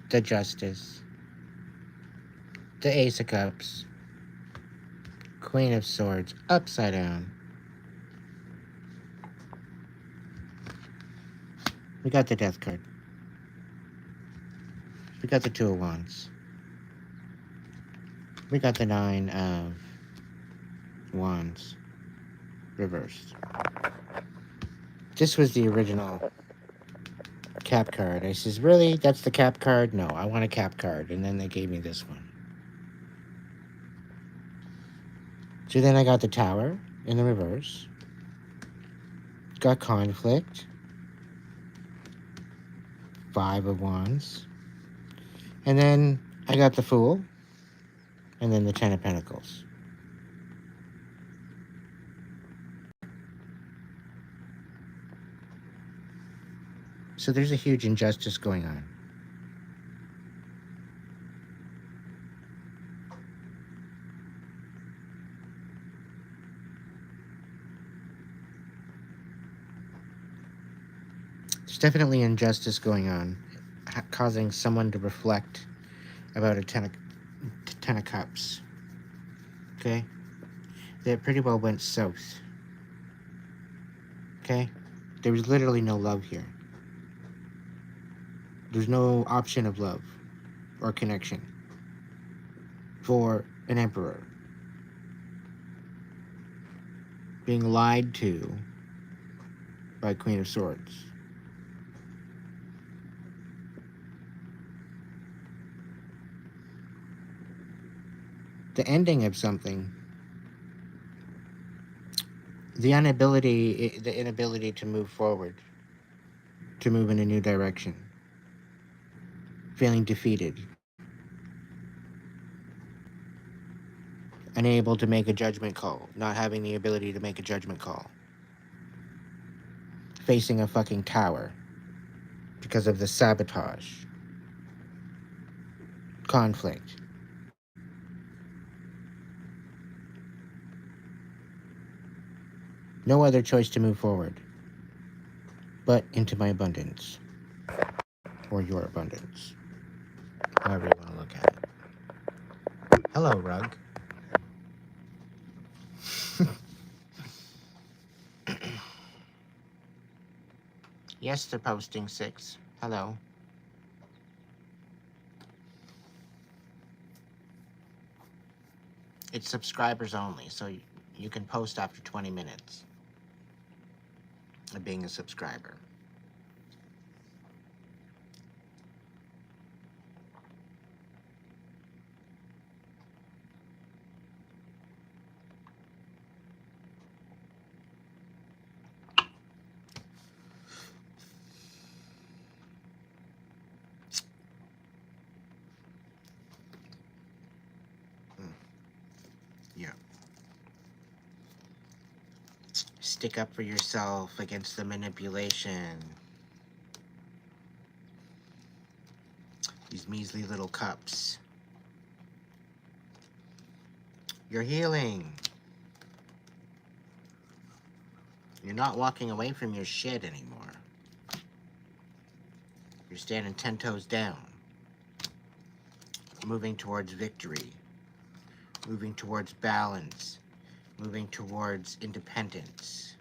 the Justice, the Ace of Cups, Queen of Swords, upside down. We got the Death card. We got the Two of Wands. We got the Nine of Wands, reversed. This was the original cap card. I says, really? That's the cap card? No, I want a cap card. And then they gave me this one. So then I got the Tower in the reverse. Got Conflict. Five of Wands. And then I got the Fool. And then the Ten of Pentacles. So there's a huge injustice going on. There's definitely injustice going on, causing someone to reflect about a ten of Cups. Okay? That pretty well went south. Okay? There was literally no love here. There's no option of love or connection for an emperor. Being lied to by Queen of Swords. The ending of something. The inability to move forward. To move in a new direction. Feeling defeated. Unable to make a judgment call. Not having the ability to make a judgment call. Facing a fucking tower. Because of the sabotage. Conflict. No other choice to move forward. But into my abundance. Or your abundance. However you want to look at it. Hello, Rug. Yes, they're posting 6. Hello. It's subscribers only, so you can post after 20 minutes of being a subscriber. Yeah. Stick up for yourself against the manipulation. These measly little cups. You're healing. You're not walking away from your shit anymore. You're standing 10 toes down. Moving towards victory. Moving towards balance. Moving towards independence.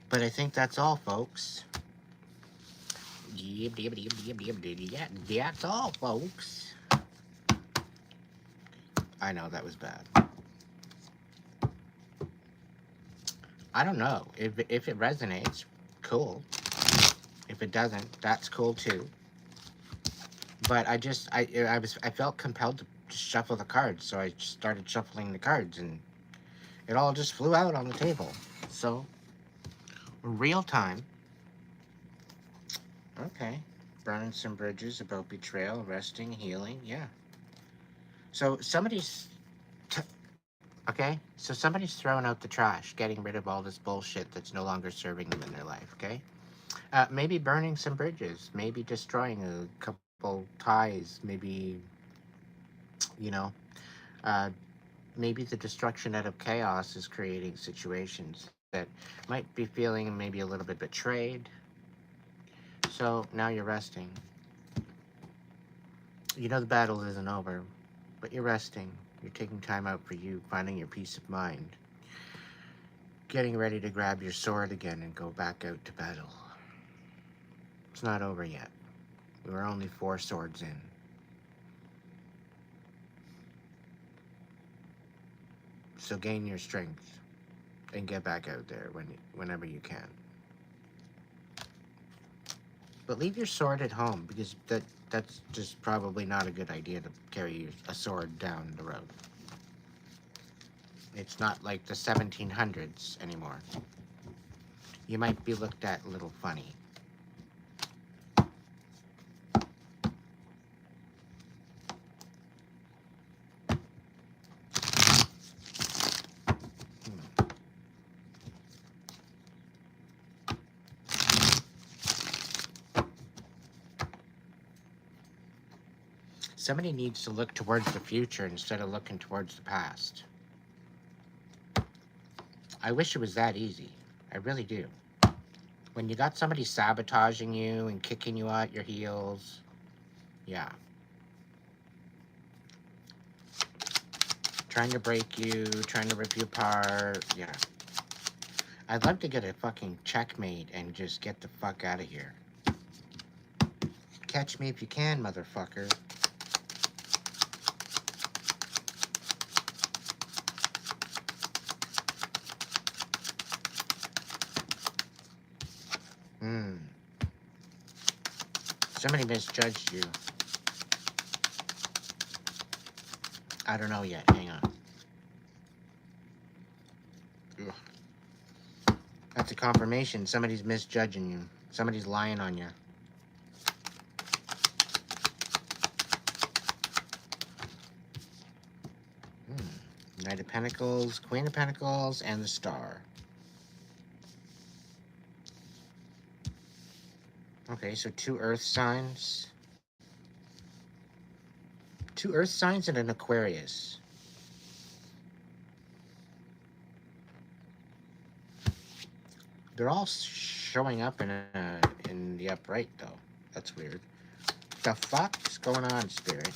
But I think that's all, folks. That's all, folks. I know, that was bad. I don't know. If it resonates, cool. if it doesn't, that's cool too. But I felt compelled to shuffle the cards, so I just started shuffling the cards, and it all just flew out on the table. So, real time. Okay. Burning some bridges about betrayal, resting, healing. Yeah. So t- okay. So somebody's throwing out the trash, getting rid of all this bullshit that's no longer serving them in their life. Okay. Maybe burning some bridges. Maybe destroying a couple ties. Maybe you know. Uh, Maybe the destruction out of chaos is creating situations that might be feeling maybe a little bit betrayed. So now you're resting. You know the battle isn't over, but you're resting. You're taking time out for you, finding your peace of mind, getting ready to grab your sword again and go back out to battle. It's not over yet. We were only 4 swords in. So gain your strength and get back out there whenever you can. But leave your sword at home because that's just probably not a good idea to carry a sword down the road. It's not like the 1700s anymore. You might be looked at a little funny. Somebody needs to look towards the future instead of looking towards the past. I wish it was that easy. I really do. When you got somebody sabotaging you and kicking you out your heels, yeah. Trying to break you, trying to rip you apart, yeah. I'd love to get a fucking checkmate and just get the fuck out of here. Catch me if you can, motherfucker. Somebody misjudged you. I don't know yet. Hang on. Ugh. That's a confirmation. Somebody's misjudging you. Somebody's lying on you. Knight of Pentacles, Queen of Pentacles, and the Star. Okay, so 2 earth signs. 2 earth signs and an Aquarius. They're all showing up in the upright, though. That's weird. The fuck's going on, Spirit?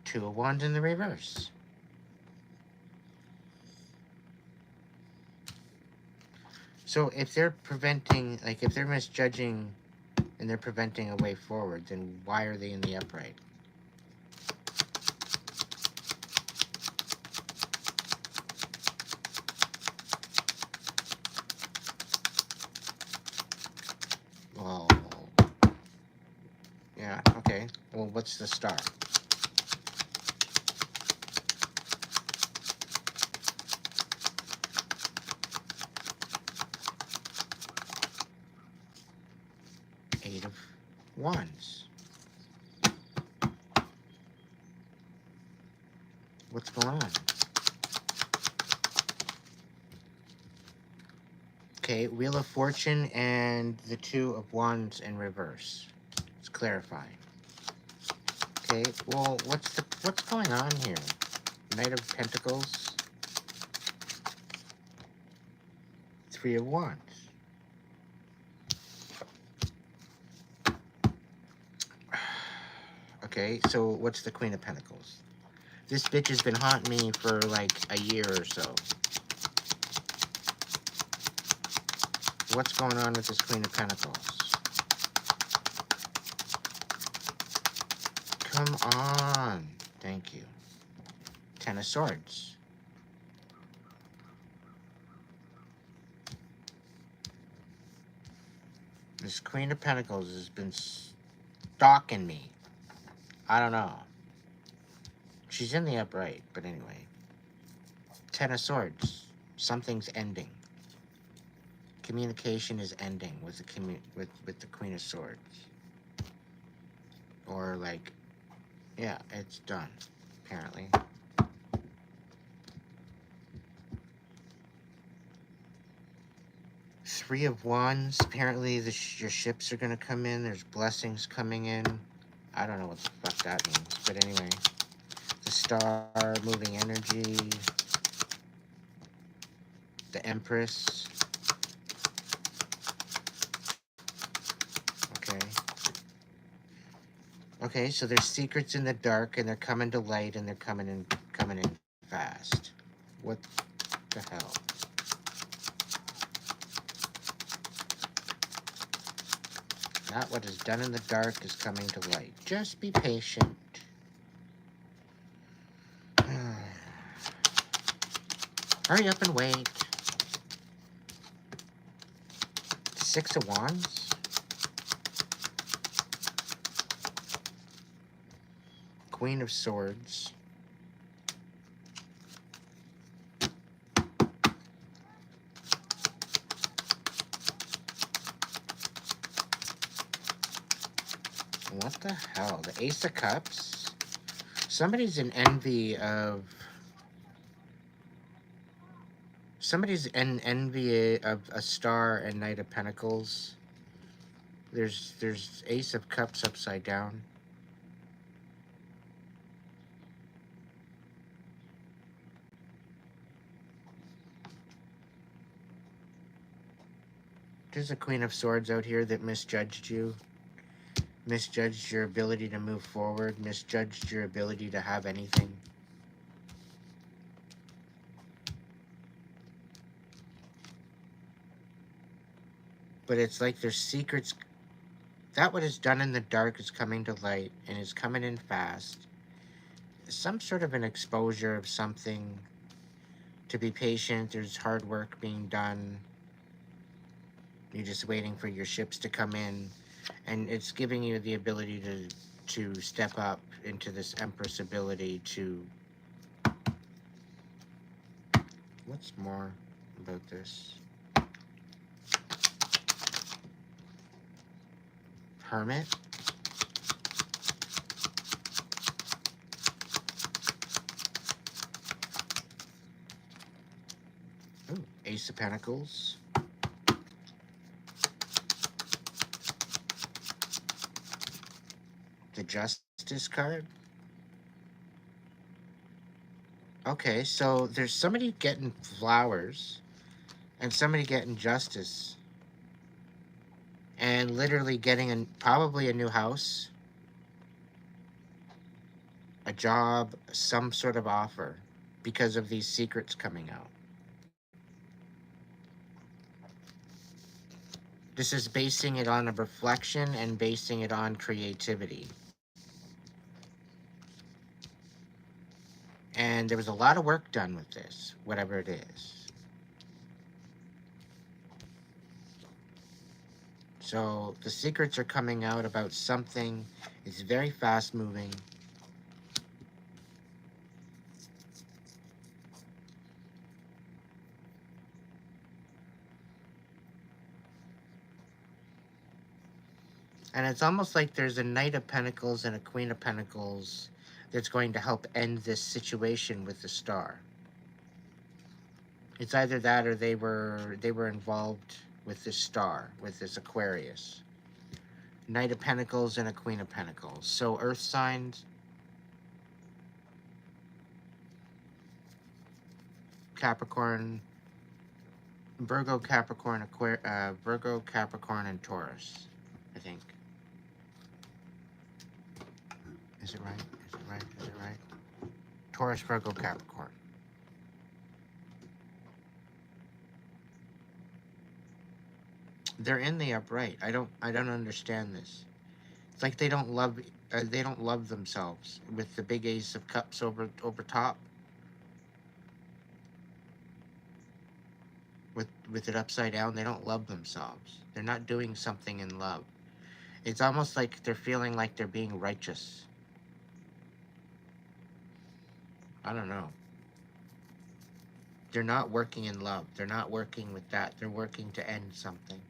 Two of Wands in the reverse. So if they're preventing, like if they're misjudging and they're preventing a way forward, then why are they in the upright? Well, yeah, okay. Well, what's the Star? Eight of Wands. What's going on? Okay, Wheel of Fortune and the Two of Wands in reverse. Let's clarify. Okay, well, what's going on here? Knight of Pentacles, Three of Wands. Okay, so what's the Queen of Pentacles? This bitch has been haunting me for like a year or so. What's going on with this Queen of Pentacles? Come on. Thank you. Ten of Swords. This Queen of Pentacles has been stalking me. I don't know. She's in the upright, but anyway. Ten of Swords. Something's ending. Communication is ending with the Queen of Swords. Or like, yeah, it's done, apparently. Three of Wands. Apparently your ships are going to come in. There's blessings coming in. I don't know what the fuck that means. But anyway. The Star, moving energy. The Empress. Okay. Okay, so there's secrets in the dark, and they're coming to light, and they're coming in fast. What the hell? Not what is done in the dark is coming to light. Just be patient. Hurry up and wait. Six of Wands. Queen of Swords. What the hell? The Ace of Cups? Somebody's in envy of... Somebody's in envy of a Star and Knight of Pentacles. There's Ace of Cups upside down. There's a Queen of Swords out here that misjudged you. Misjudged your ability to move forward. Misjudged your ability to have anything. But it's like there's secrets. That what is done in the dark is coming to light and is coming in fast. Some sort of an exposure of something. To be patient, there's hard work being done. You're just waiting for your ships to come in. And it's giving you the ability to step up into this Empress ability to... What's more about this? Hermit. Ooh, Ace of Pentacles. The Justice card. Okay, so there's somebody getting flowers and somebody getting justice. And literally getting probably a new house, a job, some sort of offer because of these secrets coming out. This is basing it on a reflection and basing it on creativity. And there was a lot of work done with this, whatever it is. So the secrets are coming out about something. It's very fast moving. And it's almost like there's a Knight of Pentacles and a Queen of Pentacles that's going to help end this situation with the Star. It's either that or they were involved with this Star, with this Aquarius. Knight of Pentacles and a Queen of Pentacles. So Earth signs, Capricorn, Virgo, Capricorn, Virgo, Capricorn, and Taurus, I think. Is it right? Is it right? Is it right? Taurus, Virgo, Capricorn. They're in the upright. I don't understand this. It's like they don't love themselves with the big Ace of Cups over top. with it upside down, they don't love themselves. They're not doing something in love. It's almost like they're feeling like they're being righteous. I don't know. They're not working in love. They're not working with that. They're working to end something.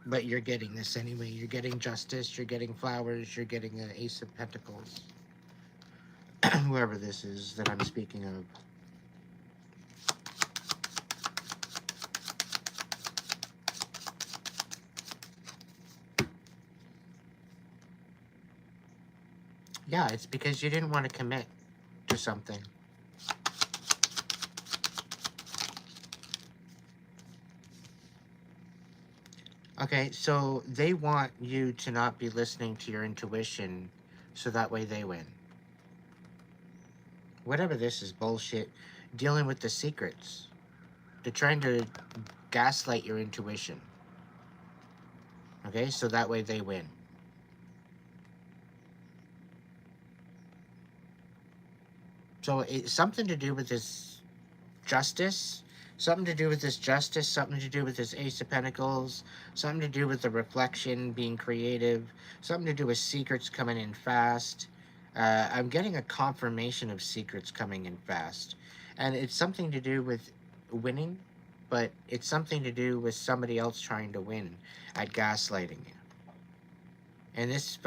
But you're getting this anyway. You're getting justice. You're getting flowers. You're getting an Ace of Pentacles. Whoever this is that I'm speaking of. Yeah, it's because you didn't want to commit to something. Okay, so they want you to not be listening to your intuition so that way they win. Whatever this is bullshit. Dealing with the secrets. They're trying to gaslight your intuition. Okay, so that way they win. So it's something to do with this justice, something to do with this justice, something to do with this Ace of Pentacles, something to do with the reflection, being creative, something to do with secrets coming in fast. I'm getting a confirmation of secrets coming in fast. And it's something to do with winning, but it's something to do with somebody else trying to win at gaslighting you. And this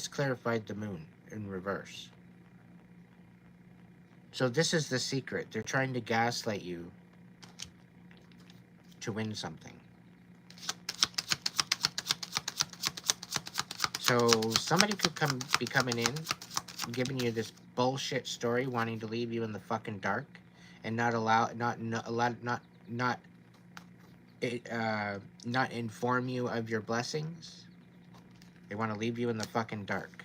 clarified the moon in reverse. So this is the secret. They're trying to gaslight you to win something. So somebody could be coming in, giving you this bullshit story, wanting to leave you in the fucking dark, and not inform you of your blessings. They want to leave you in the fucking dark.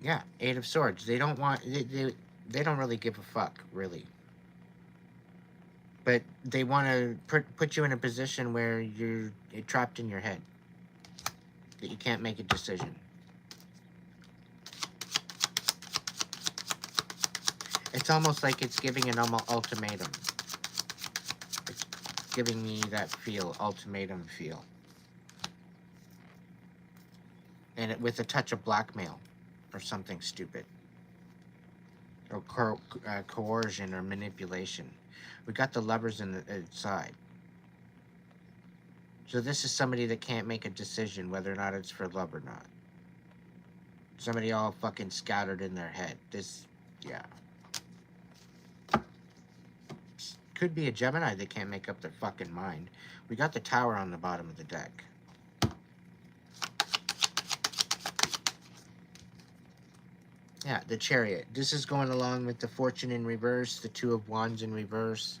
Yeah, Eight of Swords. They don't want. They don't really give a fuck, really. But they want to put you in a position where you're trapped in your head, that you can't make a decision. It's almost like it's giving an ultimatum. It's giving me that feel, ultimatum feel. And with a touch of blackmail or something stupid. Or coercion or manipulation. We got the Lovers in the side. So this is somebody that can't make a decision whether or not it's for love or not. Somebody all fucking scattered in their head. Yeah. Could be a Gemini that can't make up their fucking mind. We got the Tower on the bottom of the deck. Yeah, the Chariot. This is going along with the Fortune in reverse, the Two of Wands in reverse.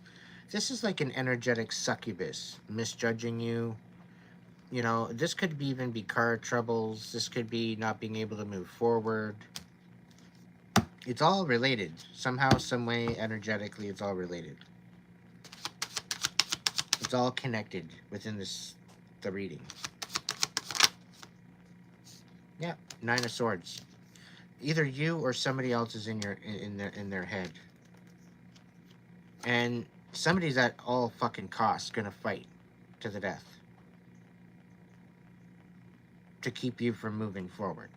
This is like an energetic succubus, misjudging you. You know, this could even be car troubles. This could be not being able to move forward. It's all related. Somehow, some way, energetically, it's all related. It's all connected within the reading. Yeah, Nine of Swords. Either you or somebody else is in their head, and somebody's at all fucking costs gonna fight to the death to keep you from moving forward,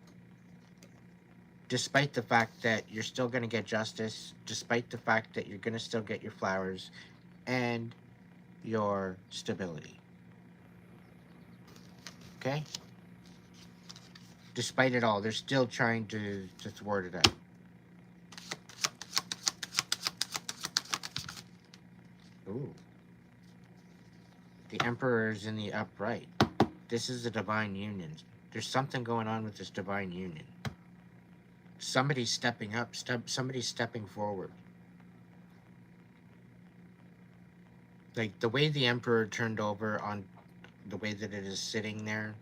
despite the fact that you're still gonna get justice, despite the fact that you're gonna still get your flowers and your stability. Okay? Despite it all, they're still trying to thwart it out. Ooh. The Emperor's in the upright. This is a divine union. There's something going on with this divine union. Somebody's stepping up. Somebody's stepping forward. Like, the way the Emperor turned over on the way that it is sitting there,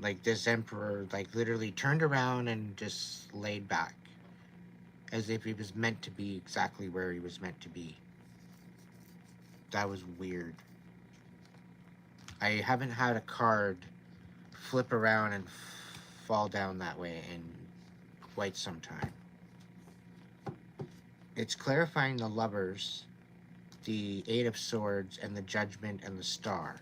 like, this Emperor, like, literally turned around and just laid back, as if he was meant to be exactly where he was meant to be. That was weird. I haven't had a card flip around and fall down that way in quite some time. It's clarifying the Lovers, the Eight of Swords, and the Judgment and the Star.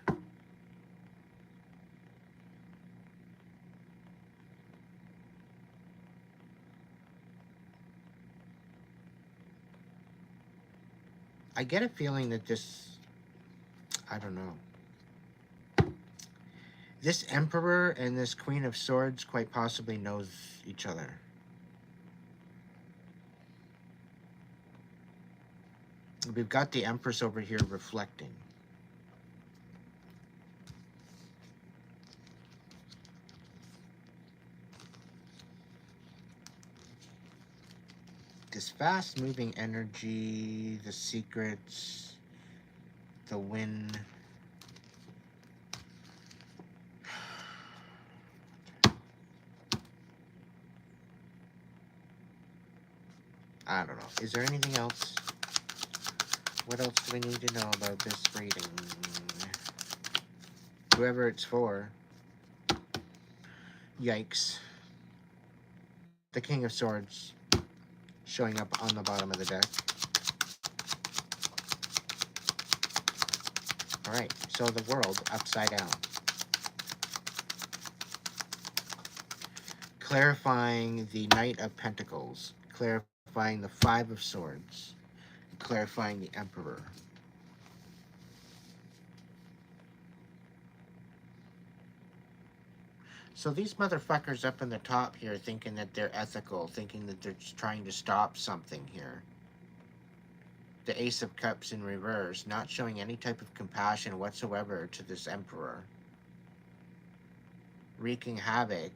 I get a feeling that this, I don't know. This Emperor and this Queen of Swords quite possibly knows each other. We've got the Empress over here reflecting. This fast-moving energy, the secrets, the wind. I don't know. Is there anything else? What else do we need to know about this reading? Whoever it's for. Yikes. The King of Swords showing up on the bottom of the deck. Alright, so the world upside down. Clarifying the Knight of Pentacles. Clarifying the Five of Swords. Clarifying the Emperor. So these motherfuckers up in the top here thinking that they're ethical, thinking that they're just trying to stop something here. The Ace of Cups in reverse, not showing any type of compassion whatsoever to this Emperor. Wreaking havoc.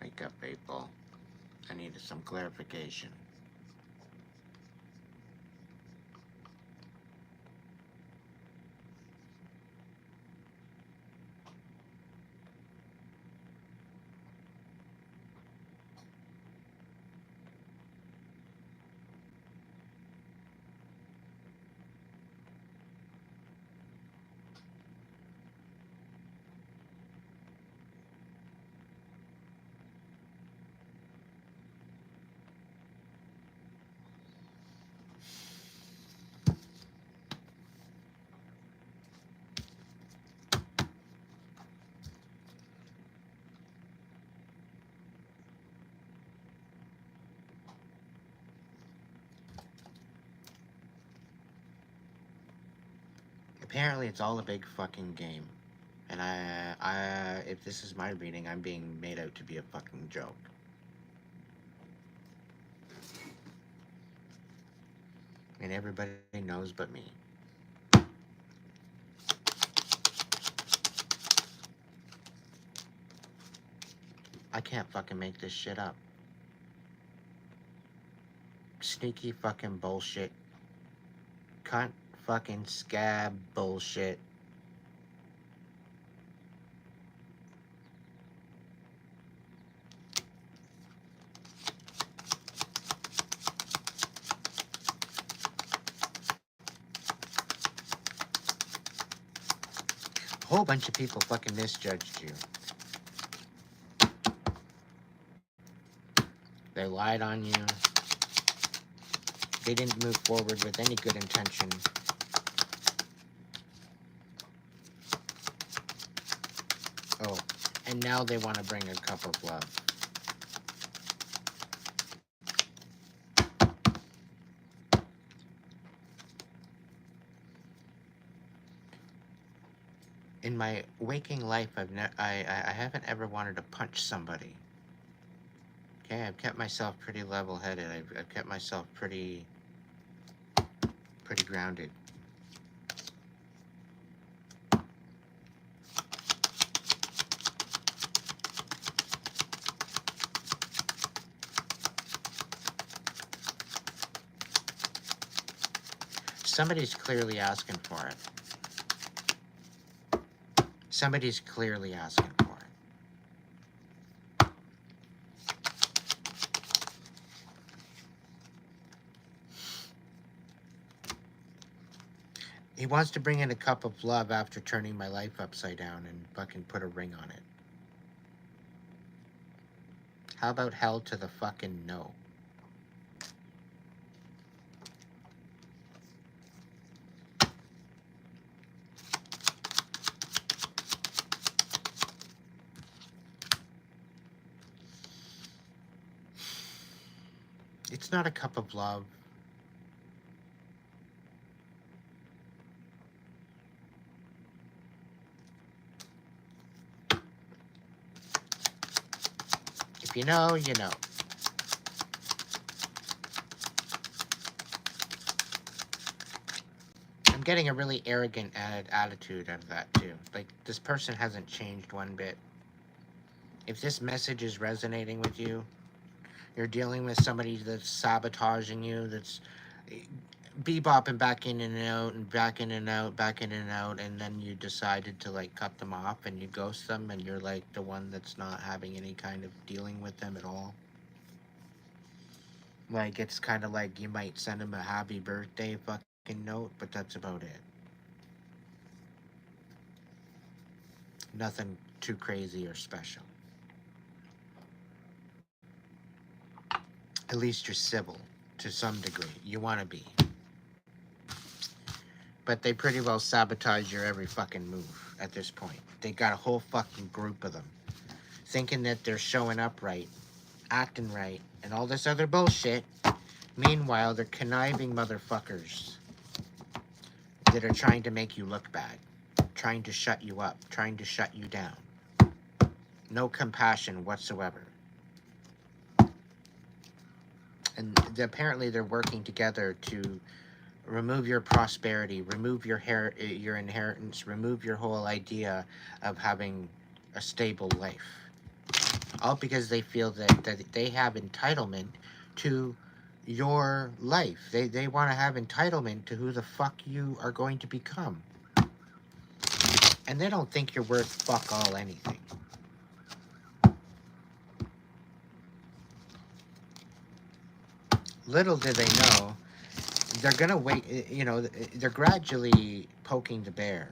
Wake up, people. I needed some clarification. Apparently it's all a big fucking game. And if this is my reading, I'm being made out to be a fucking joke. And everybody knows but me. I can't fucking make this shit up. Sneaky fucking bullshit. Cunt fucking scab bullshit. A whole bunch of people fucking misjudged you. They lied on you. They didn't move forward with any good intention. Oh, and now they want to bring a cup of love. In my waking life, I haven't ever wanted to punch somebody. Okay, I've kept myself pretty level-headed. I've kept myself pretty grounded. Somebody's clearly asking for it. Somebody's clearly asking for it. He wants to bring in a cup of love after turning my life upside down and fucking put a ring on it. How about hell to the fucking no? It's not a cup of love. If you know, you know. I'm getting a really arrogant attitude out of that too. Like, this person hasn't changed one bit. If this message is resonating with you, you're dealing with somebody that's sabotaging you, that's bebopping back in and out and back in and out, back in and out, and then you decided to like cut them off and you ghost them and you're like the one that's not having any kind of dealing with them at all. Like, it's kind of like you might send them a happy birthday fucking note, but that's about it. Nothing too crazy or special. At least you're civil to some degree. You want to be. But they pretty well sabotage your every fucking move at this point. They got a whole fucking group of them thinking that they're showing up right, acting right, and all this other bullshit. Meanwhile, they're conniving motherfuckers that are trying to make you look bad, trying to shut you up, trying to shut you down. No compassion whatsoever. And apparently they're working together to remove your prosperity, remove your inheritance, remove your whole idea of having a stable life. All because they feel that they have entitlement to your life. They want to have entitlement to who the fuck you are going to become. And they don't think you're worth fuck all anything. Little do they know, they're gonna wait, you know, they're gradually poking the bear,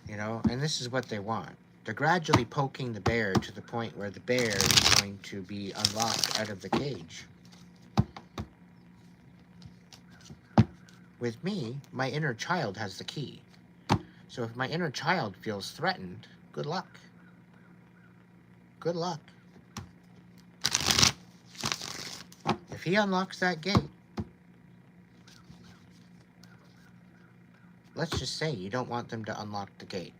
you know, and this is what they want. They're gradually poking the bear to the point where the bear is going to be unlocked out of the cage. With me, my inner child has the key. So if my inner child feels threatened, good luck. Good luck. If he unlocks that gate, let's just say you don't want them to unlock the gate.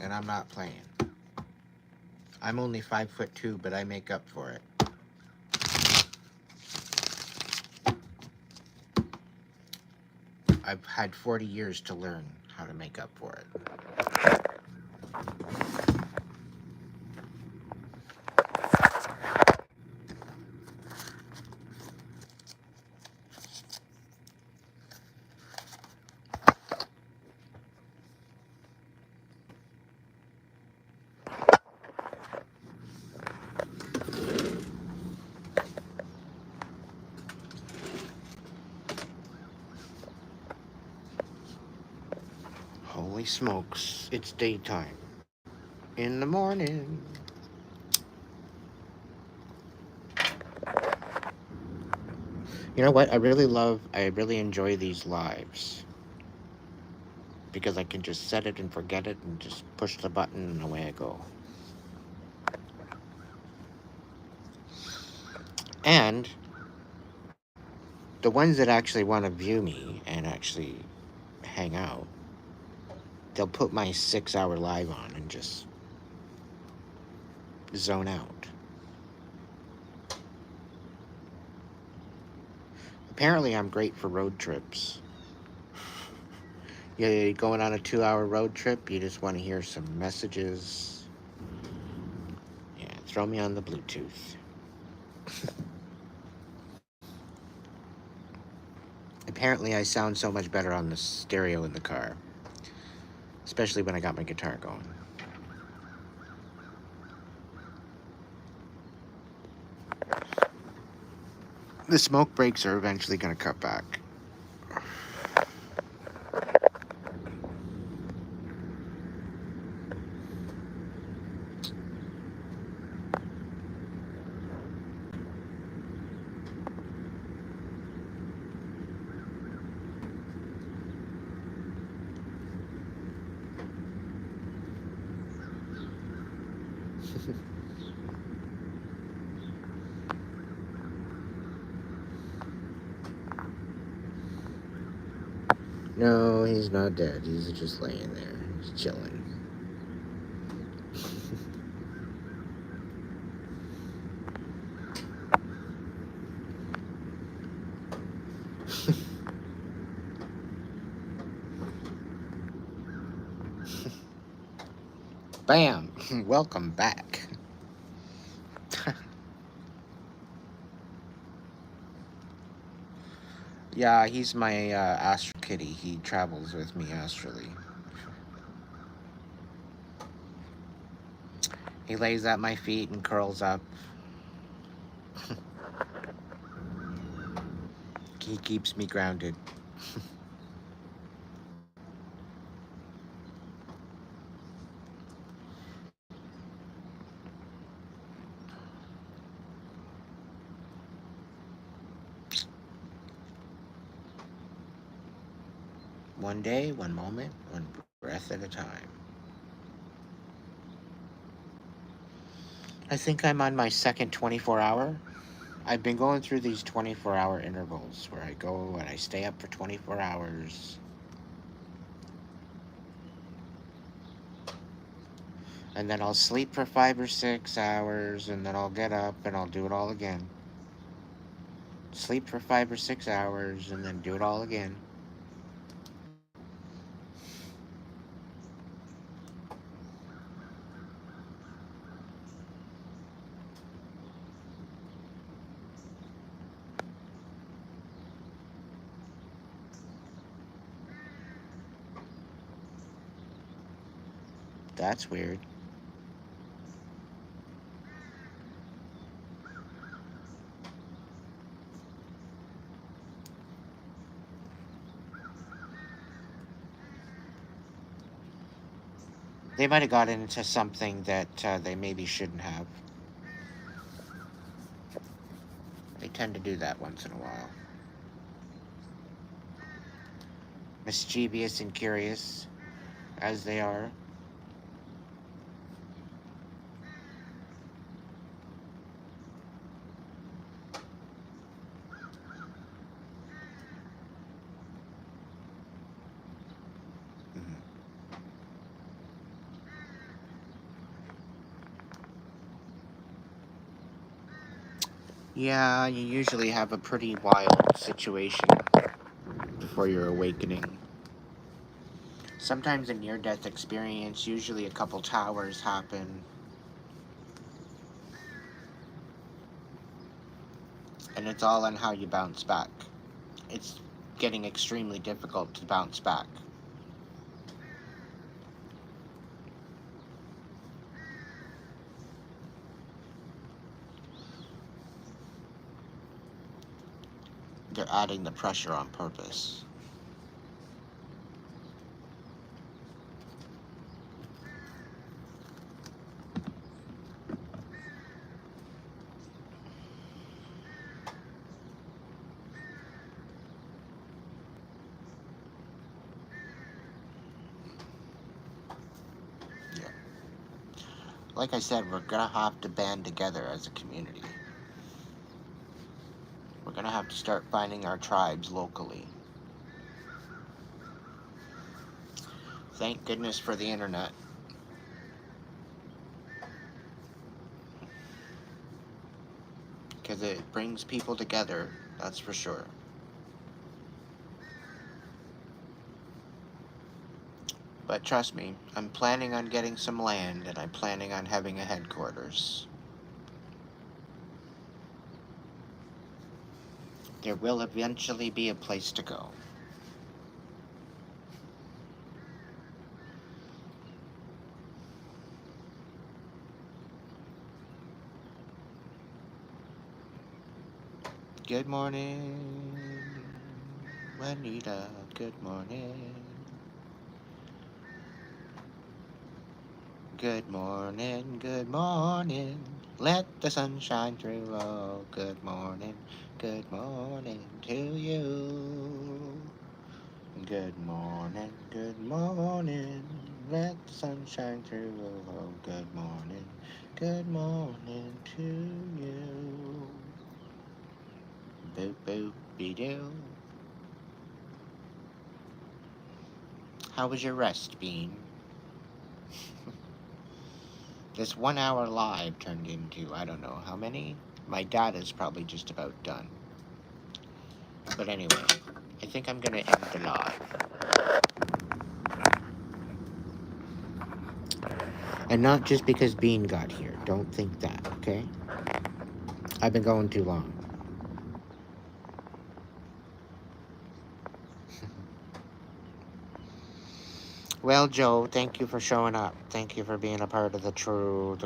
And I'm not playing. I'm only 5'2", but I make up for it. I've had 40 years to learn how to make up for it. Holy smokes, it's daytime. In the morning. You know what? I really enjoy these lives. Because I can just set it and forget it and just push the button and away I go. And the ones that actually want to view me and actually hang out, they'll put my 6-hour live on and just zone out. Apparently I'm great for road trips. You're going on a 2-hour road trip, you just want to hear some messages. Yeah, throw me on the Bluetooth. Apparently, I sound so much better on the stereo in the car, especially when I got my guitar going. The smoke breaks are eventually going to cut back. No, he's not dead. He's just laying there. He's chilling. Bam! Welcome back. Yeah, he's my astral kitty. He travels with me astrally. He lays at my feet and curls up. He keeps me grounded. One day, one moment, one breath at a time. I think I'm on my second 24 hour. I've been going through these 24-hour intervals where I go and I stay up for 24 hours. And then I'll sleep for 5 or 6 hours, and then I'll get up and I'll do it all again. Sleep for 5 or 6 hours, and then do it all again. That's weird. They might have got into something that they maybe shouldn't have. They tend to do that once in a while. Mischievous and curious as they are. Mhm. Yeah, you usually have a pretty wild situation before your awakening. Sometimes a near death experience, usually a couple towers happen, and it's all on how you bounce back. It's getting extremely difficult to bounce back. They're adding the pressure on purpose. Yeah. Like I said, we're gonna have to band together as a community. We're gonna have to start finding our tribes locally. Thank goodness for the internet. Because it brings people together, that's for sure. But trust me, I'm planning on getting some land and I'm planning on having a headquarters. There will eventually be a place to go. Good morning, Juanita. Good morning. Good morning, good morning. Let the sun shine through. Oh, good morning to you. Good morning. Let the sun shine through. Oh, good morning to you. Boop boop be doo. How was your rest, Bean? This 1 hour live turned into I don't know how many. My data's probably just about done. But anyway, I think I'm gonna end the live. And not just because Bean got here. Don't think that, okay? I've been going too long. Well, Joe, thank you for showing up. Thank you for being a part of the crew.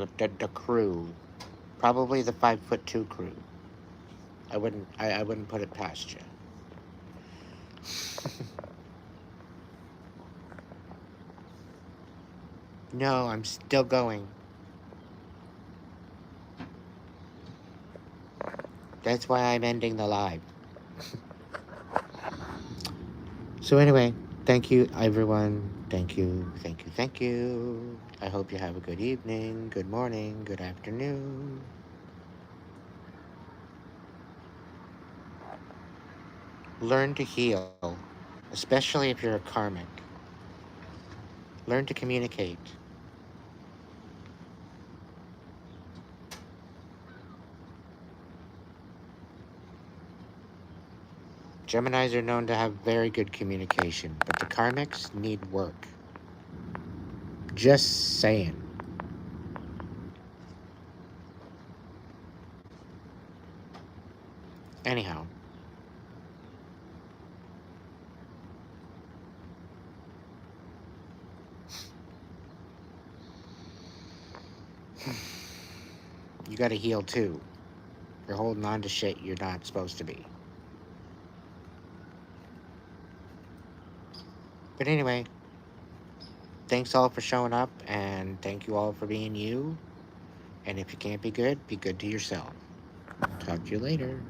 Probably the 5'2" crew. I wouldn't put it past you. No, I'm still going. That's why I'm ending the live. So anyway, thank you everyone. Thank you, thank you, thank you. I hope you have a good evening, good morning, good afternoon. Learn to heal, especially if you're a karmic. Learn to communicate. Geminis are known to have very good communication, but the karmics need work. Just saying. Anyhow, you gotta heal too. You're holding on to shit you're not supposed to be. But anyway, thanks all for showing up, and thank you all for being you. And if you can't be good to yourself. Talk to you later.